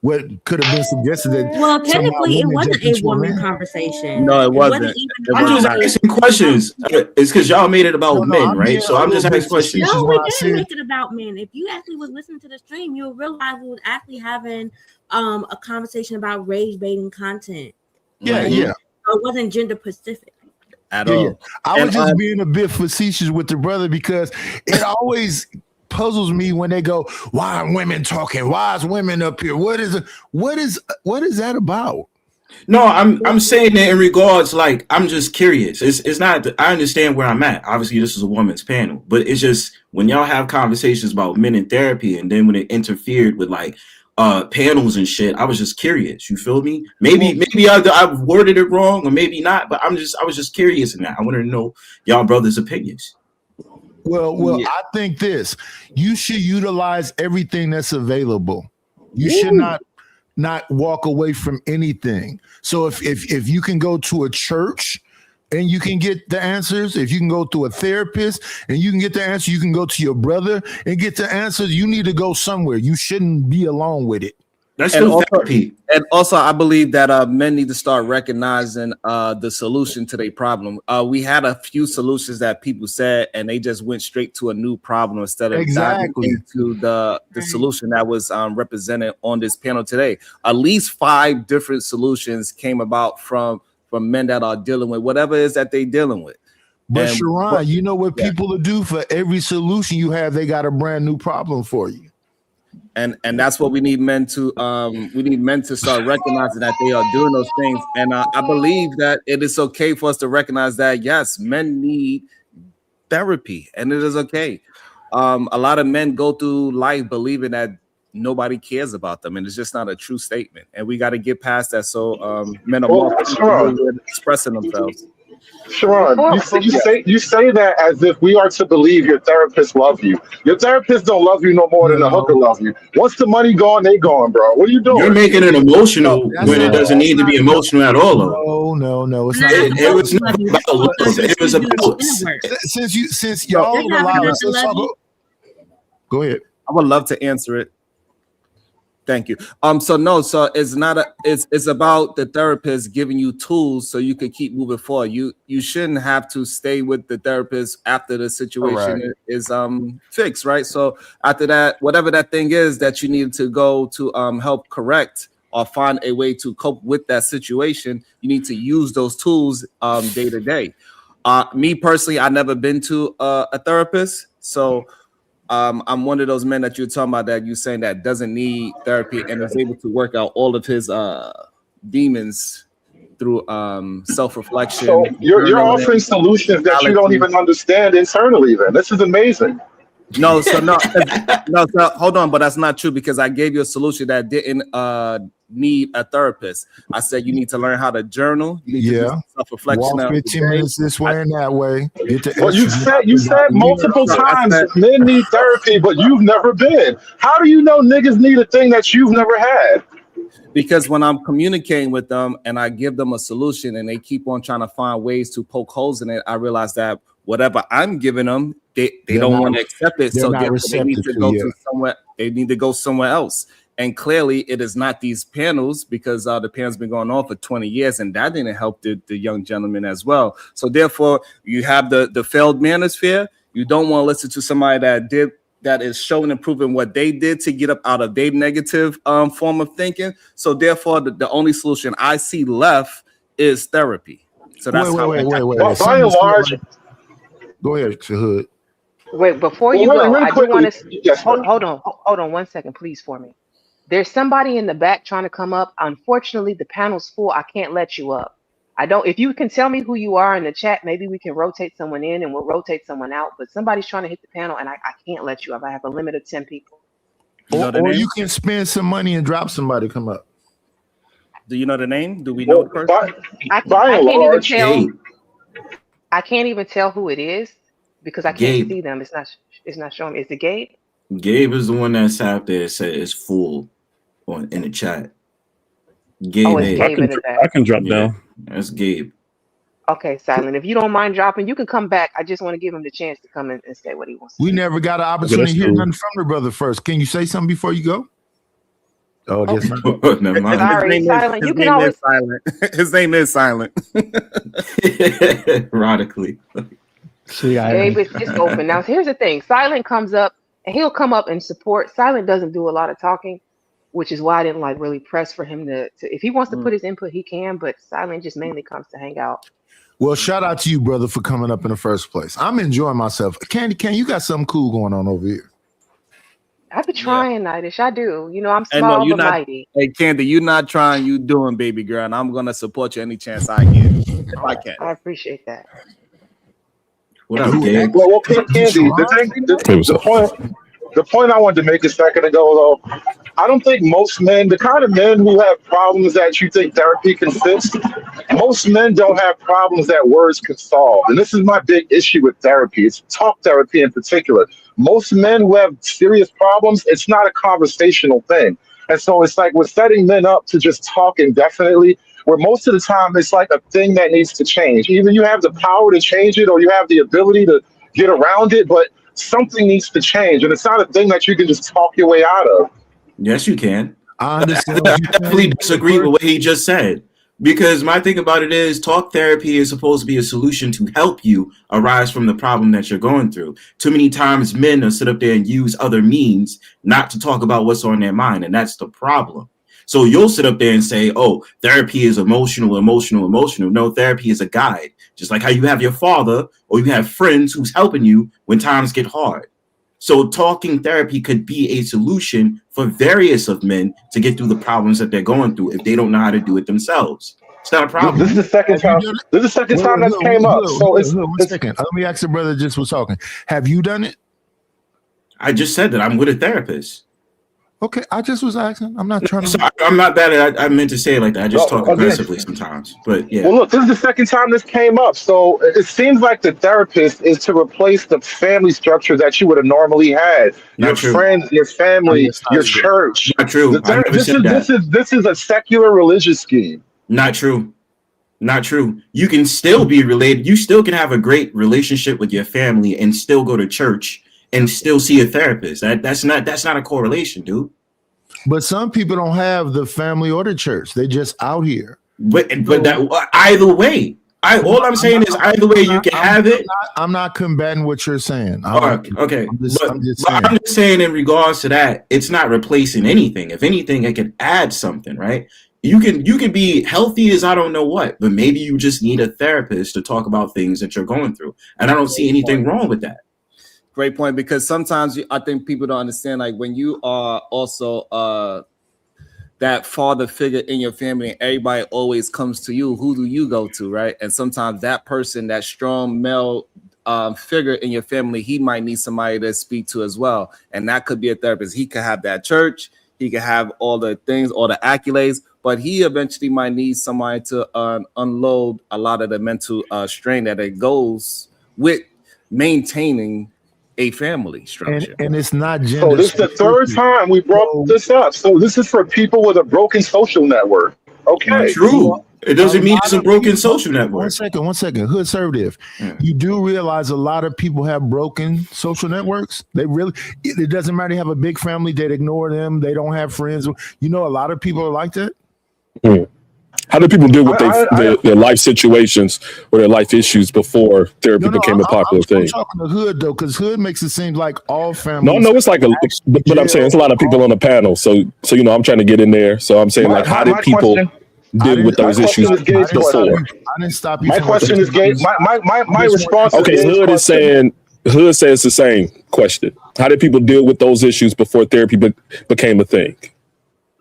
what could have been suggested that Well, somehow technically, it women wasn't jumped a into a woman man. conversation. No, it It wasn't wasn't. even It I'm was about just not. a. asking questions. It's because y'all made it about No, men, I'm right? being So a I'm just little bit asking questions. facetious No, when we I didn't said, make it about men. If you actually was listening to the stream, you'll realize we was actually having a conversation about rage baiting content. yeah, Right? yeah. So it wasn't gender specific. At Yeah. all. I And was just being a bit facetious with the brother because it always puzzles me when they go, "Why are women talking? Why is women up here? What is that about?" No, I'm saying that in regards, like, I'm just curious. It's not. I understand where I'm at. Obviously, this is a woman's panel, but it's just when y'all have conversations about men in therapy, and then when it interfered with like panels and shit, I was just curious. You feel me? Maybe I've worded it wrong, or maybe not. But I was just curious in that. I wanted to know y'all brothers' opinions. Well, I think you should utilize everything that's available. You should Woo. not walk away from anything. So if you can go to a church and you can get the answers, if you can go to a therapist and you can get the answer, you can go to your brother and get the answers. You need to go somewhere. You shouldn't be alone with it. That's and still also, therapy. and also, I believe that men need to start recognizing the solution to their problem. We had a few solutions that people said, and they just went straight to a new problem instead of diving Exactly. into the solution that was represented on this panel today. At least 5 different solutions came about from men that are dealing with whatever it is that they're dealing with. But And Sharon, you know what people will do for every solution you have, they got a brand new problem for you. And that's what we need men to start recognizing that they are doing those things. And I believe that it is okay for us to recognize that yes, men need therapy, and it is okay. A lot of men go through life believing that nobody cares about them, and it's just not a true statement. And we got to get past that. So men are more Well, comfortable Sharon, with expressing themselves. Sharon, Before, before you say that as if we are to believe your therapist love you. Your therapist don't love you no more than the hooker No, love you. Once the money gone, they gone, bro. What are you You're doing? making it no, emotional that's when it not. doesn't That's need to not. be emotional at all, though. No. It's When I not. have It adults was who never love you, that's about because love. It you're was doing the about inner work. Since So y'all Just have have allowed enough us, to let's love talk. you. Go ahead. I would love to answer it. Thank you. So it's about the therapist giving you tools so you can keep moving forward. You shouldn't have to stay with the therapist after the situation Correct. is fixed, right? So after that, whatever that thing is that you need to go to help correct or find a way to cope with that situation, you need to use those tools day to day. Me personally, I've never been to a therapist, so I'm one of those men that you're talking about that you're saying that doesn't need therapy and is able to work out all of his demons through self-reflection, So you're journaling, offering solutions that you don't spirituality. even understand internally. Then this is amazing. No, so hold on, but that's not true because I gave you a solution that didn't need a therapist. I said you need to learn how to journal, you need to do Yeah. some self-reflection Walk of the 15 day. minutes this way and that way. Get the Well, estrogen out you the said body. multiple So I times said men need therapy, but you've never been. How do you know niggas need a thing that you've never had? because when I'm communicating with them and I give them a solution and they keep on trying to find ways to poke holes in it, I realize that whatever I'm giving them, they They're don't not. want to accept it. They're So not therefore they need receptive to to. go Yeah. to somewhere. They need to go somewhere else. And clearly, it is not these panels because the panel's been going on for 20 years, and that didn't help the young gentleman as well. So therefore, you have the failed manosphere. You don't want to listen to somebody that is showing and proving what they did to get up out of their negative form of thinking. So therefore, the only solution I see left is therapy. So that's wait. By and large, Go ahead, Hood. Wait, before well, you go, really I do quickly, want to yes, ma'am. hold on 1 second, please, for me. There's somebody in the back trying to come up. Unfortunately, the panel's full. I can't let you up. I don't. If you can tell me who you are in the chat, maybe we can rotate someone in and we'll rotate someone out. But somebody's trying to hit the panel, and I can't let you up. I have a limit of 10 people. You know the Or name? you can spend some money and drop somebody come up. Do you know the name? Do we know the person? I By and can't even large, tell. Gabe. I can't even tell who it is because I can't Gabe. see them. It's not showing me. Is it Gabe? Gabe is the one that sat there and said it's full in the chat. Oh, Gabe it's A. Gabe in the back. I can drop Yeah, down. that's Gabe. Okay, Silent. If you don't mind dropping, you can come back. I just want to give him the chance to come in and say what he wants to We say. never got an Okay, opportunity that's to hear cool. nothing from the brother first. Can you say something before you go? Oh, just not. Never mind. Sorry, Silent. You can always. Silent. His name is Silent. Ironically. Gabe, it's open. Now, here's the thing. Silent comes up, and he'll come up and support. Silent doesn't do a lot of talking, which is why I didn't like really press for him to if he wants to put his input, he can, but Silent just mainly comes to hang out. Well, shout out to you, brother, for coming up in the first place. I'm enjoying myself. Candy, you got something cool going on over here? I've been trying, Nightish. I do. You know, I'm Hey, no, small you're but not. mighty. Hey, Candy, you not trying. You doing, baby girl, and I'm gonna support you any chance I get if I can. I appreciate that. What up, Gabe? well, Candy, the point I wanted to make a second ago, though, I don't think most men, the kind of men who have problems that you think therapy can fix, most men don't have problems that words can solve. And this is my big issue with therapy. It's talk therapy in particular. Most men who have serious problems, it's not a conversational thing. And so it's like we're setting men up to just talk indefinitely, where most of the time it's like a thing that needs to change. Either you have the power to change it or you have the ability to get around it, but something needs to change. And it's not a thing that you can just talk your way out of. Yes, you can. I understand. I definitely disagree with what he just said. Because my thing about it is talk therapy is supposed to be a solution to help you arise from the problem that you're going through. Too many times men will sit up there and use other means not to talk about what's on their mind. And that's the problem. So you'll sit up there and say, oh, therapy is emotional. No, therapy is a guide. Just like how you have your father or you have friends who's helping you when times get hard. So talking therapy could be a solution for various of men to get through the problems that they're going through if they don't know how to do it themselves. It's not a problem. This is the second time. This is the second time that's came up. So it's 1 second. Let me ask the brother just was talking. Have you done it? I just said that I'm with a therapist. Okay, I just was asking. I'm not trying to. So I'm not bad. I meant to say it like that. I just talk aggressively sometimes. But yeah. Well, look, this is the second time this came up. So it seems like the therapist is to replace the family structure that you would have normally had. Your friends, your family, your church. Not true. This is a secular religious scheme. Not true. Not true. You can still be related. You still can have a great relationship with your family and still go to church and still see a therapist. That's not a correlation, dude. But some people don't have the family or the church. They just out here. But that either way. All I'm saying is either way you can have it. I'm not combating what you're saying. Okay. I'm just saying in regards to that, it's not replacing anything. If anything, it could add something, right? You can be healthy as I don't know what, but maybe you just need a therapist to talk about things that you're going through. And I don't see anything wrong with that. Great point, because sometimes I think people don't understand, like when you are also that father figure in your family and everybody always comes to you, who do you go to, right? And sometimes that person, that strong male figure in your family, he might need somebody to speak to as well. And that could be a therapist. He could have that church, he could have all the things, all the accolades, but he eventually might need somebody to unload a lot of the mental strain that it goes with maintaining a family structure. And it's not gender. So this is the third time we brought this up. So this is for people with a broken social network. Okay. Not true. It doesn't mean it's a broken social network. 1 second. Hood conservative. You do realize a lot of people have broken social networks. They really, it doesn't matter. They have a big family. They'd ignore them. They don't have friends. You know, a lot of people are like that. How do people deal with I their life situations or their life issues before therapy became a popular I'm thing? talking to Hood though, because Hood makes it seem like all No, families no, it's like actually but I'm saying jail. it's a lot of people on the panel. So you know, I'm trying to get in there. So I'm saying my, like, how my, did my people question deal with my those question issues is Gabe's question. before? I didn't stop you My from question is addressing. Gabe. My I just want response is Okay, Gabe's Hood is question. saying Hood says the same question. How did people deal with those issues before therapy became a thing?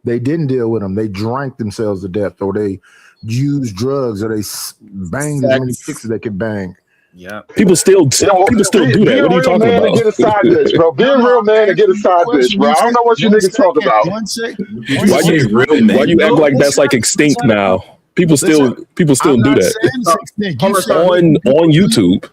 they didn't deal with them. They drank themselves to death, or they used drugs, or they banged as many chicks as they could bang. Yeah. People still do Be that. a What are you real talking man and about? get a side bitch, bro. Be a real man and get a Answer your side bitch, question. bro. You I don't said know what you one niggas talk second. about. One second. Why you act like that's like extinct now? People still I'm do not that saying it's extinct. You said on YouTube.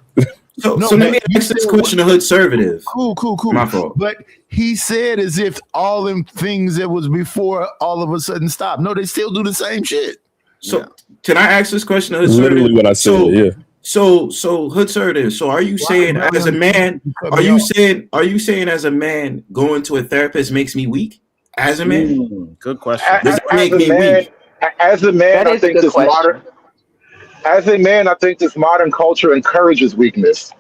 No, So let but me you ask this said question to Hood Conservative. Cool. My fault. But he said as if all them things that was before all of a sudden stopped. No, they still do the same shit. So can I ask this question to Hood Literally Conservative? what I said. Yeah. So Hood Conservative. So are you saying as a man? Are you saying as a man going to a therapist makes me weak? As a man, good question. Does that As make a me man, weak? as a man, That I is a think good this modern. question. As a man, I think this modern culture encourages weakness.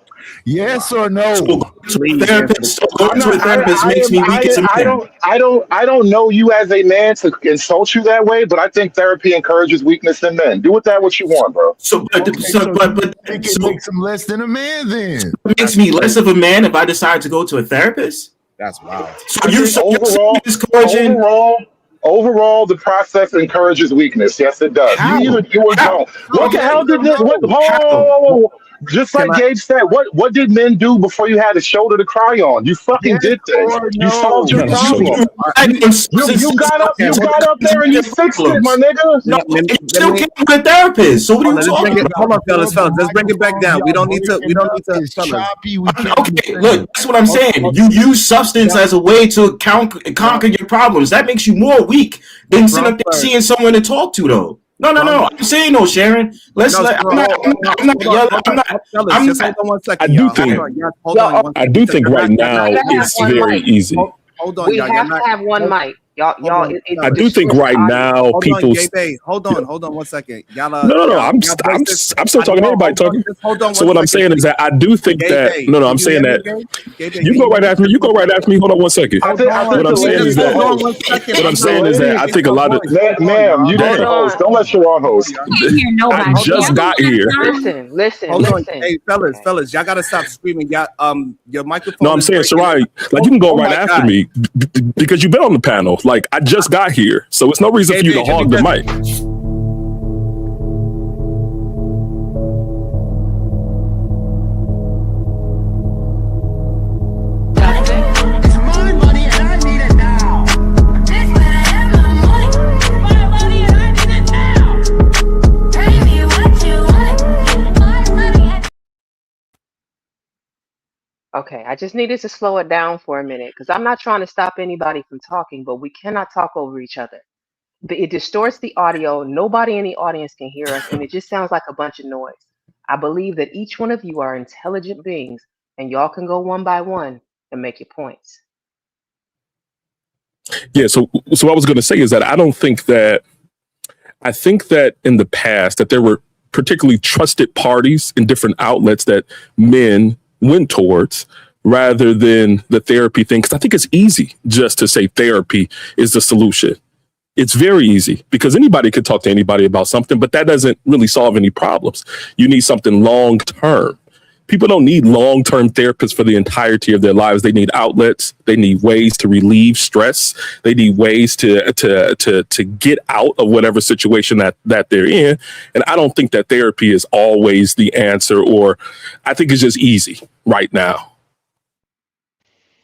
Yes or no? So going to a Please answer the therapist. So going I'm to not. a therapist I makes am. me weak as a man. I don't know you as a man to insult you that way, but I think therapy encourages weakness in men. Do with that what you want, bro. So Okay, so you think it makes him less than a man then? it makes me less of a man if I decide to go to a therapist. That's wild. I think overall, the process encourages weakness. Yes, it does. You How? either do or How? don't. What the Okay. hell did this? What? How? Just Can like I? Gabe said, what did men do before you had a shoulder to cry on? You fucking Yes did things. or You solved no? your Not a shoulder. problem. You got up. Okay, You hold got on. up there and you fixed it, my nigga. No, Let you let still me can't go to therapist. So what are hold you on. Let's bring talking it. about? Hold on, fellas. The Let's bring it back microphone down. We y'all don't need to. We breaking don't up need to, is fellas. choppy. We can't Okay, understand. look, that's what I'm saying. Hold You use substance y'all, as a way to conquer your problems. That makes you more weak than sitting Strong up there first. seeing someone to talk to, though. Strong. No. I'm saying no, Sharon. Let's No, let. strong. I'm not yelling. Fellas, I'm just hold not. on one I second, do y'all. Hold think on, y'all. Hold on one I second do because think right you're not now Gotta have it's one very mic. easy. hold on, We y'all. You're have to not. have one Hold, mic. Y'all, hold on, it I fellas. do think distorts the right audio. now Hold on, people's Gabe. Hold on one second. Y'all, no. y'all voice this. I'm still I talking. know. Everybody Hold on, talking. just hold on So one what I'm second, saying is please. that I do think Gabe, that no. can I'm you saying hear me, that Gabe? Gabe, you can go you hear right me? after me. You go right after me. Hold on one second. I Hold think What I'm the saying is lady's just the that hold on one host. second. what I'm I'm The trying saying to is that lady, I fix think a my lot of voice. Hold on, ma'am, y'all. you Hold just the host. on. Don't let Sharon host. I can't hear I nobody. Hold Can y'all just on. go got here. Listen. Hold on. Listen. Hey, fellas, Okay. y'all gotta stop screaming. Y'all, your No, microphone I'm is saying, breaking up. Sarai, like you can go Oh right my after God. me because you've been on the panel. Like I just got here, so it's no reason for you to Gabe, hog the mic. It's my money and I need it now. This better have my money. My money and I need it now. Pay me what you want. My money and Okay. I just needed to slow it down for a minute because I'm not trying to stop anybody from talking, but we cannot talk over each other. It distorts the audio. Nobody in the audience can hear us, and it just sounds like a bunch of noise. I believe that each one of you are intelligent beings, and y'all can go one by one and make your points. Yeah. So what I was going to say is that I think that in the past that there were particularly trusted parties in different outlets that men went towards rather than the therapy thing. Because I think it's easy just to say therapy is the solution. It's very easy because anybody could talk to anybody about something, but that doesn't really solve any problems. You need something long term. People don't need long term therapists for the entirety of their lives. They need outlets. They need ways to relieve stress. They need ways to get out of whatever situation that they're in. And I don't think that therapy is always the answer, or I think it's just easy right now.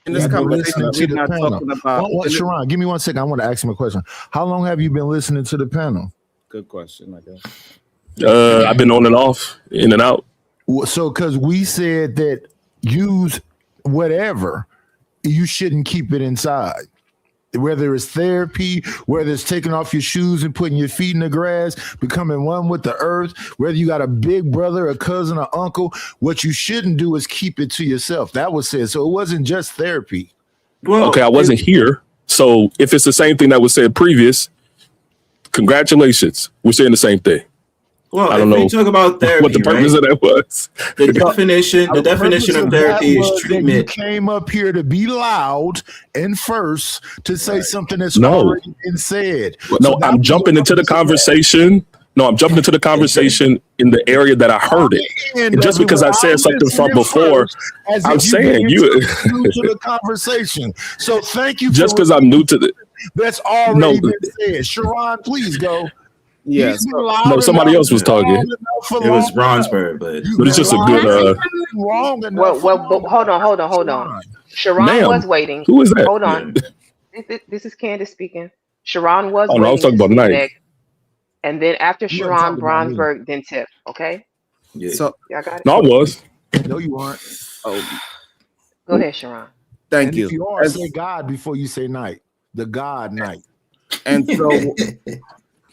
In this You've been conversation, listening to we're the not panel. talking about. Sharon, give me 1 second. I want to ask him a question. How long have you been listening to the panel? Good question, I guess. I've been on and off, in and out. So, because we said that use whatever, you shouldn't keep it inside. Whether it's therapy, whether it's taking off your shoes and putting your feet in the grass, becoming one with the earth, whether you got a big brother, a cousin, or uncle, what you shouldn't do is keep it to yourself. That was said. So it wasn't just therapy. Well, okay, I wasn't here. So if it's the same thing that was said previous, Congratulations. We're saying the same thing. Well, I don't if we know talk about therapy, what the purpose right? of that was. The definition Purpose of of that therapy is was that you treatment. came up here to be loud and first to say something that's No. already been said. No, So that I'm was jumping the into the purpose of that. conversation. No, I'm jumping into the conversation in the area that I heard it. And And just because I said something from before, as I'm if you've saying been you introduced to the conversation. So thank you just for because I'm new to the that's no, already been said. Sharon, please go. Yeah. You've been So loud no, somebody enough, else was wrong talking. enough for It was long enough. Bronsberg, but You've But it's been just a loud good enough, wrong enough for long Hold on, enough. hold on. Sharon. Sharon ma'am. was waiting. Who is that? Hold yeah, on. This is Candace speaking. Sharon was Oh no, I was waiting to talking about speak night. next. And then after You wasn't Sharon talking about me. Bronsberg, then Tiff. Okay? yeah. so Y'all got it? No, I was. No, you aren't. oh, Go ahead, Sharon. thank And if you. you are, And, say God before you say night. The God night. and so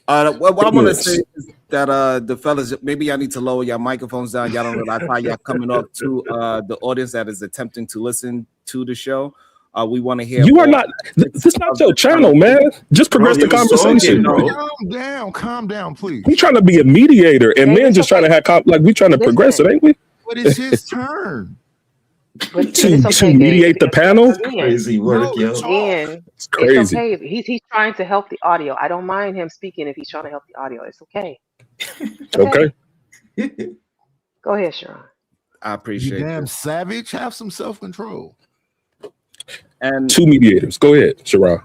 what I want to say Yes. is that the fellas, maybe y'all need to lower your microphones down. Y'all don't realize how y'all coming up to the audience that is attempting to listen to the show. We want to hear You are all not aspects this is not of your the channel, conversation. man. Just Bro, progress he the was talking, conversation. bro. Calm down, please. We trying to be a mediator and Dave, men it's just trying okay. to have like we trying to progress it, Listen, ain't we? But it's his turn. but To it's okay, Dave. mediate the panel? Crazy work, No, yo. talk. Again, It's it's crazy. okay. He's trying to help the audio. I don't mind him speaking if he's trying to help the audio. It's okay. It's okay. Okay. Go ahead, Sharon. I You appreciate damn you. savage. Have some self-control. And Two mediators. Go ahead, Sharon.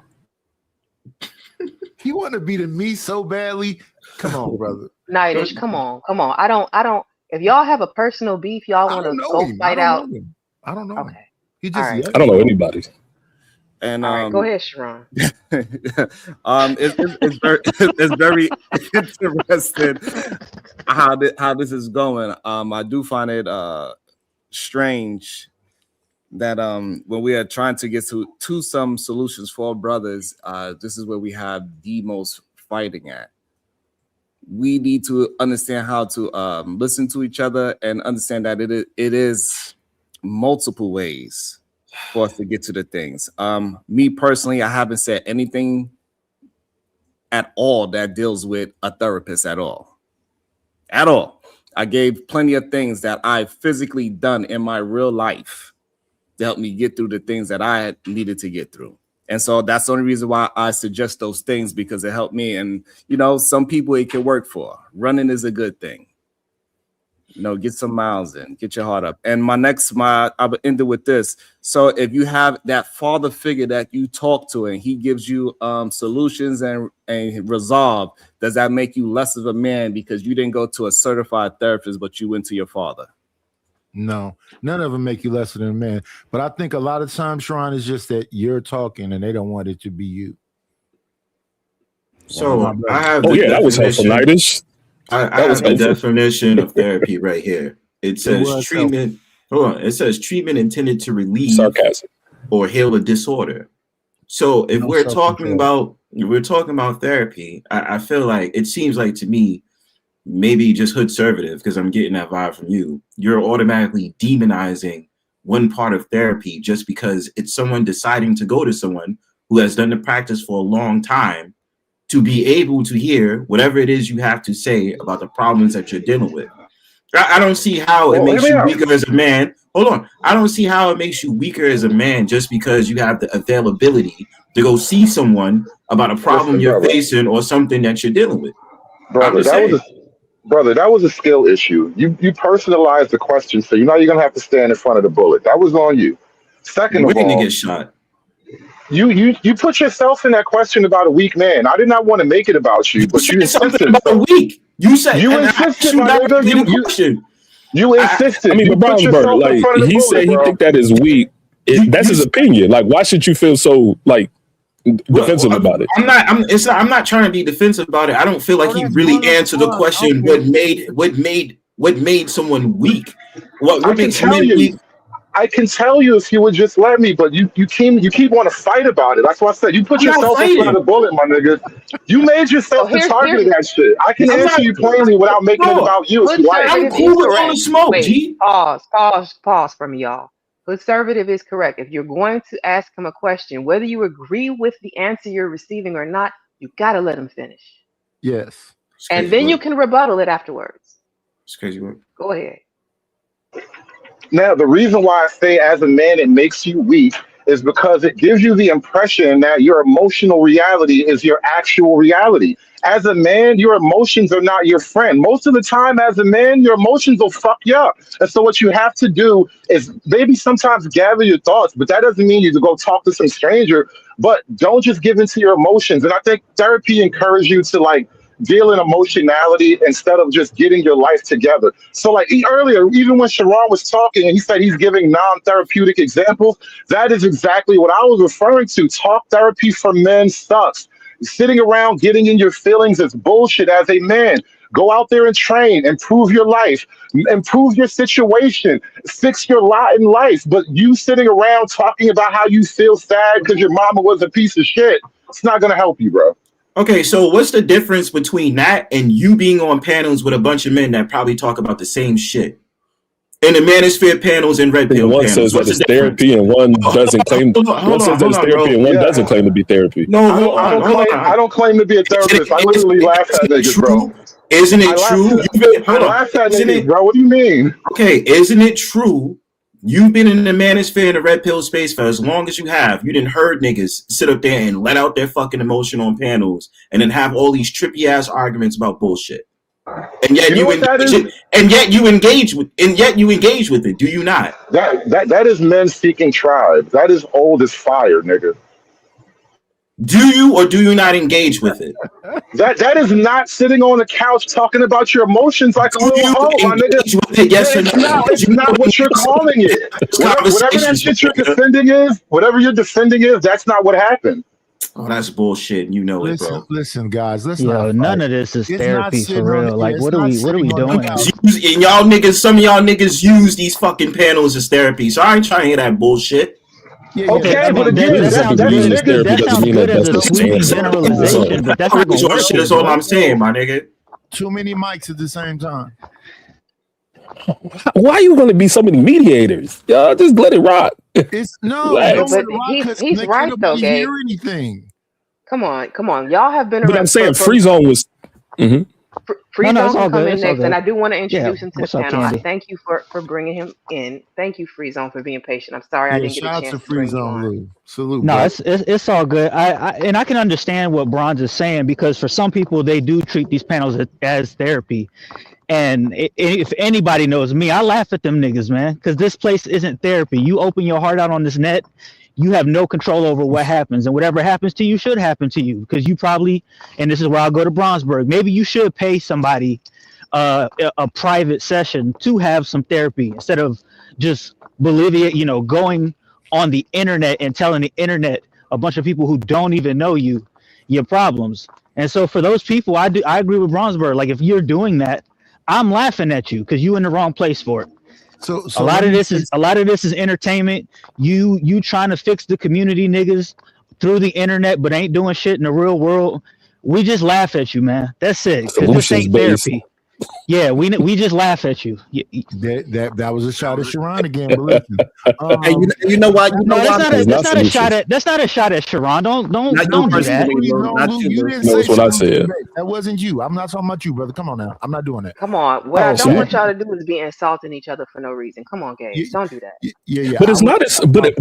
He want to be to me so badly. Come on, brother. Nightish, come on. I don't. If y'all have a personal beef, y'all I want don't to know go him. I fight don't out. know him. I don't know him. Okay. He All just right. I don't know anybody. and All right. Go ahead, Sharon. it's very it's very interesting how this is going. I do find it strange that when we are trying to get to some solutions for brothers, this is where we have the most fighting at. We need to understand how to listen to each other and understand that it is multiple ways for us to get to the things. Me personally, I haven't said anything at all that deals with a therapist at all. At all. I gave plenty of things that I've physically done in my real life to help me get through the things that I had needed to get through. And so that's the only reason why I suggest those things, because it helped me. And, some people it can work for. Running is a good thing. Get some miles in, get your heart up. And I'll end it with this. So if you have that father figure that you talk to and he gives you solutions and resolve, does that make you less of a man because you didn't go to a certified therapist, but you went to your father? No, none of them make you lesser than a man. But I think a lot of times, Sharon, is just that you're talking and they don't want it to be you. So I have Oh the yeah, that was helpful, definition. Nightish. I That was have the helpful. definition of therapy right here. It says was treatment. Hold on. It says treatment intended to relieve Sarcasm. or heal a disorder. So if No we're talking self-control. about therapy, I feel like it seems like to me, maybe just hood-servative, because I'm getting that vibe from you. You're automatically demonizing one part of therapy just because it's someone deciding to go to someone who has done the practice for a long time to be able to hear whatever it is you have to say about the problems that you're dealing with. I don't see how it Well, hear makes me you out. weaker as a man. Hold on. I don't see how it makes you weaker as a man just because you have the availability to go see someone about a problem Listen, you're brother, facing or something that you're dealing with. I'm brother, just that was saying. a brother, that was a skill issue. You personalized the question, so you know you're gonna have to stand in front of the bullet. That was on you. Second of Waiting to all, get shot. you put yourself in that question about a weak man. I did not want to make it about you, You but you said something insisted. about a So week. You said, you and I asked insisted, you my nigga. directly the question. You I, I insisted. mean, You but put Brownsburg, yourself in like front of the he bullet, said he bro. think that is weak. That's you his opinion. Like, why should you feel so like defensive about it? I'm not trying to be defensive about it. I don't feel like Oh, he that's really fine. answered the question. Okay. What made someone weak? I What can makes a tell man you. weak? I can tell you if you would just let me, but you keep want to fight about it. That's why I said you put I'm not yourself in front of fighting. the bullet, my nigga. You made So yourself the target here's of that shit. I can I'm answer not you plainly without making it bro. about you if you like. I'm conservative is cool with all the correct. smoke, Wait, G. pause for me, y'all. Conservative is correct. If you're going to ask him a question, whether you agree with the answer you're receiving or not, you gotta let him finish. Yes. And then you can rebuttal it afterwards. It's crazy work. Go ahead. Now, the reason why I say as a man it makes you weak is because it gives you the impression that your emotional reality is your actual reality. As a man, your emotions are not your friend. Most of the time, as a man, your emotions will fuck you up. And so, what you have to do is maybe sometimes gather your thoughts, but that doesn't mean you to go talk to some stranger. But don't just give into your emotions. And I think therapy encourages you to like deal in emotionality instead of just getting your life together. So, like earlier, even when Sharon was talking and he said he's giving non-therapeutic examples, that is exactly what I was referring to. Talk therapy for men sucks. Sitting around getting in your feelings is bullshit as a man. Go out there and train, improve your life, improve your situation, fix your lot in life. But you sitting around talking about how you feel sad because your mama was a piece of shit, it's not going to help you, bro. Okay, so what's the difference between that and you being on panels with a bunch of men that probably talk about the same shit? In the manosphere panels and red pill One panels, says that what's the it's difference? therapy, and one doesn't claim. One says that Hold it's on, therapy, bro. and one Yeah. doesn't claim to be therapy. No, I don't claim to be a therapist. I literally laugh at Isn't it niggas, bro. true? Isn't I it laugh true? I laugh at Isn't niggas, it bro. What do you mean? okay? Isn't it true? You've been in the manosphere and the red pill space for as long as you have. You didn't heard niggas sit up there and let out their fucking emotion on panels and then have all these trippy ass arguments about bullshit. And yet You know what that engage is? it, and yet you engage with it, do you not? That is men seeking tribe. That is old as fire, nigga. Do you or do you not engage with it? That is not sitting on the couch talking about your emotions like a Do little you hoe, my nigga. engage with it, yes or no? It's You not know what you're calling it. Whatever that conversations, shit you're nigga. defending is, whatever you're defending is, that's not what happened. Oh, that's bullshit, and you know it, bro. Listen, guys. Let's Yo, not none fight. of this is It's not therapy for sitting on. real. Yeah, Like, it's what are not we sitting on the doing? couch. And y'all niggas, some of y'all niggas use these fucking panels as therapy, so I ain't trying to hear that bullshit. Okay, but again, Just that's because we use niggas. therapy That doesn't sounds mean good that as that's a the sweeping stance. generalization, but that's not gonna work Shit, here, that's all bro. I'm saying, my nigga. Too many mics at the same time. Why you going to be so many mediators? Y'all just let it rock. It's no, Yeah, don't Relax. let but it rock because he's can't right though, nobody hear Gabe. anything. Come on. Y'all have been But I'm around saying Free Zone was. Mhm. Free No, Zone it's can all come good. in It's all next, and good. I do want to Yeah. introduce him to the What's up, panel. I Candy? thank you for bringing him in. Thank you, Free Zone, for being patient. I'm sorry I Yeah, didn't get a shout out to chance to Free bring you Zone on. Lou. Salute, No, bro. it's all good. And I can understand what Bronze is saying because for some people they do treat these panels as therapy. And if anybody knows me, I laugh at them niggas, man, because this place isn't therapy. You open your heart out on this net, you have no control over what happens, and whatever happens to you should happen to you because you probably, and this is where I'll go to Bronzeberg. Maybe you should pay somebody a private session to have some therapy instead of just going on the internet and telling the internet, a bunch of people who don't even know you, your problems. And so for those people, I agree with Bronzeberg. Like if you're doing that, I'm laughing at you because you're in the wrong place for it. So a lot let of me this say, is entertainment. You trying to fix the community niggas through the internet, but ain't doing shit in the real world. We just laugh at you, man. That's it. Because this Solutions ain't based. therapy. Yeah, we just laugh at you. that was a shot at Sharon again, but listen. And you know what? You know No, what? that's not a shot at Sharon. Don't Not you do that. personally, Lou. No, Not Lou, you, you Lou. didn't No, say that's what I solutions said. based. That wasn't you. I'm not talking about you, brother. Come on now. I'm not doing that. Come on. What I Oh, don't so want y'all to do is be insulting each other for no reason. Come on, Gabe. Don't do that. Yeah. But I it's was not as but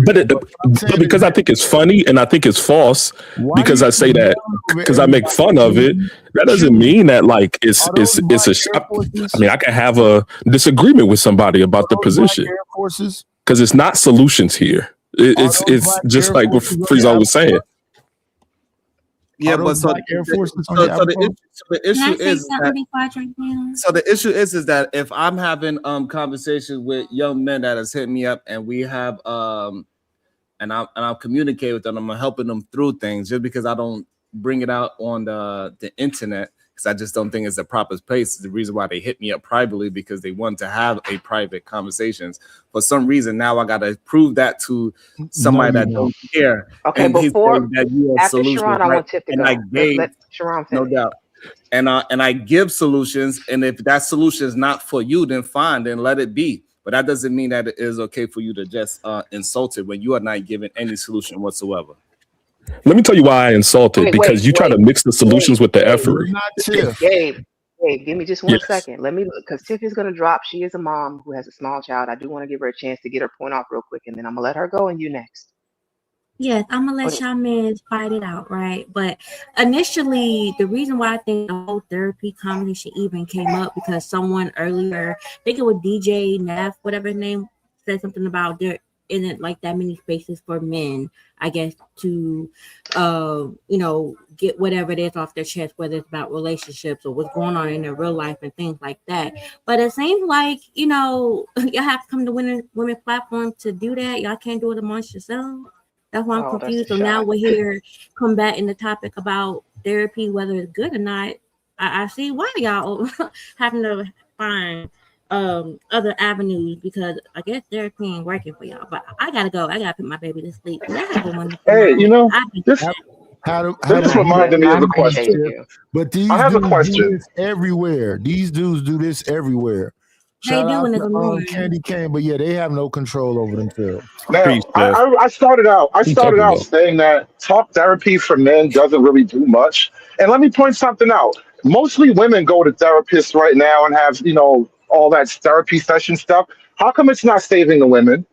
because I think it's funny and I think it's false why do because you I say that over because I make everybody? fun of it. That doesn't mean that like it's Are those black Air I Forces? mean I can have a disagreement with somebody about the Are those black position Air Forces? because it's not solutions here. Are It's those black just Air like what Forces on Frieza your was saying. avatar? Yeah, Are but those so black Air Forces on so, your so the avatar? issue, so the Can I issue say is something that before I drink down? so the issue is that if I'm having conversations with young men that has hit me up and we have and I'm communicating with them, I'm helping them through things just because I don't bring it out on the internet because I just don't think it's the proper place. The reason why they hit me up privately because they want to have a private conversations. For some reason now I gotta prove that to somebody that don't care. Okay, And he's saying that you have after solutions, Sharon, I right? want Tip to And go. I gave Let Sharon no finish. doubt. And I give solutions, and if that solution is not for you, then fine, then let it be. But that doesn't mean that it is okay for you to just insult it when you are not giving any solution whatsoever. Let me tell you why I insulted, Wait, because you try to mix the solutions with the effery. Not Tiff. Gabe, give me just one Yes. second. Let me look, because Tiff is gonna drop. She is a mom who has a small child. I do want to give her a chance to get her point off real quick, and then I'm gonna let her go, and you next. Yes, I'm gonna let What- y'all men fight it out, right? But initially, the reason why I think the whole therapy conversation even came up because someone earlier, I think it was DJ Neff, whatever his name, said something about there isn't like that many spaces for men, I guess, to get whatever it is off their chest, whether it's about relationships or what's going on in their real life and things like that. But it seems like, y'all have to come to women's platform to do that. Y'all can't do it amongst yourselves. That's why I'm Oh, that's confused. a So now shot. we're here combating the topic about therapy, whether it's good or not. I see why y'all having to find other avenues because I guess therapy ain't working for y'all. But I gotta go. I gotta put my baby to sleep. Y'all have a wonderful Hey, night. this Have this a reminded me I of a appreciate question. you. But I these have a dudes do question. this everywhere. These dudes do this everywhere. They Shout do, out and it's to annoying. Candy Cane, but yeah, they have no control over themselves. Now, Peace, Jeff. I started out. I What you started talking out about? saying that talk therapy for men doesn't really do much. And let me point something out. Mostly women go to therapists right now and have all that therapy session stuff. How come it's not saving the women?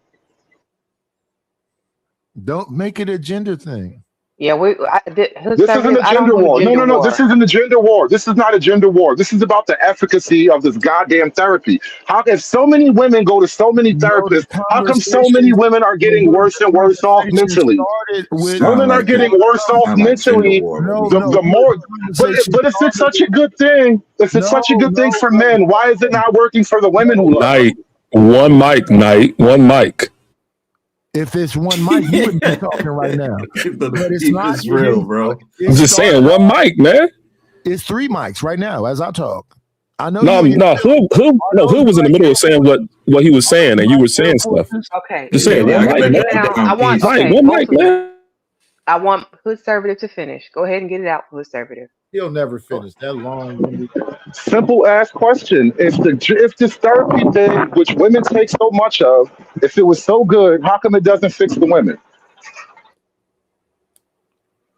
Don't make it a gender thing. Yeah, This isn't conservative. a I don't gender do a war. No, gender no, no. This war. isn't a gender war. This is not a gender war. This is about the efficacy of this goddamn therapy. How if so many women go to so many No, the therapists, how come so many women are getting worse and worse off mentally? started with Sound Women are like getting it. worse off Sound like gender mentally. war to no, me. The look, more, the conversation but if it's started such a with good thing, if it's such a good thing for men, why is it not working for the women who love it? Night, one mic, night, one mic. if it's one mic, you wouldn't be talking right now. The But it's beef not. is real, bro. It I'm just saying, started. one mic, man. It's three mics right now as I talk. I know No, you and no, your who, are no, who those was in the mic middle Air of saying Forces? what he was Are saying, those and you mic were Air saying stuff. Forces? Okay, Just Yeah, saying, yeah, one I let got me mic, that. man. get it I got out. my I want piece. Night, okay, one both mic, of you. man. I want conservative to finish. Go ahead and get it out, conservative. He'll never Go. finish that long-winded. Simple ass question: if this therapy thing, which women take so much of, if it was so good, how come it doesn't fix the women?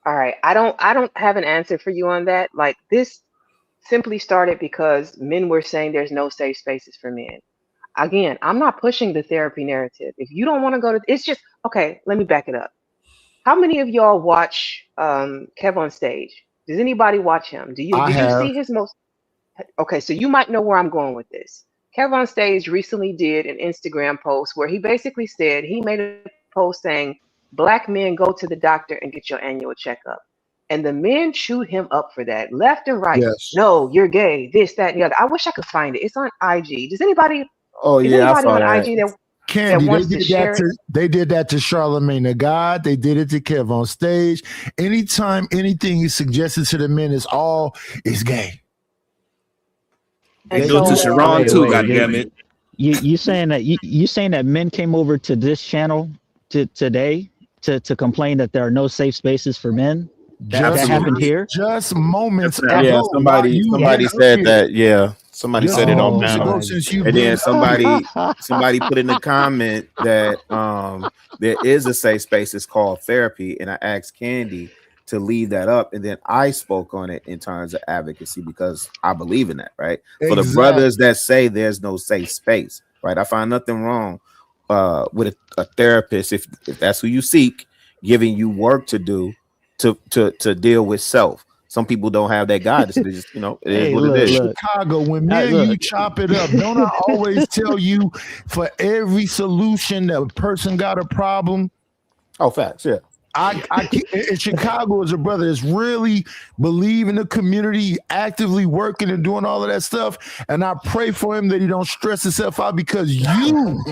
All right. I don't have an answer for you on that. Like this simply started because men were saying there's no safe spaces for men. Again, I'm not pushing the therapy narrative. If you don't want to go to, it's just okay. Let me back it up. How many of y'all watch Kev on stage? Does anybody watch him? I Did you have. see his most? Okay, so you might know where I'm going with this. Kev on stage recently did an Instagram post where he basically said he made a post saying black men go to the doctor and get your annual checkup. And the men chewed him up for that, left and right. Yes. No, you're gay, this, that, and the other. I wish I could find it. It's on IG. Oh Is yeah, I anybody saw on that. IG that Candy, they wants to did that share it? to Charlemagne the God. They did it to Kev on stage. Anytime anything is suggested to the men is gay. They And do it to so Sharon too, goddammit. You saying that you saying that men came over to this channel today to complain that there are no safe spaces for men? That happened here? Just moments Yeah, ago. somebody You somebody been up said here. that. Yeah, somebody Just said it on moments panel, ago since you've and been then up here. somebody put in the comment that there is a safe space. It's called therapy, and I asked Candy to leave that up, and then I spoke on it in terms of advocacy because I believe in that. Right, for the brothers that say there's no safe space. Right, I find nothing wrong with a therapist if that's who you seek, giving you work to do to deal with self. Some people don't have that guidance. They just, it is Hey, what it look, is. look. Chicago, when me and you Look. chop it up, don't I always tell you for every solution that a person got a problem? Oh, facts, yeah. I in Chicago as a brother that's really believe in the community, actively working and doing all of that stuff. And I pray for him that he don't stress himself out because you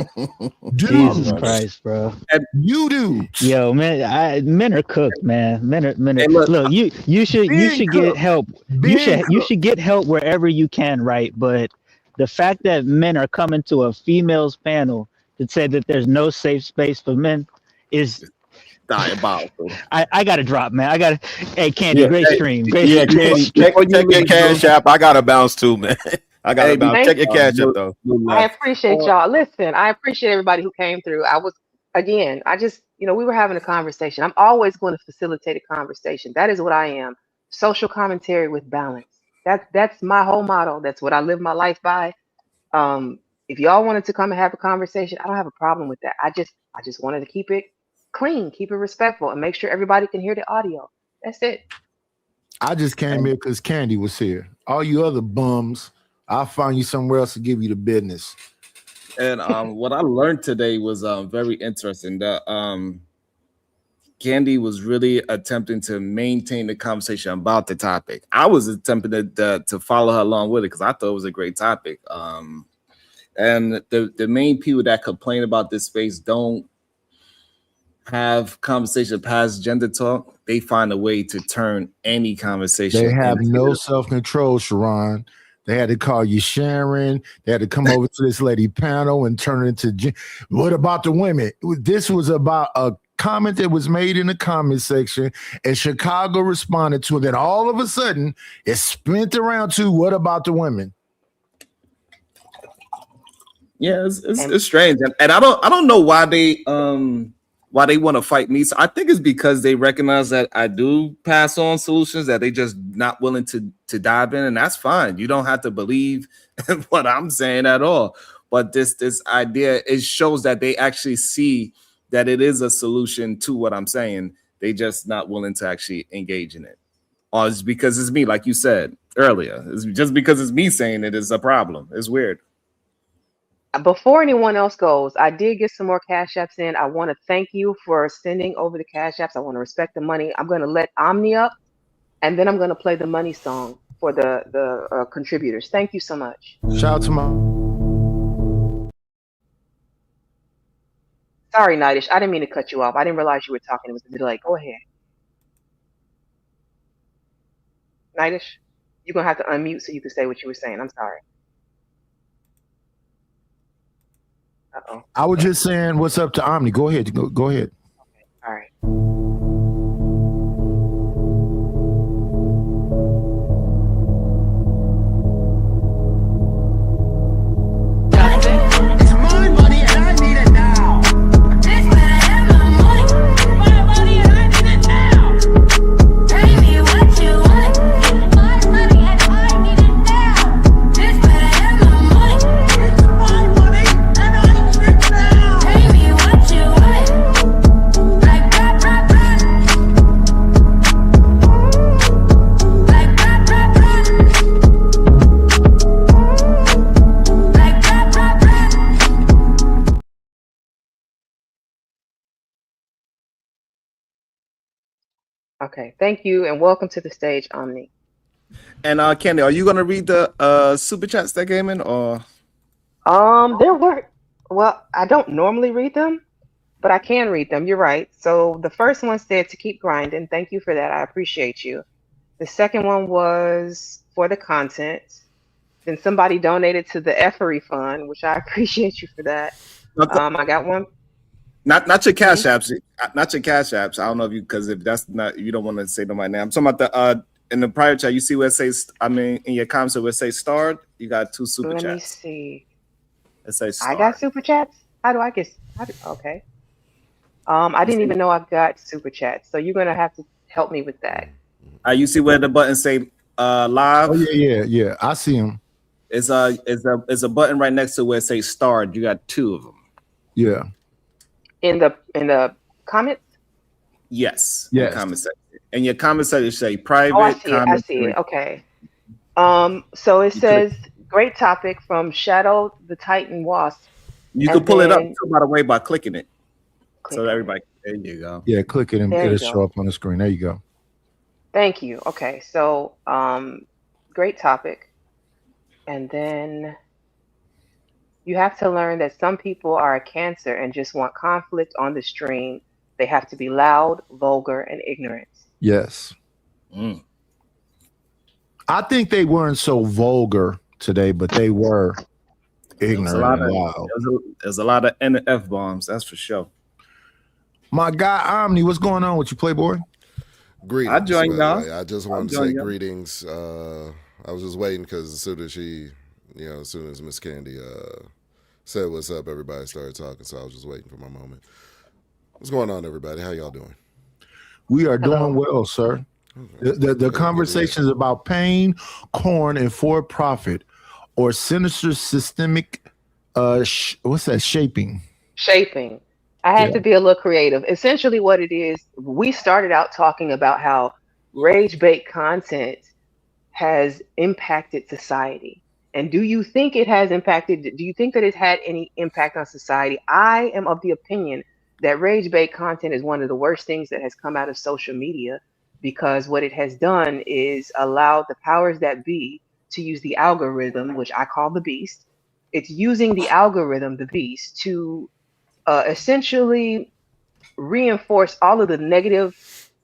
Jesus Christ, bro. You do. Yo, man, men are cooked, man. Men are Hey, look, you should get help. You should get help wherever you can, right? But the fact that men are coming to a females panel to say that there's no safe space for men is diabolical. I gotta drop, man. Hey, Candy, great stream. Candy, check your cash app. I gotta bounce too, man. I gotta bounce. Thank Check your you. cash app though. I appreciate y'all. Listen, I appreciate everybody who came through. I was again, I just we were having a conversation. I'm always going to facilitate a conversation. That is what I am. Social commentary with balance. That's my whole motto. That's what I live my life by. Um, if y'all wanted to come and have a conversation, I don't have a problem with that. I just wanted to keep it clean, keep it respectful, and make sure everybody can hear the audio. That's it. I just came here because Candy was here. All you other bums, I'll find you somewhere else to give you the business. And what I learned today was very interesting. That Candy was really attempting to maintain the conversation about the topic. I was attempting to follow her along with it because I thought it was a great topic. And the main people that complain about this space don't have conversation past gender talk. They find a way to turn any conversation. They have into no self-control, Sharon. They had to call you Sharon. They had to come over to this lady panel and turn it into. What about the women? This was about a comment that was made in the comment section, and Chicago responded to it. Then all of a sudden, it spent around to what about the women? Yeah, it's strange, and I don't know why they want to fight me. So I think it's because they recognize that I do pass on solutions that they just not willing to dive in, and that's fine. You don't have to believe in what I'm saying at all. But this idea, it shows that they actually see that it is a solution to what I'm saying. They just not willing to actually engage in it. Or it's because it's me, like you said earlier. It's just because it's me saying it is a problem. It's weird. Before anyone else goes, I did get some more cash apps in. I want to thank you for sending over the cash apps. I want to respect the money. I'm going to let Omni up, and then I'm going to play the money song for the contributors. Thank you so much. Shout out to my. Sorry, Nightish. I didn't mean to cut you off. I didn't realize you were talking. It was a delay. Go ahead. Nightish, you're going to have to unmute so you can say what you were saying. I'm sorry. Uh-oh. I was just saying, what's up to Omni? Go ahead. Go ahead. All right. It's my money and I need it now. This better have my money. My money and I need it now. Pay me what you want. It's my money and I need it now. This better have my money. It's my money and I need it now. Pay me what you want. Like that, that, that. Like that, that, that. Like that, that, that. Okay. Thank you, and welcome to the stage, Omni. And Candy, are you gonna read the super chats that came in, or There were. Well, I don't normally read them, but I can read them. You're right. So the first one said to keep grinding. Thank you for that. I appreciate you. The second one was for the content. Then somebody donated to the Effery Fund, which I appreciate you for that. I got one. not your cash apps, not your cash apps? I don't know if you, because if that's not, you don't want to say them right now. I'm talking about the in the prior chat. You see where it says, I mean, in your comments where it says starred, you got 2 super chats. Let me see. It says I starred. got super chats. How do I get? Okay. I didn't even know I've got super chats, so you're gonna have to help me with that. You see where the button say live? Oh yeah. I see him. It's a button right next to where it says starred. You got 2 of them. Yeah. In the comments. Yes. Yes. In comment section. And your comment section say private. Oh, I see it. I comment see it. free. Okay. So it says great topic from Shadow the Titan Wasp. You can pull it up too, by the way, by clicking it. So everybody, there you go. Yeah, click it and There you it'll show go. up on the screen. There you go. Thank you. Okay, so great topic. And then you have to learn that some people are a cancer and just want conflict on the stream. They have to be loud, vulgar, and ignorant. Yes. I think they weren't so vulgar today, but they were ignorant and loud. There's a lot of N and F bombs, that's for sure. My guy Omni, what's going on with you, Playboy? Greetings. I joined y'all. I just wanted to say greetings. I was just waiting because as soon as as soon as Miss Candy said what's up, everybody started talking, so I was just waiting for my moment. What's going on, everybody? How y'all doing? We are doing Hello. well, sir. The Good to hear. conversation is about pain, corn, and for profit, or sinister systemic. What's that? Shaping. Shaping. I Yeah. had to be a little creative. Essentially, what it is, we started out talking about how rage bait content has impacted society. And do you think it has impacted? Do you think that it's had any impact on society? I am of the opinion that rage bait content is one of the worst things that has come out of social media, because what it has done is allowed the powers that be to use the algorithm, which I call the beast. It's using the algorithm, the beast, to essentially reinforce all of the negative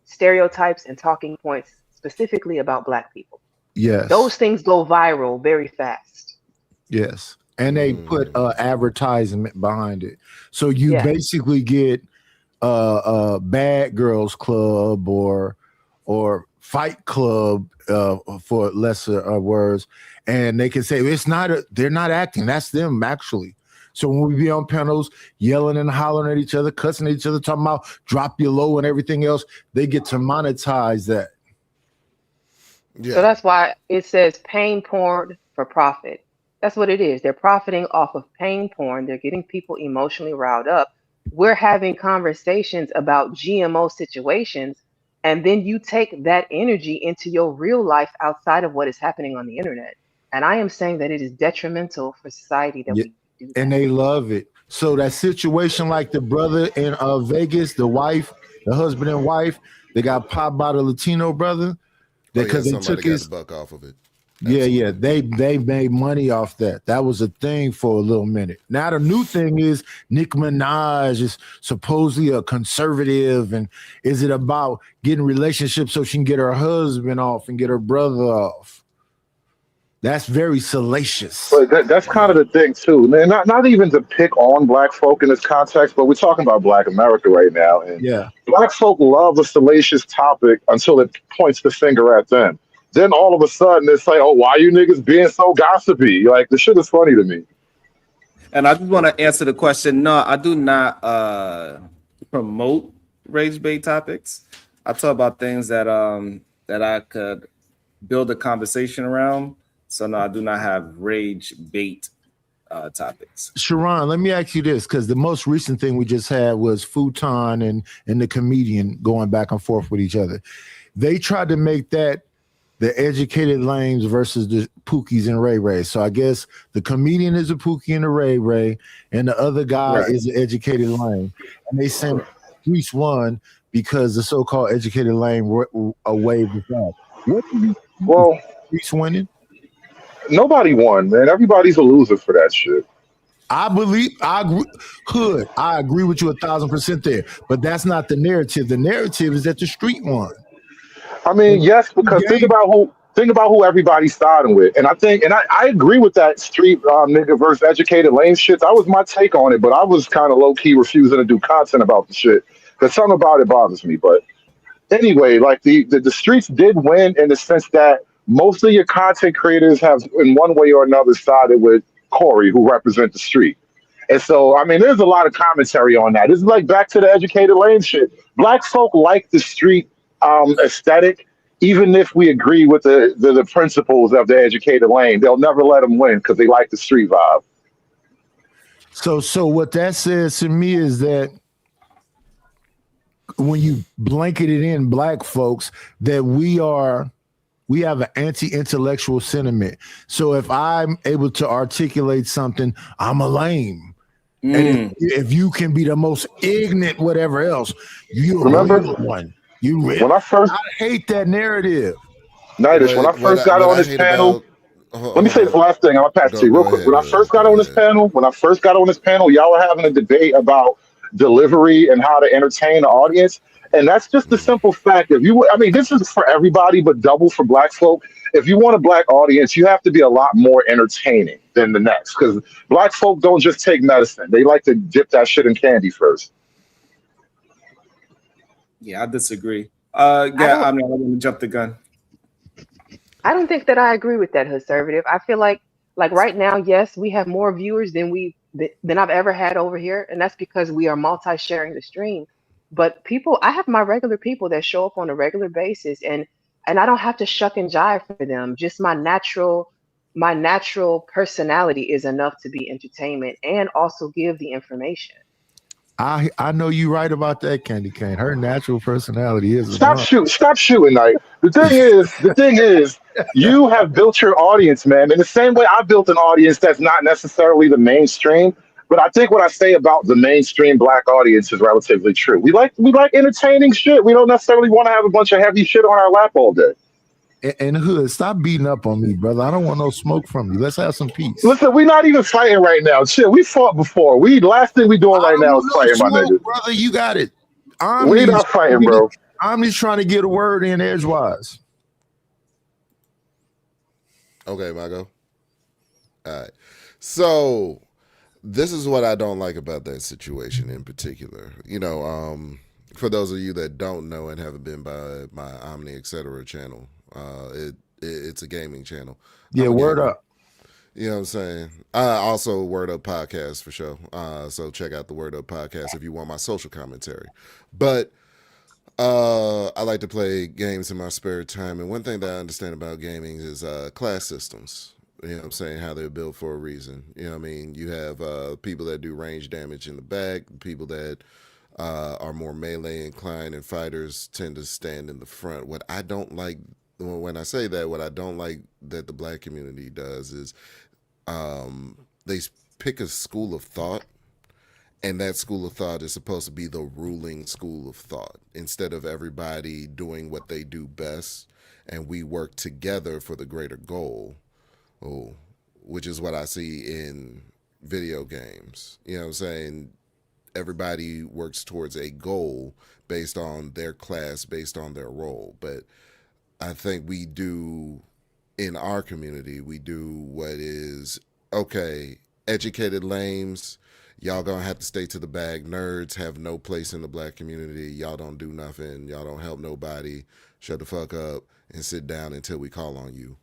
stereotypes and talking points specifically about Black people. Yes. Those things go viral very fast. Yes. And they put advertisement behind it. So you Yes. basically get bad girls club or fight club for lesser words, and they can say it's not they're not acting, that's them actually. So when we be on panels yelling and hollering at each other, cussing at each other, talking about drop your low and everything else, they get to monetize that. So that's why it says pain porn for profit. That's what it is. They're profiting off of pain porn. They're getting people emotionally riled up. We're having conversations about GMO situations, and then you take that energy into your real life outside of what is happening on the internet. And I am saying that it is detrimental for society that Yeah. we do And that. they love it. So that situation like the brother in Vegas, the wife, the husband and wife, they got popped by the Latino brother Oh yeah, because they somebody took got a his. buck off of it. Yeah, they made money off that. That was a thing for a little minute. Now the new thing is Nicki Minaj is supposedly a conservative, and is it about getting relationships so she can get her husband off and get her brother off? That's very salacious. But that's kind of the thing too, man. Not even to pick on black folk in this context, but we're talking about Black America right now, and Yeah. black folk love a salacious topic until it points the finger at them. Then all of a sudden it's like, oh, why you niggas being so gossipy? Like the shit is funny to me. And I just want to answer the question. No, I do not promote rage bait topics. I talk about things that I could build a conversation around. So no, I do not have rage bait topics. Sharon, let me ask you this, because the most recent thing we just had was Futon and the comedian going back and forth with each other. They tried to make that the educated lames versus the Pookies and Ray Ray. So I guess the comedian is a Pookie and a Ray Ray, and the other guy Right. is an educated lame. And they sent Reese won because the so-called educated lame away with that. What do you think? Well, Reese winning? nobody won, man. Everybody's a loser for that shit. I agree with you 1,000% there, but that's not the narrative. The narrative is that the street won. I mean, yes, because think about who everybody's starting with, and I agree with that street nigga versus educated lane shit. That was my take on it, but I was kind of low key refusing to do content about the shit because something about it bothers me. But anyway, like the streets did win in the sense that most of your content creators have, in one way or another, started with Corey, who represent the street. And so, I mean, there's a lot of commentary on that. This is like back to the educated lane shit. Black folk like the street aesthetic, even if we agree with the principles of the educated lane. They'll never let them win because they like the street vibe. So what that says to me is that when you blanket it in black folks, that we have an anti-intellectual sentiment. So if I'm able to articulate something, I'm a lame. And if you can be the most ignorant, whatever else, you're Remember? a real one. You real. When I first I hate that narrative. Nightish, when I first got on this panel, let me say this last thing. I'm gonna pass it to you real quick. When I first got on this panel, y'all were having a debate about delivery and how to entertain the audience. And that's just the simple fact. I mean, this is for everybody, but double for black folk. If you want a black audience, you have to be a lot more entertaining than the next. Because black folk don't just take medicine; they like to dip that shit in candy first. Yeah, I disagree. I'm gonna jump the gun. I don't think that I agree with that, conservative. I feel like right now, yes, we have more viewers than I've ever had over here, and that's because we are multi-sharing the stream. But people, I have my regular people that show up on a regular basis, and I don't have to shuck and jive for them. Just my natural personality is enough to be entertainment and also give the information. I know you right about that, Candy Cane. Her natural personality is Stop enough. shoot, stop shooting, Knight. The thing is, you have built your audience, man. In the same way, I built an audience that's not necessarily the mainstream. But I think what I say about the mainstream black audience is relatively true. We like entertaining shit. We don't necessarily want to have a bunch of heavy shit on our lap all day. And Hood, stop beating up on me, brother. I don't want no smoke from you. Let's have some peace. Listen, we're not even fighting right now. Shit, we fought before. We last thing we doing I right don't now want is no fighting, my smoke, nigga. brother. You got it. We not fighting, bro. Omni's trying to get a word in edgewise. Okay, Margo. All right. So this is what I don't like about that situation in particular. For those of you that don't know and haven't been by my Omni Etc. channel, it's a gaming channel. Yeah, I'm a word gamer. up. You know what I'm saying? Also, Word Up Podcast for sure. So check out the Word Up Podcast if you want my social commentary. But I like to play games in my spare time, and one thing that I understand about gaming is class systems. You know what I'm saying? How they're built for a reason. You know what I mean? You have people that do range damage in the back, people that are more melee inclined, and fighters tend to stand in the front. What I don't like, when I say that, what I don't like that the black community does is they pick a school of thought, and that school of thought is supposed to be the ruling school of thought instead of everybody doing what they do best and we work together for the greater goal. Which is what I see in video games. You know what I'm saying? Everybody works towards a goal based on their class, based on their role. But I think we do, in our community, we do what is, okay, educated lames, y'all gonna have to stay to the bag. Nerds have no place in the black community. Y'all don't do nothing. Y'all don't help nobody. Shut the fuck up and sit down until we call on you.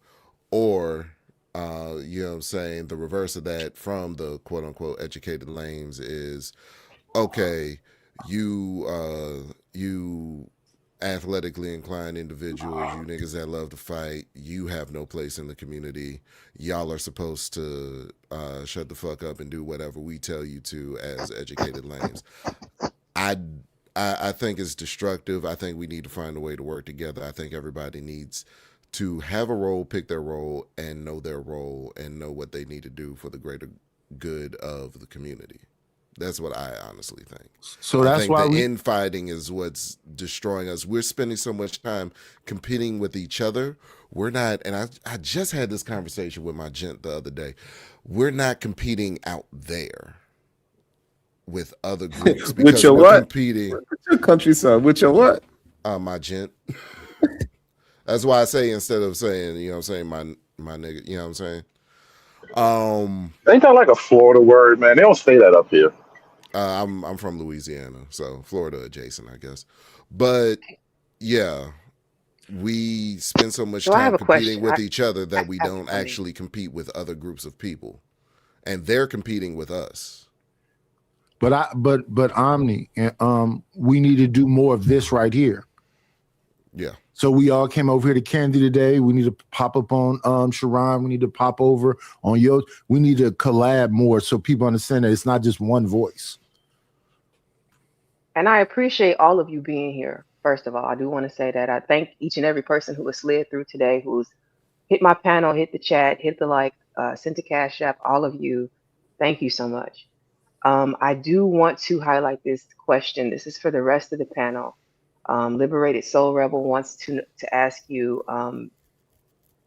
Or, you know what I'm saying, the reverse of that from the quote unquote educated lames is, okay, you athletically inclined individuals, you niggas that love to fight, you have no place in the community. Y'all are supposed to shut the fuck up and do whatever we tell you to as educated lames. I think it's destructive. I think we need to find a way to work together. I think everybody needs to have a role, pick their role, and know their role and know what they need to do for the greater good of the community. That's what I honestly think. So I that's think why the infighting is what's destroying us. We're spending so much time competing with each other. We're not, and I just had this conversation with my gent the other day. We're not competing out there with other groups because With your we're what? competing. With your country son. With your what? My gent. That's why I say, instead of saying, you know what I'm saying, my nigga, you know what I'm saying? Ain't that like a Florida word, man? They don't say that up here. I'm from Louisiana, so Florida adjacent, I guess. But yeah, we spend so much So I have time a competing question. with each other that we don't Absolutely. actually compete with other groups of people, and they're competing with us. But Omni, we need to do more of this right here. Yeah. So we all came over here to Candy today. We need to pop up on Sharon. We need to pop over on yours. We need to collab more so people understand that it's not just one voice. And I appreciate all of you being here. First of all, I do want to say that I thank each and every person who has slid through today, who's hit my panel, hit the chat, hit the like, sent a cash app, all of you. Thank you so much. I do want to highlight this question. This is for the rest of the panel. Liberated Soul Rebel wants to ask you.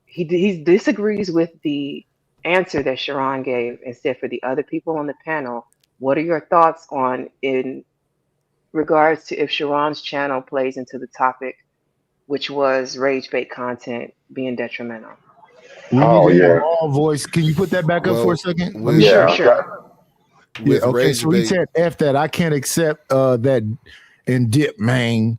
He disagrees with the answer that Sharon gave and said for the other people on the panel. What are your thoughts on in regards to if Sharon's channel plays into the topic, which was rage bait content being detrimental? We Oh, need to have yeah. all voice. Can you put that back up for a second? Let me with- Sure, Yeah. sure. Yeah, with okay. rage So he bait, said F that. I can't accept that and dip, man.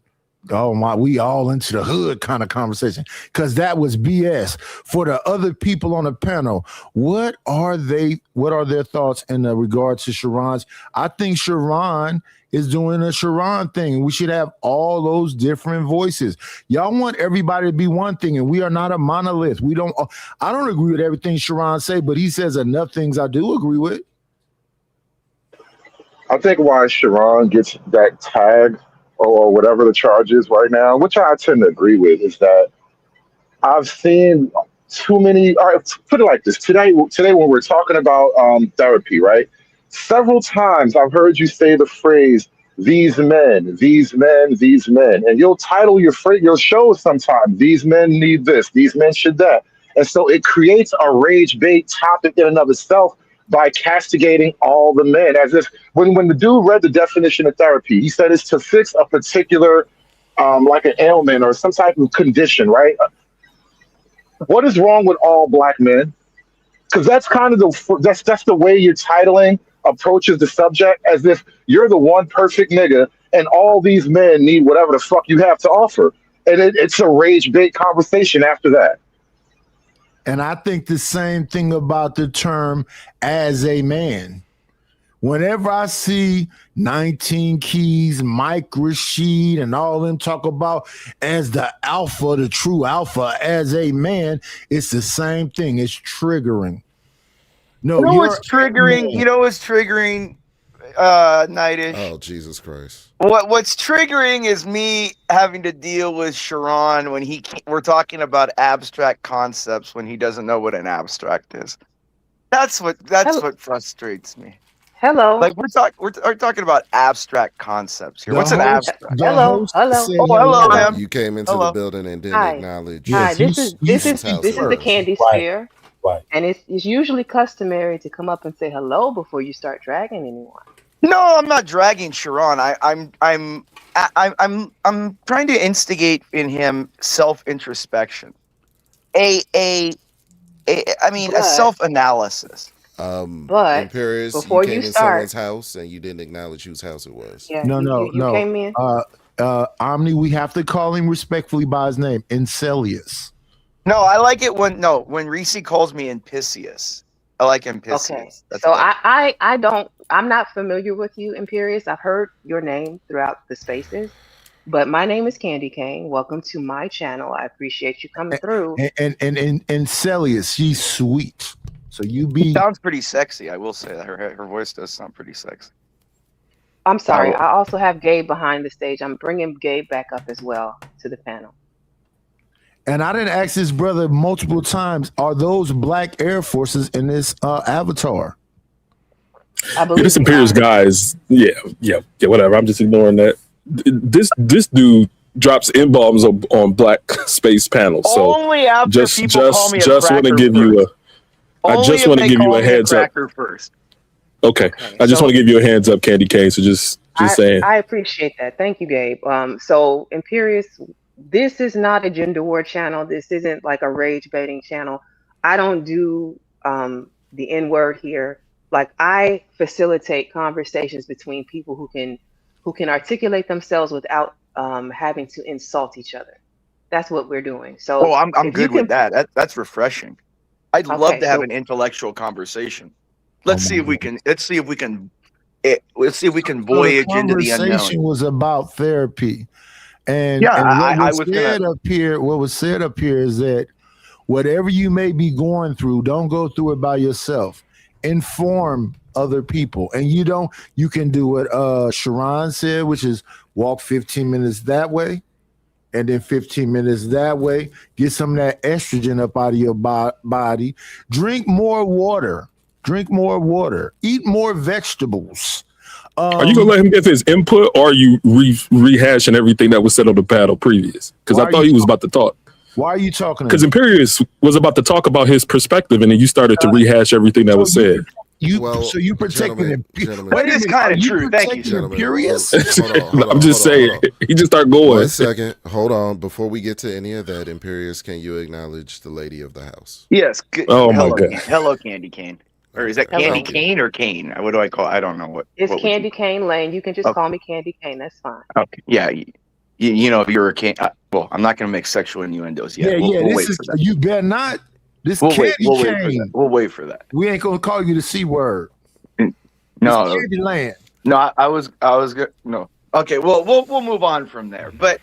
Oh my, we all into the hood kind of conversation because that was BS. For the other people on the panel, what are their thoughts in regard to Sharon's? I think Sharon is doing a Sharon thing. We should have all those different voices. Y'all want everybody to be one thing, and we are not a monolith. I don't agree with everything Sharon say, but he says enough things I do agree with. I think why Sharon gets that tag or whatever the charge is right now, which I tend to agree with, is that I've seen too many. All right, put it like this: today when we're talking about therapy, right? Several times I've heard you say the phrase "these men, these men, these men," and you'll title your show sometime. These men need this. These men should that. And so it creates a rage bait topic in and of itself by castigating all the men. As if when the dude read the definition of therapy, he said it's to fix a particular like an ailment or some type of condition, right? What is wrong with all black men? Because that's kind of that's the way you're titling approaches the subject, as if you're the one perfect nigga and all these men need whatever the fuck you have to offer, and it's a rage bait conversation after that. And I think the same thing about the term "as a man." Whenever I see 19 Keys, Mike Rashid, and all them talk about as the alpha, the true alpha, as a man, it's the same thing. It's triggering. No, You know what's triggering? You know what's triggering, Nightish? Oh, Jesus Christ. What's triggering is me having to deal with Sharon when we're talking about abstract concepts when he doesn't know what an abstract is. That's what frustrates me. Hello. Like we're talking about abstract concepts here. What's an abstract? Hello. Hello, ma'am. You came into the building and didn't acknowledge. Hi. This is the candy sphere, and it's usually customary to come up and say hello before you start dragging anyone. No, I'm not dragging Sharon. I'm trying to instigate in him self-introspection. A self-analysis. But Imperious, before you came you in start, someone's house and you didn't acknowledge whose house it was. yeah, No. you came in. Omni, we have to call him respectfully by his name, Encelius. No, I like it when Reese calls me Impisius. I like Impisius. Okay, That's so better. I'm not familiar with you, Imperious. I've heard your name throughout the spaces, but my name is Candy Cane. Welcome to my channel. I appreciate you coming through. And Encelius, she's sweet. So She sounds pretty sexy. I will say that her voice does sound pretty sexy. I'm sorry. I also have Gabe behind the stage. I'm bringing Gabe back up as well to the panel. And I didn't ask this brother multiple times, are those black Air Forces in this avatar? I believe this Imperious guy is whatever. I'm just ignoring that. This dude drops N-bombs on black space panels. So Only after people call me a just want to cracker give you first. I just want to give you a heads up. First. Okay. I just want to give you a hands up, Candy Cane. So just saying. I appreciate that. Thank you, Gabe. So Imperious, this is not a gender war channel. This isn't like a rage baiting channel. I don't do the N-word here. Like, I facilitate conversations between people who can articulate themselves without having to insult each other. That's what we're doing. So I'm good with that. That's refreshing. I'd love to have an intellectual conversation. Let's see if we can voyage into the unknown. The conversation was about therapy. And, yeah, what was said up here is that whatever you may be going through, don't go through it by yourself. Inform other people. And you can do what Sharon said, which is walk 15 minutes that way and then 15 minutes that way. Get some of that estrogen up out of your body. Drink more water. Eat more vegetables. Are you gonna let him give his input, or are you rehashing everything that was said on the panel previous? Because I thought he was about to talk. Why are you talking? Because Imperious was about to talk about his perspective, and then you started to rehash everything that was said. So you protecting him? That is kind of true. Thank you. Imperious? I'm just saying. He just started going. 1 second. Hold on. Before we get to any of that, Imperious, can you acknowledge the lady of the house? Yes. Good. Oh my God. Hello, Candy Cane. Or is that Candy Cane or Cane? What do I call it? I don't know what. It's Candy Cane Lane. You can just call me Candy Cane. That's fine. Okay. Yeah. You know, you're a king. Well, I'm not going to make sexual innuendos yet. Yeah. We'll This wait is for that. you better not. This We'll wait. candy We'll wait for that. cane. We'll wait for that. We ain't gonna call you the C word. No, It's candy land. no, I was good. No. Okay, well, we'll move on from there. But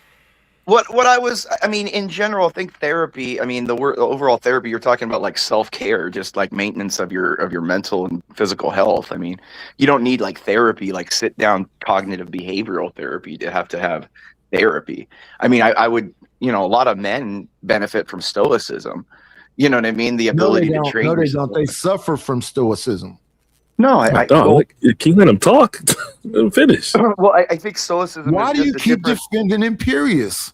what I mean, in general, I think therapy. I mean, the overall therapy. You're talking about like self care, just like maintenance of your mental and physical health. I mean, you don't need like therapy, like sit down cognitive behavioral therapy to have therapy. I mean, I would, a lot of men benefit from stoicism. You know what I mean? The No, they ability to don't. train No, they yourself. don't. They suffer from stoicism. No, My dog, can you let him talk? Let him finish. Well, I think stoicism Why is do you just a keep different. defending Imperius?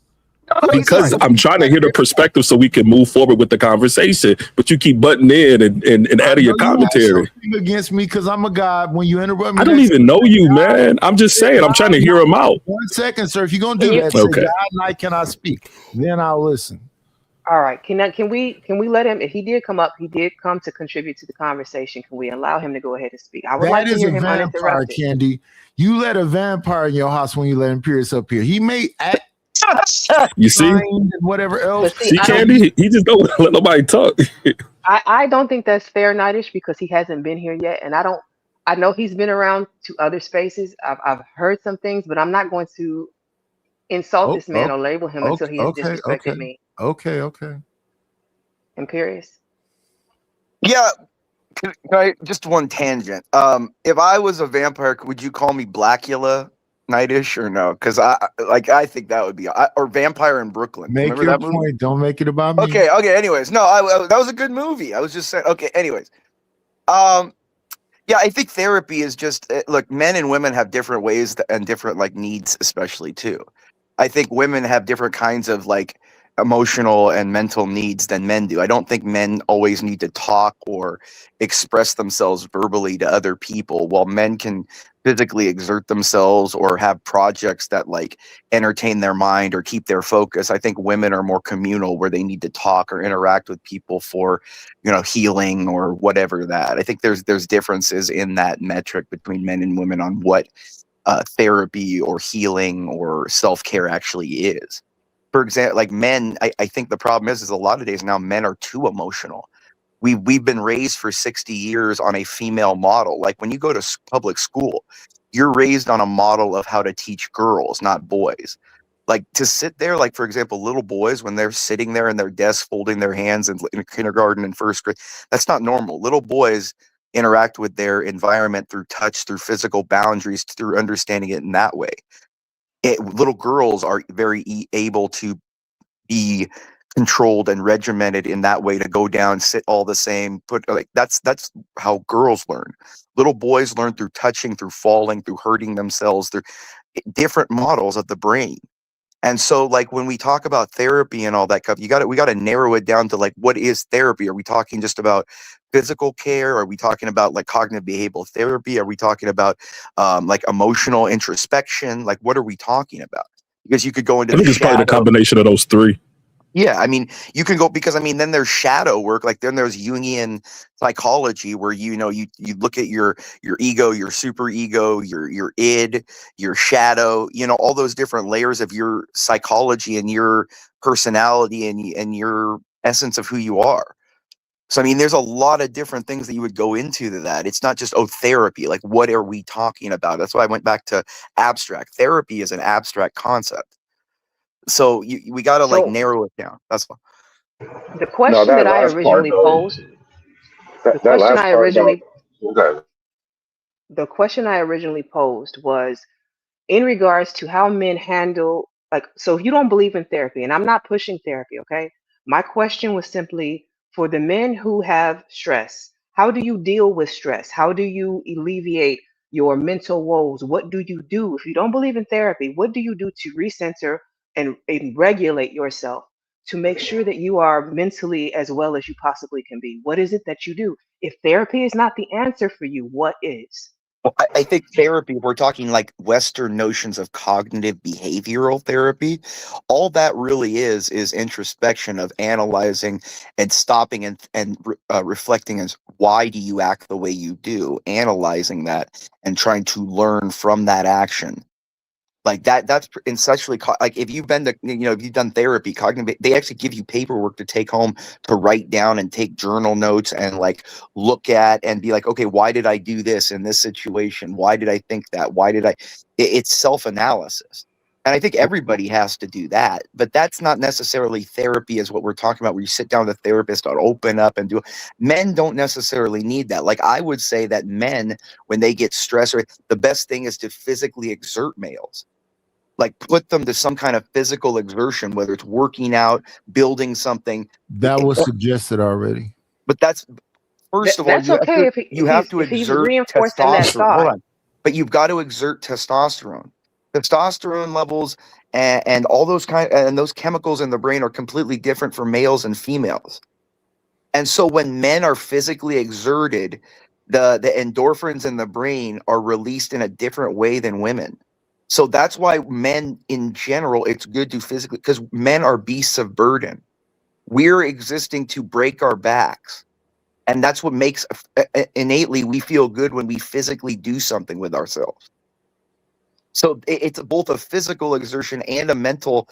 Because I'm trying to hear the perspective so we can move forward with the conversation, but you keep butting in and adding your commentary. Against me because I'm a guy. When you interrupt me, I don't even know you, man. I'm just saying, I'm trying to hear him out. 1 second, sir. If you're gonna do that, Okay. say, God, night, can I speak? Then I'll listen. All right. Can we let him? If he did come up, he did come to contribute to the conversation. Can we allow him to go ahead and speak? I would like That to is hear a him vampire, uninterrupted. Candy. You let a vampire in your house when you let Imperius up here. He may act. You see? And whatever else. But see, I don't- Candy, he just don't let nobody talk. I don't think that's fair, Nightish, because he hasn't been here yet, and I know he's been around to other spaces. I've heard some things, but I'm not going to insult this man or label him until he has disrespected me. Okay. Imperious. Yeah, can I just one tangent? If I was a vampire, would you call me Blackula Nightish or no? Because I think that would be or Vampire in Brooklyn. Make Remember your that movie? point. Don't make it about me. Okay. Anyways, no, that was a good movie. I was just saying. Okay. Anyways, yeah, I think therapy is just look. Men and women have different ways and different like needs, especially too. I think women have different kinds of like emotional and mental needs than men do. I don't think men always need to talk or express themselves verbally to other people, while men can physically exert themselves or have projects that like entertain their mind or keep their focus. I think women are more communal, where they need to talk or interact with people for, healing or whatever that. I think there's differences in that metric between men and women on what therapy or healing or self-care actually is. For example, like men, I think the problem is a lot of days now men are too emotional. We've been raised for 60 years on a female model. Like when you go to public school, you're raised on a model of how to teach girls, not boys. Like to sit there, like for example, little boys, when they're sitting there in their desk folding their hands in kindergarten and first grade, that's not normal. Little boys interact with their environment through touch, through physical boundaries, through understanding it in that way. Little girls are very able to be controlled and regimented in that way, to go down, sit all the same, put like that's how girls learn. Little boys learn through touching, through falling, through hurting themselves, through different models of the brain. And so like when we talk about therapy and all that stuff, we got to narrow it down to like, what is therapy? Are we talking just about physical care? Are we talking about like cognitive behavioral therapy? Are we talking about like emotional introspection? Like what are we talking about? Because you could go into I think it's probably the combination of those three. Yeah, I mean, you can go, because I mean, then there's shadow work, like then there's Jungian psychology, where you look at your ego, your super ego, your id, your shadow, all those different layers of your psychology and your personality and your essence of who you are. So I mean, there's a lot of different things that you would go into that. It's not just therapy. Like, what are we talking about? That's why I went back to abstract. Therapy is an abstract concept. So we got to like narrow it down. That's all. The question that I originally posed. The question I originally posed was in regards to how men handle, like, so if you don't believe in therapy, and I'm not pushing therapy, okay? My question was simply for the men who have stress, how do you deal with stress? How do you alleviate your mental woes? What do you do? If you don't believe in therapy, what do you do to recenter and regulate yourself to make sure that you are mentally as well as you possibly can be? What is it that you do? If therapy is not the answer for you, what is? Well, I think therapy, if we're talking like Western notions of cognitive behavioral therapy, all that really is introspection, of analyzing and stopping and reflecting as why do you act the way you do, analyzing that and trying to learn from that action. Like that's essentially like if you've been to, if you've done therapy, cognitive, they actually give you paperwork to take home to write down and take journal notes and like look at and be like, okay, why did I do this in this situation? Why did I think that? Why did it's self-analysis. And I think everybody has to do that, but that's not necessarily therapy is what we're talking about, where you sit down with a therapist or open up and do. Men don't necessarily need that. Like I would say that men, when they get stressed, the best thing is to physically exert males. Like put them to some kind of physical exertion, whether it's working out, building something. That was suggested already. But that's first of all, That's okay if you have to if he's exert reinforcing that testosterone. Hold thought. on, but you've got to exert testosterone. Testosterone levels and all those those chemicals in the brain are completely different for males and females. And so when men are physically exerted, the endorphins in the brain are released in a different way than women. So that's why men in general, it's good to physically, because men are beasts of burden. We're existing to break our backs. And that's what makes innately we feel good when we physically do something with ourselves. So it's both a physical exertion and a mental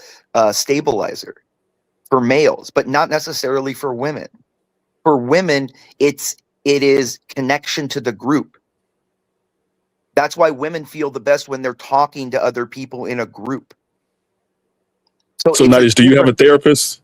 stabilizer for males, but not necessarily for women. For women, it is connection to the group. That's why women feel the best when they're talking to other people in a group. So Nadish, do you have a therapist?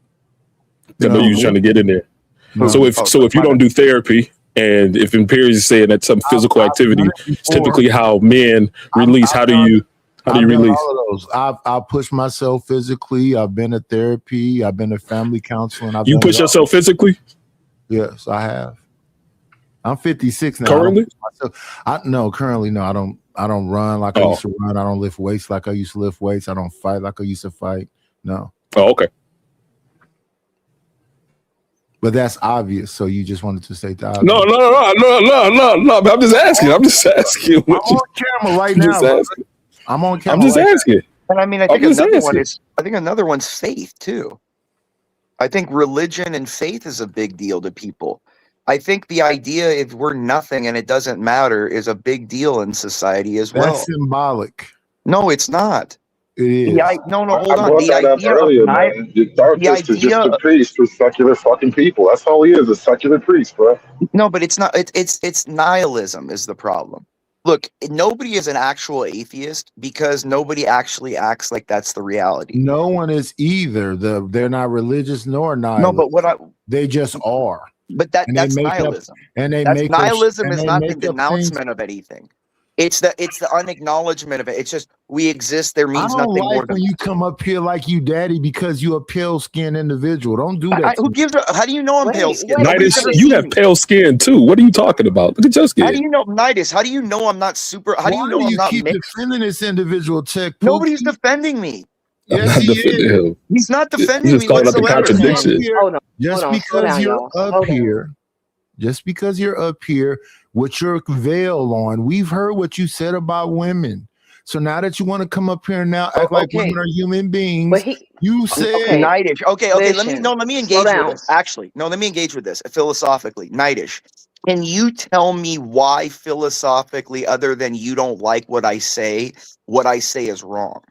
I know you were trying to get in there. No. So if you don't do therapy, and if Imperius is saying that some physical activity is typically how men release, how do you release? All of those. I've pushed myself physically. I've been to therapy. I've been to family counseling. You push yourself physically? Yes, I have. I'm 56 now. Currently? Currently no. I don't run like I used to run. I don't lift weights like I used to lift weights. I don't fight like I used to fight. No. Oh, okay. But that's obvious. So you just wanted to state that. No. I'm just asking. I'm on camera right now. I'm on camera. I'm just asking. And I mean, I think another one's faith too. I think religion and faith is a big deal to people. I think the idea if we're nothing and it doesn't matter is a big deal in society as well. That's symbolic. No, it's not. It is. Hold on. I brought that up earlier, man. Your therapist is just a priest for secular fucking people. That's all he is, a secular priest, bro. No, but it's not. It's nihilism is the problem. Look, nobody is an actual atheist because nobody actually acts like that's the reality. No one is either. They're not religious nor nihilist. No, but they just are. But that's nihilism. Nihilism is not the denouncement of anything. It's the unacknowledgement of it. It's just we exist. There means nothing more. When you come up here like you daddy because you're a pale skinned individual. Don't do that. Who gives a? How do you know I'm pale skinned? Nidus, you have pale skin too. What are you talking about? Look at your skin. How do you know, Nidus? How do you know I'm not super? How do you know I'm not keep mixed? defending this individual? Nobody's defending me. Yes, he is. He's not defending me whatsoever. Just because you're up here. Just because you're up here with your veil on, we've heard what you said about women. So now that you want to come up here and now act like women are human beings, you said Nightish. Okay. Let me engage with this. Actually, no, let me engage with this philosophically. Nightish, can you tell me why philosophically, other than you don't like what I say is wrong?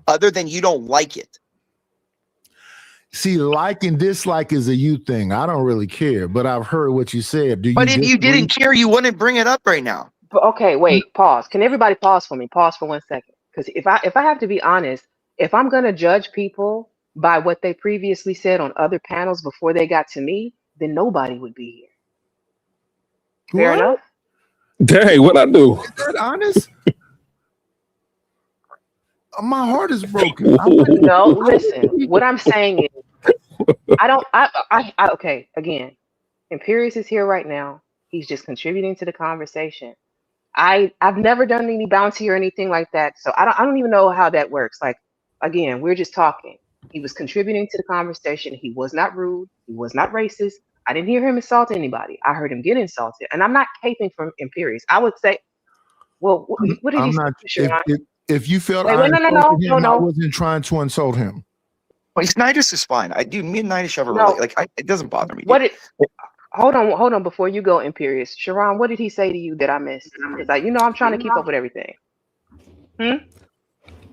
Other than you don't like it. See, like and dislike is a you thing. I don't really care, but I've heard what you said. But if you didn't care, you wouldn't bring it up right now. But okay, wait, pause. Can everybody pause for me? Pause for 1 second. Because if I have to be honest, if I'm gonna judge people by what they previously said on other panels before they got to me, then nobody would be here. Fair enough? Dang, what I do? Is that honest? My heart is broken. No, listen. What I'm saying is, okay, again, Imperius is here right now. He's just contributing to the conversation. I've never done any bounty or anything like that, so I don't even know how that works. Like, again, we're just talking. He was contributing to the conversation. He was not rude. He was not racist. I didn't hear him insult anybody. I heard him get insulted, and I'm not caping from Imperius. I would say, well, what did he say? If you felt no, I wasn't trying to insult him. Well, Nidus is fine. Me and Nidus have a it doesn't bother me. Hold on before you go, Imperius. Sharon, what did he say to you that I missed? It's like, I'm trying to keep up with everything.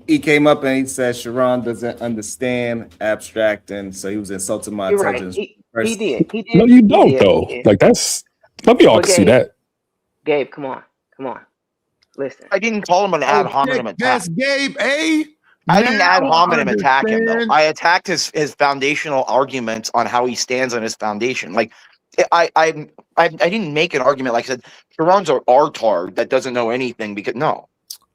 He came up and he said Sharon doesn't understand abstract, and so he was insulting my You're right. intelligence. He did. He No, did. you He don't did. He though. did. Like that's maybe y'all But can see that. Gabe, come on. Come on. Listen. I didn't call him an ad hominem attack. That's Gabe A. I didn't ad Now hominem attack him though. understand. I attacked his foundational arguments on how he stands on his foundation. Like I didn't make an argument like I said, Sharon's an artard that doesn't know anything because no.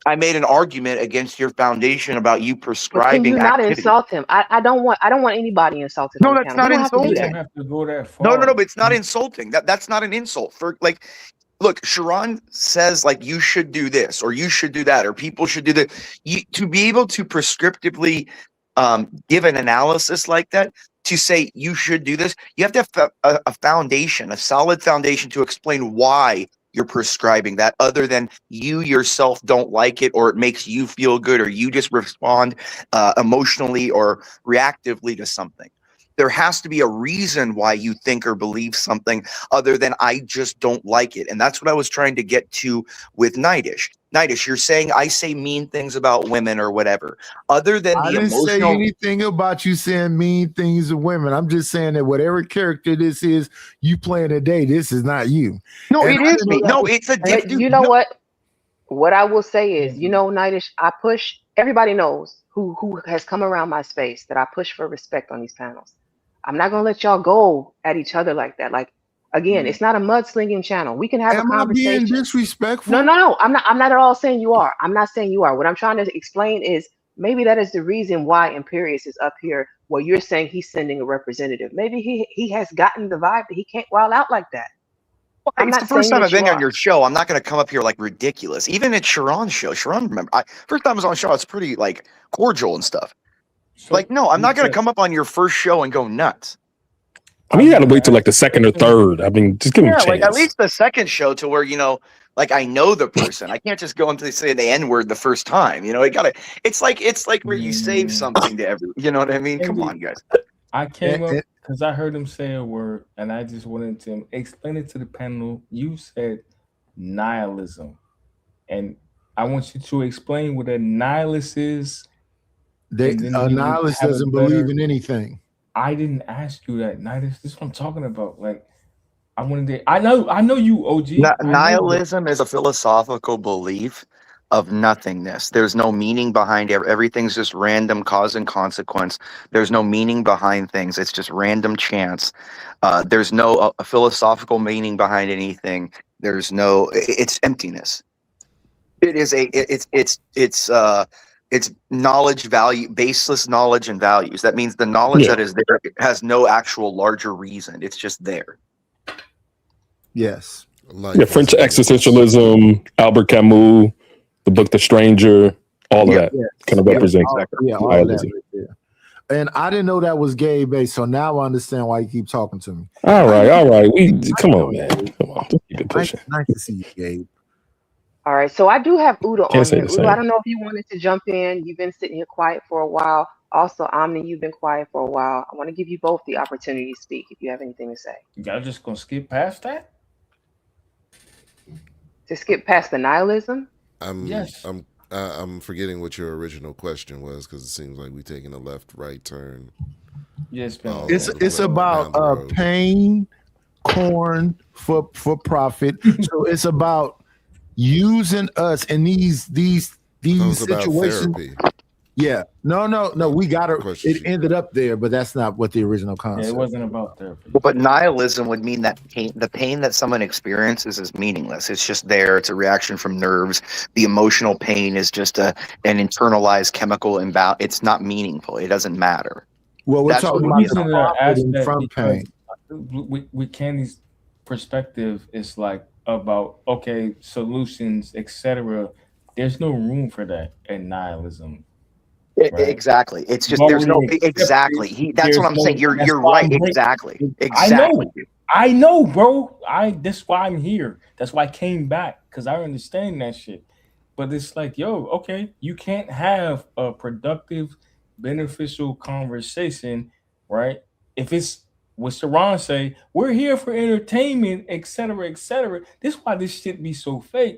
I made an argument against your foundation about you But can you prescribing not activity. insult him? I don't want anybody insulted on No, the that's panel. not You don't have to do You insulting. don't that. have to go that No, far. but it's not insulting. That's not an insult. For like, look, Sharon says like you should do this or you should do that or people should do that. To be able to prescriptively give an analysis like that, to say you should do this, you have to have a foundation, a solid foundation to explain why you're prescribing that, other than you yourself don't like it or it makes you feel good or you just respond emotionally or reactively to something. There has to be a reason why you think or believe something other than I just don't like it. And that's what I was trying to get to with Nightish. Nightish, you're saying I say mean things about women or whatever. Other than I the didn't say emotional. anything about you saying mean things to women. I'm just saying that whatever character this is you playing today, this is not you. No, And it I is didn't know me. that No, was- it's a And different. you know what? What I will say is, you know, Nightish, I push. Everybody knows who has come around my space that I push for respect on these panels. I'm not gonna let y'all go at each other like that. Like again, it's not a mudslinging channel. We can have a Am I being conversation. disrespectful? No. I'm not. I'm not at all saying you are. I'm not saying you are. What I'm trying to explain is maybe that is the reason why Imperius is up here. Where you're saying he's sending a representative. Maybe he has gotten the vibe that he can't wild out like that. I'm It's the not first saying time that I've you been on are. your show. I'm not going to come up here like ridiculous. Even at Sharon's show, Sharon, remember, first time I was on the show, it's pretty like cordial and stuff. Like, no, I'm not going to come up on your first show and go nuts. I mean, you got to wait till like the second or third. I mean, just give him a Yeah, like at chance. least the second show to where, like I know the person. I can't just go into say the N word the first time. It's like where you save something to every, you know what I mean? Come on, guys. I came up because I heard him say a word, and I just wanted to explain it to the panel. You said nihilism, and I want you to explain what a nihilist is. A nihilist doesn't believe in anything. I didn't ask you that. Nihilist. This is what I'm talking about. Like, I wanted to. I know you, OG. Nihilism is a philosophical belief of nothingness. There's no meaning behind everything's just random cause and consequence. There's no meaning behind things. It's just random chance. There's no a philosophical meaning behind anything. There's no. It's emptiness. It is it's knowledge value, baseless knowledge and values. That means the knowledge that is there has no actual larger reason. It's just there. Yes. Yeah, French existentialism, Albert Camus, the book The Stranger, all of that kind of represents all of nihilism. that right there. And I didn't know that was Gabe A, so now I understand why you keep talking to me. All right. Come on, man. Come on. Don't keep it pushing. Nice to see you, Gabe. All right, so I do have Uda Can't on say here. the Uda, I same. don't know if you wanted to jump in. You've been sitting here quiet for a while. Also, Omni, you've been quiet for a while. I want to give you both the opportunity to speak if you have anything to say. Y'all just gonna skip past that? To skip past the nihilism? I'm forgetting what your original question was because it seems like we're taking a left-right turn. Yes, It's about pain, corn for profit. So it's about using us in these It's about situations. therapy. Yeah, no. We got it. It ended up there, but that's not what the original concept. It wasn't about therapy. But nihilism would mean that the pain that someone experiences is meaningless. It's just there. It's a reaction from nerves. The emotional pain is just an internalized chemical imbalance. It's not meaningful. It doesn't matter. Well, we're That's talking what about the profiting from pain. With Candy's perspective, it's like about solutions, etc. There's no room for that in nihilism. Right? Exactly. It's just But there's we no accept exactly. it. That's There's what I'm no- saying. You're that's why right. I'm bringing- Exactly. I know, bro. That's why I'm here. That's why I came back because I understand that shit. But it's like, okay, you can't have a productive, beneficial conversation, right? If it's what Saran say, we're here for entertainment, etc., etc. This is why this shit be so fake.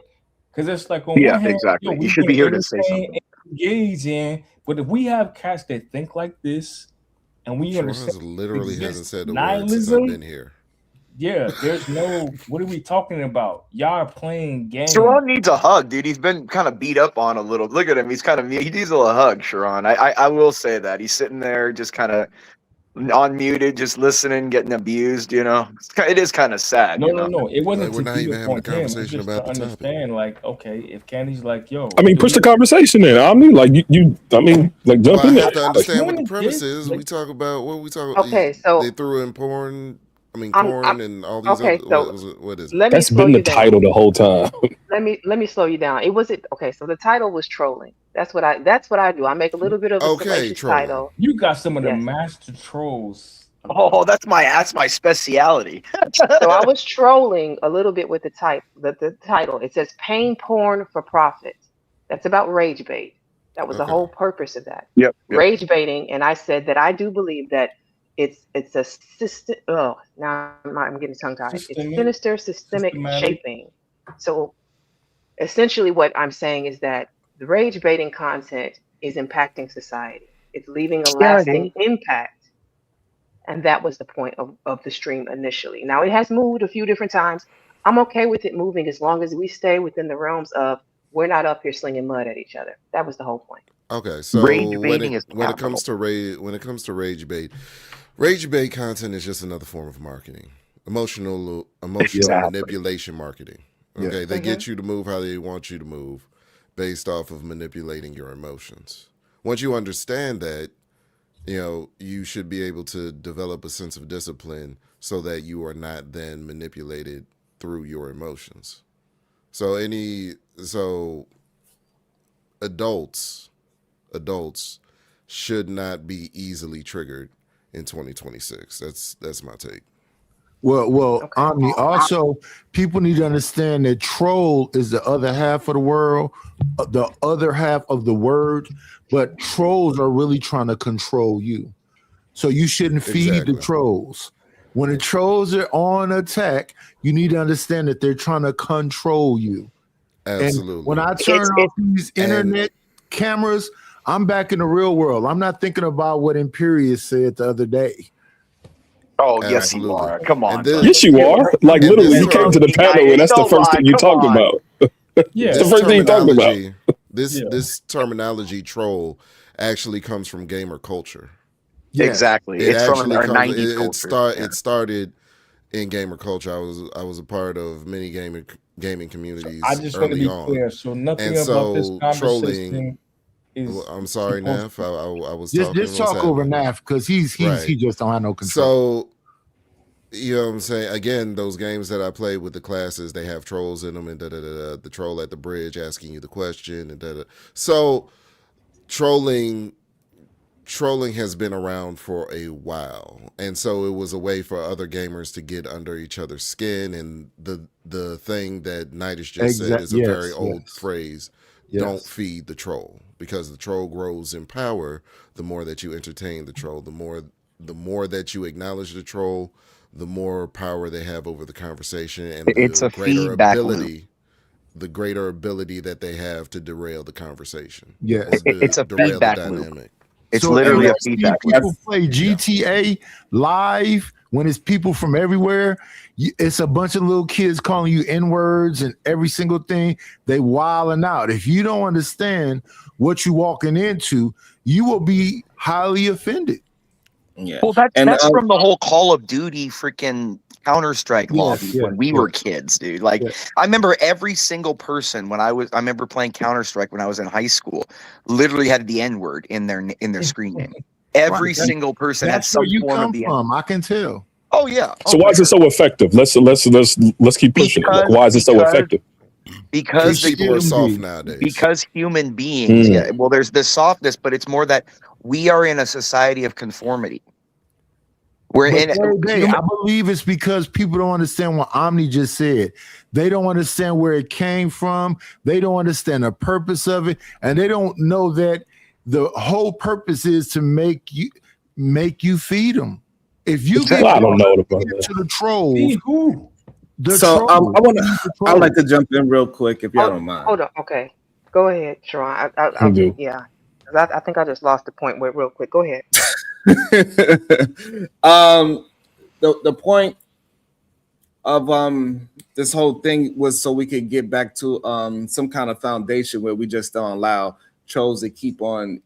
Because it's like on one hand, exactly. we You should can be here to say entertain something. and engage in. But if we have cats that think like this, and we understand Charles literally hasn't exists said the word since I've nihilism, been here. yeah, there's no. What are we talking about? Y'all are playing games. Sharon needs a hug, dude. He's been kind of beat up on a little. Look at him. He's kind of, he needs a little hug, Sharon. I will say that. He's sitting there just kind of unmuted, just listening, getting abused, you know. It is kind of sad, No, you no, know. no. It wasn't Like, we're to not beat even up having a on him. It's conversation just about to the topic. understand, like, okay, if Candy's like, yo, I mean, push the conversation in. I mean, like I mean, like jump Well, I in there. have to understand what the Morning, premise kids. is. Like, We talk about what we talk. Okay, so They threw in porn. I mean, I'm corn and all these other. okay. So What is it? let me That's slow been the you down. title the whole time. Let me slow you down. It wasn't okay. So the title was trolling. That's what I do. I make a little bit of a Okay, salacious trolling. title. you got some of the Yes. master trolls. Oh, that's my speciality. So I was trolling a little bit with the title. It says pain porn for profit. That's about rage bait. That was the Okay. whole purpose of that. Yep. Rage baiting, and I said that I do believe that it's a system. Oh, now I'm getting tongue tied. It's Systemic, sinister systemic systematic. shaping. So essentially, what I'm saying is that the rage baiting content is impacting society. It's leaving a Yeah, lasting impact, and that was the point of the stream initially. Now it has moved a few different times. I'm okay with it moving as long as we stay within the realms of we're not up here slinging mud at each other. That was the whole point. Okay, so Rage baiting is when it comes capital. to rage bait content is just another form of marketing, emotional Exactly. manipulation marketing. Okay, they get you to move how they want you to move, based off of manipulating your emotions. Once you understand that, you should be able to develop a sense of discipline so that you are not then manipulated through your emotions. So adults should not be easily triggered in 2026. That's my take. Well, Okay. Omni. Also, people need to understand that troll is the other half of the world, the other half of the word. But trolls are really trying to control you, so you shouldn't feed Exactly. the trolls. When the trolls are on attack, you need to understand that they're trying to control you. Absolutely. And when I turn off these internet cameras, I'm back in the real world. I'm not thinking about what Imperius said the other day. Oh, yes, Absolutely. you are. Come on. And this, bro. Yes, you are. Like and literally, this you came to the Hey, panel, and that's the don't first lie. thing you Come talked on. about. Yeah. It's the first thing you talked about. This terminology troll actually comes from gamer culture. Yes. Exactly. It It's from actually our comes. 90s It culture. it started in gamer culture. I was a part of many gaming communities I just want to early be on. clear. So nothing And about this so conversation trolling. is. I'm sorry, supposed Neff. I was Just talking. What's talk over happening? Naf because he Right. just don't have no control. So you know what I'm saying? Again, those games that I play with the classes, they have trolls in them, and the troll at the bridge asking you the question, and So trolling has been around for a while, and so it was a way for other gamers to get under each other's skin. And the thing that Nitish just said is a very old phrase: "Don't feed the troll," because the troll grows in power. The more that you entertain the troll, the more that you acknowledge the troll, the more power they have over the conversation, and It's a feedback loop. the greater ability that they have to derail the conversation. Yeah. Or It's a derail the feedback loop. dynamic. It's So literally you a see feedback loop. people play GTA live when it's people from everywhere. It's a bunch of little kids calling you N-words and every single thing. They wilding out. If you don't understand what you're walking into, you will be highly offended. Yeah. Well, that's from the whole Call of Duty freaking Counter-Strike lobby when we were kids, dude. Like, I remember every single person I remember playing Counter-Strike when I was in high school, literally had the N-word in their screen name. Every single person had That's where some you form come of the from. I can tell. Oh yeah. So why is it so effective? Let's keep pushing it. Like, why is it so effective? Because people are soft nowadays. Because human beings, yeah. Well, there's this softness, but it's more that we are in a society of conformity. I believe it's because people don't understand what Omni just said. They don't understand where it came from. They don't understand the purpose of it, and they don't know that the whole purpose is to make you feed them. If you get I don't know about to that. the trolls, I like to jump in real quick if y'all don't mind. Hold on. Okay. Go ahead, Sharon. I'll do. yeah. 'Cause I think I just lost the point with real quick. Go ahead. The point of this whole thing was so we could get back to some kind of foundation where we just don't allow trolls to keep on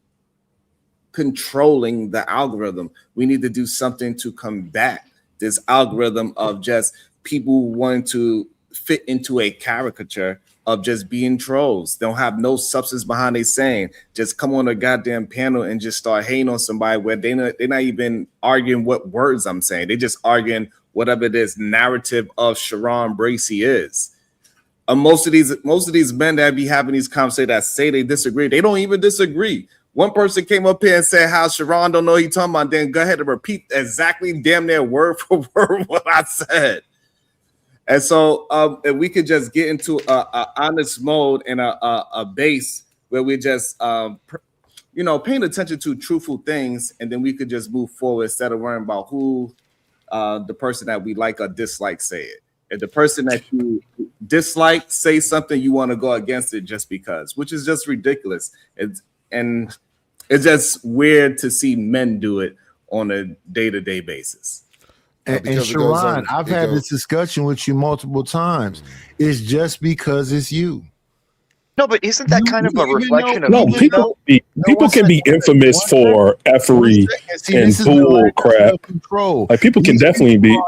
controlling the algorithm. We need to do something to combat this algorithm of just people wanting to fit into a caricature of just being trolls. They don't have no substance behind they saying. Just come on a goddamn panel and just start hating on somebody where they're not even arguing what words I'm saying. They just arguing whatever this narrative of Sharon Bracey is. Most of these men that be having these conversations that say they disagree, they don't even disagree. One person came up here and said how Sharon don't know what he's talking about, then go ahead and repeat exactly damn near word for word what I said. And so if we could just get into a honest mode and a base where we just paying attention to truthful things, and then we could just move forward instead of worrying about who the person that we like or dislike say it. If the person that you dislike say something, you want to go against it just because, which is just ridiculous. And it's just weird to see men do it on a day-to-day basis. And Sharon, I've had this discussion with you multiple times. It's just because it's you. No, but isn't that kind of a reflection of No, you, people can be infamous for effery and bull crap. Like people can definitely be.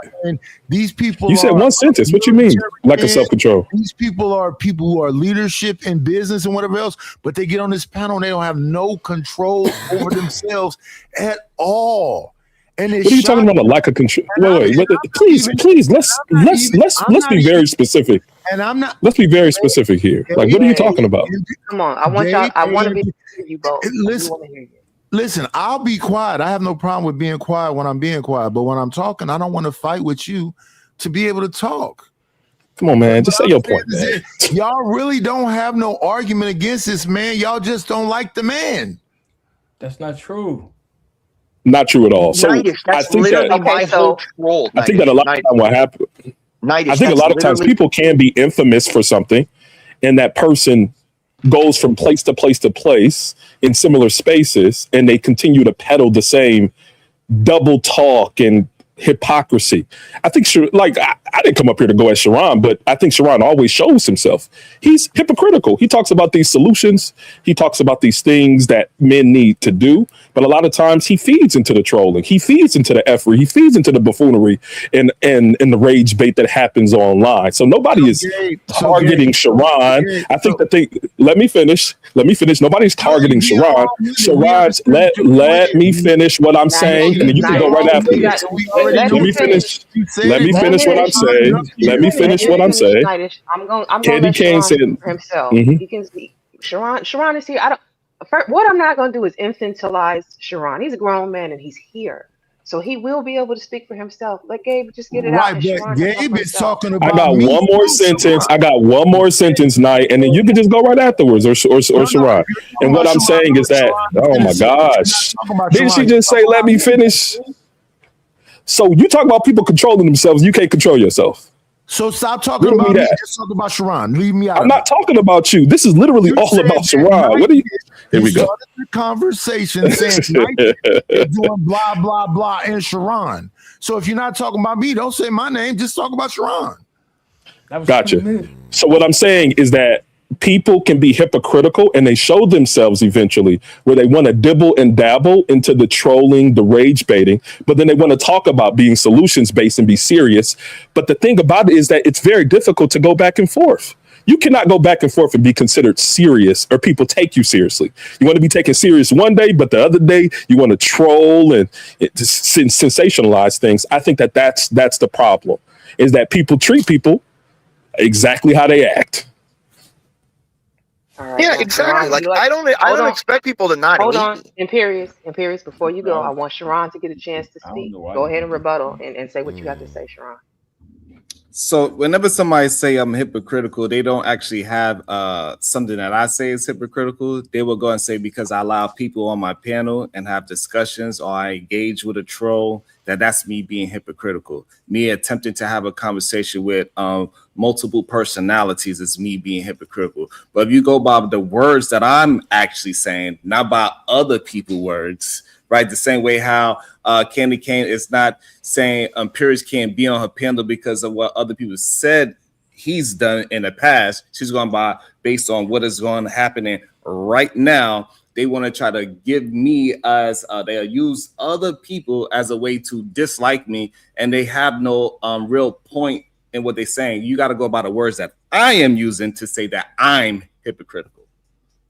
These people. You said one sentence. What you mean? Lack of self-control. These people are people who are leadership in business and whatever else, but they get on this panel and they don't have no control over themselves at all. And what are you talking about? A lack of control? Wait. Please, let's be very specific. And I'm not. Let's be very specific here. Like, what are you talking about? Come on, I want y'all. I want to be you both. Listen, I'll be quiet. I have no problem with being quiet when I'm being quiet. But when I'm talking, I don't want to fight with you to be able to talk. Come on, man. Just say your point, man. Y'all really don't have no argument against this man. Y'all just don't like the man. That's not true. Not true at all. So I think that I think that a lot of time what happened. I think a lot of times people can be infamous for something, and that person goes from place to place to place in similar spaces, and they continue to peddle the same double talk and hypocrisy. I think, like, I didn't come up here to go at Sharon, but I think Sharon always shows himself. He's hypocritical. He talks about these solutions. He talks about these things that men need to do. But a lot of times he feeds into the trolling. He feeds into the effery. He feeds into the buffoonery and the rage bait that happens online. So nobody is targeting Sharon. I think that let me finish. Nobody's targeting Sharon. Sharon, let me finish what I'm saying, and then you can go right after this. Let me finish what I'm saying. Let me finish what I'm saying. I'm going to Candy let Cane Sharon said, speak for himself. He can speak. Sharon is here. What I'm not going to do is infantilize Sharon. He's a grown man and he's here. So he will be able to speak for himself. Let Gabe just get it out. And Sharon Gabe is talking about I got one more sentence. I got one more sentence, Knight, and then you can just go right afterwards, or Sharon. And what I'm saying is that, oh my gosh, didn't she just say, let me finish? So you talk about people controlling themselves. You can't control yourself. So stop talking about me. Just talk about Sharon. Leave me out. I'm not talking about you. This is literally all about Sharon. What are you? Here we go. The conversation saying is doing blah blah blah and Sharon. So if you're not talking about me, don't say my name. Just talk about Sharon. Gotcha. So what I'm saying is that people can be hypocritical, and they show themselves eventually where they want to dibble and dabble into the trolling, the rage baiting, but then they want to talk about being solutions based and be serious. But the thing about it is that it's very difficult to go back and forth. You cannot go back and forth and be considered serious, or people take you seriously. You want to be taken serious one day, but the other day you want to troll and sensationalize things. I think that's the problem, is that people treat people exactly how they act. Right, yeah, exactly. Like I don't expect people to not hate me. Imperious, before you go, I want Sharon to get a chance to speak. Go ahead and rebuttal and say what you have to say, Sharon. So whenever somebody say I'm hypocritical, they don't actually have something that I say is hypocritical. They will go and say because I allow people on my panel and have discussions, or I engage with a troll, that's me being hypocritical. Me attempting to have a conversation with multiple personalities is me being hypocritical. But if you go by the words that I'm actually saying, not by other people's words, right? The same way how Candy Cane is not saying P0rn can't be on her panel because of what other people said he's done in the past. She's going by based on what is going to happen right now. They want to try to give me as they use other people as a way to dislike me, and they have no real point in what they're saying. You got to go by the words that I am using to say that I'm hypocritical.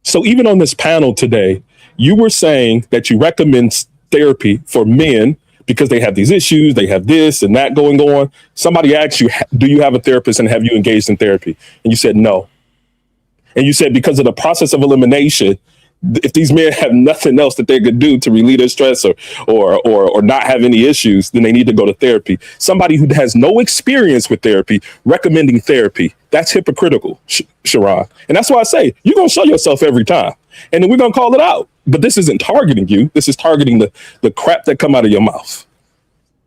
So even on this panel today, you were saying that you recommend therapy for men because they have these issues, they have this and that going on. Somebody asked you, do you have a therapist and have you engaged in therapy? And you said no. And you said because of the process of elimination, if these men have nothing else that they could do to relieve their stress or not have any issues, then they need to go to therapy. Somebody who has no experience with therapy recommending therapy, that's hypocritical, P0rn. And that's why I say you're going to show yourself every time. And then we're going to call it out. But this isn't targeting you. This is targeting the crap that come out of your mouth.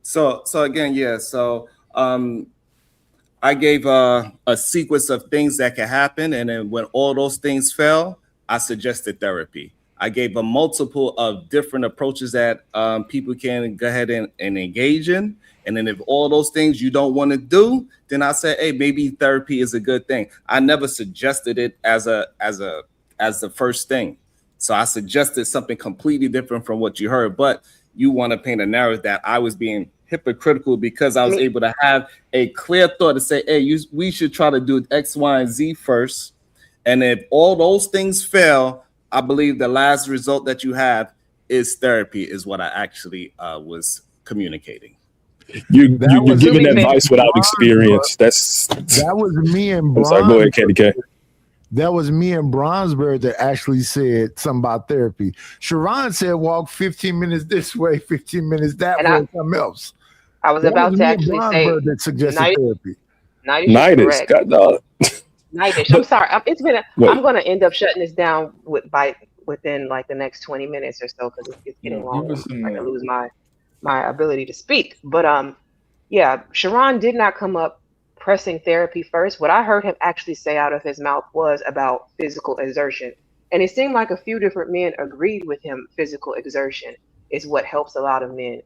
So again, yeah. So I gave a sequence of things that can happen. And then when all those things fail, I suggested therapy. I gave a multiple of different approaches that people can go ahead and engage in. And then if all those things you don't want to do, then I said, hey, maybe therapy is a good thing. I never suggested it as the first thing. So I suggested something completely different from what you heard. But you want to paint a narrative that I was being hypocritical because I was able to have a clear thought to say, hey, we should try to do X, Y, and Z first. And if all those things fail, I believe the last result that you have is therapy, is what I actually was communicating. You're giving advice without experience. That was me and I'm sorry, go ahead, Candy Cane. That was me and Bronsberg that actually said something about therapy. P0rn said walk 15 minutes this way, 15 minutes that way, something else. I was about to actually say that suggested therapy. Nightish, God, dog. Nightish. I'm sorry. I'm going to end up shutting this down within like the next 20 minutes or so because it's getting long. I'm going to lose my ability to speak. But yeah, P0rn did not come up pressing therapy first. What I heard him actually say out of his mouth was about physical exertion. And it seemed like a few different men agreed with him. Physical exertion is what helps a lot of men.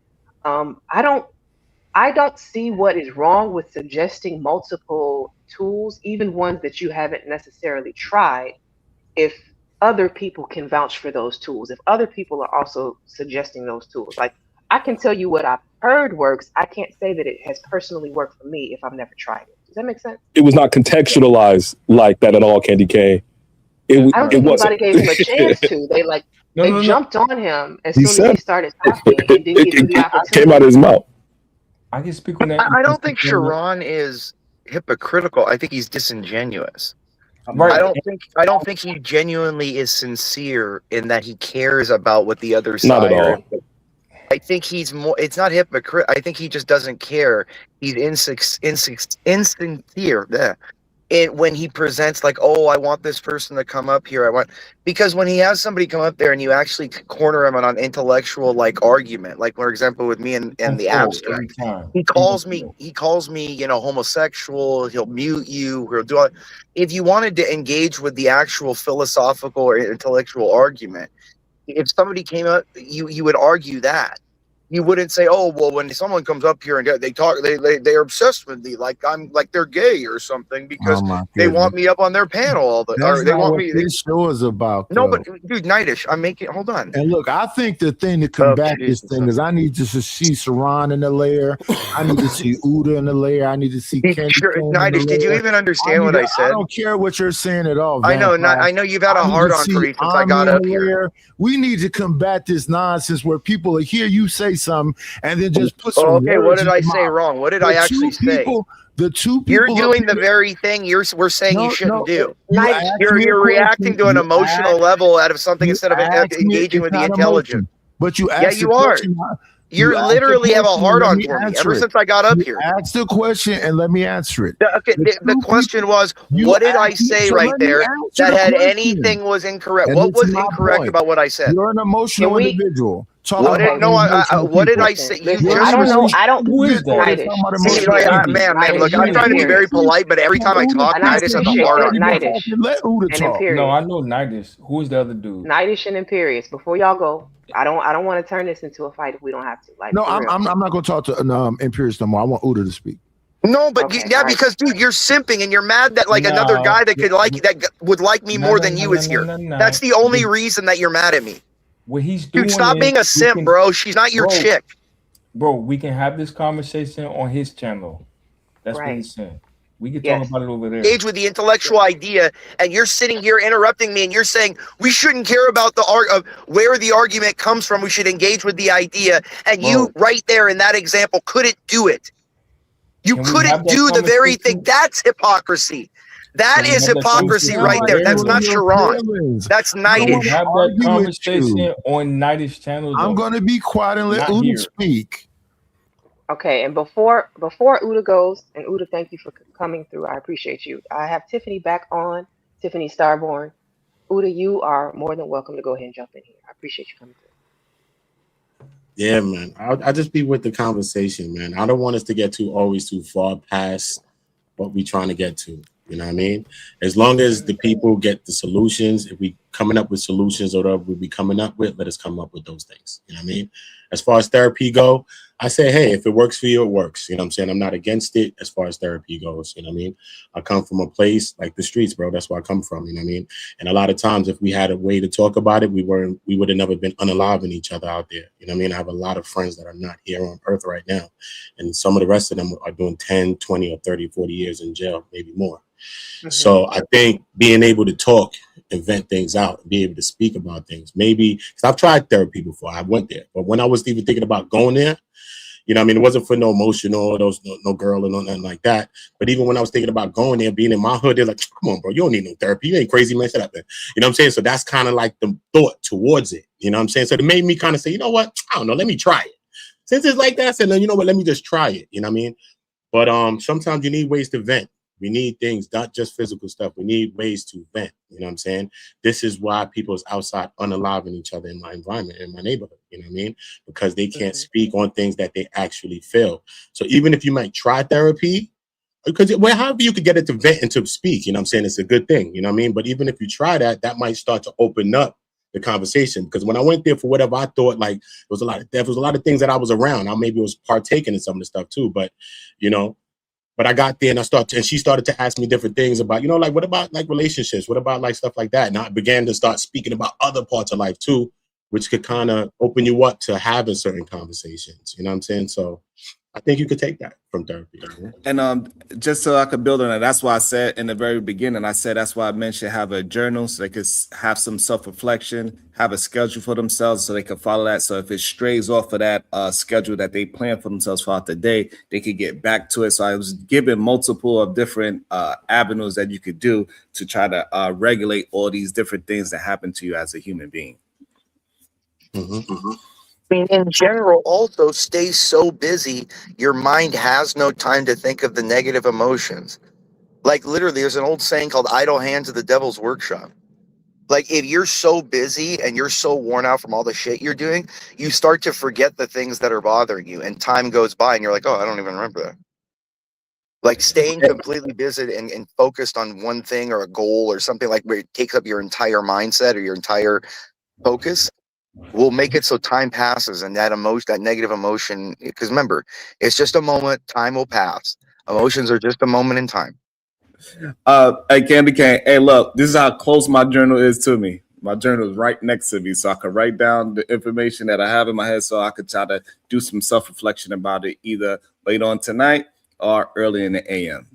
I don't see what is wrong with suggesting multiple tools, even ones that you haven't necessarily tried, if other people can vouch for those tools, if other people are also suggesting those tools. Like, I can tell you what I've heard works. I can't say that it has personally worked for me if I've never tried it. Does that make sense? It was not contextualized like that at all, Candy Cane. I don't think anybody gave him a chance to. They jumped on him as soon as he started talking and didn't give him the opportunity. Came out of his mouth. I can speak on that. I don't think P0rn is hypocritical. I think he's disingenuous. Right. I don't think he genuinely is sincere in that he cares about what the other side. Not at all. I think he's more. It's not hypocrite. I think he just doesn't care. He's insincere. Yeah. When he presents like, oh, I want this person to come up here. Because when he has somebody come up there and you actually corner him on an intellectual like argument, like for example with me and the abstract, he calls me, homosexual. He'll mute you. He'll do it. If you wanted to engage with the actual philosophical or intellectual argument, if somebody came up, you would argue that. You wouldn't say, "Oh, well, when someone comes up here and they talk, they're obsessed with me, like I'm like they're gay or something because they want me up on their panel all the That's or they not want what me." this show is about. No, though. but dude, Nightish, I'm making. Hold on. And look, I think the thing to combat this thing is I need to see P0rn in the layer. I need to see Uda in the layer. I need to see Candy Cane. Nightish, did you even understand what I said? I don't care what you're saying at all. I know. I know you've had a hard on for me since I got up here. We need to combat this nonsense where people hear you say something and then just put some okay, what words did in I your say mouth. wrong? What did I actually say? The two people You're doing the very thing we're saying you shouldn't do. You're reacting to an emotional level out of something instead of engaging with the intelligent. But you you are. You asked the literally have a question and hard let on me for me answer ever it. since I got up You here. asked the question and let me answer it. Okay, The the two question people was, you what did I asked me, say so right let me there answer that the had question. anything was incorrect? And What it's was my incorrect point. about what I said? You're an Can emotional we? individual. Talking What about did no? emotional What did people. I say? Listen, You You're I an don't know. emotional I don't. Who is individual that? that's Nidish, talking about See, emotional like, Who is people. he? man, Nidish, look, and I'm trying to be very Imperious. polite, but every time I Uda talk, And I Nidus has a appreciate hard that. on already me. been Nidish talking. Let Uda and talk. No, I Imperious. know Nidus. Who is the other dude? Nidish and Imperious. Before y'all go, I don't want to turn this into a fight if we don't have to. Like No, for real. I'm not going to talk to Imperious no more. I want Uda to speak. No, but Okay. yeah, All right. because dude, you're simping and you're mad that like another No, guy that could like that would like me more than you is here. That's the only reason that you're mad at me. What he's Dude, doing stop is being a we simp, can, bro. She's not your bro, chick. bro. We can have this conversation on his channel. That's what Right. he's saying. We can talk Yes. about it over there. Engage with the intellectual idea, and you're sitting here interrupting me, and you're saying we shouldn't care about the art of where the argument comes from. We should engage with the idea, and you Bro, right there in that example couldn't do it. You can we have couldn't that do the very thing. conversation? That's hypocrisy. That Can we is have that hypocrisy conversation Sound right over like there. there, you That's bro? not and your Sharon. feelings. That's I don't Can we want Nidus. to have that argue with conversation you. on Nidus channel I'm though? going to be quiet and let Not Uda here. speak. Okay. And before Uda goes, and Uda, thank you for coming through. I appreciate you. I have Tiffany back on. Tiffany Starborn. Uda, you are more than welcome to go ahead and jump in here. I appreciate you coming through. Yeah, man. I'll just be with the conversation, man. I don't want us to get always too far past what we're trying to get to. You know what I mean? As long as the people get the solutions, if we coming up with solutions or whatever we be coming up with, let us come up with those things. You know what I mean? As far as therapy go, I say, hey, if it works for you, it works. You know what I'm saying? I'm not against it as far as therapy goes. You know what I mean? I come from a place like the streets, bro. That's where I come from. You know what I mean? And a lot of times, if we had a way to talk about it, we would have never been unaliving each other out there. You know what I mean? I have a lot of friends that are not here on earth right now. And some of the rest of them are doing 10, 20, or 30, 40 years in jail, maybe more. So I think being able to talk and vent things out and be able to speak about things, maybe because I've tried therapy before, I went there, but when I was even thinking about going there, you know what I mean, it wasn't for no emotional, no girl or nothing like that. But even when I was thinking about going there, being in my hood, they're like, come on, bro, you don't need no therapy. You ain't crazy, man. Shut up, man. You know what I'm saying? So that's kind of like the thought towards it. You know what I'm saying? So it made me kind of say, you know what? I don't know. Let me try it. Since it's like that, I said, no, you know what? Let me just try it. You know what I mean? But sometimes you need ways to vent. We need things, not just physical stuff. We need ways to vent. You know what I'm saying? This is why people is outside unaliving each other in my environment, in my neighborhood. You know what I mean? Because they can't speak on things that they actually feel. So even if you might try therapy, because however you could get it to vent and to speak, you know what I'm saying? It's a good thing. You know what I mean? But even if you try that, that might start to open up the conversation. Because when I went there for whatever I thought, like there was a lot of things that I was around. I maybe was partaking in some of the stuff too, but you know. But I got there and she started to ask me different things about, like, what about like relationships? What about like stuff like that? And I began to start speaking about other parts of life too, which could kind of open you up to having certain conversations. You know what I'm saying? So I think you could take that from therapy. And just so I could build on that, that's why I said in the very beginning, I said that's why I mentioned have a journal so they could have some self-reflection, have a schedule for themselves so they can follow that. So if it strays off of that schedule that they plan for themselves throughout the day, they could get back to it. So I was given multiple of different avenues that you could do to try to regulate all these different things that happen to you as a human being. I mean, in general, also stay so busy, your mind has no time to think of the negative emotions. Like literally, there's an old saying called idle hands are the devil's workshop. Like if you're so busy and you're so worn out from all the shit you're doing, you start to forget the things that are bothering you and time goes by and you're like, oh, I don't even remember that. Like staying completely busy and focused on one thing or a goal or something like where it takes up your entire mindset or your entire focus will make it so time passes and that emotion, that negative emotion, because remember, it's just a moment, time will pass. Emotions are just a moment in time. Hey, Candy Cane. Hey, look, this is how close my journal is to me. My journal is right next to me, so I can write down the information that I have in my head so I could try to do some self-reflection about it either late on tonight or early in the AM.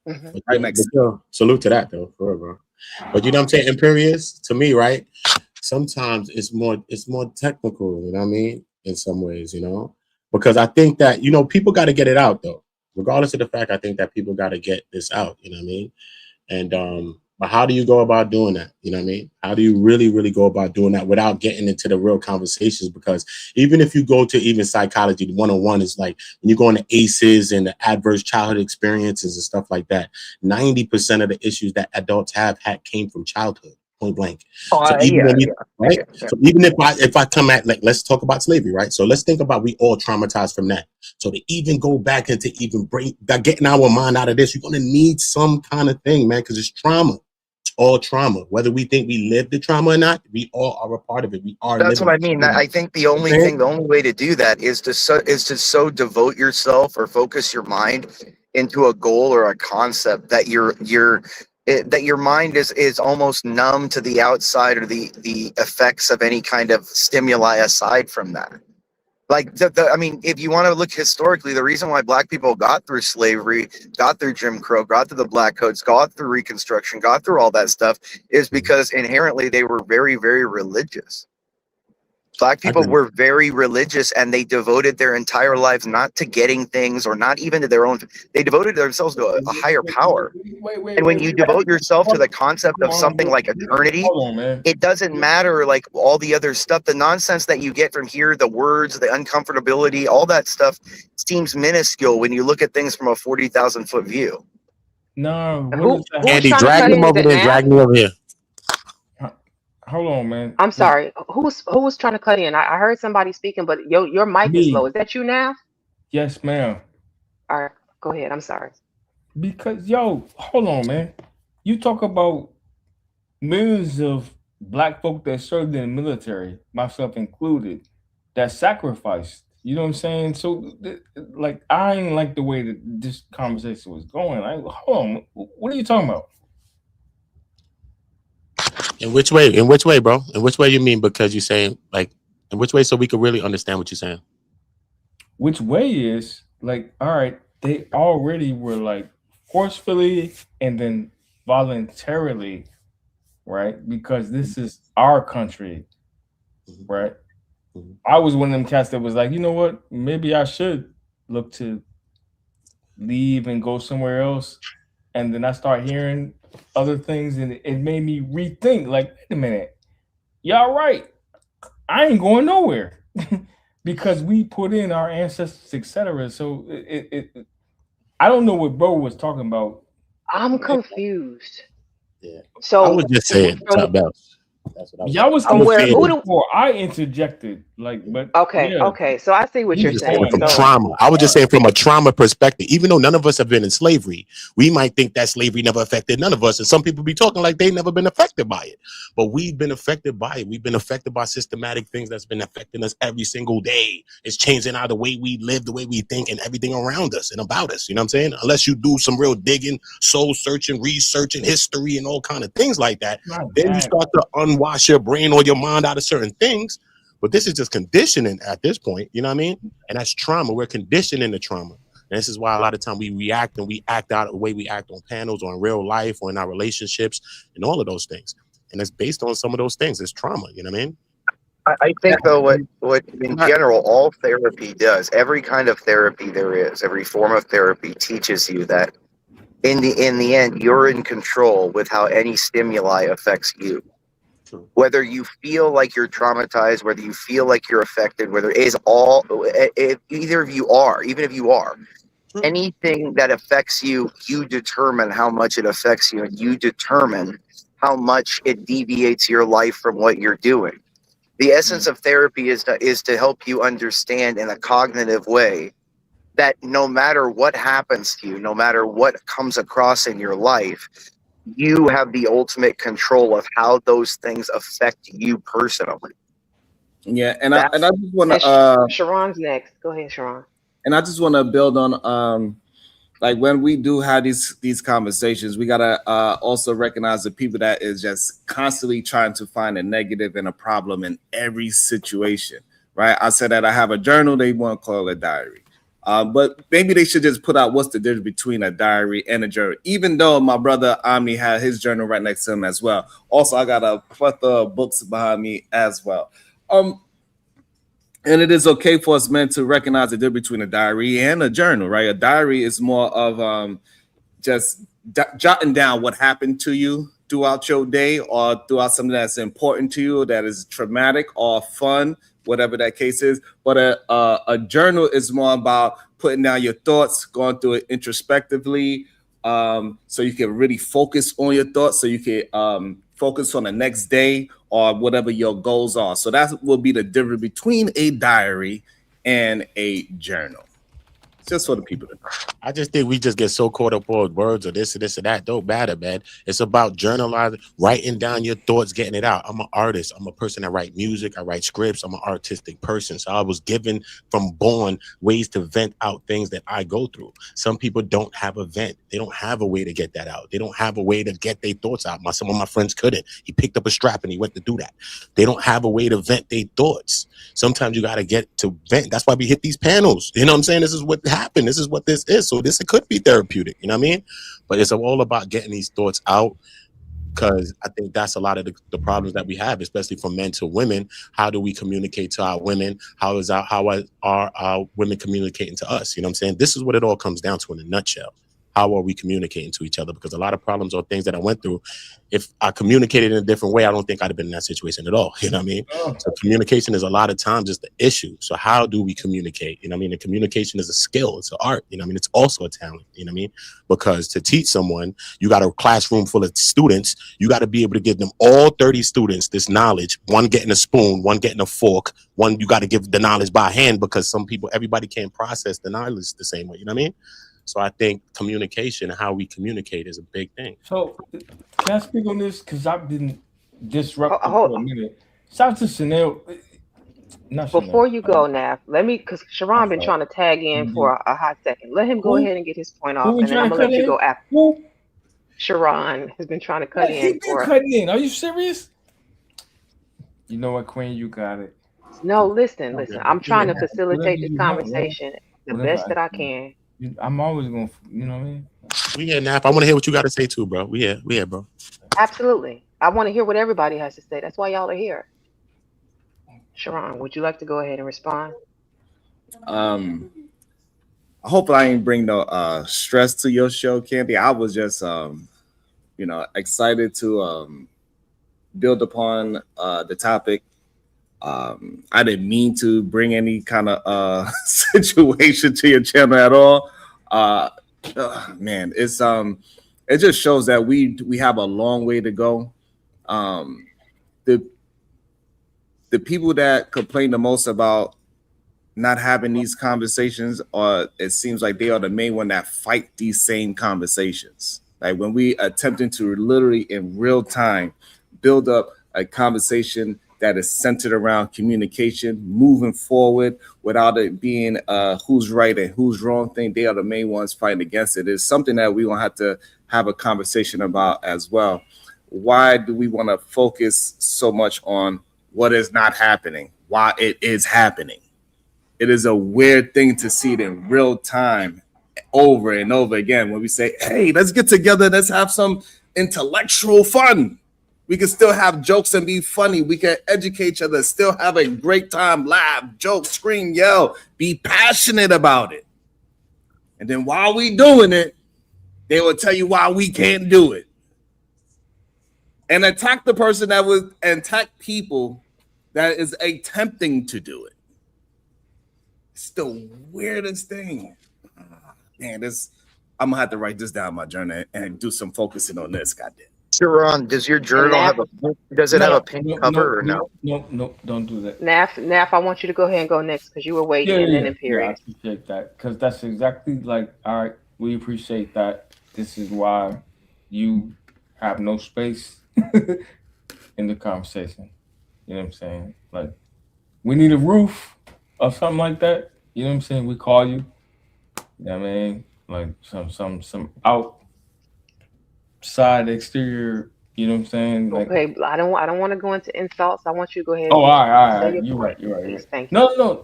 Right next to me. Salute to that, though, for real, bro. But you know what I'm saying? Imperious, to me, right? Sometimes it's more technical, you know what I mean? In some ways, because I think that, people got to get it out, though. Regardless of the fact, I think that people got to get this out, you know what I mean? And But how do you go about doing that? You know what I mean? How do you really, really go about doing that without getting into the real conversations? Because even if you go to even psychology, the 101 is like when you go into ACEs and the adverse childhood experiences and stuff like that, 90% of the issues that adults have came from childhood, point blank. So even when you, right? So even if I come at, like, let's talk about slavery, right? So let's think about we all traumatized from that. So to even go back and to even bring that, getting our mind out of this, you're gonna need some kind of thing, man, because it's trauma. It's all trauma. Whether we think we live the trauma or not, we all are a part of it. We are That's living what I it. mean. I think the only thing, the only way to do that is to so devote yourself or focus your mind into a goal or a concept that that your mind is almost numb to the outside or the effects of any kind of stimuli aside from that. Like I mean, if you want to look historically, the reason why black people got through slavery, got through Jim Crow, got through the Black Codes, got through Reconstruction, got through all that stuff is because inherently they were very, very religious. Black people were very religious, and they devoted their entire lives not to getting things or not even to their own. They devoted themselves to a higher power. And when you devote yourself to the concept of something like eternity, Hold on, man. it doesn't matter like all the other stuff, the nonsense that you get from here, the words, the uncomfortability, all that stuff seems minuscule when you look at things from a 40,000-foot view. No, And what is that? who was trying to cut in? Is it Nav? me over here. Hold on, man. I'm sorry. Who was trying to cut in? I heard somebody speaking, but your mic is low. Me. Is that you, Nav? Yes, ma'am. All right, go ahead. I'm sorry. Because hold on, man. You talk about millions of black folk that served in the military, myself included, that sacrificed. You know what I'm saying? So, like, I ain't like the way that this conversation was going. Like, hold on, what are you talking about? In which way? In which way, bro? In which way you mean? Because you're saying, like, in which way, so we can really understand what you're saying? Which way is like, all right, they already were like forcefully and then voluntarily, right? Because this is our country, right? I was one of them cats that was like, you know what? Maybe I should look to leave and go somewhere else. And then I start hearing other things, and it made me rethink. Like, wait a minute, y'all right? I ain't going nowhere because we put in our ancestors, etc. So I don't know what bro was talking about. I'm confused. Yeah. So I was just saying something else. That's what I was Y'all was from where? confused Who do? before I interjected. Like, but Okay, yeah, okay. So I see what you you're just saying. going from So trauma. I was just saying from a trauma perspective, even though none of us have been in slavery, we might think that slavery never affected none of us. And some people be talking like they never been affected by it. But we've been affected by it. We've been affected by systematic things that's been affecting us every single day. It's changing how the way we live, the way we think, and everything around us and about us. You know what I'm saying? Unless you do some real digging, soul searching, researching history and all kind of things like that, then you start to unwash your brain or your mind out of certain things. But this is just conditioning at this point, you know what I mean? And that's trauma. We're conditioning the trauma. And this is why a lot of time we react and we act out the way we act on panels or in real life or in our relationships and all of those things. And it's based on some of those things. It's trauma, you know what I mean? I think though what in general all therapy does, every kind of therapy there is, every form of therapy teaches you that in the end you're in control with how any stimuli affects you. Whether you feel like you're traumatized, whether you feel like you're affected, whether it is all, if either of you are, even if you are, anything that affects you, you determine how much it affects you, and you determine how much it deviates your life from what you're doing. The essence of therapy is to help you understand in a cognitive way that no matter what happens to you, no matter what comes across in your life, you have the ultimate control of how those things affect you personally. Yeah, and I just want to Sharon's next. Go ahead, Sharon. And I just want to build on like when we do have these conversations, we gotta also recognize the people that is just constantly trying to find a negative and a problem in every situation, right? I said that I have a journal, they want to call it a diary. But maybe they should just put out what's the difference between a diary and a journal, even though my brother Omni had his journal right next to him as well. Also, I got a plethora of books behind me as well. And it is okay for us men to recognize the difference between a diary and a journal, right? A diary is more of just jotting down what happened to you throughout your day or throughout something that's important to you, that is traumatic or fun, whatever that case is. But a journal is more about putting down your thoughts, going through it introspectively, so you can really focus on your thoughts, so you can focus on the next day or whatever your goals are. So that will be the difference between a diary and a journal. Just for the people to know. I just think we just get so caught up on words or this and this and that. Don't matter, man. It's about journalizing, writing down your thoughts, getting it out. I'm an artist. I'm a person that write music. I write scripts. I'm an artistic person. So I was given from born ways to vent out things that I go through. Some people don't have a vent. They don't have a way to get that out. They don't have a way to get their thoughts out. Some of my friends couldn't. He picked up a strap and he went to do that. They don't have a way to vent their thoughts. Sometimes you got to get to vent. That's why we hit these panels. You know what I'm saying? This is what happened. This is what this is. So this, it could be therapeutic. You know what I mean? But it's all about getting these thoughts out, because I think that's a lot of the problems that we have, especially from men to women. How do we communicate to our women? How are our women communicating to us? You know what I'm saying? This is what it all comes down to in a nutshell. How are we communicating to each other? Because a lot of problems or things that I went through, if I communicated in a different way, I don't think I'd have been in that situation at all. You know what I mean? So communication is a lot of times just the issue. So how do we communicate? You know what I mean? And communication is a skill. It's an art. You know what I mean? It's also a talent. You know what I mean? Because to teach someone, you got a classroom full of students. You got to be able to give them all 30 students this knowledge. One getting a spoon, one getting a fork. One, you got to give the knowledge by hand, because everybody can't process the knowledge the same way. You know what I mean? So I think communication, how we communicate, is a big thing. So can I speak on this? Because I've been disrupted for a minute. Shout out to Chanel. Before you go, Nav, let me, because Sharon been trying to tag in for a hot second. Let him go ahead and get his point off, and then I'm gonna let you go after. Sharon has been trying to cut in for. Cutting in. Are you serious? You know what, Queen? You got it. No, listen. I'm trying to facilitate this conversation the best that I can. I'm always going to, you know what I mean? We here, Nap. I want to hear what you got to say too, bro. We here, bro. Absolutely. I want to hear what everybody has to say. That's why y'all are here. Sharon, would you like to go ahead and respond? I hope I ain't bring no stress to your show, Candy. I was just excited to build upon the topic. I didn't mean to bring any kind of situation to your channel at all. Man, it's it just shows that we have a long way to go. The people that complain the most about not having these conversations, or it seems like they are the main one that fight these same conversations. Like when we attempting to literally in real time build up a conversation that is centered around communication, moving forward without it being who's right and who's wrong thing. They are the main ones fighting against it. It's something that we gonna have to have a conversation about as well. Why do we want to focus so much on what is not happening? Why it is happening? It is a weird thing to see it in real time over and over again when we say, hey, let's get together, let's have some intellectual fun. We can still have jokes and be funny. We can educate each other, still have a great time, laugh, joke, scream, yell, be passionate about it. And then while we doing it, they will tell you why we can't do it. And attack the person that would attack people that is attempting to do it. It's the weirdest thing. Man, I'm gonna have to write this down in my journal and do some focusing on this. Goddamn. Sharon, does your journal have a pink cover or no? No, don't do that. Naf, I want you to go ahead and go next because you were waiting, and then Imperial. I appreciate that, because that's exactly like, all right, we appreciate that. This is why you have no space in the conversation. You know what I'm saying? Like, we need a roof or something like that. You know what I'm saying? We call you. You know what I mean? Like some outside exterior. You know what I'm saying? Like, okay, I don't want to go into insults. I want you to go ahead. Oh, all right. You're right. Thank you. No.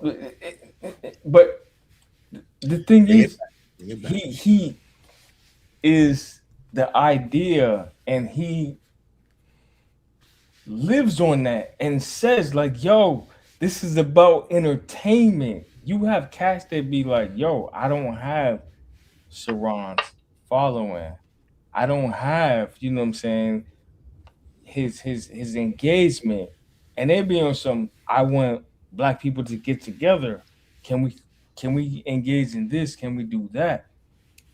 But the thing is, he is the idea, and he lives on that and says like, yo, this is about entertainment. You have cats that be like, yo, I don't have Sharon's following. I don't have, you know what I'm saying, his engagement, and they be on some. I want black people to get together. Can we engage in this? Can we do that?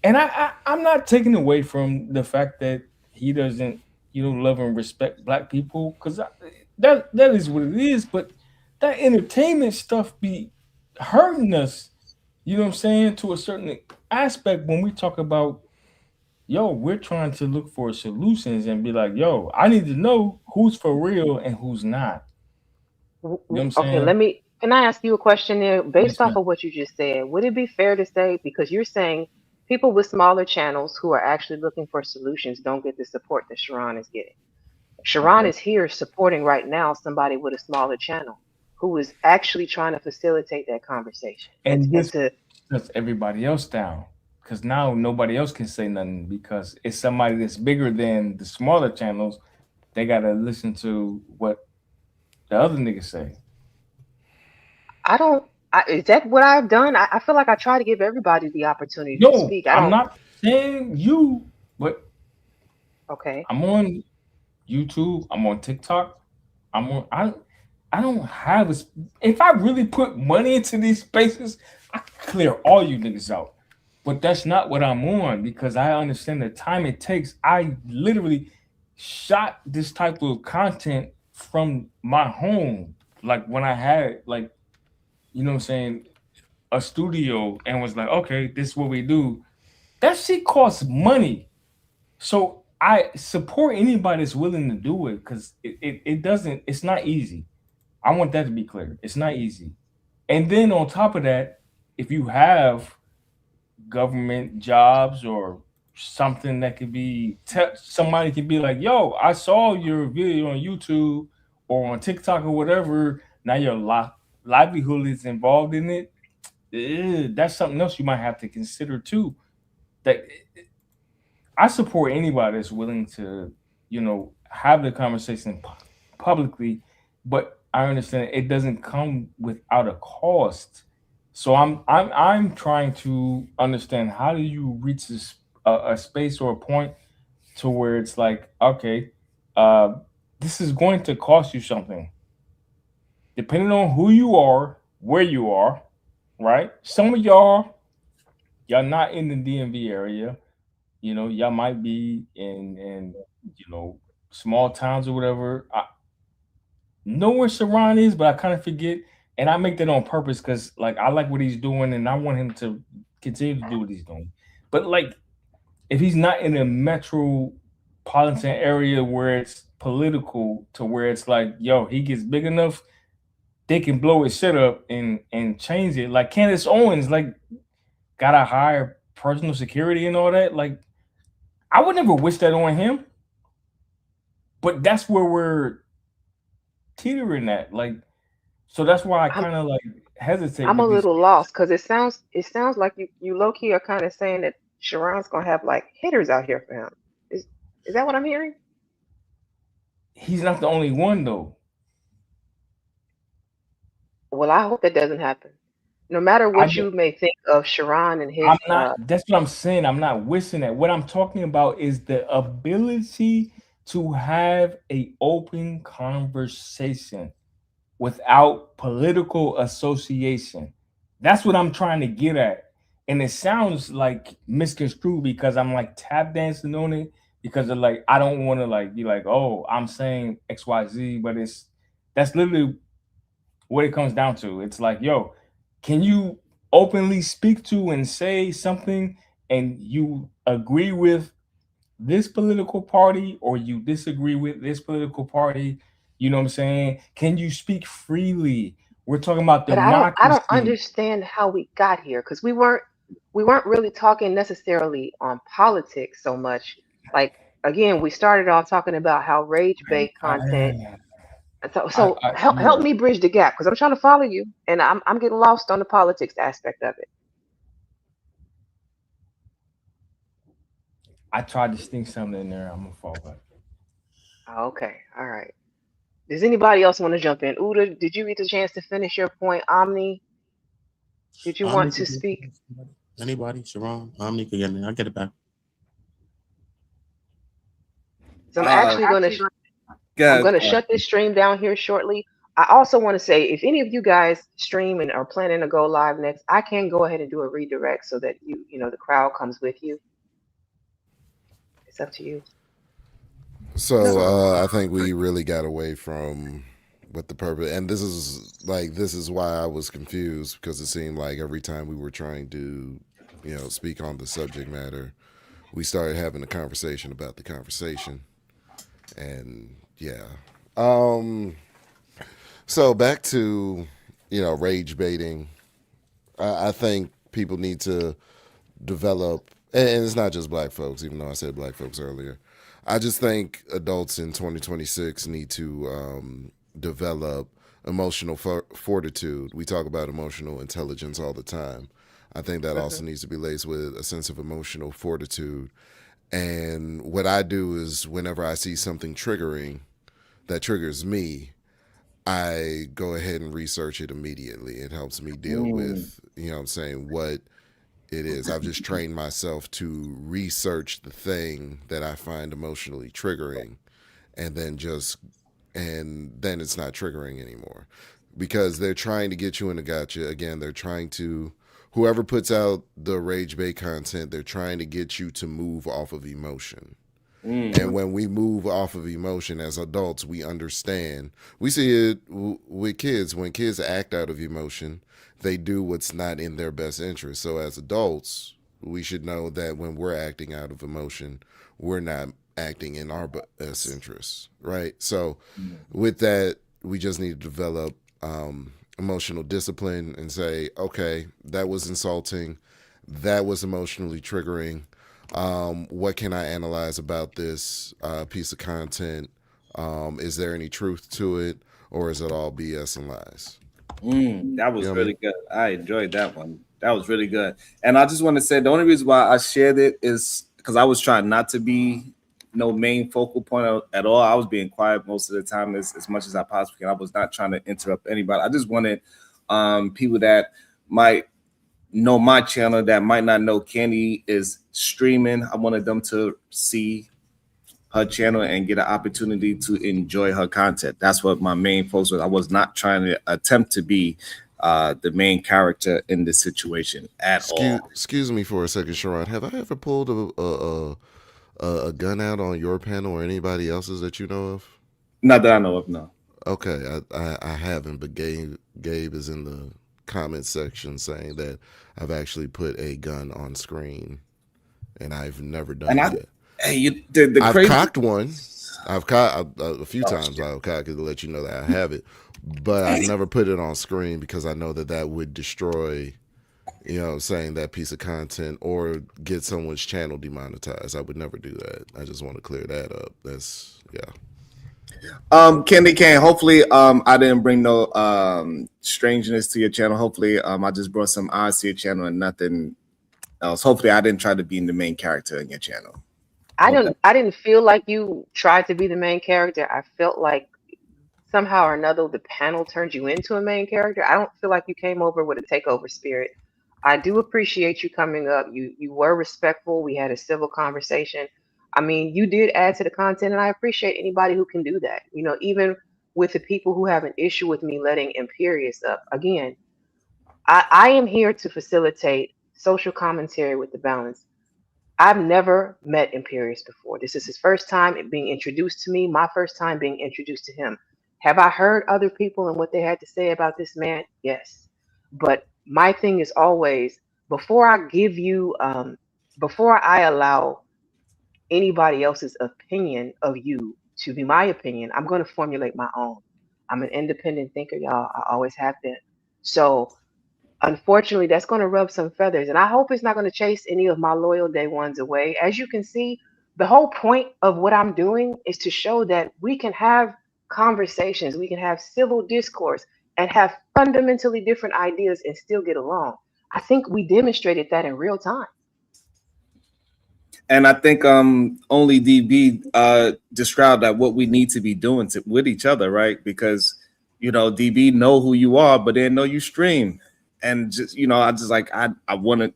And I'm not taking away from the fact that he doesn't love and respect black people, because that is what it is. But that entertainment stuff be hurting us. You know what I'm saying, to a certain aspect, when we talk about, yo, we're trying to look for solutions and be like, yo, I need to know who's for real and who's not. You know what I'm Okay, saying? can I ask you a question there Yes, based off man. of what you just said? Would it be fair to say, because you're saying people with smaller channels who are actually looking for solutions don't get the support that Sharon is getting? Sharon Okay. is here supporting right now somebody with a smaller channel who is actually trying to facilitate that conversation And and this to shuts everybody else down, because now nobody else can say nothing because it's somebody that's bigger than the smaller channels. They gotta listen to what the other niggas say. I don't is that what I've done? I feel like I try to give everybody the opportunity to No, speak. I I'm don't not saying you, but okay. I'm on YouTube. I'm on TikTok. I'm on. I don't have a. If I really put money into these spaces, I could clear all you niggas out. But that's not what I'm on, because I understand the time it takes. I literally shot this type of content from my home, like when I had like, what I'm saying, a studio, and was like, okay, this is what we do. That shit costs money. So I support anybody that's willing to do it, because it doesn't, it's not easy. I want that to be clear. It's not easy. And then on top of that, if you have government jobs or something that could be, somebody could be like, yo, I saw your video on YouTube or on TikTok or whatever. Now your livelihood is involved in it. That's something else you might have to consider too. That I support anybody that's willing to, have the conversation publicly, but I understand it doesn't come without a cost. So I'm trying to understand, how do you reach a space or a point to where it's like, okay, uh, this is going to cost you something, depending on who you are, where you are, right? Some of y'all not in the DMV area. Y'all might be in small towns or whatever. I know where Sharon is, but I kind of forget, and I make that on purpose because like I like what he's doing, and I want him to continue to do what he's doing. But like, if he's not in a metropolitan area where it's political, to where it's like, yo, he gets big enough, they can blow his shit up and change it. Like Candace Owens, like, gotta hire personal security and all that. Like, I would never wish that on him, but that's where we're teetering at. Like, so that's why I I'm kind of like hesitate I'm a with these. little lost because it sounds like you low key are kind of saying that Sharon's gonna have like hitters out here for him. Is that what I'm hearing? He's not the only one though. Well, I hope that doesn't happen. No matter I what you may think of Sharon and I'm his not. That's what I'm saying. I'm not wishing that. What I'm talking about is the ability to have a open conversation without political association. That's what I'm trying to get at. And it sounds like misconstrued because I'm like tap dancing on it, because of like, I don't want to like be like, oh, I'm saying XYZ, but that's literally what it comes down to. It's like, yo, can you openly speak to and say something, and you agree with this political party or you disagree with this political party? You know what I'm saying? Can you speak freely? We're talking about But I don't democracy. understand how we got here because we weren't really talking necessarily on politics so much. Like again, we started off talking about how rage bait content. I, So help yeah, me bridge the gap because I'm trying to follow you and I'm getting lost on the politics aspect of it. I tried to sneak something in there. I'm gonna fall back. Okay, all right. Does anybody else want to jump in? Uda, did you get the chance to finish your point? Omni, did you want Omni to could get speak? anybody, Sharon, Omni could get in. I'll get it back. So I'm Uh, actually going to I'm Guys, going to shut this stream down here shortly. I also want to say, if any of you guys stream and are planning to go live next, I can go ahead and do a redirect so that the crowd comes with you. It's up to you. So I think we really got away from what the purpose, and this is why I was confused, because it seemed like every time we were trying to, speak on the subject matter, we started having a conversation about the conversation, and yeah. So back to rage baiting. I think people need to develop, and it's not just black folks, even though I said black folks earlier. I just think adults in 2026 need to develop emotional fortitude. We talk about emotional intelligence all the time. I think that also needs to be laced with a sense of emotional fortitude. And what I do is, whenever I see something triggering that triggers me, I go ahead and research it immediately. It helps me deal with, what it is. I've just trained myself to research the thing that I find emotionally triggering, and then it's not triggering anymore, because they're trying to get you in a gotcha. Again, they're trying to, whoever puts out the rage bait content, they're trying to get you to move off of emotion. And when we move off of emotion as adults, we understand. We see it with kids. When kids act out of emotion, they do what's not in their best interest. So as adults, we should know that when we're acting out of emotion, we're not acting in our best interest, right? So with that, we just need to develop emotional discipline and say, okay, that was insulting. That was emotionally triggering. What can I analyze about this piece of content? Is there any truth to it, or is it all BS and lies? That was You know what I really mean? good. I enjoyed that one. That was really good. And I just want to say the only reason why I shared it is because I was trying not to be no main focal point at all. I was being quiet most of the time as much as I possibly can. I was not trying to interrupt anybody. I just wanted people that might know my channel that might not know Candy is streaming. I wanted them to see her channel and get an opportunity to enjoy her content. That's what my main focus was. I was not trying to attempt to be the main character in this situation at all. Excuse me for a second, Sharon. Have I ever pulled a gun out on your panel or anybody else's that you know of? Not that I know of, no. Okay, I haven't, but Gabe is in the comment section saying that I've actually put a gun on screen, and I've never done it yet. Hey, I've crazy cocked one. I've cocked a few times. I've cocked it to let you know that I have it, but I've never put it on screen because I know that would destroy, saying that piece of content or get someone's channel demonetized. I would never do that. I just want to clear that up. That's Candy Cane, hopefully I didn't bring no strangeness to your channel. Hopefully I just brought some eyes to your channel and nothing else. Hopefully I didn't try to be the main character in your channel. I didn't feel like you tried to be the main character. I felt like somehow or another the panel turned you into a main character. I don't feel like you came over with a takeover spirit. I do appreciate you coming up. You were respectful. We had a civil conversation. I mean, you did add to the content, and I appreciate anybody who can do that. Even with the people who have an issue with me letting Imperious up. Again, I am here to facilitate social commentary with the balance. I've never met Imperious before. This is his first time being introduced to me, my first time being introduced to him. Have I heard other people and what they had to say about this man? Yes. But my thing is always, before I give you, before I allow anybody else's opinion of you to be my opinion, I'm going to formulate my own. I'm an independent thinker, y'all. I always have been. So unfortunately, that's going to rub some feathers. And I hope it's not going to chase any of my loyal day ones away. As you can see, the whole point of what I'm doing is to show that we can have conversations, we can have civil discourse, and have fundamentally different ideas and still get along. I think we demonstrated that in real time. And I think only DB described that what we need to be doing with each other, right? Because DB know who you are, but they know you stream. And just I just like I want to.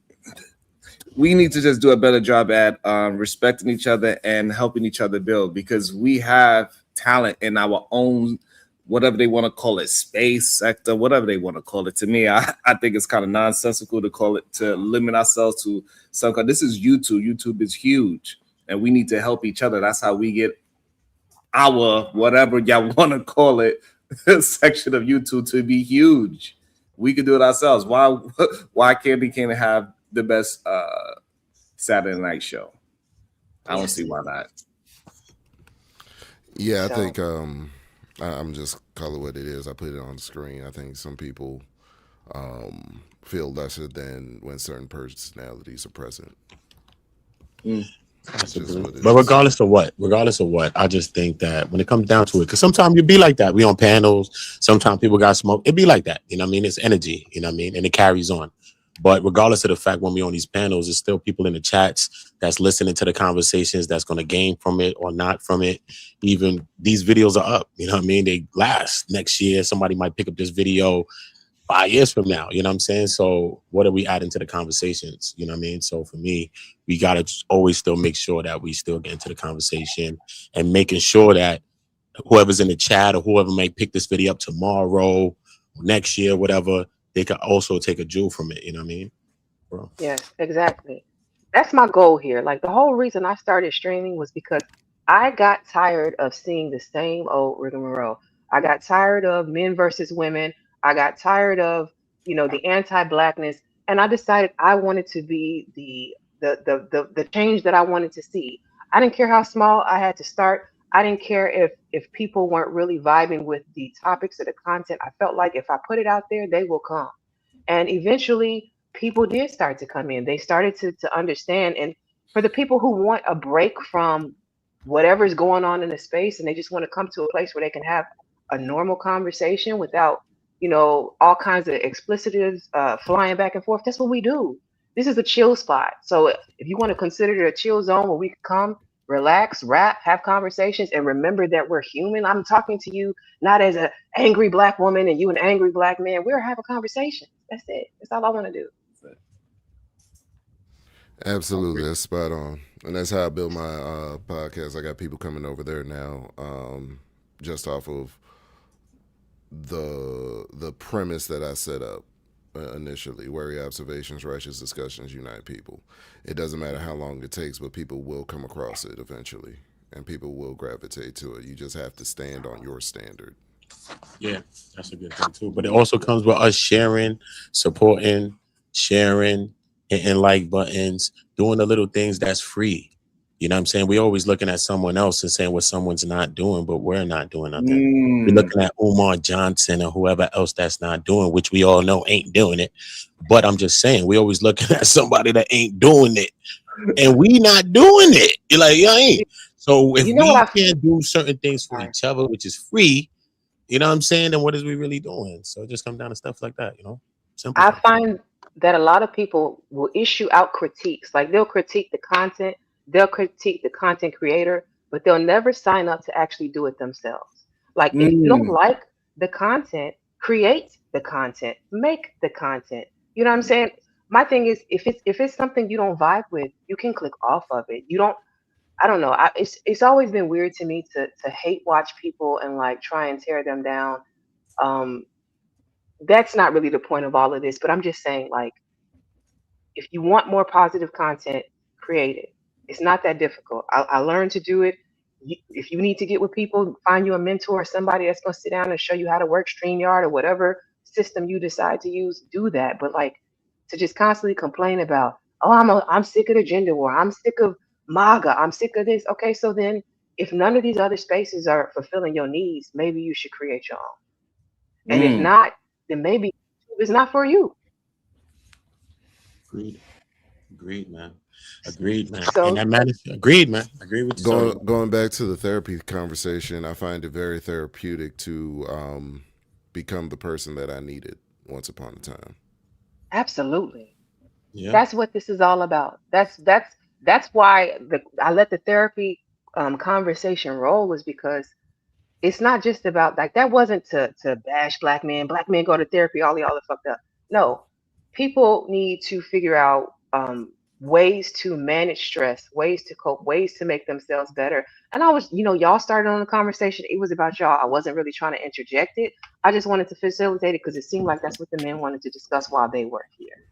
We need to just do a better job at respecting each other and helping each other build, because we have talent in our own, whatever they want to call it, space sector, whatever they want to call it. To me, I think it's kind of nonsensical to call it, to limit ourselves to some. This is YouTube. YouTube is huge, and we need to help each other. That's how we get our, whatever y'all want to call it, section of YouTube to be huge. We can do it ourselves. Why can't we have the best Saturday night show? I don't see why not. Yeah, I So think I'm just call it what it is. I put it on the screen. I think some people feel lesser than when certain personalities are present. That's Just what it but is. regardless of what, I just think that when it comes down to it, because sometimes you be like that. We on panels, sometimes people got smoke. It be like that, you know what I mean? It's energy, you know what I mean? And it carries on. But regardless of the fact, when we on these panels, there's still people in the chats that's listening to the conversations, that's going to gain from it or not from it. Even these videos are up, you know what I mean? They last next year. Somebody might pick up this video 5 years from now, you know what I'm saying? So what are we adding to the conversations? You know what I mean? So for me, we got to always still make sure that we still get into the conversation and making sure that whoever's in the chat or whoever may pick this video up tomorrow, next year, whatever, they can also take a jewel from it. You know what I mean? Bro. yes, exactly. That's my goal here. Like the whole reason I started streaming was because I got tired of seeing the same old rigmarole. I got tired of men versus women. I got tired of, the anti-blackness, and I decided I wanted to be the change that I wanted to see. I didn't care how small I had to start. I didn't care if people weren't really vibing with the topics or the content. I felt like if I put it out there, they will come. And eventually, people did start to come in. They started to understand. And for the people who want a break from whatever's going on in the space and they just want to come to a place where they can have a normal conversation without, all kinds of explicitives flying back and forth, that's what we do. This is a chill spot. So if you want to consider it a chill zone where we can come, relax, rap, have conversations, and remember that we're human. I'm talking to you not as an angry black woman and you an angry black man. We're having a conversation. That's it. That's all I want to do. Absolutely, that's spot on, and that's how I build my podcast. I got people coming over there now, just off of the premise that I set up initially: wary observations, righteous discussions, unite people. It doesn't matter how long it takes, but people will come across it eventually, and people will gravitate to it. You just have to stand on your standard. Yeah, that's a good thing too. But it also comes with us sharing, supporting, sharing, hitting like buttons, doing the little things that's free. You know what I'm saying? We're always looking at someone else and saying what someone's not doing, but we're not doing nothing. We're looking at Umar Johnson or whoever else that's not doing, which we all know ain't doing it. But I'm just saying, we always looking at somebody that ain't doing it, and we not doing it. You're like, you ain't. So if You know we what I can't do certain things for sorry. each other, which is free, you know what I'm saying? Then what is we really doing? So it just comes down to stuff like that, simple I stuff. find that a lot of people will issue out critiques. Like they'll critique the content, they'll critique the content creator, but they'll never sign up to actually do it themselves. Like if you don't like the content, create the content, make the content. You know what I'm saying? My thing is if it's something you don't vibe with, you can click off of it. You don't I don't know. It's always been weird to me to hate watch people and like try and tear them down. Um, that's not really the point of all of this, but I'm just saying, like, if you want more positive content, create it. It's not that difficult. I learned to do it. If you need to get with people, find you a mentor or somebody that's going to sit down and show you how to work StreamYard or whatever system you decide to use, do that. But like to just constantly complain about, oh, I'm sick of the gender war. I'm sick of MAGA. I'm sick of this. Okay, so then if none of these other spaces are fulfilling your needs, maybe you should create your own. And if not, then maybe it's not for you. Agreed. Agreed, man. Agreed, man. And So that man is agreed, man. Agree with you. Sorry. Going back to the therapy conversation, I find it very therapeutic to become the person that I needed once upon a time. absolutely. Yeah. That's what this is all about. That's why I let the therapy conversation roll was because it's not just about like that wasn't to bash black men. Black men go to therapy, all y'all are fucked up. No, people need to figure out ways to manage stress, ways to cope, ways to make themselves better. And I was, y'all started on the conversation. It was about y'all. I wasn't really trying to interject it. I just wanted to facilitate it because it seemed like that's what the men wanted to discuss while they were here.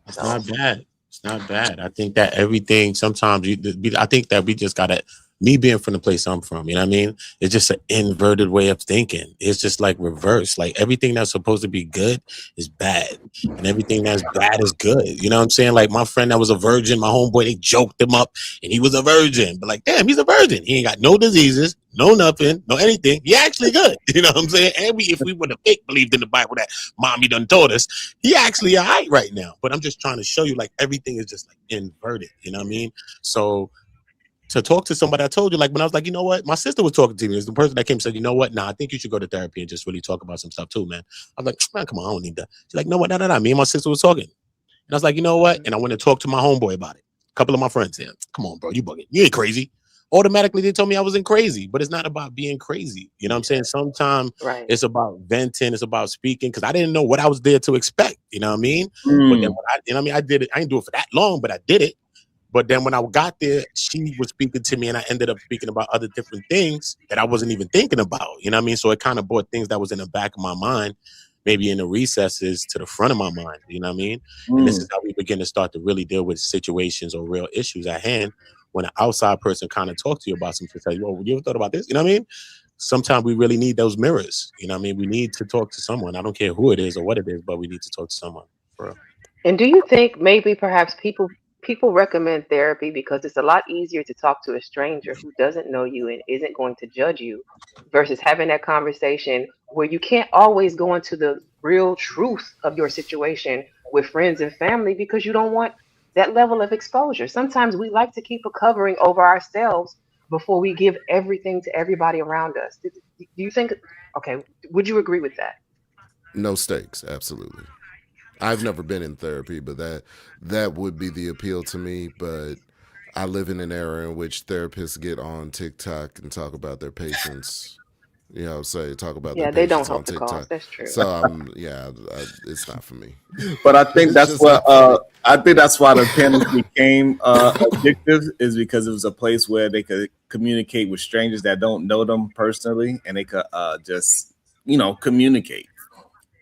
It's So not bad. It's not bad. I think that everything sometimes I think that we just gotta me being from the place I'm from, you know what I mean? It's just an inverted way of thinking. It's just like reverse. Like everything that's supposed to be good is bad. And everything that's bad is good. You know what I'm saying? Like my friend that was a virgin, my homeboy, they joked him up and he was a virgin. But like, damn, he's a virgin. He ain't got no diseases, no nothing, no anything. He actually good. You know what I'm saying? And if we would have fake believed in the Bible that mommy done told us, he actually all right right now. But I'm just trying to show you like everything is just like inverted. You know what I mean? So to talk to somebody, I told you, like when I was like, you know what, my sister was talking to me. It's the person that came and said, you know what, nah, I think you should go to therapy and just really talk about some stuff too, man. I was like, man, come on, I don't need that. She's like, no, what, no. Me and my sister was talking, and I was like, you know what, and I went to talk to my homeboy about it. A couple of my friends said, come on, bro, you bugging, you ain't crazy. Automatically, they told me I wasn't crazy, but it's not about being crazy. You know what I'm saying? Sometimes right. it's about venting, it's about speaking, because I didn't know what I was there to expect. You know what I mean? But then, Mm. you know what I mean? I did it. I didn't do it for that long, but I did it. But then when I got there, she was speaking to me, and I ended up speaking about other different things that I wasn't even thinking about. You know what I mean? So it kind of brought things that was in the back of my mind, maybe in the recesses, to the front of my mind. You know what I mean? And this is Mm. how we begin to start to really deal with situations or real issues at hand. When an outside person kind of talk to you about something, say, "Well, you ever thought about this?" You know what I mean? Sometimes we really need those mirrors. You know what I mean? We need to talk to someone. I don't care who it is or what it is, but we need to talk to someone. For real. And do you think maybe perhaps people recommend therapy because it's a lot easier to talk to a stranger who doesn't know you and isn't going to judge you versus having that conversation where you can't always go into the real truth of your situation with friends and family because you don't want that level of exposure. Sometimes we like to keep a covering over ourselves before we give everything to everybody around us. Do you think, okay, would you agree with that? No stakes, absolutely. I've never been in therapy, but that would be the appeal to me. But I live in an era in which therapists get on TikTok and talk about their patients. Say talk about their Yeah, they don't patients on help the cause. TikTok. That's true. So it's not for me. But I think It's that's just what not for me. I think that's why the panels became addictive, is because it was a place where they could communicate with strangers that don't know them personally, and they could just communicate.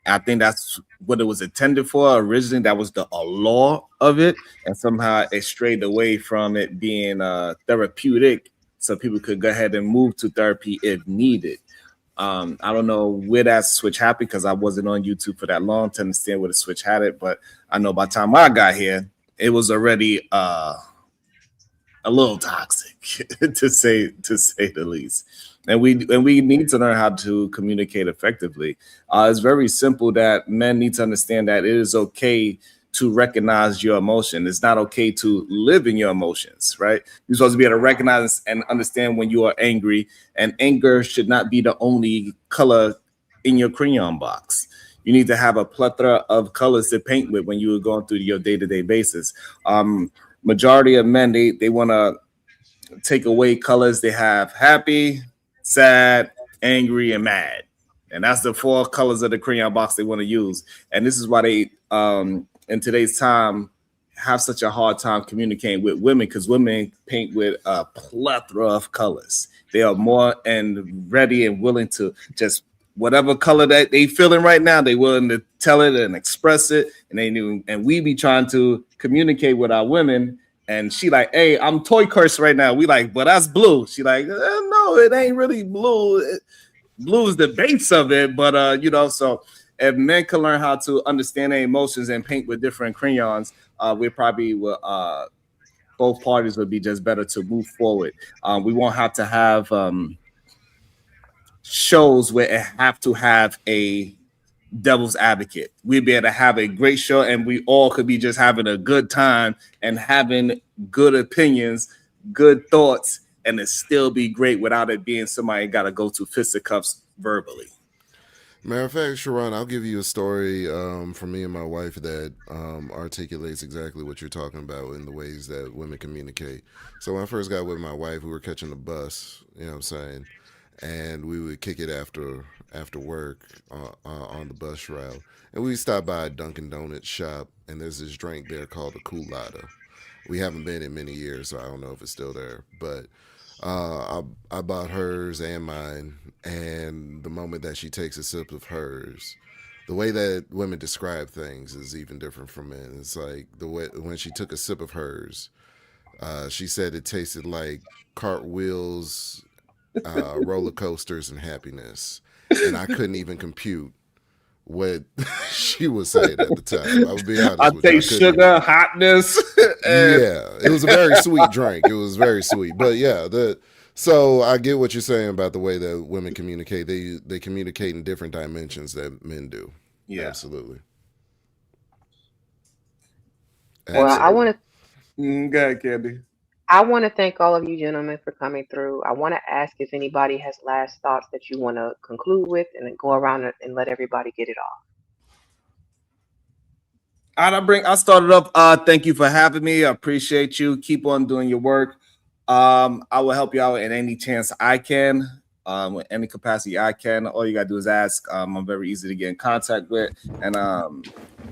I think that's what it was intended for originally. That was the law of it, and somehow it strayed away from it being therapeutic, so people could go ahead and move to therapy if needed. I don't know where that switch happened because I wasn't on YouTube for that long to understand where the switch had it, but I know by the time I got here, it was already a little toxic to say the least. And we need to learn how to communicate effectively. It's very simple that men need to understand that it is okay to recognize your emotion. It's not okay to live in your emotions, right? You're supposed to be able to recognize and understand when you are angry, and anger should not be the only color in your crayon box. You need to have a plethora of colors to paint with when you are going through your day-to-day basis. Majority of men, they want to take away colors. They have happy, sad, angry, and mad. And that's the four colors of the crayon box they want to use. And this is why they in today's time have such a hard time communicating with women, because women paint with a plethora of colors. They are more and ready and willing to just whatever color that they feeling right now, they willing to tell it and express it. And we be trying to communicate with our women, and she like, hey, I'm toy cursed right now. We like, but that's blue. She like, no, it ain't really blue. Blue is the base of it, but so if men can learn how to understand their emotions and paint with different crayons, we probably will. Both parties would be just better to move forward. We won't have to have shows where it have to have a devil's advocate. We'd be able to have a great show, and we all could be just having a good time and having good opinions, good thoughts, and it still be great without it being somebody got to go to fisticuffs verbally. Matter of fact, Sharon, I'll give you a story from me and my wife that articulates exactly what you're talking about in the ways that women communicate. So when I first got with my wife, we were catching the bus, you know what I'm saying? And we would kick it after work on the bus route. And we stopped by a Dunkin' Donuts shop, and there's this drink there called a Kool-Aid. We haven't been in many years, so I don't know if it's still there. But I bought hers and mine, and the moment that she takes a sip of hers, the way that women describe things is even different from men. It's like the way when she took a sip of hers, she said it tasted like cartwheels, roller coasters, and happiness. And I couldn't even compute what she was saying at the time. I would be honest I with you. I taste couldn't sugar, hotness. And yeah, it was a very sweet drink. It was very sweet. But yeah, so I get what you're saying about the way that women communicate. They communicate in different dimensions that men do. Yeah. Absolutely. Well, I Absolutely. want to Go ahead, Candy. I want to thank all of you gentlemen for coming through. I want to ask if anybody has last thoughts that you want to conclude with, and then go around and let everybody get it off. I started up. Thank you for having me. I appreciate you. Keep on doing your work. I will help you out in any chance I can, with any capacity I can. All you gotta do is ask. I'm very easy to get in contact with. And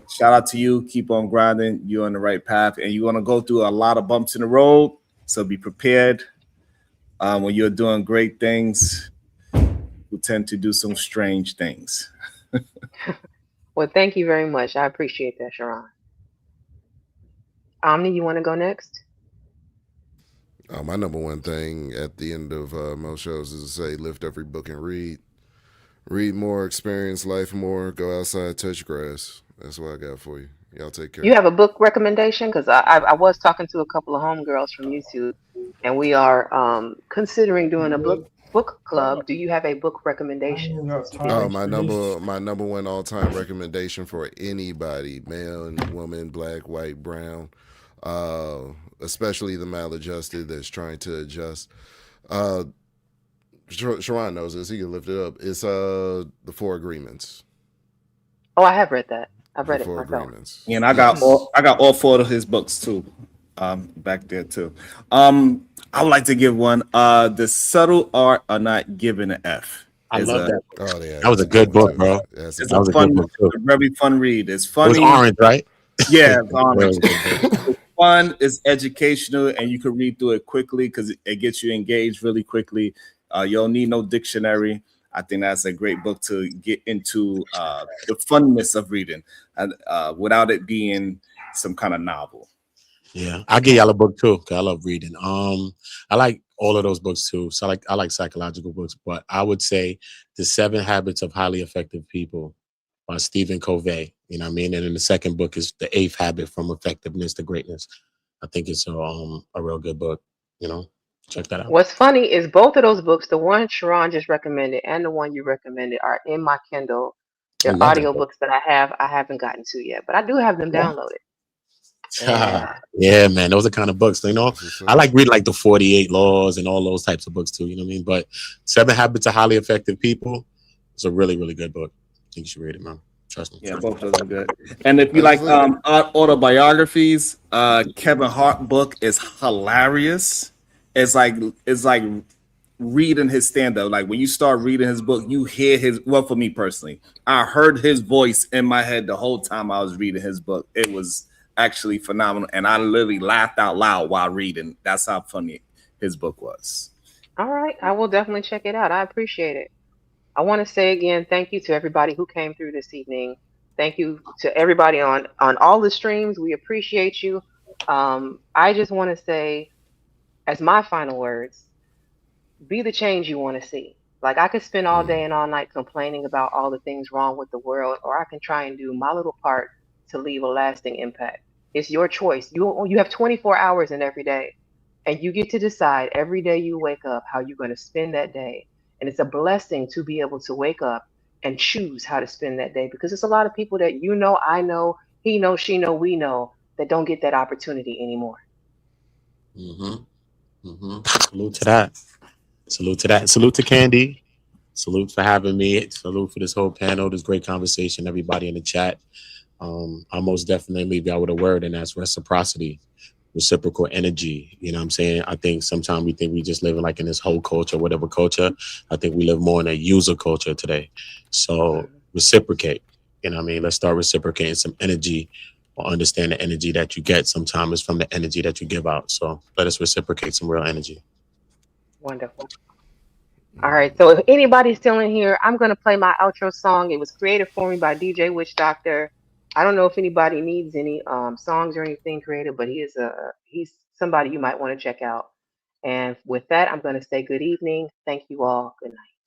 shout out to you. Keep on grinding. You're on the right path, and you're gonna go through a lot of bumps in the road. So be prepared. When you're doing great things, you tend to do some strange things. Well, thank you very much. I appreciate that, Sharon. Omni, you want to go next? My number one thing at the end of most shows is to say, lift every book and read. Read more, experience life more, go outside, touch grass. That's what I got for you. Y'all take care. You have a book recommendation? Because I was talking to a couple of homegirls from YouTube, and we are considering doing a book club. Do you have a book recommendation? Since you did Oh, mention my number one all time recommendation for anybody, man, woman, black, white, brown, especially the maladjusted that's trying to adjust. Sharon knows this. He can lift it up. It's the 4 Agreements. Oh, I have read that. I've read The it 4 myself. Agreements. And I got all 4 of his books too. Back there too. I would like to give one. The Subtle Art of Not Giving an F. I love that. Oh, yeah, That was a good book, bro. That's It's That a was a fun, good book too. a very fun read. It's It funny. was orange, right? Yeah, it's That orange. was a good book. It's fun. It's educational, and you can read through it quickly because it gets you engaged really quickly. You don't need no dictionary. I think that's a great book to get into the funness of reading, and without it being some kind of novel. Yeah, I'll give y'all a book too, because I love reading. I like all of those books too. So I like psychological books, but I would say The 7 Habits of Highly Effective People by Stephen Covey. You know what I mean? And then the second book is The 8th Habit, From Effectiveness to Greatness. I think it's a real good book. You know, check that out. What's funny is both of those books, the one Sharon just recommended and the one you recommended, are in my Kindle. I They're love that audio book. books that I haven't gotten to yet, but I do have them downloaded. And Yeah, man, those are kind of books. You know, I like reading like the 48 Laws and all those types of books too. You know what I mean? But 7 Habits of Highly Effective People is a really, really good book. I think you should read it, man. Trust me. Yeah, both of those are good. And if you like autobiographies, Kevin Hart book is hilarious. It's like reading his stand-up. Like when you start reading his book, you hear his, well, for me personally, I heard his voice in my head the whole time I was reading his book. It was actually phenomenal, and I literally laughed out loud while reading. That's how funny his book was. all right, I will definitely check it out. I appreciate it. I want to say again, thank you to everybody who came through this evening. Thank you to everybody on all the streams. We appreciate you. I just want to say, as my final words, be the change you want to see. Like, I could spend all day and all night complaining about all the things wrong with the world, or I can try and do my little part to leave a lasting impact. It's your choice. You have 24 hours in every day, and you get to decide every day you wake up how you're going to spend that day. And it's a blessing to be able to wake up and choose how to spend that day, because it's a lot of people that you know, I know, he knows, she know, we know, that don't get that opportunity anymore. Salute to that. Salute to that. Salute to Candy. Salute for having me. Salute for this whole panel, this great conversation, everybody in the chat. I most definitely leave y'all with a word, and that's reciprocity, reciprocal energy. You know what I'm saying? I think sometimes we think we just living like in this whole culture, whatever culture. I think we live more in a user culture today. So reciprocate. You know what I mean? Let's start reciprocating some energy or understand the energy that you get sometimes is from the energy that you give out. So let us reciprocate some real energy. Wonderful. All right. So if anybody's still in here, I'm gonna play my outro song. It was created for me by DJ Witch Doctor. I don't know if anybody needs any songs or anything created, but he's somebody you might want to check out. And with that, I'm gonna say good evening. Thank you all. Good night.